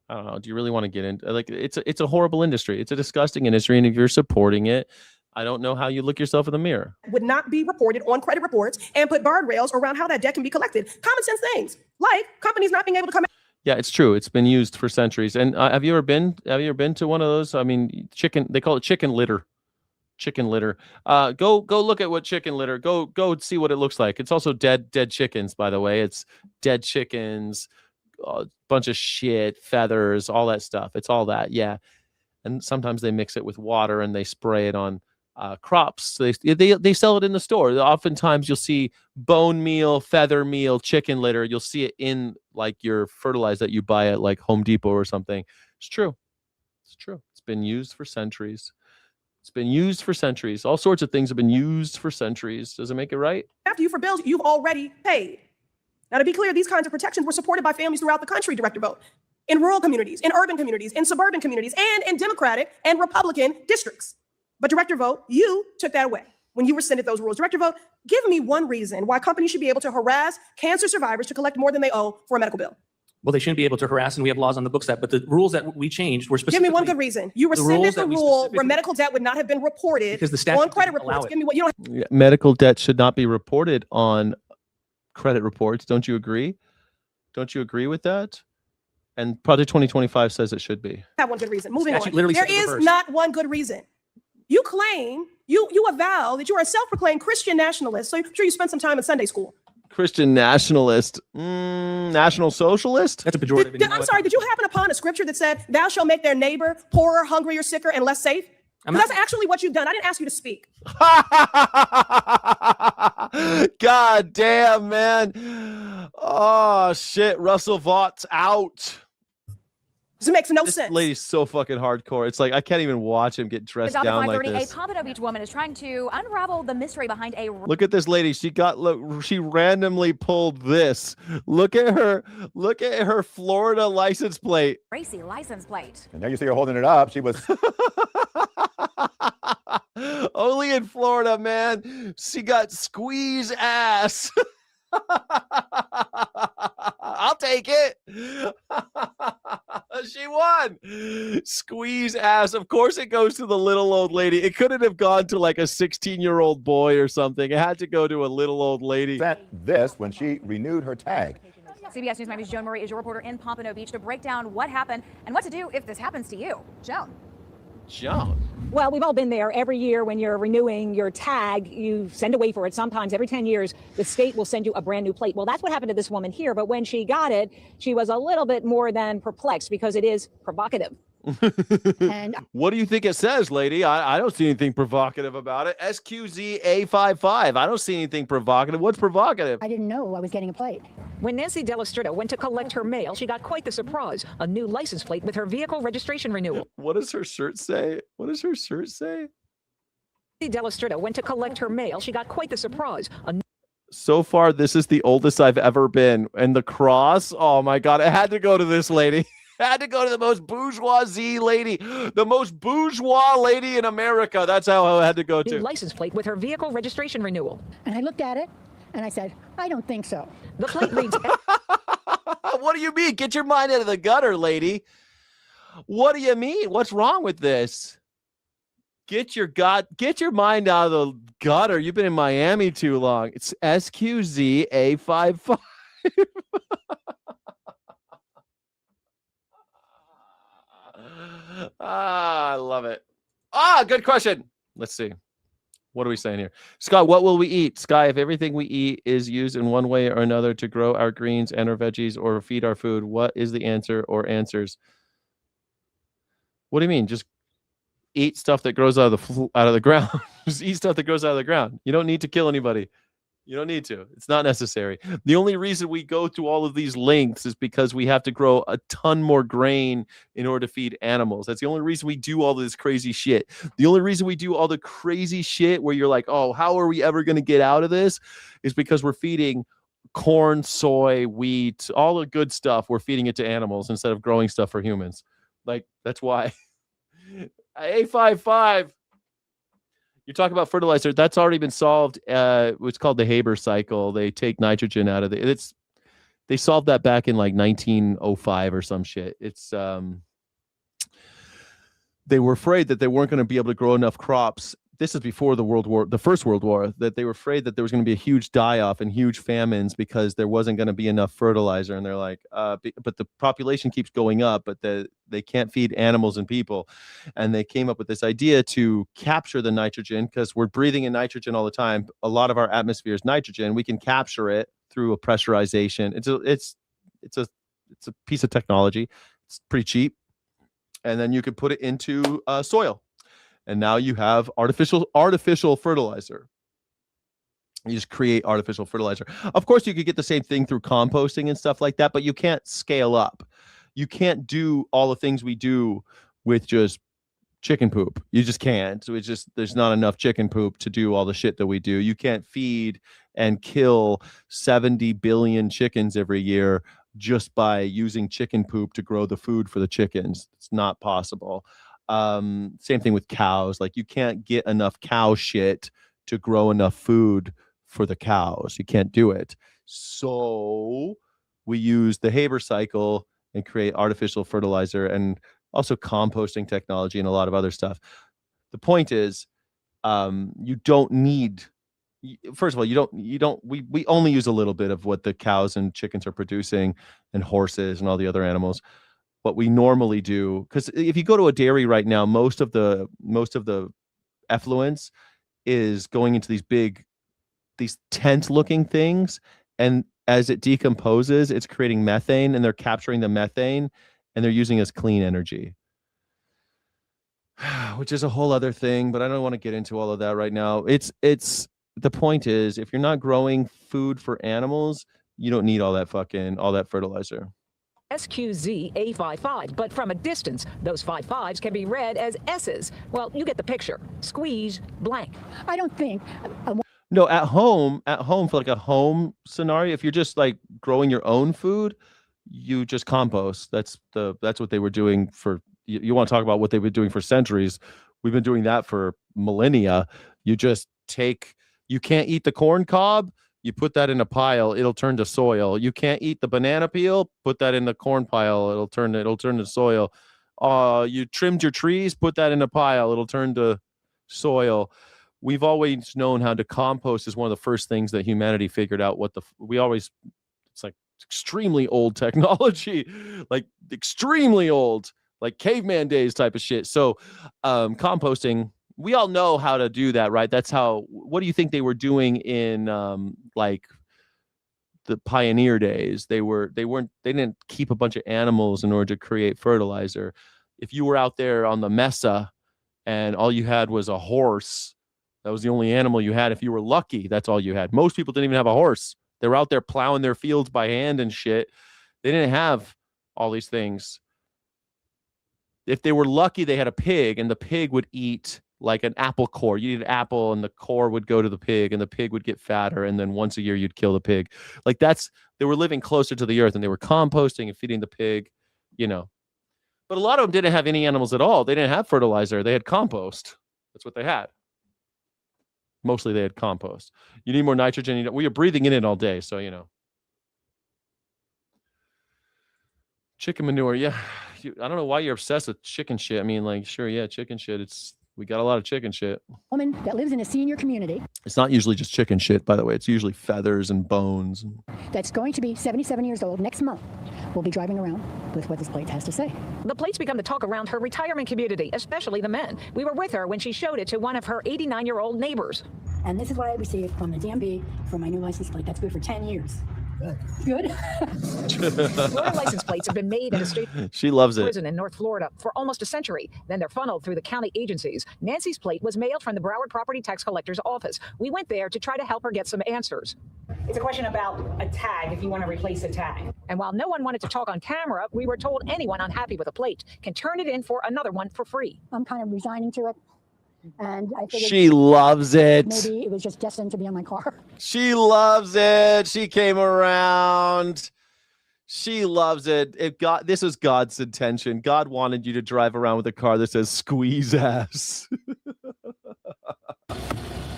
I don't know. Do you really want to get into like it's a horrible industry. It's a disgusting industry. And if you're supporting it, I don't know how you look yourself in the mirror. Would not be reported on credit reports and put guardrails around how that debt can be collected. Common sense things like companies not being able to come. Yeah, it's true. It's been used for centuries. And have you ever been to one of those? I mean, they call it chicken litter. Chicken litter. Go look at what chicken litter. Go see what it looks like. It's also dead chickens, by the way. It's dead chickens, a bunch of shit, feathers, all that stuff. It's all that. Yeah. And sometimes they mix it with water and they spray it on crops. So they sell it in the store. Oftentimes you'll see bone meal, feather meal, chicken litter. You'll see it in like your fertilizer that you buy at like Home Depot or something. It's true. It's true. It's been used for centuries. It's been used for centuries. All sorts of things have been used for centuries. Does it make it right? After you for bills you've already paid. Now, to be clear, these kinds of protections were supported by families throughout the country, Director Vogt, in rural communities, in urban communities, in suburban communities, and in Democratic and Republican districts. But Director Vogt, you took that away when you rescinded those rules. Director Vogt, give me one reason why companies should be able to harass cancer survivors to collect more than they owe for a medical bill. Well, they shouldn't be able to harass, and we have laws on the books but the rules that we changed were specifically. Give me one good reason. You rescinded the rule where medical debt would not have been reported because the statute on credit didn't allow reports. it. Give me what you don't. Medical debt should not be reported on credit reports. Don't you agree? Don't you agree with that? And Project 2025 says it should be. Have one good reason. Moving Statute on. literally There says is reverse. not one good reason. You claim, you avow that you are a self-proclaimed Christian nationalist. So I'm sure you spent some time in Sunday school. Christian nationalist, national socialist. That's a pejorative. I'm sorry, did you happen upon a scripture that said, thou shalt make their neighbor poorer, hungrier, sicker, and less safe? That's actually what you've done. I didn't ask you to speak. God damn, man. Oh, shit. Russell Vaught's out. This makes no This sense. lady's so fucking hardcore. It's like, I can't even watch him get dressed down like this. A Pompano Beach woman is trying to unravel the mystery behind a Look at this lady. She randomly pulled this. Look at her Florida license plate. racy license plate. And there you see her holding it up. She was only in Florida, man. She got squeeze ass. I'll take it. She won. Squeeze ass. Of course it goes to the little old lady. It couldn't have gone to like a 16-year-old boy or something. It had to go to a little old lady. sent this when she renewed her tag. CBS News Miami's Joan Murray is your reporter in Pompano Beach to break down what happened and what to do if this happens to you. Joan. Joan. Well, we've all been there. Every year when you're renewing your tag, you send away for it. Sometimes every 10 years, the state will send you a brand new plate. Well, that's what happened to this woman here. But when she got it, she was a little bit more than perplexed because it is provocative. And what do you think it says, lady? I don't see anything provocative about it. SQZA55. I don't see anything provocative. What's provocative? I didn't know I was getting a plate. When Nancy Delastrito went to collect her mail, she got quite the surprise. A new license plate with her vehicle registration renewal. What does her shirt say? What does her shirt say? Nancy Delastrito went to collect her mail. She got quite the surprise. So far, this is the oldest I've ever been. And the cross, oh my God, it had to go to this lady. Had to go to the most bourgeoisie lady, the most bourgeois lady in America. That's how I had to go New to. license plate with her vehicle registration renewal. And I looked at it and I said, I don't think so. The plate reads. What do you mean? Get your mind out of the gutter, lady. What do you mean? What's wrong with this? Get your mind out of the gutter. You've been in Miami too long. It's SQZA55. I love it. Good question. Let's see. What are we saying here? Scott, what will we eat? Sky, if everything we eat is used in one way or another to grow our greens and our veggies or feed our food, what is the answer or answers? What do you mean? Just eat stuff that grows out of the ground. Just eat stuff that grows out of the ground. You don't need to kill anybody. You don't need to. It's not necessary. The only reason we go through all of these lengths is because we have to grow a ton more grain in order to feed animals. That's the only reason we do all this crazy shit. The only reason we do all the crazy shit where you're like, oh, how are we ever going to get out of this? Is because we're feeding corn, soy, wheat, all the good stuff. We're feeding it to animals instead of growing stuff for humans. Like, that's why. A55. You talk about fertilizer. That's already been solved. It's called the Haber cycle. They take nitrogen out of it. They solved that back in like 1905 or some shit. They were afraid that they weren't going to be able to grow enough crops. This is before the First World War, that they were afraid that there was going to be a huge die-off and huge famines because there wasn't going to be enough fertilizer. And they're like, but the population keeps going up, but they can't feed animals and people. And they came up with this idea to capture the nitrogen because we're breathing in nitrogen all the time. A lot of our atmosphere is nitrogen. We can capture it through a pressurization. It's a piece of technology. It's pretty cheap. And then you could put it into soil. And now you have artificial fertilizer. You just create artificial fertilizer. Of course, you could get the same thing through composting and stuff like that, but you can't scale up. You can't do all the things we do with just chicken poop. You just can't. So there's not enough chicken poop to do all the shit that we do. You can't feed and kill 70 billion chickens every year just by using chicken poop to grow the food for the chickens. It's not possible. Same thing with cows. Like, you can't get enough cow shit to grow enough food for the cows. You can't do it. So we use the Haber cycle and create artificial fertilizer and also composting technology and a lot of other stuff. The point is, you don't need, first of all, we only use a little bit of what the cows and chickens are producing and horses and all the other animals. What we normally do, because if you go to a dairy right now, most of the effluents is going into these tent looking things, and as it decomposes, it's creating methane, and they're capturing the methane and they're using as clean energy. Which is a whole other thing, but I don't want to get into all of that right now. It's the point is, if you're not growing food for animals, you don't need all that fertilizer. SQZ-A55, but from a distance, those 5-5s can be read as S's. Well, you get the picture. Squeeze blank. I don't think. No, at home for like a home scenario, if you're just like growing your own food, you just compost. That's what they were doing for. You want to talk about what they've been doing for centuries? We've been doing that for millennia. You can't eat the corn cob. You put that in a pile, it'll turn to soil. You can't eat the banana peel. Put that in the corn pile. It'll turn to soil. You trimmed your trees. Put that in a pile. It'll turn to soil. We've always known how to compost is one of the first things that humanity figured out. It's like extremely old technology, like extremely old, like caveman days type of shit. So composting, we all know how to do that, right? What do you think they were doing in like the pioneer days? They didn't keep a bunch of animals in order to create fertilizer. If you were out there on the mesa and all you had was a horse, that was the only animal you had. If you were lucky, that's all you had. Most people didn't even have a horse. They were out there plowing their fields by hand and shit. They didn't have all these things. If they were lucky, they had a pig, and the pig would eat like an apple core. You eat an apple, and the core would go to the pig, and the pig would get fatter, and then once a year you'd kill the pig. Like they were living closer to the earth, and they were composting and feeding the pig, But a lot of them didn't have any animals at all. They didn't have fertilizer. They had compost. That's what they had. Mostly they had compost. You need more nitrogen. You're breathing in it all day, so Chicken manure, yeah. I don't know why you're obsessed with chicken shit. I mean, like, sure, yeah, chicken shit. We got a lot of chicken shit. Woman that lives in a senior community. It's not usually just chicken shit, by the way. It's usually feathers and bones. That's going to be 77 years old next month. We'll be driving around with what this plate has to say. The plates become the talk around her retirement community, especially the men. We were with her when she showed it to one of her 89-year-old neighbors. And this is what I received from the DMV for my new license plate. That's good for 10 years. Good. Florida license plates have been made in a state She loves it. prison in North Florida for almost a century. Then they're funneled through the county agencies. Nancy's plate was mailed from the Broward Property Tax Collector's office. We went there to try to help her get some answers. It's a question about a tag, if you want to replace a tag. And while no one wanted to talk on camera, we were told anyone unhappy with a plate can turn it in for another one for free. I'm kind of resigning to it. And I figured She loves it. maybe it was just destined to be on my car. She loves it. She came around. She loves it. This was God's intention. God wanted you to drive around with a car that says squeeze ass.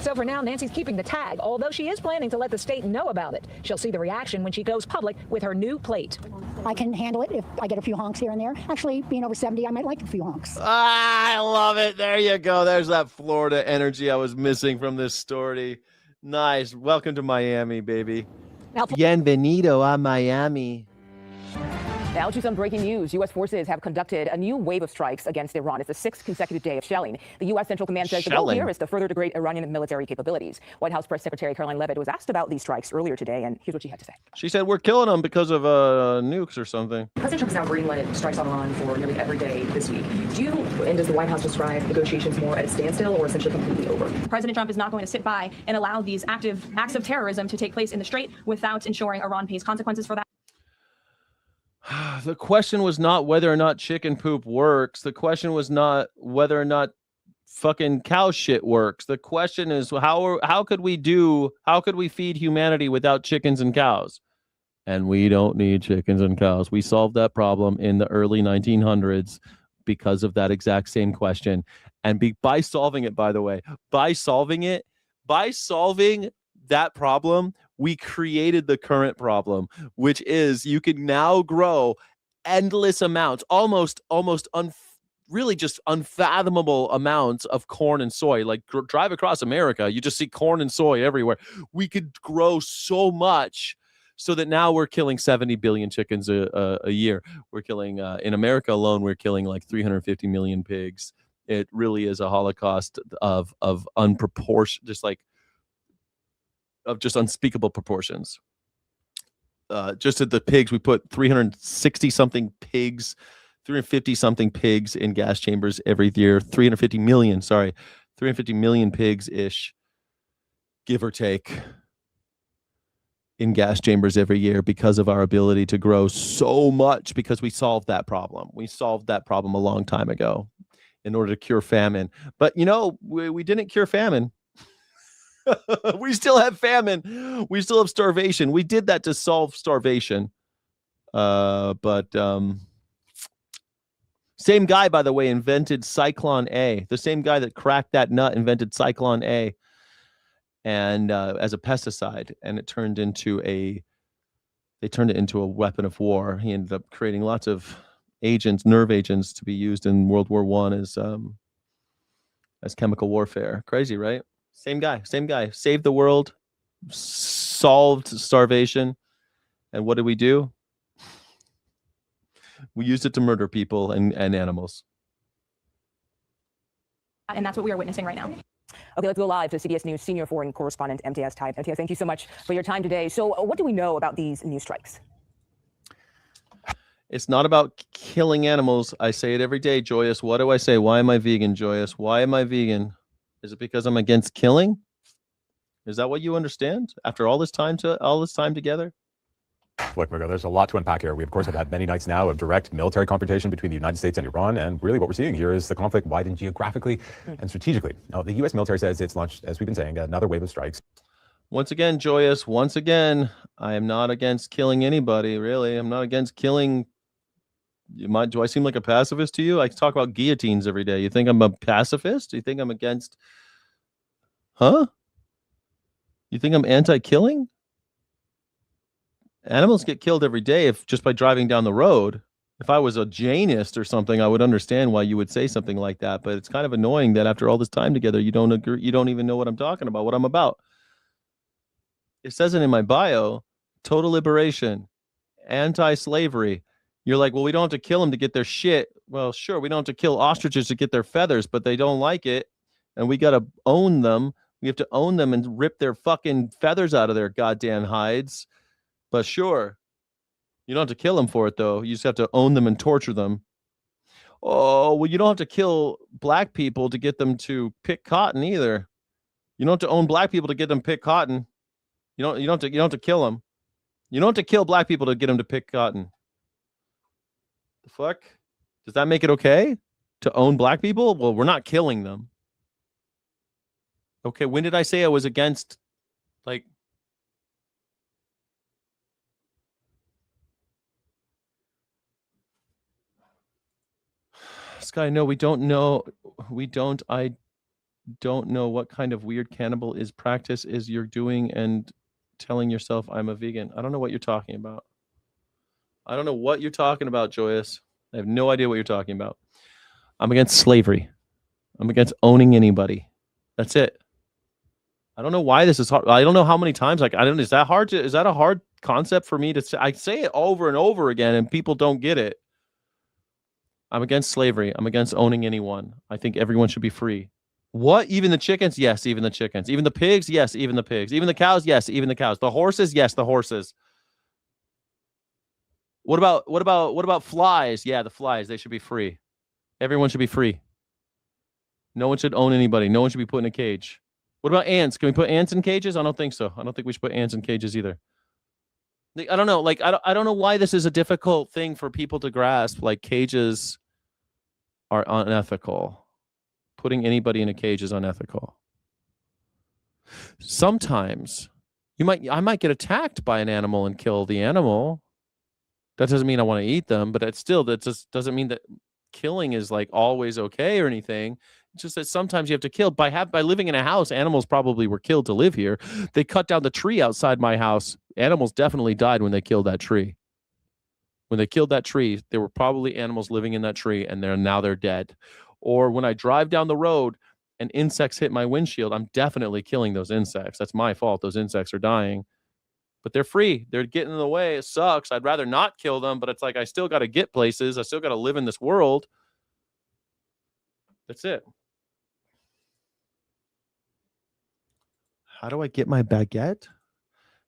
So for now, Nancy's keeping the tag, although she is planning to let the state know about it. She'll see the reaction when she goes public with her new plate. I can handle it if I get a few honks here and there. Actually, being over 70, I might like a few honks. I love it. There you go. There's that Florida energy I was missing from this story. Nice. Welcome to Miami, baby. Bienvenido a Miami. Now to some breaking news. U.S. forces have conducted a new wave of strikes against Iran. It's the sixth consecutive day of shelling. The U.S. Central Command says the goal here is to further degrade Iranian military capabilities. White House Press Secretary Caroline Leavitt was asked about these strikes earlier today, and here's what she had to say. She said, we're killing them because of nukes or something. President Trump has now greenlit strikes on Iran for nearly every day this week. Does the White House describe negotiations more at a standstill or essentially completely over? President Trump is not going to sit by and allow these acts of terrorism to take place in the Strait without ensuring Iran pays consequences for that. The question was not whether or not chicken poop works. The question was not whether or not fucking cow shit works. The question is how could we feed humanity without chickens and cows? And we don't need chickens and cows. We solved that problem in the early 1900s because of that exact same question. And by solving it, by the way, by solving that problem, we created the current problem, which is you can now grow endless amounts, really just unfathomable amounts of corn and soy. Like drive across America, you just see corn and soy everywhere. We could grow so much so that now we're killing 70 billion chickens a year. We're killing, in America alone, we're killing like 350 million pigs. It really is a holocaust of unproportioned, just unspeakable proportions. Just at the pigs, we put 360 something pigs, 350 something pigs in gas chambers every year. 350 million pigs ish, give or take, in gas chambers every year because of our ability to grow so much, because we solved that problem. We solved that problem a long time ago in order to cure famine. But, we didn't cure famine. We still have famine. We still have starvation. We did that to solve starvation. But same guy, by the way, invented Cyclone A. The same guy that cracked that nut invented Cyclone A. And as a pesticide, and it turned it into a weapon of war. He ended up creating lots of nerve agents to be used in World War I as chemical warfare. Crazy, right? Same guy, saved the world, solved starvation, and what did we do? We used it to murder people and animals. And that's what we are witnessing right now. Okay, let's go live to CBS News senior foreign correspondent MTS Type. MTS, thank you so much for your time today. So what do we know about these new strikes? It's not about killing animals. I say it every day, Joyous. What do I say? Why am I vegan, Joyous? Why am I vegan? Is it because I'm against killing? Is that what you understand after all this time together? Look, Mugo, there's a lot to unpack here. We, of course, have had many nights now of direct military confrontation between the United States and Iran, and really what we're seeing here is the conflict widened geographically and strategically. Now, the U.S. military says it's launched, as we've been saying, another wave of strikes. Once again, Joyous, I am not against killing anybody, really. I'm not against killing. Do I seem like a pacifist to you? I talk about guillotines every day. You think I'm a pacifist? Do you think I'm against... Huh? You think I'm anti-killing? Animals get killed every day just by driving down the road. If I was a Jainist or something, I would understand why you would say something like that. But it's kind of annoying that after all this time together, you don't agree. You don't even know what I'm talking about, what I'm about. It says it in my bio: total liberation, anti-slavery. You're like, well, we don't have to kill them to get their shit. Well, sure, we don't have to kill ostriches to get their feathers, but they don't like it, and we got to own them. We have to own them and rip their fucking feathers out of their goddamn hides. But sure, you don't have to kill them for it, though. You just have to own them and torture them. Oh, well, you don't have to kill black people to get them to pick cotton either. You don't have to own black people to get them to pick cotton. You don't have to kill them. You don't have to kill black people to get them to pick cotton. The fuck? Does that make it okay to own black people? Well, we're not killing them. Okay, when did I say I was against, like... Sky, no, we don't know. I don't know what kind of weird cannibal practice is you're doing and telling yourself I'm a vegan. I don't know what you're talking about. I don't know what you're talking about, Joyous. I have no idea what you're talking about. I'm against slavery. I'm against owning anybody. That's it. I don't know why this is hard. I don't know how many times. Is that hard is that a hard concept for me to say? I say it over and over again and people don't get it. I'm against slavery. I'm against owning anyone. I think everyone should be free. What? Even the chickens? Yes, even the chickens. Even the pigs? Yes, even the pigs. Even the cows? Yes, even the cows. The horses? Yes, the horses. What about flies? Yeah, the flies. They should be free. Everyone should be free. No one should own anybody. No one should be put in a cage. What about ants? Can we put ants in cages? I don't think so. I don't think we should put ants in cages either. I don't know. I don't know why this is a difficult thing for people to grasp. Like, cages are unethical. Putting anybody in a cage is unethical. Sometimes I might get attacked by an animal and kill the animal. That doesn't mean I want to eat them, but that just doesn't mean that killing is like always okay or anything. It's just that sometimes you have to kill. By living in a house, animals probably were killed to live here. They cut down the tree outside my house. Animals definitely died when they killed that tree. When they killed that tree, there were probably animals living in that tree, and they're dead. Or when I drive down the road and insects hit my windshield, I'm definitely killing those insects. That's my fault. Those insects are dying. But they're free. They're getting in the way. It sucks. I'd rather not kill them, but it's like I still got to get places. I still got to live in this world. That's it. How do I get my baguette?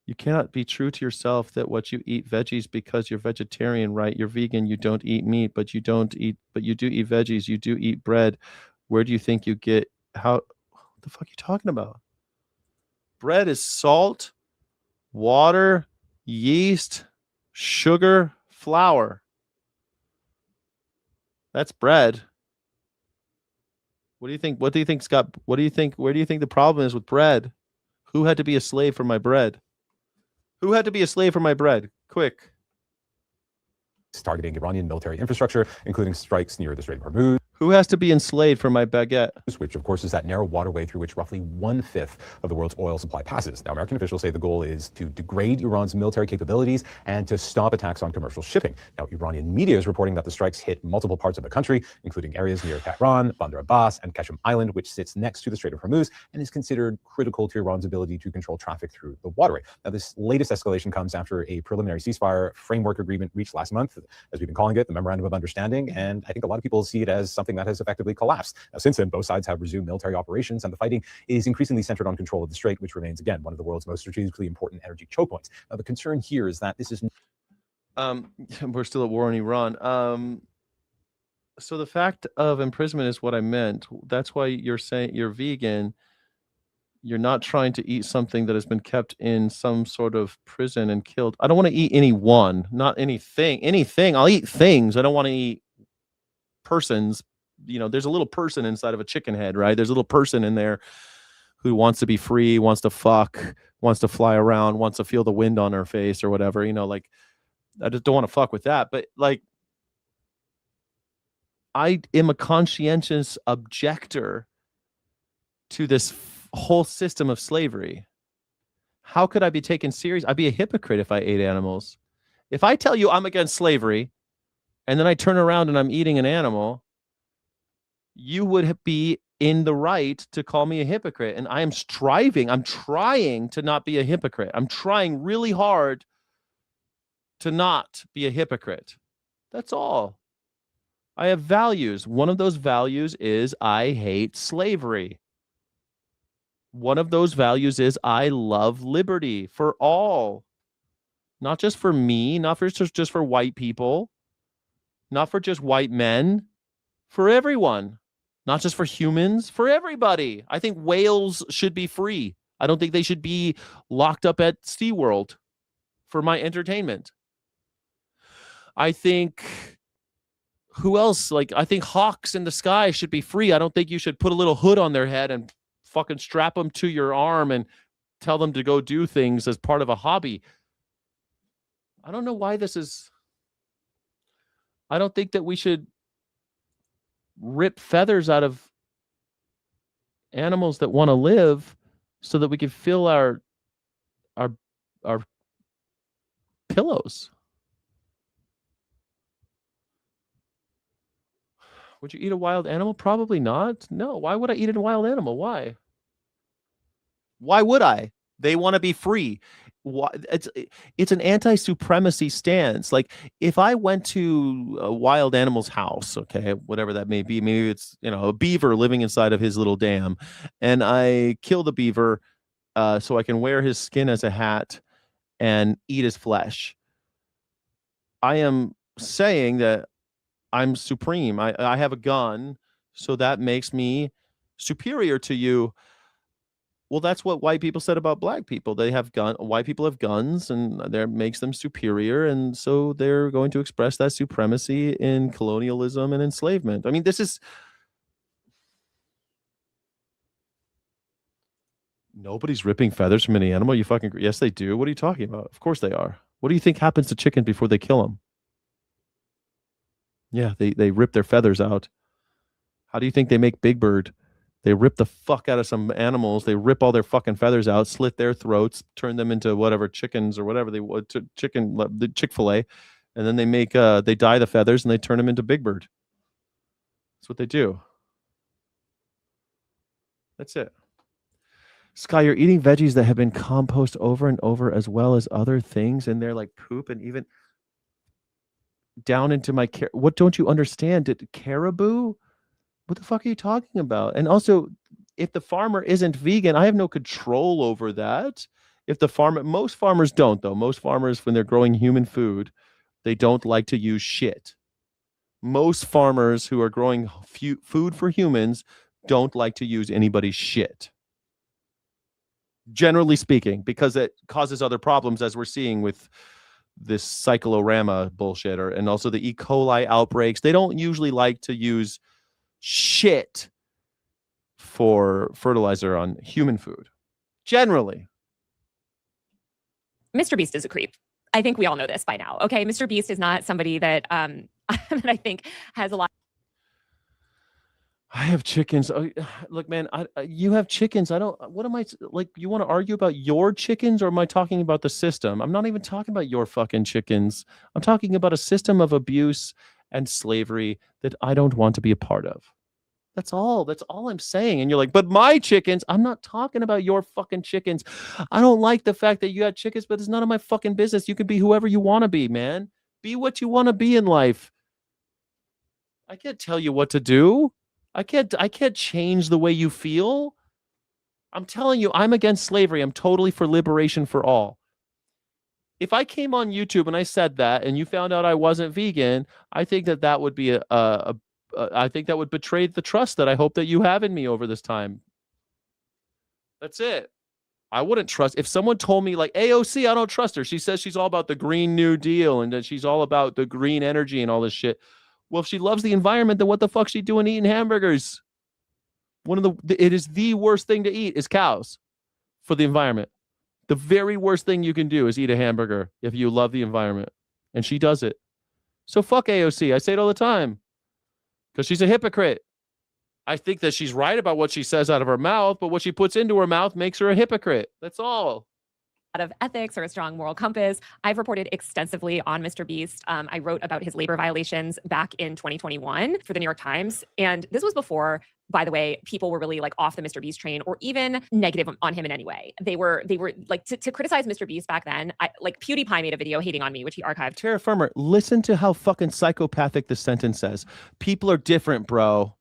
You cannot be true to yourself that what you eat veggies because you're vegetarian, right? You're vegan, you don't eat meat, but you do eat veggies, you do eat bread. Where do you think you get what the fuck are you talking about? Bread is salt, water, yeast, sugar, flour. That's bread. What do you think? Where do you think the problem is with bread? Who had to be a slave for my bread? Who had to be a slave for my bread? Quick. Targeting Iranian military infrastructure, including strikes near the Strait of Hormuz. Who has to be enslaved for my baguette? Which, of course, is that narrow waterway through which roughly 1/5 of the world's oil supply passes. Now, American officials say the goal is to degrade Iran's military capabilities and to stop attacks on commercial shipping. Now, Iranian media is reporting that the strikes hit multiple parts of the country, including areas near Tehran, Bandar Abbas, and Qashm Island, which sits next to the Strait of Hormuz and is considered critical to Iran's ability to control traffic through the waterway. Now, this latest escalation comes after a preliminary ceasefire framework agreement reached last month, as we've been calling it, the Memorandum of Understanding, and I think a lot of people see it as something that has effectively collapsed. Now, since then, both sides have resumed military operations, and the fighting is increasingly centered on control of the strait, which remains, again, one of the world's most strategically important energy choke points. Now, the concern here is that this is... We're still at war in Iran. So the fact of imprisonment is what I meant. That's why you're saying you're vegan. You're not trying to eat something that has been kept in some sort of prison and killed. I don't want to eat anyone, not anything. Anything. I'll eat things. I don't want to eat persons. You know, there's a little person inside of a chicken head, right? There's a little person in there who wants to be free, wants to fuck, wants to fly around, wants to feel the wind on her face or whatever. You know, like, I just don't want to fuck with that. But like, I am a conscientious objector to this whole system of slavery. How could I be taken serious? I'd be a hypocrite if I ate animals. If I tell you I'm against slavery and then I turn around and I'm eating an animal, you would be in the right to call me a hypocrite. And I'm trying to not be a hypocrite. I'm trying really hard to not be a hypocrite. That's all. I have values. One of those values is I hate slavery. One of those values is I love liberty for all. Not just for me, not for just for white people, not for just white men, for everyone. Not just for humans, for everybody. I think whales should be free. I don't think they should be locked up at SeaWorld for my entertainment. I think, who else? Like, I think hawks in the sky should be free. I don't think you should put a little hood on their head and fucking strap them to your arm and tell them to go do things as part of a hobby. I don't know why this is... I don't think that we should rip feathers out of animals that want to live so that we can fill our pillows. Would you eat a wild animal? Probably not. No. Why would I eat a wild animal? Why? Why would I? They want to be free. It's an anti-supremacy stance. Like, if I went to a wild animal's house, okay, whatever that may be, maybe it's, you know, a beaver living inside of his little dam, and I kill the beaver so I can wear his skin as a hat and eat his flesh. I am saying that I'm supreme. I have a gun, so that makes me superior to you. Well, that's what white people said about black people. They have white people have guns, and that makes them superior, and so they're going to express that supremacy in colonialism and enslavement. I mean, this is... Nobody's ripping feathers from any animal. You fucking... Yes, they do. What are you talking about? Of course they are. What do you think happens to chicken before they kill them? Yeah, they rip their feathers out. How do you think they make Big Bird? They rip the fuck out of some animals. They rip all their fucking feathers out, slit their throats, turn them into whatever chickens or whatever they want, the Chick-fil-A, and then they make they dye the feathers and they turn them into Big Bird. That's what they do. That's it. Sky, you're eating veggies that have been composted over and over, as well as other things, and they're like poop and even down into my what don't you understand? Did caribou? what the fuck are you talking about? And also, if the farmer isn't vegan, I have no control over that. If the farmer, most farmers don't though. Most farmers, when they're growing human food, they don't like to use shit. Most farmers who are growing food for humans don't like to use anybody's shit. Generally speaking, because it causes other problems, as we're seeing with this cyclorama bullshit, and also the E. coli outbreaks. They don't usually like to use shit for fertilizer on human food. Generally. Mr. Beast is a creep. I think we all know this by now. Okay, Mr. Beast is not somebody that that I think has a lot. I have chickens. Look, man, you have chickens. I don't. What am I like? You want to argue about your chickens, or am I talking about the system? I'm not even talking about your fucking chickens. I'm talking about a system of abuse and slavery that I don't want to be a part of. That's all. That's all I'm saying. And you're like, but my chickens. I'm not talking about your fucking chickens. I don't like the fact that you had chickens, but it's none of my fucking business. You can be whoever you want to be, man. Be what you want to be in life. I can't tell you what to do. I can't change the way you feel. I'm telling you, I'm against slavery. I'm totally for liberation for all. If I came on YouTube and I said that, and you found out I wasn't vegan, I think that would be I think that would betray the trust that I hope that you have in me over this time. That's it. I wouldn't trust if someone told me like AOC, I don't trust her. She says she's all about the Green New Deal and that she's all about the green energy and all this shit. Well, if she loves the environment, then what the fuck's she doing eating hamburgers? It is the worst thing to eat is cows for the environment. The very worst thing you can do is eat a hamburger if you love the environment. And she does it. So fuck AOC. I say it all the time. Because she's a hypocrite. I think that she's right about what she says out of her mouth, but what she puts into her mouth makes her a hypocrite. That's all. Of ethics or a strong moral compass. I've reported extensively on Mr. Beast. I wrote about his labor violations back in 2021 for the New York Times. And this was before, by the way, people were really like off the Mr. Beast train or even negative on him in any way. They were like to criticize Mr. Beast back then. Like PewDiePie made a video hating on me, which he archived. Terra Firmer, listen to how fucking psychopathic the sentence says. People are different, bro.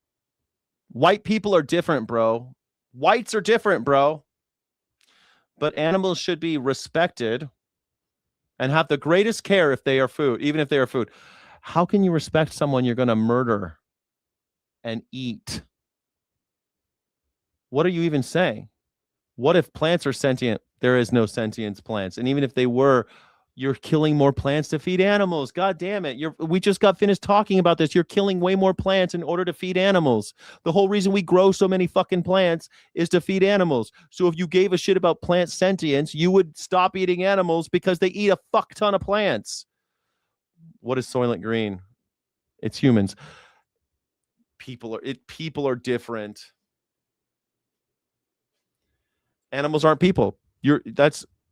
White people are different, bro. Whites are different, bro. But animals should be respected and have the greatest care if they are food, even if they are food. How can you respect someone you're going to murder and eat? What are you even saying? What if plants are sentient? There is no sentience plants. And even if they were, you're killing more plants to feed animals. God damn it. We just got finished talking about this. You're killing way more plants in order to feed animals. The whole reason we grow so many fucking plants is to feed animals. So if you gave a shit about plant sentience, you would stop eating animals because they eat a fuck ton of plants. What is Soylent Green? It's humans. People are different. Animals aren't people.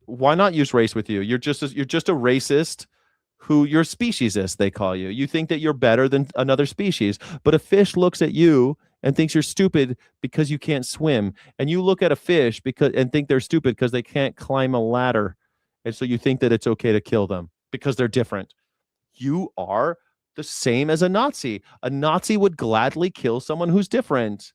Why not use race with you? You're just a racist who you're speciesist, they call you. You think that you're better than another species. But a fish looks at you and thinks you're stupid because you can't swim. And you look at a fish and think they're stupid because they can't climb a ladder. And so you think that it's okay to kill them because they're different. You are the same as a Nazi. A Nazi would gladly kill someone who's different.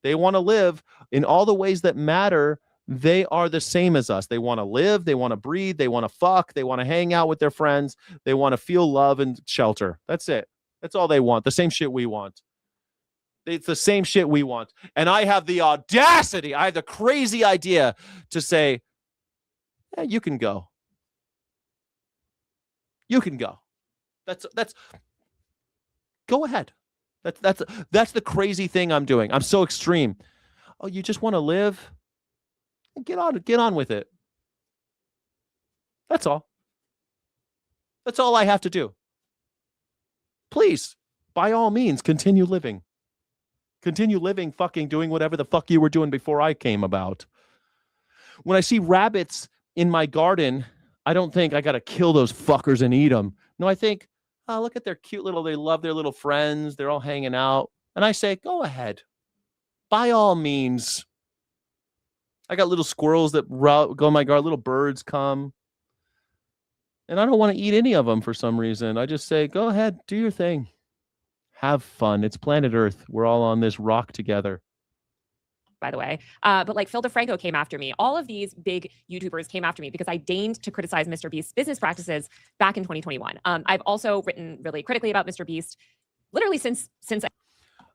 They want to live in all the ways that matter. They are the same as us. They want to live. They want to breathe. They want to fuck. They want to hang out with their friends. They want to feel love and shelter. That's it. That's all they want. The same shit we want. It's the same shit we want. And I have the audacity, I have the crazy idea to say, yeah, you can go. You can go. That's go ahead. That's the crazy thing I'm doing. I'm so extreme. Oh, you just want to live? Get on with it. That's all. That's all I have to do. Please, by all means, continue living. Continue living, fucking doing whatever the fuck you were doing before I came about. When I see rabbits in my garden, I don't think I got to kill those fuckers and eat them. No, I think, oh, look at their cute they love their little friends. They're all hanging out. And I say, go ahead. By all means. I got little squirrels that go in my garden, little birds come. And I don't want to eat any of them for some reason. I just say, go ahead, do your thing. Have fun. It's planet Earth. We're all on this rock together. By the way. But like Phil DeFranco came after me. All of these big YouTubers came after me because I deigned to criticize Mr. Beast's business practices back in 2021. I've also written really critically about Mr. Beast literally since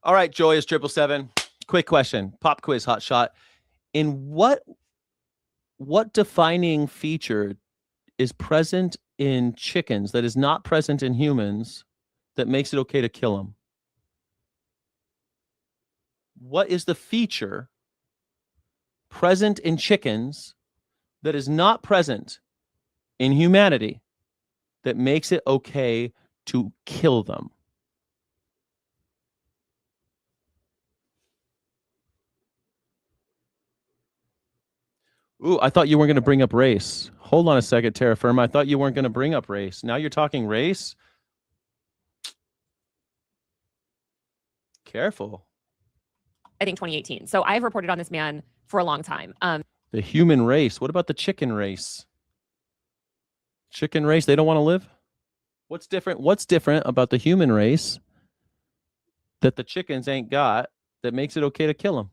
All right, Joyous 777. Quick question. Pop quiz, hot shot. In what defining feature is present in chickens that is not present in humans that makes it okay to kill them? What is the feature present in chickens that is not present in humanity that makes it okay to kill them? Ooh, I thought you weren't going to bring up race. Hold on a second, Terra Firma. I thought you weren't going to bring up race. Now you're talking race? Careful. I think 2018. So I've reported on this man for a long time. The human race. What about the chicken race? Chicken race, they don't want to live? What's different? What's different about the human race that the chickens ain't got that makes it okay to kill them?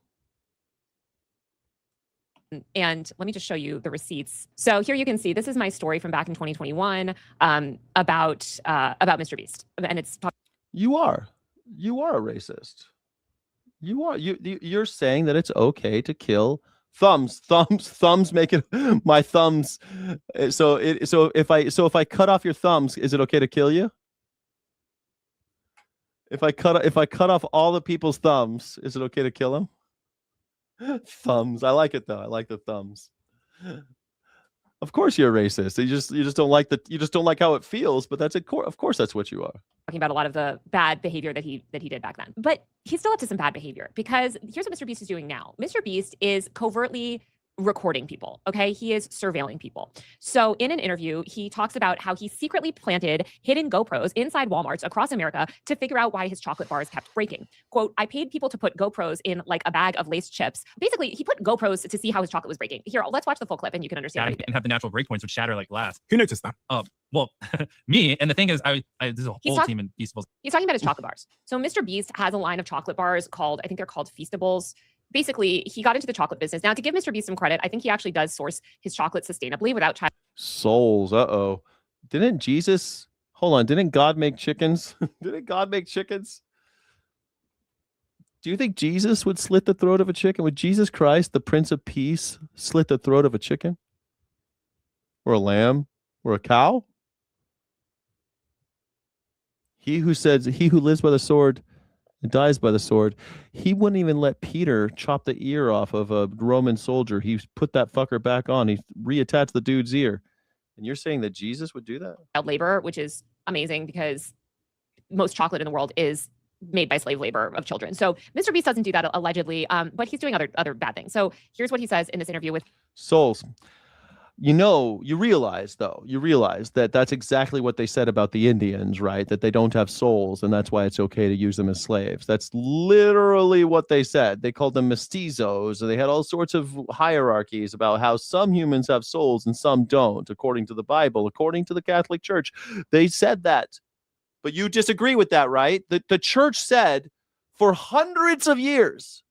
And let me just show you the receipts. So here you can see, this is my story from back in 2021 about Mr. Beast. And it's You are a racist. You're saying that it's okay to kill thumbs make it my thumbs. So if I cut off your thumbs, is it okay to kill you? If I cut off all the people's thumbs, is it okay to kill them? Thumbs. I like it though. I like the thumbs. Of course you're a racist. You just don't like how it feels, but of course that's what you are. Talking about a lot of the bad behavior that he did back then. But he's still up to some bad behavior because here's what Mr. Beast is doing now. Mr. Beast is covertly recording people. Okay. He is surveilling people. So in an interview, he talks about how he secretly planted hidden GoPros inside Walmarts across America to figure out why his chocolate bars kept breaking. Quote, I paid people to put GoPros in like a bag of Lay's chips. Basically, he put GoPros to see how his chocolate was breaking. Here, let's watch the full clip and you can understand. Yeah, and have the natural breakpoints which shatter like glass. Who noticed that? Well, me. And the thing is, there's a whole team in Feastables. He's talking about his chocolate bars. So Mr. Beast has a line of chocolate bars called, I think they're called Feastables. Basically, he got into the chocolate business. Now, to give Mr. Beast some credit, I think he actually does source his chocolate sustainably without souls. Didn't Jesus? Hold on. Didn't God make chickens? Didn't God make chickens? Do you think Jesus would slit the throat of a chicken? Would Jesus Christ, the Prince of Peace, slit the throat of a chicken? Or a lamb? Or a cow? He who lives by the sword and dies by the sword. He wouldn't even let Peter chop the ear off of a Roman soldier. He put that fucker back on. He reattached the dude's ear. And you're saying that Jesus would do that? Child labor, which is amazing because most chocolate in the world is made by slave labor of children. So Mr. Beast doesn't do that allegedly, but he's doing other bad things. So here's what he says in this interview with souls. You realize that that's exactly what they said about the Indians, right? That they don't have souls, and that's why it's okay to use them as slaves. That's literally what they said. They called them mestizos, and they had all sorts of hierarchies about how some humans have souls and some don't, according to the Bible, according to the Catholic Church. They said that. But you disagree with that, right? The church said for hundreds of years,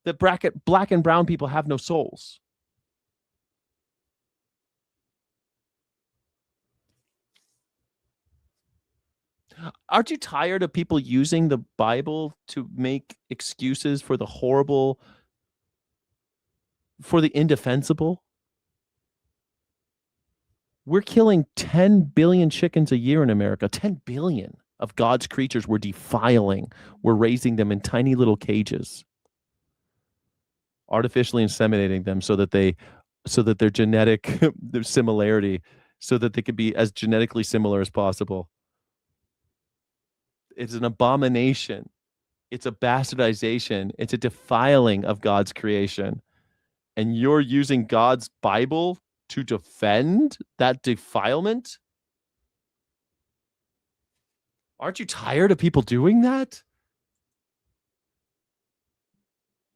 that black and brown people have no souls. Aren't you tired of people using the Bible to make excuses for the horrible, for the indefensible? We're killing 10 billion chickens a year in America. 10 billion of God's creatures we're defiling. We're raising them in tiny little cages, artificially inseminating them so that their genetic their similarity, so that they could be as genetically similar as possible. It's an abomination. It's a bastardization. It's a defiling of God's creation. And you're using God's Bible to defend that defilement? Aren't you tired of people doing that?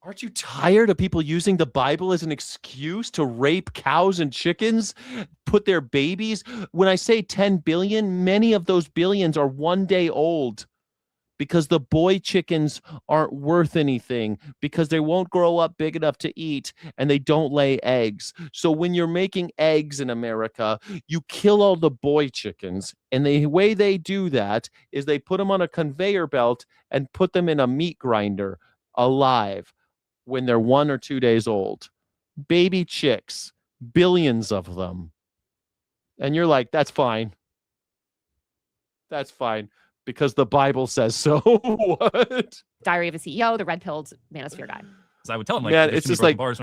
Aren't you tired of people using the Bible as an excuse to rape cows and chickens, put their babies? When I say 10 billion, many of those billions are 1 day old because the boy chickens aren't worth anything because they won't grow up big enough to eat and they don't lay eggs. So when you're making eggs in America, you kill all the boy chickens. And the way they do that is they put them on a conveyor belt and put them in a meat grinder alive when they're 1 or 2 days old. Baby chicks, billions of them. And you're like, that's fine. That's fine. Because the Bible says so. What? Diary of a CEO, the red pilled manosphere guy. So I would tell him, like, Man, there's it's too many just broken like bars.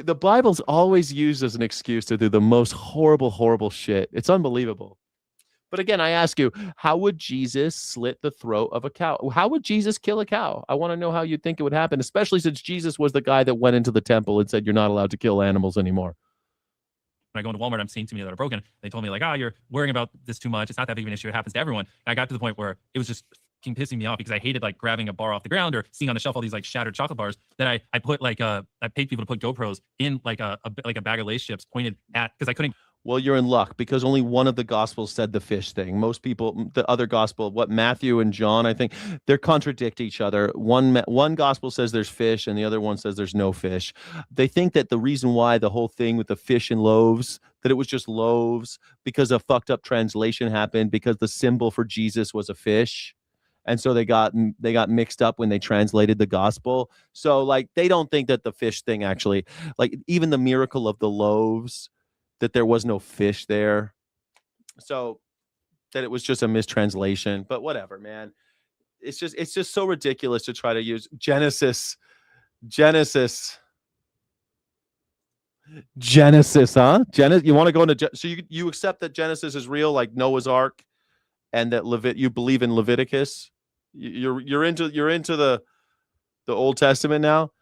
the Bible's always used as an excuse to do the most horrible shit. It's unbelievable. But again, I ask you, how would Jesus slit the throat of a cow? How would Jesus kill a cow? I want to know how you'd think it would happen, especially since Jesus was the guy that went into the temple and said, you're not allowed to kill animals anymore. When I go into Walmart, I'm seeing too many that are broken. They told me, like, you're worrying about this too much. It's not that big of an issue. It happens to everyone. And I got to the point where it was just fucking pissing me off because I hated like grabbing a bar off the ground or seeing on the shelf all these like shattered chocolate bars that I put like I paid people to put GoPros in like a bag of Lay's chips pointed at, because I couldn't. Well, you're in luck because only one of the gospels said the fish thing. Most people, the other gospel, what Matthew and John, I think, they contradict each other. One gospel says there's fish and the other one says there's no fish. They think that the reason why the whole thing with the fish and loaves, that it was just loaves because a fucked up translation happened because the symbol for Jesus was a fish. And so they got mixed up when they translated the gospel. So like they don't think that the fish thing actually, like even the miracle of the loaves, that there was no fish there. So that it was just a mistranslation, but whatever, man. It's just so ridiculous to try to use Genesis, huh? You want to go into, so you accept that Genesis is real, like Noah's Ark, and that you believe in Leviticus. You're into the Old Testament now.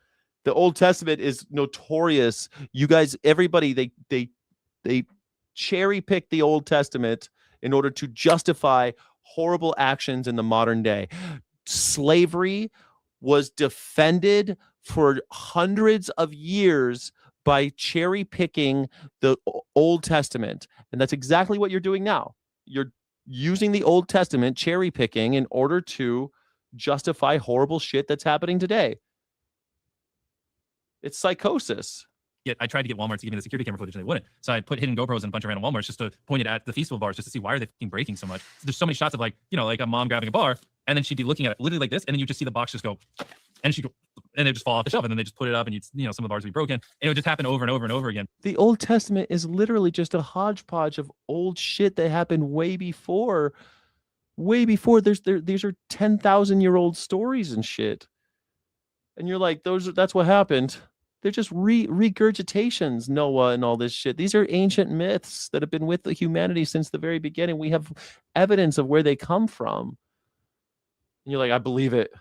The Old Testament is notorious. You guys, everybody, they cherry pick the Old Testament in order to justify horrible actions in the modern day. Slavery was defended for hundreds of years by cherry picking the Old Testament. And that's exactly what you're doing now. You're using the Old Testament, cherry picking, in order to justify horrible shit that's happening today. It's psychosis. I tried to get Walmart to give me the security camera footage and they wouldn't. So I put hidden GoPros in a bunch of random Walmarts just to point it at the Feastival bars just to see why are they fucking breaking so much. So there's so many shots of like, like a mom grabbing a bar and then she'd be looking at it literally like this and then you just see the box just go and she'd go and it just fall off the shelf and then they just put it up and some of the bars would be broken and it would just happen over and over and over again. The Old Testament is literally just a hodgepodge of old shit that happened way before. These are 10,000-year-old stories and shit. And you're like, that's what happened. They're just regurgitations, Noah and all this shit. These are ancient myths that have been with humanity since the very beginning. We have evidence of where they come from. And you're like, I believe it.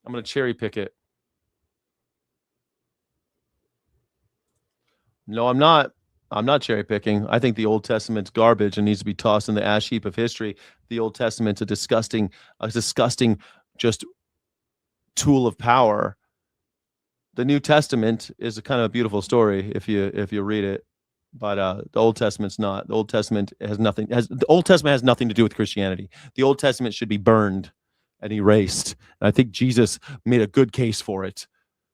I'm going to cherry pick it. No, I'm not. I'm not cherry picking. I think the Old Testament's garbage and needs to be tossed in the ash heap of history. The Old Testament's a disgusting just tool of power. The New Testament is a kind of a beautiful story if you read it, but the Old Testament's not. The Old Testament has nothing to do with Christianity. The Old Testament should be burned and erased. And I think Jesus made a good case for it.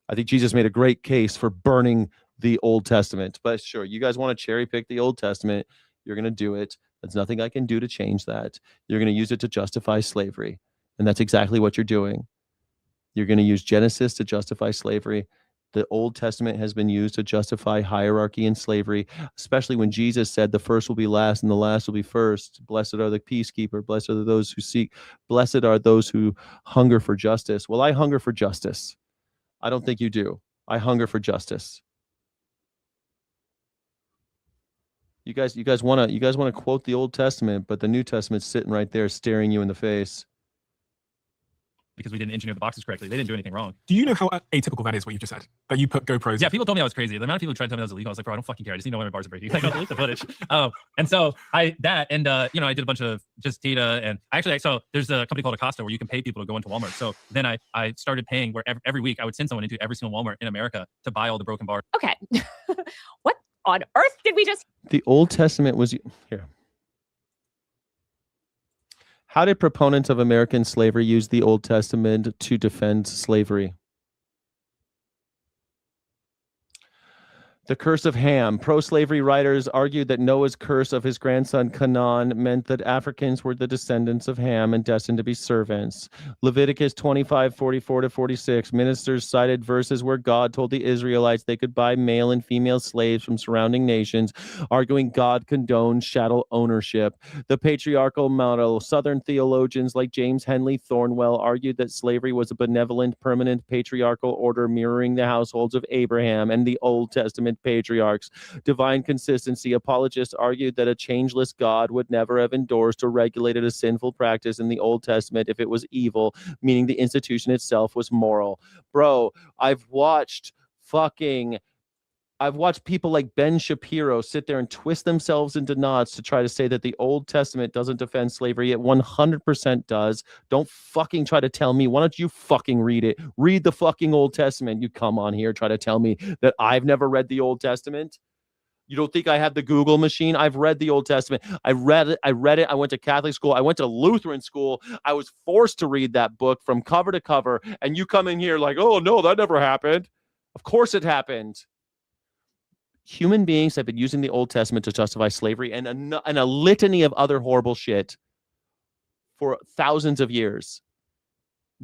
I think Jesus made a great case for burning the Old Testament. But sure, you guys want to cherry pick the Old Testament, you're going to do it. There's nothing I can do to change that. You're going to use it to justify slavery, and that's exactly what you're doing. You're going to use Genesis to justify slavery. The Old Testament has been used to justify hierarchy and slavery, especially when Jesus said the first will be last and the last will be first. Blessed are the peacekeeper. Blessed are those who seek. Blessed are those who hunger for justice. Well, I hunger for justice. I don't think you do. I hunger for justice. You guys want to quote the Old Testament, but the New Testament's sitting right there staring you in the face. because we didn't engineer the boxes correctly. They didn't do anything wrong. Do you know how atypical that is, what you just said? That you put GoPros? Yeah, people told me I was crazy. The amount of people who tried to tell me I was illegal, I was like, bro, I don't fucking care. I just need to know when my bars are breaking. Like, I'll delete the footage. And so I did a bunch of just data. And actually, so there's a company called Acosta where you can pay people to go into Walmart. So then I started paying where every week I would send someone into every single Walmart in America to buy all the broken bars. Okay. What on earth did we just... The Old Testament was here. How did proponents of American slavery use the Old Testament to defend slavery? The curse of Ham. Pro-slavery writers argued that Noah's curse of his grandson Canaan meant that Africans were the descendants of Ham and destined to be servants. Leviticus 25:44-46. Ministers cited verses where God told the Israelites they could buy male and female slaves from surrounding nations, arguing God condoned chattel ownership. The patriarchal model. Southern theologians like James Henley Thornwell argued that slavery was a benevolent, permanent patriarchal order mirroring the households of Abraham and the Old Testament patriarchs. Divine consistency. Apologists argued that a changeless God would never have endorsed or regulated a sinful practice in the Old Testament if it was evil, meaning the institution itself was moral. Bro, I've watched people like Ben Shapiro sit there and twist themselves into knots to try to say that the Old Testament doesn't defend slavery. It 100% does. Don't fucking try to tell me. Why don't you fucking read it? Read the fucking Old Testament. You come on here, try to tell me that I've never read the Old Testament. You don't think I have the Google machine? I've read the Old Testament. I read it. I went to Catholic school. I went to Lutheran school. I was forced to read that book from cover to cover. And you come in here like, oh, no, that never happened. Of course it happened. Human beings have been using the Old Testament to justify slavery and a litany of other horrible shit for thousands of years.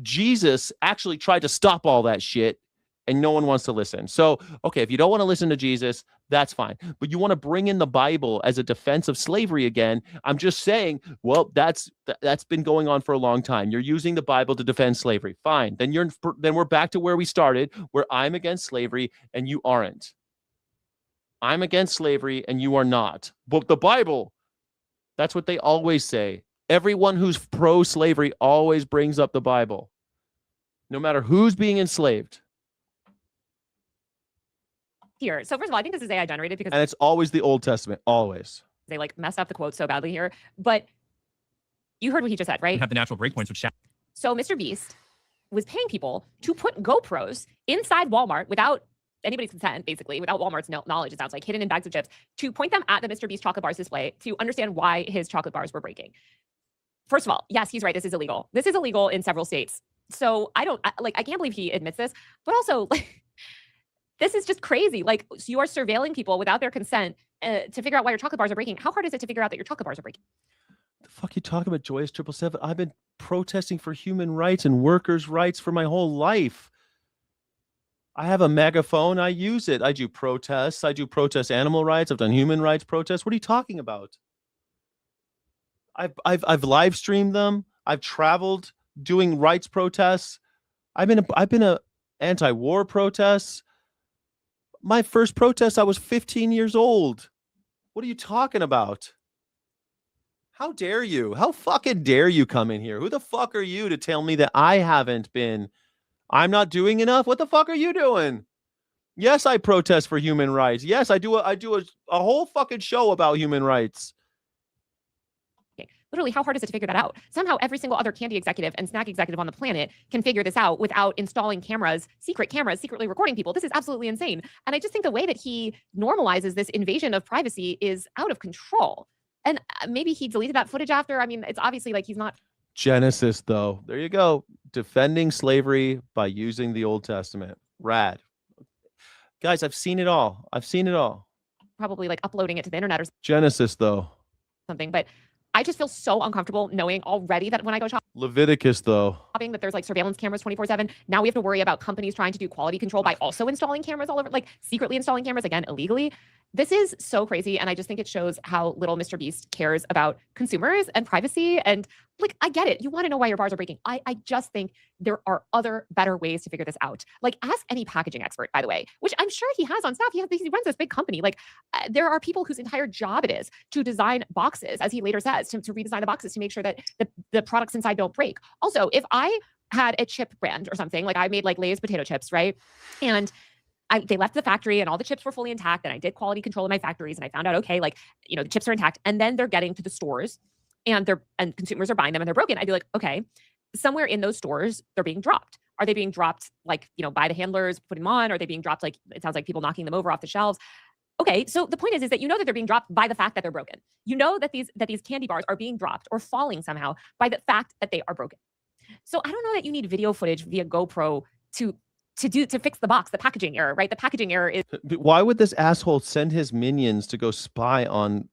Jesus actually tried to stop all that shit, and no one wants to listen. So, okay, if you don't want to listen to Jesus, that's fine. But you want to bring in the Bible as a defense of slavery again, I'm just saying, well, that's been going on for a long time. You're using the Bible to defend slavery. Fine. Then we're back to where we started, where I'm against slavery and you aren't. I'm against slavery and you are not. But the Bible, that's what they always say. Everyone who's pro-slavery always brings up the Bible, no matter who's being enslaved. Here. So first of all, I think this is AI generated because... And it's always the Old Testament, always. They like messed up the quote so badly here. But you heard what he just said, right? You have the natural breakpoints, which... So Mr. Beast was paying people to put GoPros inside Walmart without anybody's consent, basically, without Walmart's knowledge, it sounds like, hidden in bags of chips, to point them at the Mr. Beast chocolate bars display to understand why his chocolate bars were breaking. First of all, yes, he's right. This is illegal. This is illegal in several states. So I can't believe he admits this, but also like, this is just crazy. Like, so you are surveilling people without their consent to figure out why your chocolate bars are breaking. How hard is it to figure out that your chocolate bars are breaking? The fuck you talking about, Joyous 777? I've been protesting for human rights and workers' rights for my whole life. I have a megaphone. I use it. I do protests. I do protest animal rights. I've done human rights protests. What are you talking about? I've live streamed them. I've traveled doing rights protests. I've been a anti-war protests. My first protest, I was 15 years old. What are you talking about? How dare you? How fucking dare you come in here? Who the fuck are you to tell me that I haven't been? I'm not doing enough? What the fuck are you doing? Yes, I protest for human rights. Yes, I do a whole fucking show about human rights. Literally, how hard is it to figure that out? Somehow every single other candy executive and snack executive on the planet can figure this out without installing cameras, secretly recording people. This is absolutely insane. And I just think the way that he normalizes this invasion of privacy is out of control. And maybe he deleted that footage after. I mean, it's obviously like he's not... Genesis, though. There you go. Defending slavery by using the Old Testament. Rad. Guys, I've seen it all. Probably like uploading it to the internet or Genesis, though. something. But I just feel so uncomfortable knowing already that when I go Leviticus, though. shopping, that there's like surveillance cameras 24/7. Now we have to worry about companies trying to do quality control by also installing cameras all over, like secretly installing cameras, again, illegally. This is so crazy. And I just think it shows how little Mr. Beast cares about consumers and privacy. And like, I get it. You want to know why your bars are breaking. I just think there are other better ways to figure this out. Like, ask any packaging expert, by the way, which I'm sure he has on staff. He runs this big company. Like, there are people whose entire job it is to design boxes, as he later says, to redesign the boxes to make sure that the products inside don't break. Also, if I had a chip brand or something. Like I made like Lay's potato chips, right? And they left the factory and all the chips were fully intact. And I did quality control in my factories and I found out, okay, like, the chips are intact. And then they're getting to the stores and consumers are buying them and they're broken. I'd be like, okay, somewhere in those stores, they're being dropped. Are they being dropped like, by the handlers putting them on? Are they being dropped like, it sounds like people knocking them over off the shelves? Okay, so the point is that that they're being dropped by the fact that they're broken. You know that these candy bars are being dropped or falling somehow by the fact that they are broken. So I don't know that you need video footage via GoPro to fix the box, the packaging error, right? The packaging error is. Why would this asshole send his minions to go spy on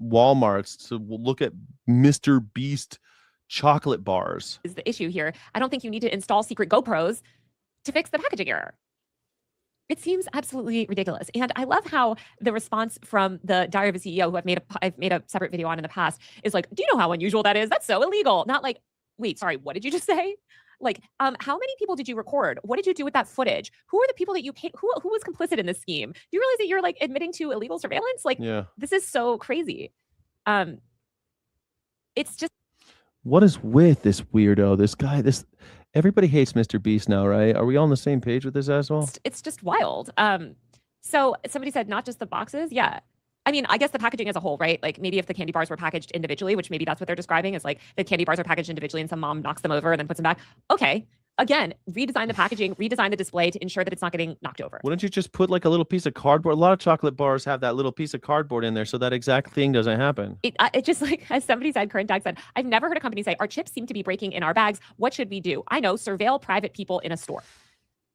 Walmarts to look at Mr. Beast chocolate bars? Is the issue here. I don't think you need to install secret GoPros to fix the packaging error. It seems absolutely ridiculous. And I love how the response from the Diary of a CEO, who I've made a separate video on in the past, is like, do you know how unusual that is? That's so illegal. Not like, wait, sorry, what did you just say? Like, how many people did you record? What did you do with that footage? Who are the people that you paid? Who was complicit in this scheme? Do you realize that you're like admitting to illegal surveillance? Like, this is so crazy. It's just. What is with this weirdo? This guy, everybody hates Mr. Beast now, right? Are we all on the same page with this asshole? It's just wild. So somebody said not just the boxes. Yeah. I mean, I guess the packaging as a whole, right? Like maybe if the candy bars were packaged individually, which maybe that's what they're describing is like the candy bars are packaged individually and some mom knocks them over and then puts them back. Okay. Again, redesign the packaging, redesign the display to ensure that it's not getting knocked over. Wouldn't you just put like a little piece of cardboard? A lot of chocolate bars have that little piece of cardboard in there so that exact thing doesn't happen. It just like, as somebody said, current tag said, I've never heard a company say, our chips seem to be breaking in our bags. What should we do? I know, surveil private people in a store.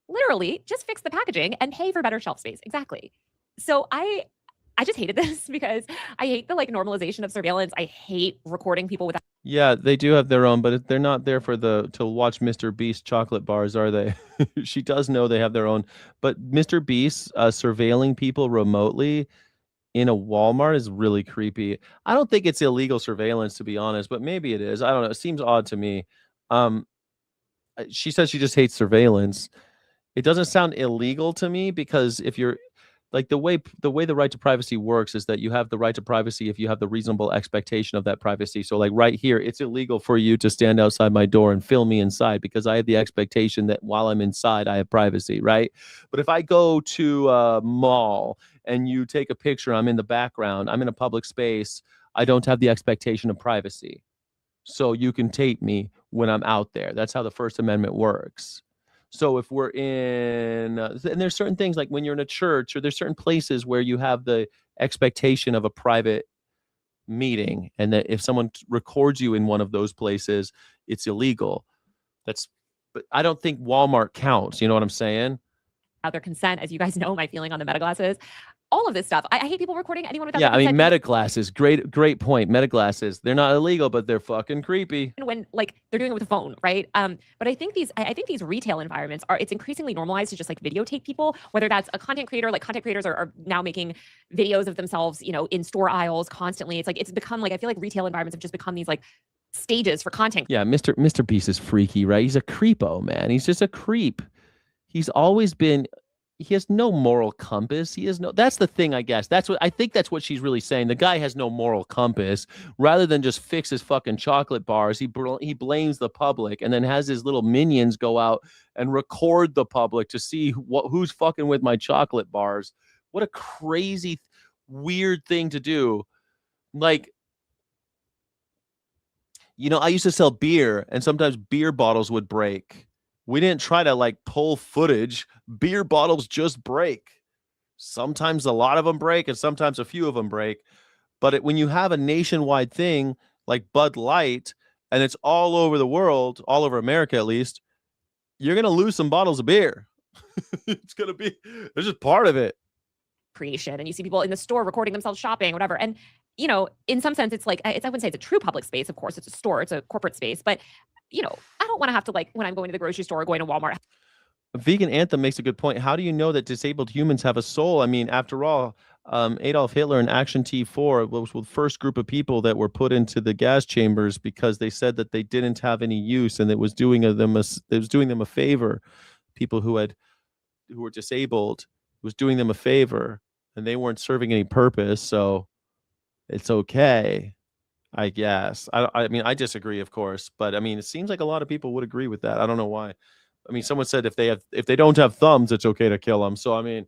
Literally, just fix the packaging and pay for better shelf space. Exactly. So I just hated this because I hate the like normalization of surveillance. I hate recording people without. Yeah, they do have their own, but they're not there for to watch Mr. Beast chocolate bars, are they? She does know they have their own, but Mr. Beast surveilling people remotely in a Walmart is really creepy. I don't think it's illegal surveillance, to be honest, but maybe it is. I don't know. It seems odd to me. She says she just hates surveillance. It doesn't sound illegal to me because if you're like the way the right to privacy works is that you have the right to privacy if you have the reasonable expectation of that privacy. So like right here, it's illegal for you to stand outside my door and film me inside because I have the expectation that while I'm inside, I have privacy, right? But if I go to a mall and you take a picture, I'm in the background, I'm in a public space, I don't have the expectation of privacy. So you can tape me when I'm out there. That's how the First Amendment works. So if we're in, and there's certain things like when you're in a church or there's certain places where you have the expectation of a private meeting and that if someone records you in one of those places, it's illegal. But I don't think Walmart counts. You know what I'm saying? Their consent, as you guys know, my feeling on the meta glasses, all of this stuff. I hate people recording anyone without. Yeah, their I mean, consent. meta glasses, great point. Meta glasses, they're not illegal, but they're fucking creepy. When like they're doing it with a phone, right? But I think these retail environments it's increasingly normalized to just like videotape people, whether that's a content creator, like content creators are now making videos of themselves, in store aisles constantly. It's like, it's become like, I feel like retail environments have just become these like stages for content. Yeah, Mr. Beast is freaky, right? He's a creepo, man. He's just a creep. He's always been. He has no moral compass. That's the thing, I guess. I think that's what she's really saying. The guy has no moral compass. Rather than just fix his fucking chocolate bars, he blames the public and then has his little minions go out and record the public to see who's fucking with my chocolate bars. What a crazy, weird thing to do. Like, I used to sell beer and sometimes beer bottles would break. We didn't try to like pull footage. Beer bottles just break. Sometimes a lot of them break and sometimes a few of them break. But when you have a nationwide thing like Bud Light and it's all over the world, all over America at least, you're going to lose some bottles of beer. It's just part of it. Creation, and you see people in the store recording themselves shopping, whatever. And, in some sense, it's like, I wouldn't say it's a true public space. Of course, it's a store, it's a corporate space. But, I don't want to have to, like, when I'm going to the grocery store or going to Walmart. Vegan Anthem makes a good point. How do you know that disabled humans have a soul? I mean, after all, Adolf Hitler and Action T4 was the first group of people that were put into the gas chambers because they said that they didn't have any use and it was doing them a favor. People who were disabled, it was doing them a favor and they weren't serving any purpose. So it's okay. I guess. I mean, I disagree, of course, but I mean, it seems like a lot of people would agree with that. I don't know why. I mean, someone said if they don't have thumbs, it's okay to kill them. So I mean,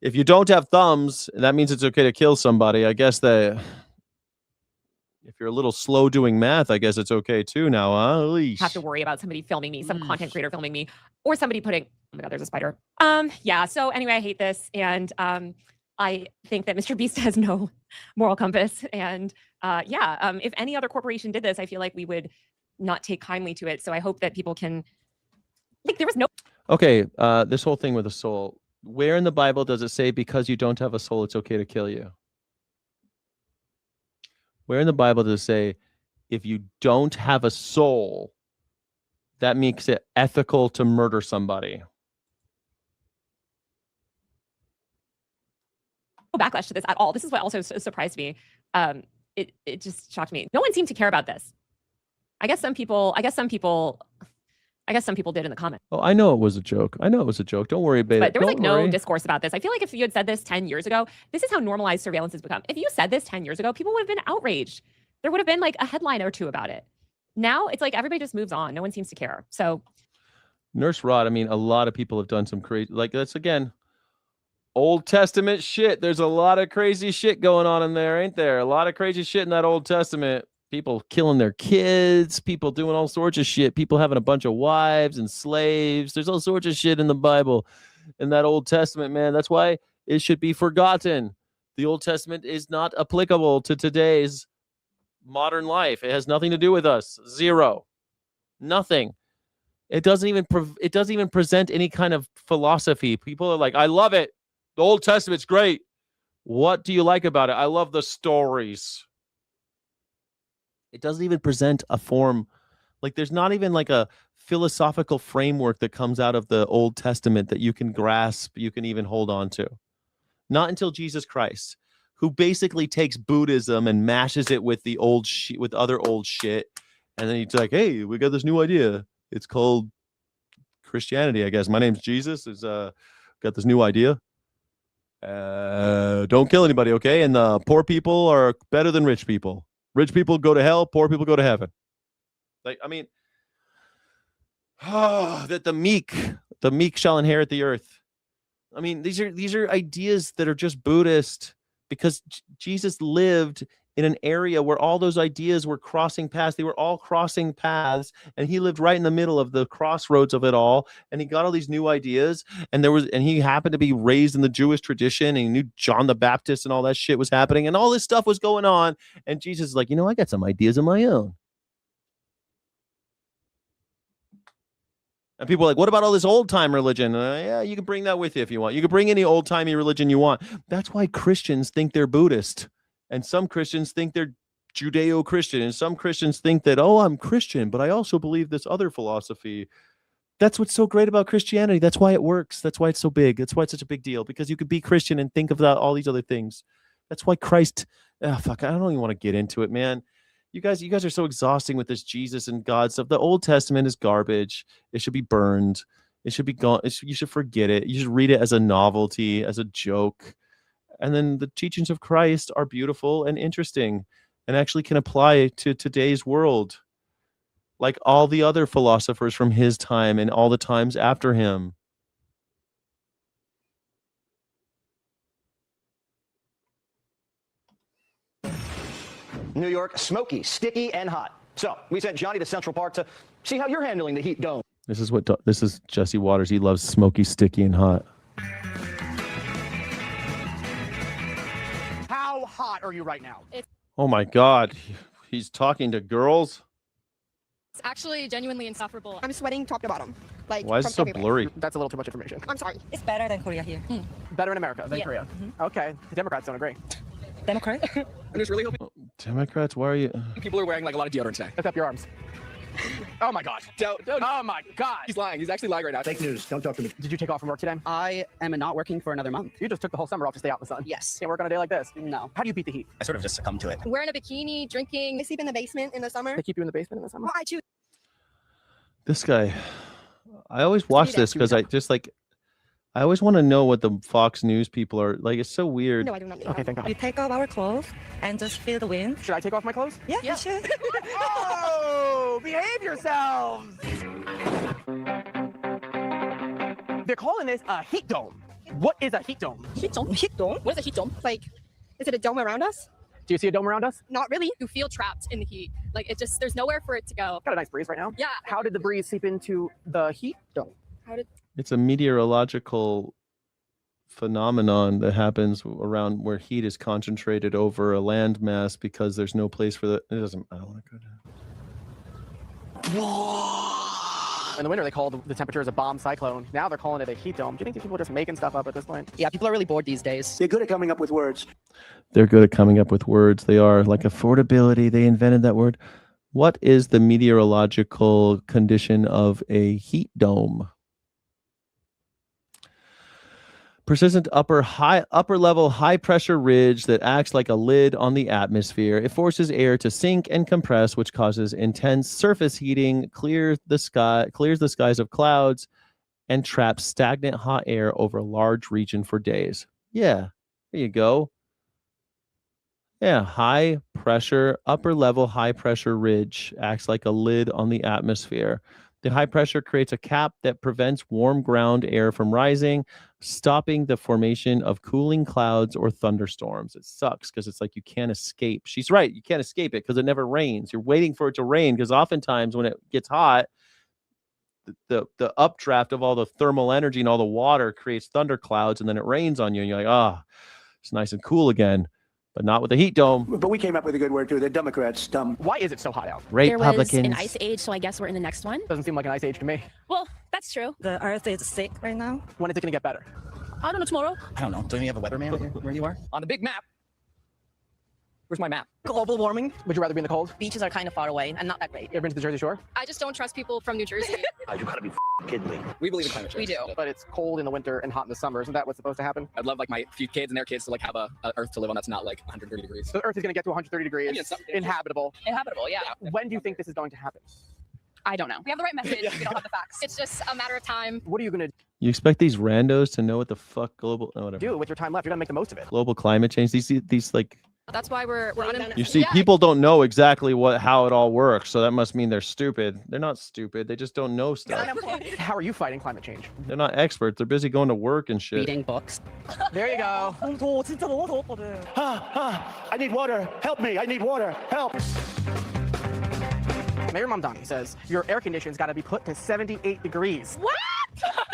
if you don't have thumbs, that means it's okay to kill somebody. I guess that if you're a little slow doing math, I guess it's okay too now, huh? Have to worry about somebody filming me, some content creator filming me, or somebody putting, oh my God, there's a spider. Yeah, so anyway, I hate this. And I think that Mr. Beast has no moral compass. And if any other corporation did this, I feel like we would not take kindly to it. So I hope that people can, like, there was no. Okay, this whole thing with a soul. Where in the Bible does it say because you don't have a soul, it's okay to kill you? Where in the Bible does it say if you don't have a soul, that makes it ethical to murder somebody? No backlash to this at all. This is what also surprised me. It just shocked me. No one seemed to care about this. I guess some people did in the comments. Oh, I know it was a joke. Don't worry about it. But there was Don't no worry. discourse about this. I feel like if you had said this 10 years ago, this is how normalized surveillance has become. If you said this 10 years ago, people would have been outraged. There would have been like a headline or two about it. Now it's like everybody just moves on. No one seems to care. So Nurse Rod, I mean, a lot of people have done some crazy, like that's again, Old Testament shit. There's a lot of crazy shit going on in there, ain't there? A lot of crazy shit in that Old Testament. People killing their kids, people doing all sorts of shit, people having a bunch of wives and slaves. There's all sorts of shit in the Bible, in that Old Testament, man. That's why it should be forgotten. The Old Testament is not applicable to today's modern life. It has nothing to do with us. Zero. Nothing. It doesn't even present any kind of philosophy. People are like, I love it. The Old Testament's great. What do you like about it? I love the stories. It doesn't even present a form. Like there's not even like a philosophical framework that comes out of the Old Testament that you can grasp, you can even hold on to. Not until Jesus Christ, who basically takes Buddhism and mashes it with the old shit, with other old shit. And then he's like, hey, we got this new idea. It's called Christianity, I guess. My name's Jesus. Got this new idea. Don't kill anybody, okay? And poor people are better than rich people. Rich people go to hell, poor people go to heaven. Like, I mean, that the meek shall inherit the earth. I mean, these are ideas that are just Buddhist because Jesus lived in an area where all those ideas were crossing paths. They were all crossing paths, and he lived right in the middle of the crossroads of it all. And he got all these new ideas, and he happened to be raised in the Jewish tradition, and he knew John the Baptist and all that shit was happening, and all this stuff was going on. And Jesus is like, I got some ideas of my own. And people are like, what about all this old time religion? Yeah, you can bring that with you if you want. You can bring any old timey religion you want. That's why Christians think they're Buddhist. And some Christians think they're Judeo-Christian. And some Christians think that, I'm Christian, but I also believe this other philosophy. That's what's so great about Christianity. That's why it works. That's why it's so big. That's why it's such a big deal. Because you could be Christian and think of all these other things. That's why Christ, I don't even want to get into it, man. You guys are so exhausting with this Jesus and God stuff. The Old Testament is garbage. It should be burned. It should be gone. You should forget it. You should read it as a novelty, as a joke. And then the teachings of Christ are beautiful and interesting and actually can apply to today's world, like all the other philosophers from his time and all the times after him. New York, smoky, sticky, and hot. So we sent Johnny to Central Park to see how you're handling the heat dome. This is Jesse Waters. He loves smoky, sticky, and hot. How hot are you right now? Oh my God. He's talking to girls. It's actually genuinely insufferable. I'm sweating top to bottom. Like, Why is it so blurry? That's a little too much information. I'm sorry. It's better than Korea here. Better in America than Yeah. Korea. Okay, the Democrats don't agree. Democrat? I'm just really hoping Democrats, why are you? people are wearing like a lot of deodorant today. Lift up your arms. Oh my God. Don't. Oh my God. He's lying. He's actually lying right now. Fake news. Don't talk to me. Did you take off from work today? I am not working for another month. You just took the whole summer off to stay out in the sun. Yes. Can't work on a day like this. No. How do you beat the heat? I sort of just succumbed to it. Wearing a bikini, drinking. I sleep in the basement in the summer. They keep you in the basement in the summer? Well, I choose. This guy, I always watch this because I just like, I always want to know what the Fox News people are like. It's so weird. No, I do not. Okay, thank God. We take off our clothes and just feel the wind. Should I take off my clothes? Yeah, you should. Oh, behave yourselves. They're calling this a heat dome. What is a heat dome? Heat dome? Heat dome? What is a heat dome? Like, is it a dome around us? Do you see a dome around us? Not really. You feel trapped in the heat. Like, it just, there's nowhere for it to go. Got a nice breeze right now. Yeah. How did the breeze seep into the heat dome? How did... It's a meteorological phenomenon that happens around where heat is concentrated over a land mass because there's no place for the. It doesn't. I don't want to go down. In the winter, they called the temperature as a bomb cyclone. Now they're calling it a heat dome. Do you think these people are just making stuff up at this point? Yeah, people are really bored these days. They're good at coming up with words. They're good at coming up with words. They are like affordability. They invented that word. What is the meteorological condition of a heat dome? Persistent upper level high pressure ridge that acts like a lid on the atmosphere. It forces air to sink and compress, which causes intense surface heating, clears the skies of clouds, and traps stagnant hot air over a large region for days. Yeah, there you go. Yeah, high pressure, upper level high pressure ridge acts like a lid on the atmosphere. The high pressure creates a cap that prevents warm ground air from rising, stopping the formation of cooling clouds or thunderstorms. It sucks because it's like you can't escape. She's right. You can't escape it because it never rains. You're waiting for it to rain because oftentimes when it gets hot, the updraft of all the thermal energy and all the water creates thunder clouds, and then it rains on you, and you're like, it's nice and cool again. But not with the heat dome. But we came up with a good word too. The Democrats dumb. Why is it so hot out? There was Republicans. an ice age, so I guess we're in the next one. Doesn't seem like an ice age to me. Well, that's true. The earth is sick right now. When is it going to get better? I don't know, tomorrow. I don't know. Don't you have a weatherman where you are? On the big map. Where's my map? Global warming. Would you rather be in the cold? Beaches are kind of far away and not that great. You ever been to the Jersey Shore? I just don't trust people from New Jersey. You gotta be kidding me. We believe in climate change. We do. But it's cold in the winter and hot in the summer. Isn't that what's supposed to happen? I'd love like my few kids and their kids to like have a Earth to live on that's not like 130 degrees. So the Earth is going to get to 130 degrees, inhabitable. Inhabitable, yeah. When do you think this is going to happen? I don't know. We have the right message. We don't have the facts. It's just a matter of time. What are you going to You expect these randos to know what the fuck whatever. do with your time left? You're going to make the most of it. Global climate change. These like. That's why we're You see, people don't know exactly how it all works, so that must mean they're stupid. They're not stupid. They just don't know stuff. How are you fighting climate change? They're not experts. They're busy going to work and shit. Reading books. There you go. I need water. Help me. I need water. Help. Mayor Mamdani says your air conditioning's got to be put to 78 degrees. What?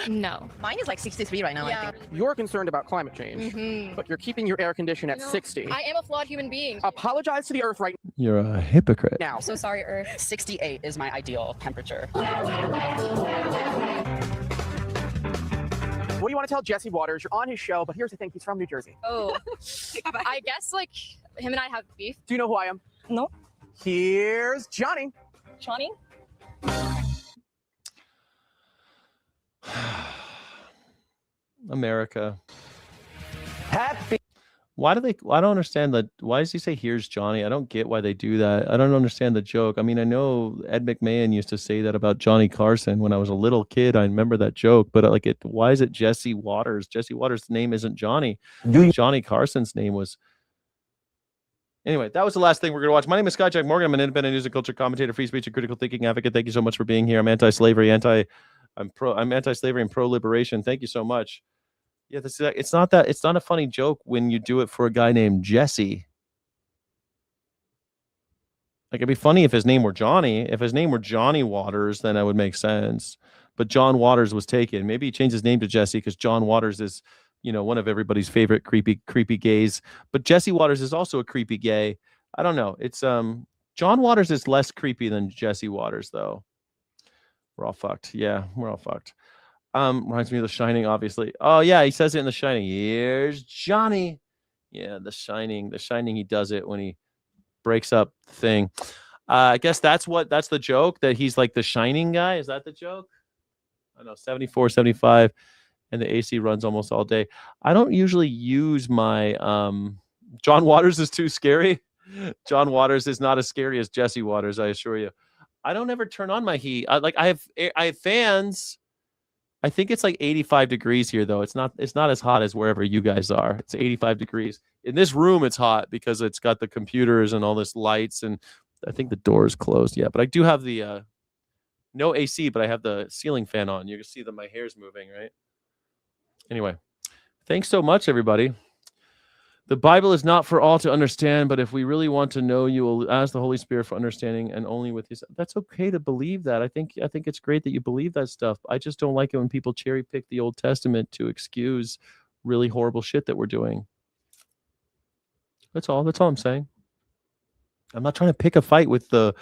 No. Mine is like 63 right now, I think. You're concerned about climate change, but you're keeping your air condition at 60. I am a flawed human being. Apologize to the Earth right You're a hypocrite. now. I'm so sorry, Earth. 68 is my ideal temperature. What do you want to tell Jesse Waters? You're on his show, but here's the thing. He's from New Jersey. Oh. I guess like him and I have beef. Do you know who I am? No. Here's Johnny. Johnny? America. Happy. I don't understand why does he say here's Johnny? I don't get why they do that. I don't understand the joke. I mean, I know Ed McMahon used to say that about Johnny Carson when I was a little kid. I remember that joke, but why is it Jesse Waters? Jesse Waters' name isn't Johnny. Johnny Carson's name was. Anyway, that was the last thing we're going to watch. My name is Scott Jack Morgan. I'm an independent news and culture commentator, free speech and critical thinking advocate. Thank you so much for being here. I'm anti-slavery, I'm anti-slavery and pro-liberation. Thank you so much. Yeah, it's not a funny joke when you do it for a guy named Jesse. Like, it'd be funny if his name were Johnny. If his name were Johnny Waters, then that would make sense. But John Waters was taken. Maybe he changed his name to Jesse because John Waters is, one of everybody's favorite creepy gays. But Jesse Waters is also a creepy gay. I don't know. It's John Waters is less creepy than Jesse Waters, though. We're all fucked. Yeah, we're all fucked. Reminds me of The Shining, obviously. Oh yeah, he says it in The Shining. Here's Johnny. Yeah, The Shining. The Shining. He does it when he breaks up the thing. I guess that's the joke, that he's like the Shining guy. Is that the joke? I know, 74, 75, and the AC runs almost all day. I don't usually use my John Waters is too scary. John Waters is not as scary as Jesse Waters, I assure you. I don't ever turn on my heat. I have fans. I think it's like 85 degrees here, though. It's not as hot as wherever you guys are. It's 85 degrees. In this room, it's hot because it's got the computers and all this lights, and I think the door is closed. Yeah, but I do have the no AC, but I have the ceiling fan on. You can see that my hair's moving, right? Anyway, thanks so much, everybody. The Bible is not for all to understand, but if we really want to know, you will ask the Holy Spirit for understanding, and only with His. That's okay to believe that. I think it's great that you believe that stuff. I just don't like it when people cherry pick the Old Testament to excuse really horrible shit that we're doing. That's all. That's all I'm saying. I'm not trying to pick a fight with people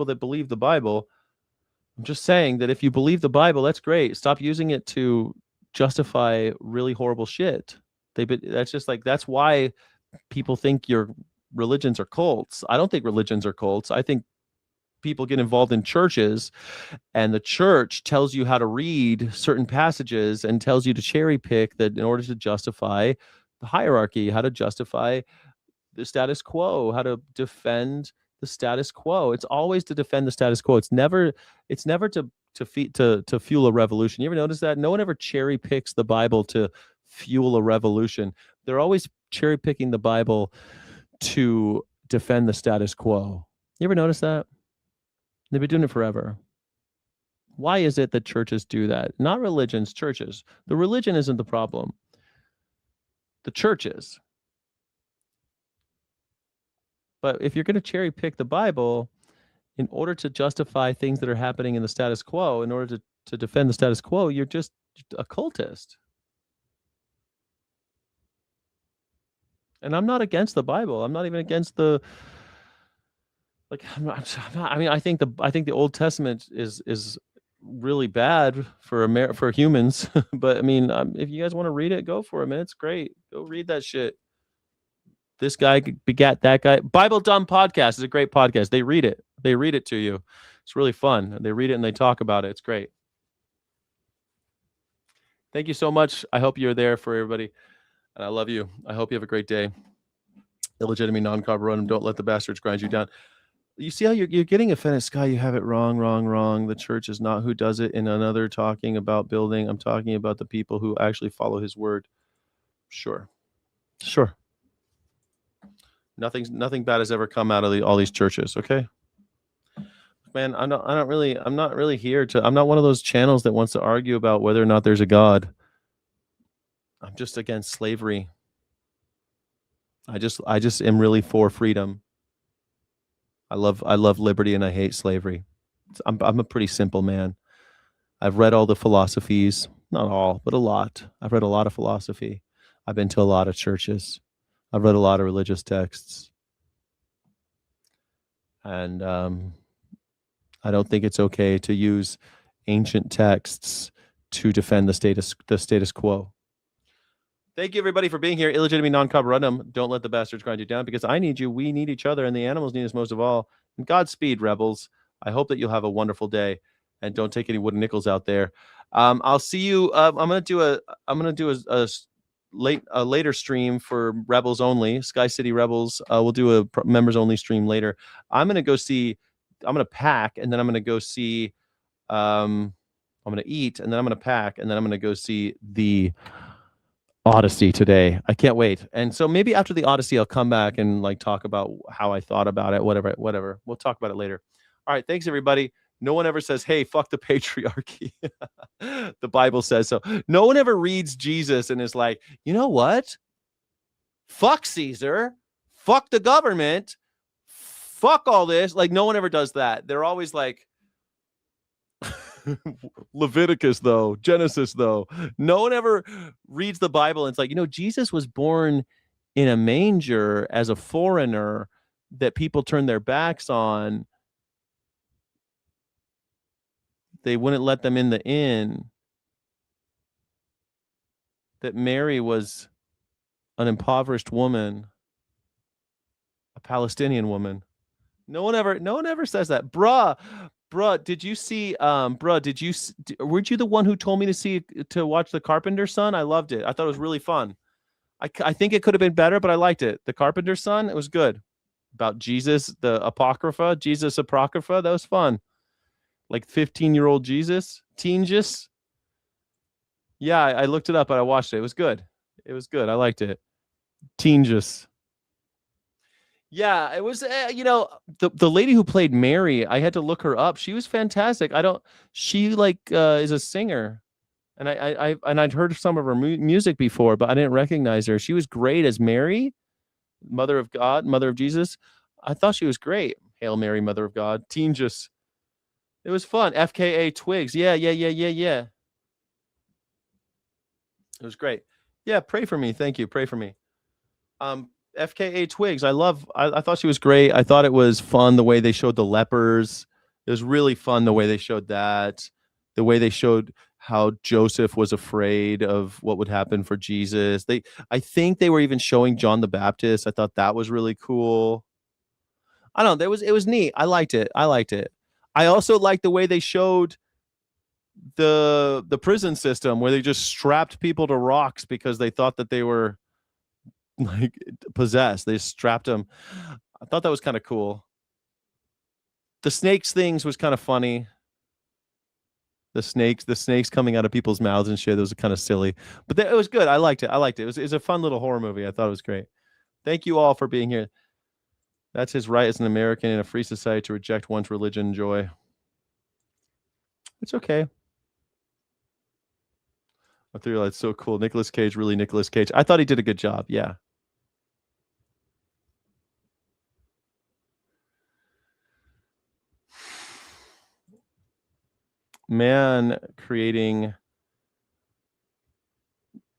that believe the Bible. I'm just saying that if you believe the Bible, that's great. Stop using it to justify really horrible shit. That's why people think your religions are cults. I don't think religions are cults. I think people get involved in churches, and the church tells you how to read certain passages and tells you to cherry pick that in order to justify the hierarchy, how to justify the status quo, how to defend the status quo. It's always to defend the status quo. It's never to fuel a revolution. You ever notice that? No one ever cherry picks the Bible to fuel a revolution. They're always cherry picking the Bible to defend the status quo. You ever notice that? They've been doing it forever. Why is it that churches do that? Not religions, churches. The religion isn't the problem. The church is. But if you're going to cherry pick the Bible in order to justify things that are happening in the status quo, in order to defend the status quo, you're just a cultist. And I'm not against the Bible. I'm not even against the I think the Old Testament is really bad for humans. But I mean, if you guys want to read it, go for it, man. It's great. Go read that shit. This guy begat that guy. Bible Dumb Podcast is a great podcast. They read it. They read it to you. It's really fun. They read it and they talk about it. It's great. Thank you so much. I hope you're there for everybody. And I love you. I hope you have a great day. Illegitimate non-carborundum. Don't let the bastards grind you down. You see how you're getting offended, Sky? You have it wrong. The church is not who does it in another talking about building. I'm talking about the people who actually follow His word. Sure. Nothing bad has ever come out of all these churches. Okay, man. I'm not really here to. I'm not one of those channels that wants to argue about whether or not there's a God. I'm just against slavery. I just am really for freedom. I love liberty and I hate slavery. I'm a pretty simple man. I've read all the philosophies, not all, but a lot. I've read a lot of philosophy. I've been to a lot of churches. I've read a lot of religious texts. And I don't think it's okay to use ancient texts to defend the status quo. Thank you, everybody, for being here. Illegitimate non-carborundum. Don't let the bastards grind you down, because I need you. We need each other, and the animals need us most of all. And Godspeed, rebels. I hope that you'll have a wonderful day, and don't take any wooden nickels out there. I'll see you. I'm gonna do a later stream for Rebels only. Sky City Rebels. We'll do a members only stream later. I'm gonna pack, and then I'm gonna go see. I'm gonna eat, and then I'm gonna pack, and then I'm gonna go see the Odyssey today. I can't wait. And so maybe after the Odyssey, I'll come back and talk about how I thought about it. Whatever. We'll talk about it later. All right. Thanks, everybody. No one ever says, hey, fuck the patriarchy. The Bible says so. No one ever reads Jesus and is like, you know what? Fuck Caesar. Fuck the government. Fuck all this. No one ever does that. They're always like, Leviticus, though. Genesis, though. No one ever reads the Bible and it's like, Jesus was born in a manger as a foreigner that people turned their backs on. They wouldn't let them in the inn. That Mary was an impoverished woman, a Palestinian woman. No one ever says that. Bruh, did you see? Weren't you the one who told me to watch The Carpenter's Son? I loved it. I thought it was really fun. I think it could have been better, but I liked it. The Carpenter's Son, it was good. About Jesus, the Apocrypha, Jesus Apocrypha, that was fun. Like 15-year-old Jesus? Teen-just? Yeah, I looked it up, but I watched it. It was good. It was good. I liked it. Teen-just. Yeah, it was, the lady who played Mary, I had to look her up. She was fantastic. She is a singer. And I'd heard some of her music before, but I didn't recognize her. She was great as Mary, Mother of God, Mother of Jesus. I thought she was great. Hail Mary, Mother of God. Teen-just. It was fun. FKA Twigs. Yeah. It was great. Yeah, pray for me. Thank you. Pray for me. FKA Twigs. I thought she was great. I thought it was fun the way they showed the lepers. It was really fun the way they showed that. The way they showed how Joseph was afraid of what would happen for Jesus. I think they were even showing John the Baptist. I thought that was really cool. I don't know. It was neat. I liked it. I also liked the way they showed the prison system where they just strapped people to rocks because they thought that they were like possessed. They strapped them. I thought that was kind of cool. The snakes things was kind of funny. The snakes coming out of people's mouths and shit. Those are kind of silly, but it was good. I liked it. It was a fun little horror movie. I thought it was great. Thank you all for being here. That's his right as an American in a free society to reject one's religion and joy. It's okay. I thought that's so cool. Nicolas Cage, really Nicolas Cage. I thought he did a good job. Yeah. Man creating,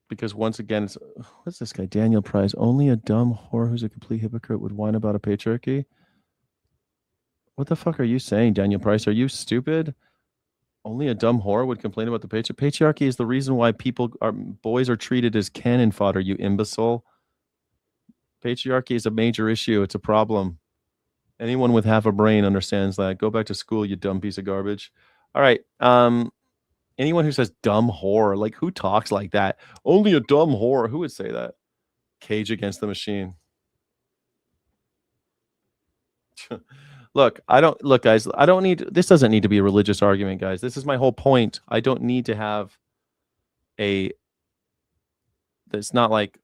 because once again, what's this guy? Daniel Price. Only a dumb whore who's a complete hypocrite would whine about a patriarchy. What the fuck are you saying, Daniel Price? Are you stupid? Only a dumb whore would complain about the patriarchy. Patriarchy is the reason why boys are treated as cannon fodder, you imbecile. Patriarchy is a major issue. It's a problem. Anyone with half a brain understands that. Go back to school, you dumb piece of garbage. All right. Anyone who says dumb whore, like who talks like that? Only a dumb whore. Who would say that? Cage Against the Machine. Look, guys, this doesn't need to be a religious argument, guys. This is my whole point. I don't need to have it's not like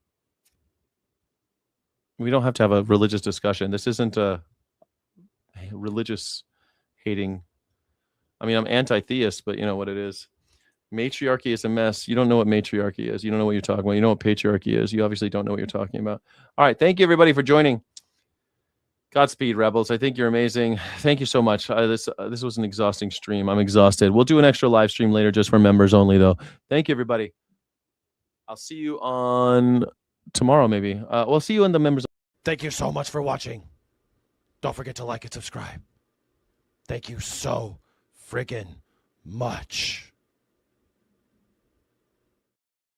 we don't have to have a religious discussion. This isn't a religious hating. I mean, I'm anti-theist, but you know what it is. Matriarchy is a mess. You don't know what matriarchy is. You don't know what you're talking about. You know what patriarchy is. You obviously don't know what you're talking about. All right. Thank you, everybody, for joining. Godspeed, Rebels. I think you're amazing. Thank you so much. This was an exhausting stream. I'm exhausted. We'll do an extra live stream later just for members only, though. Thank you, everybody. I'll see you on tomorrow, maybe. We'll see you in the members. Thank you so much for watching. Don't forget to like and subscribe. Thank you so friggin' much.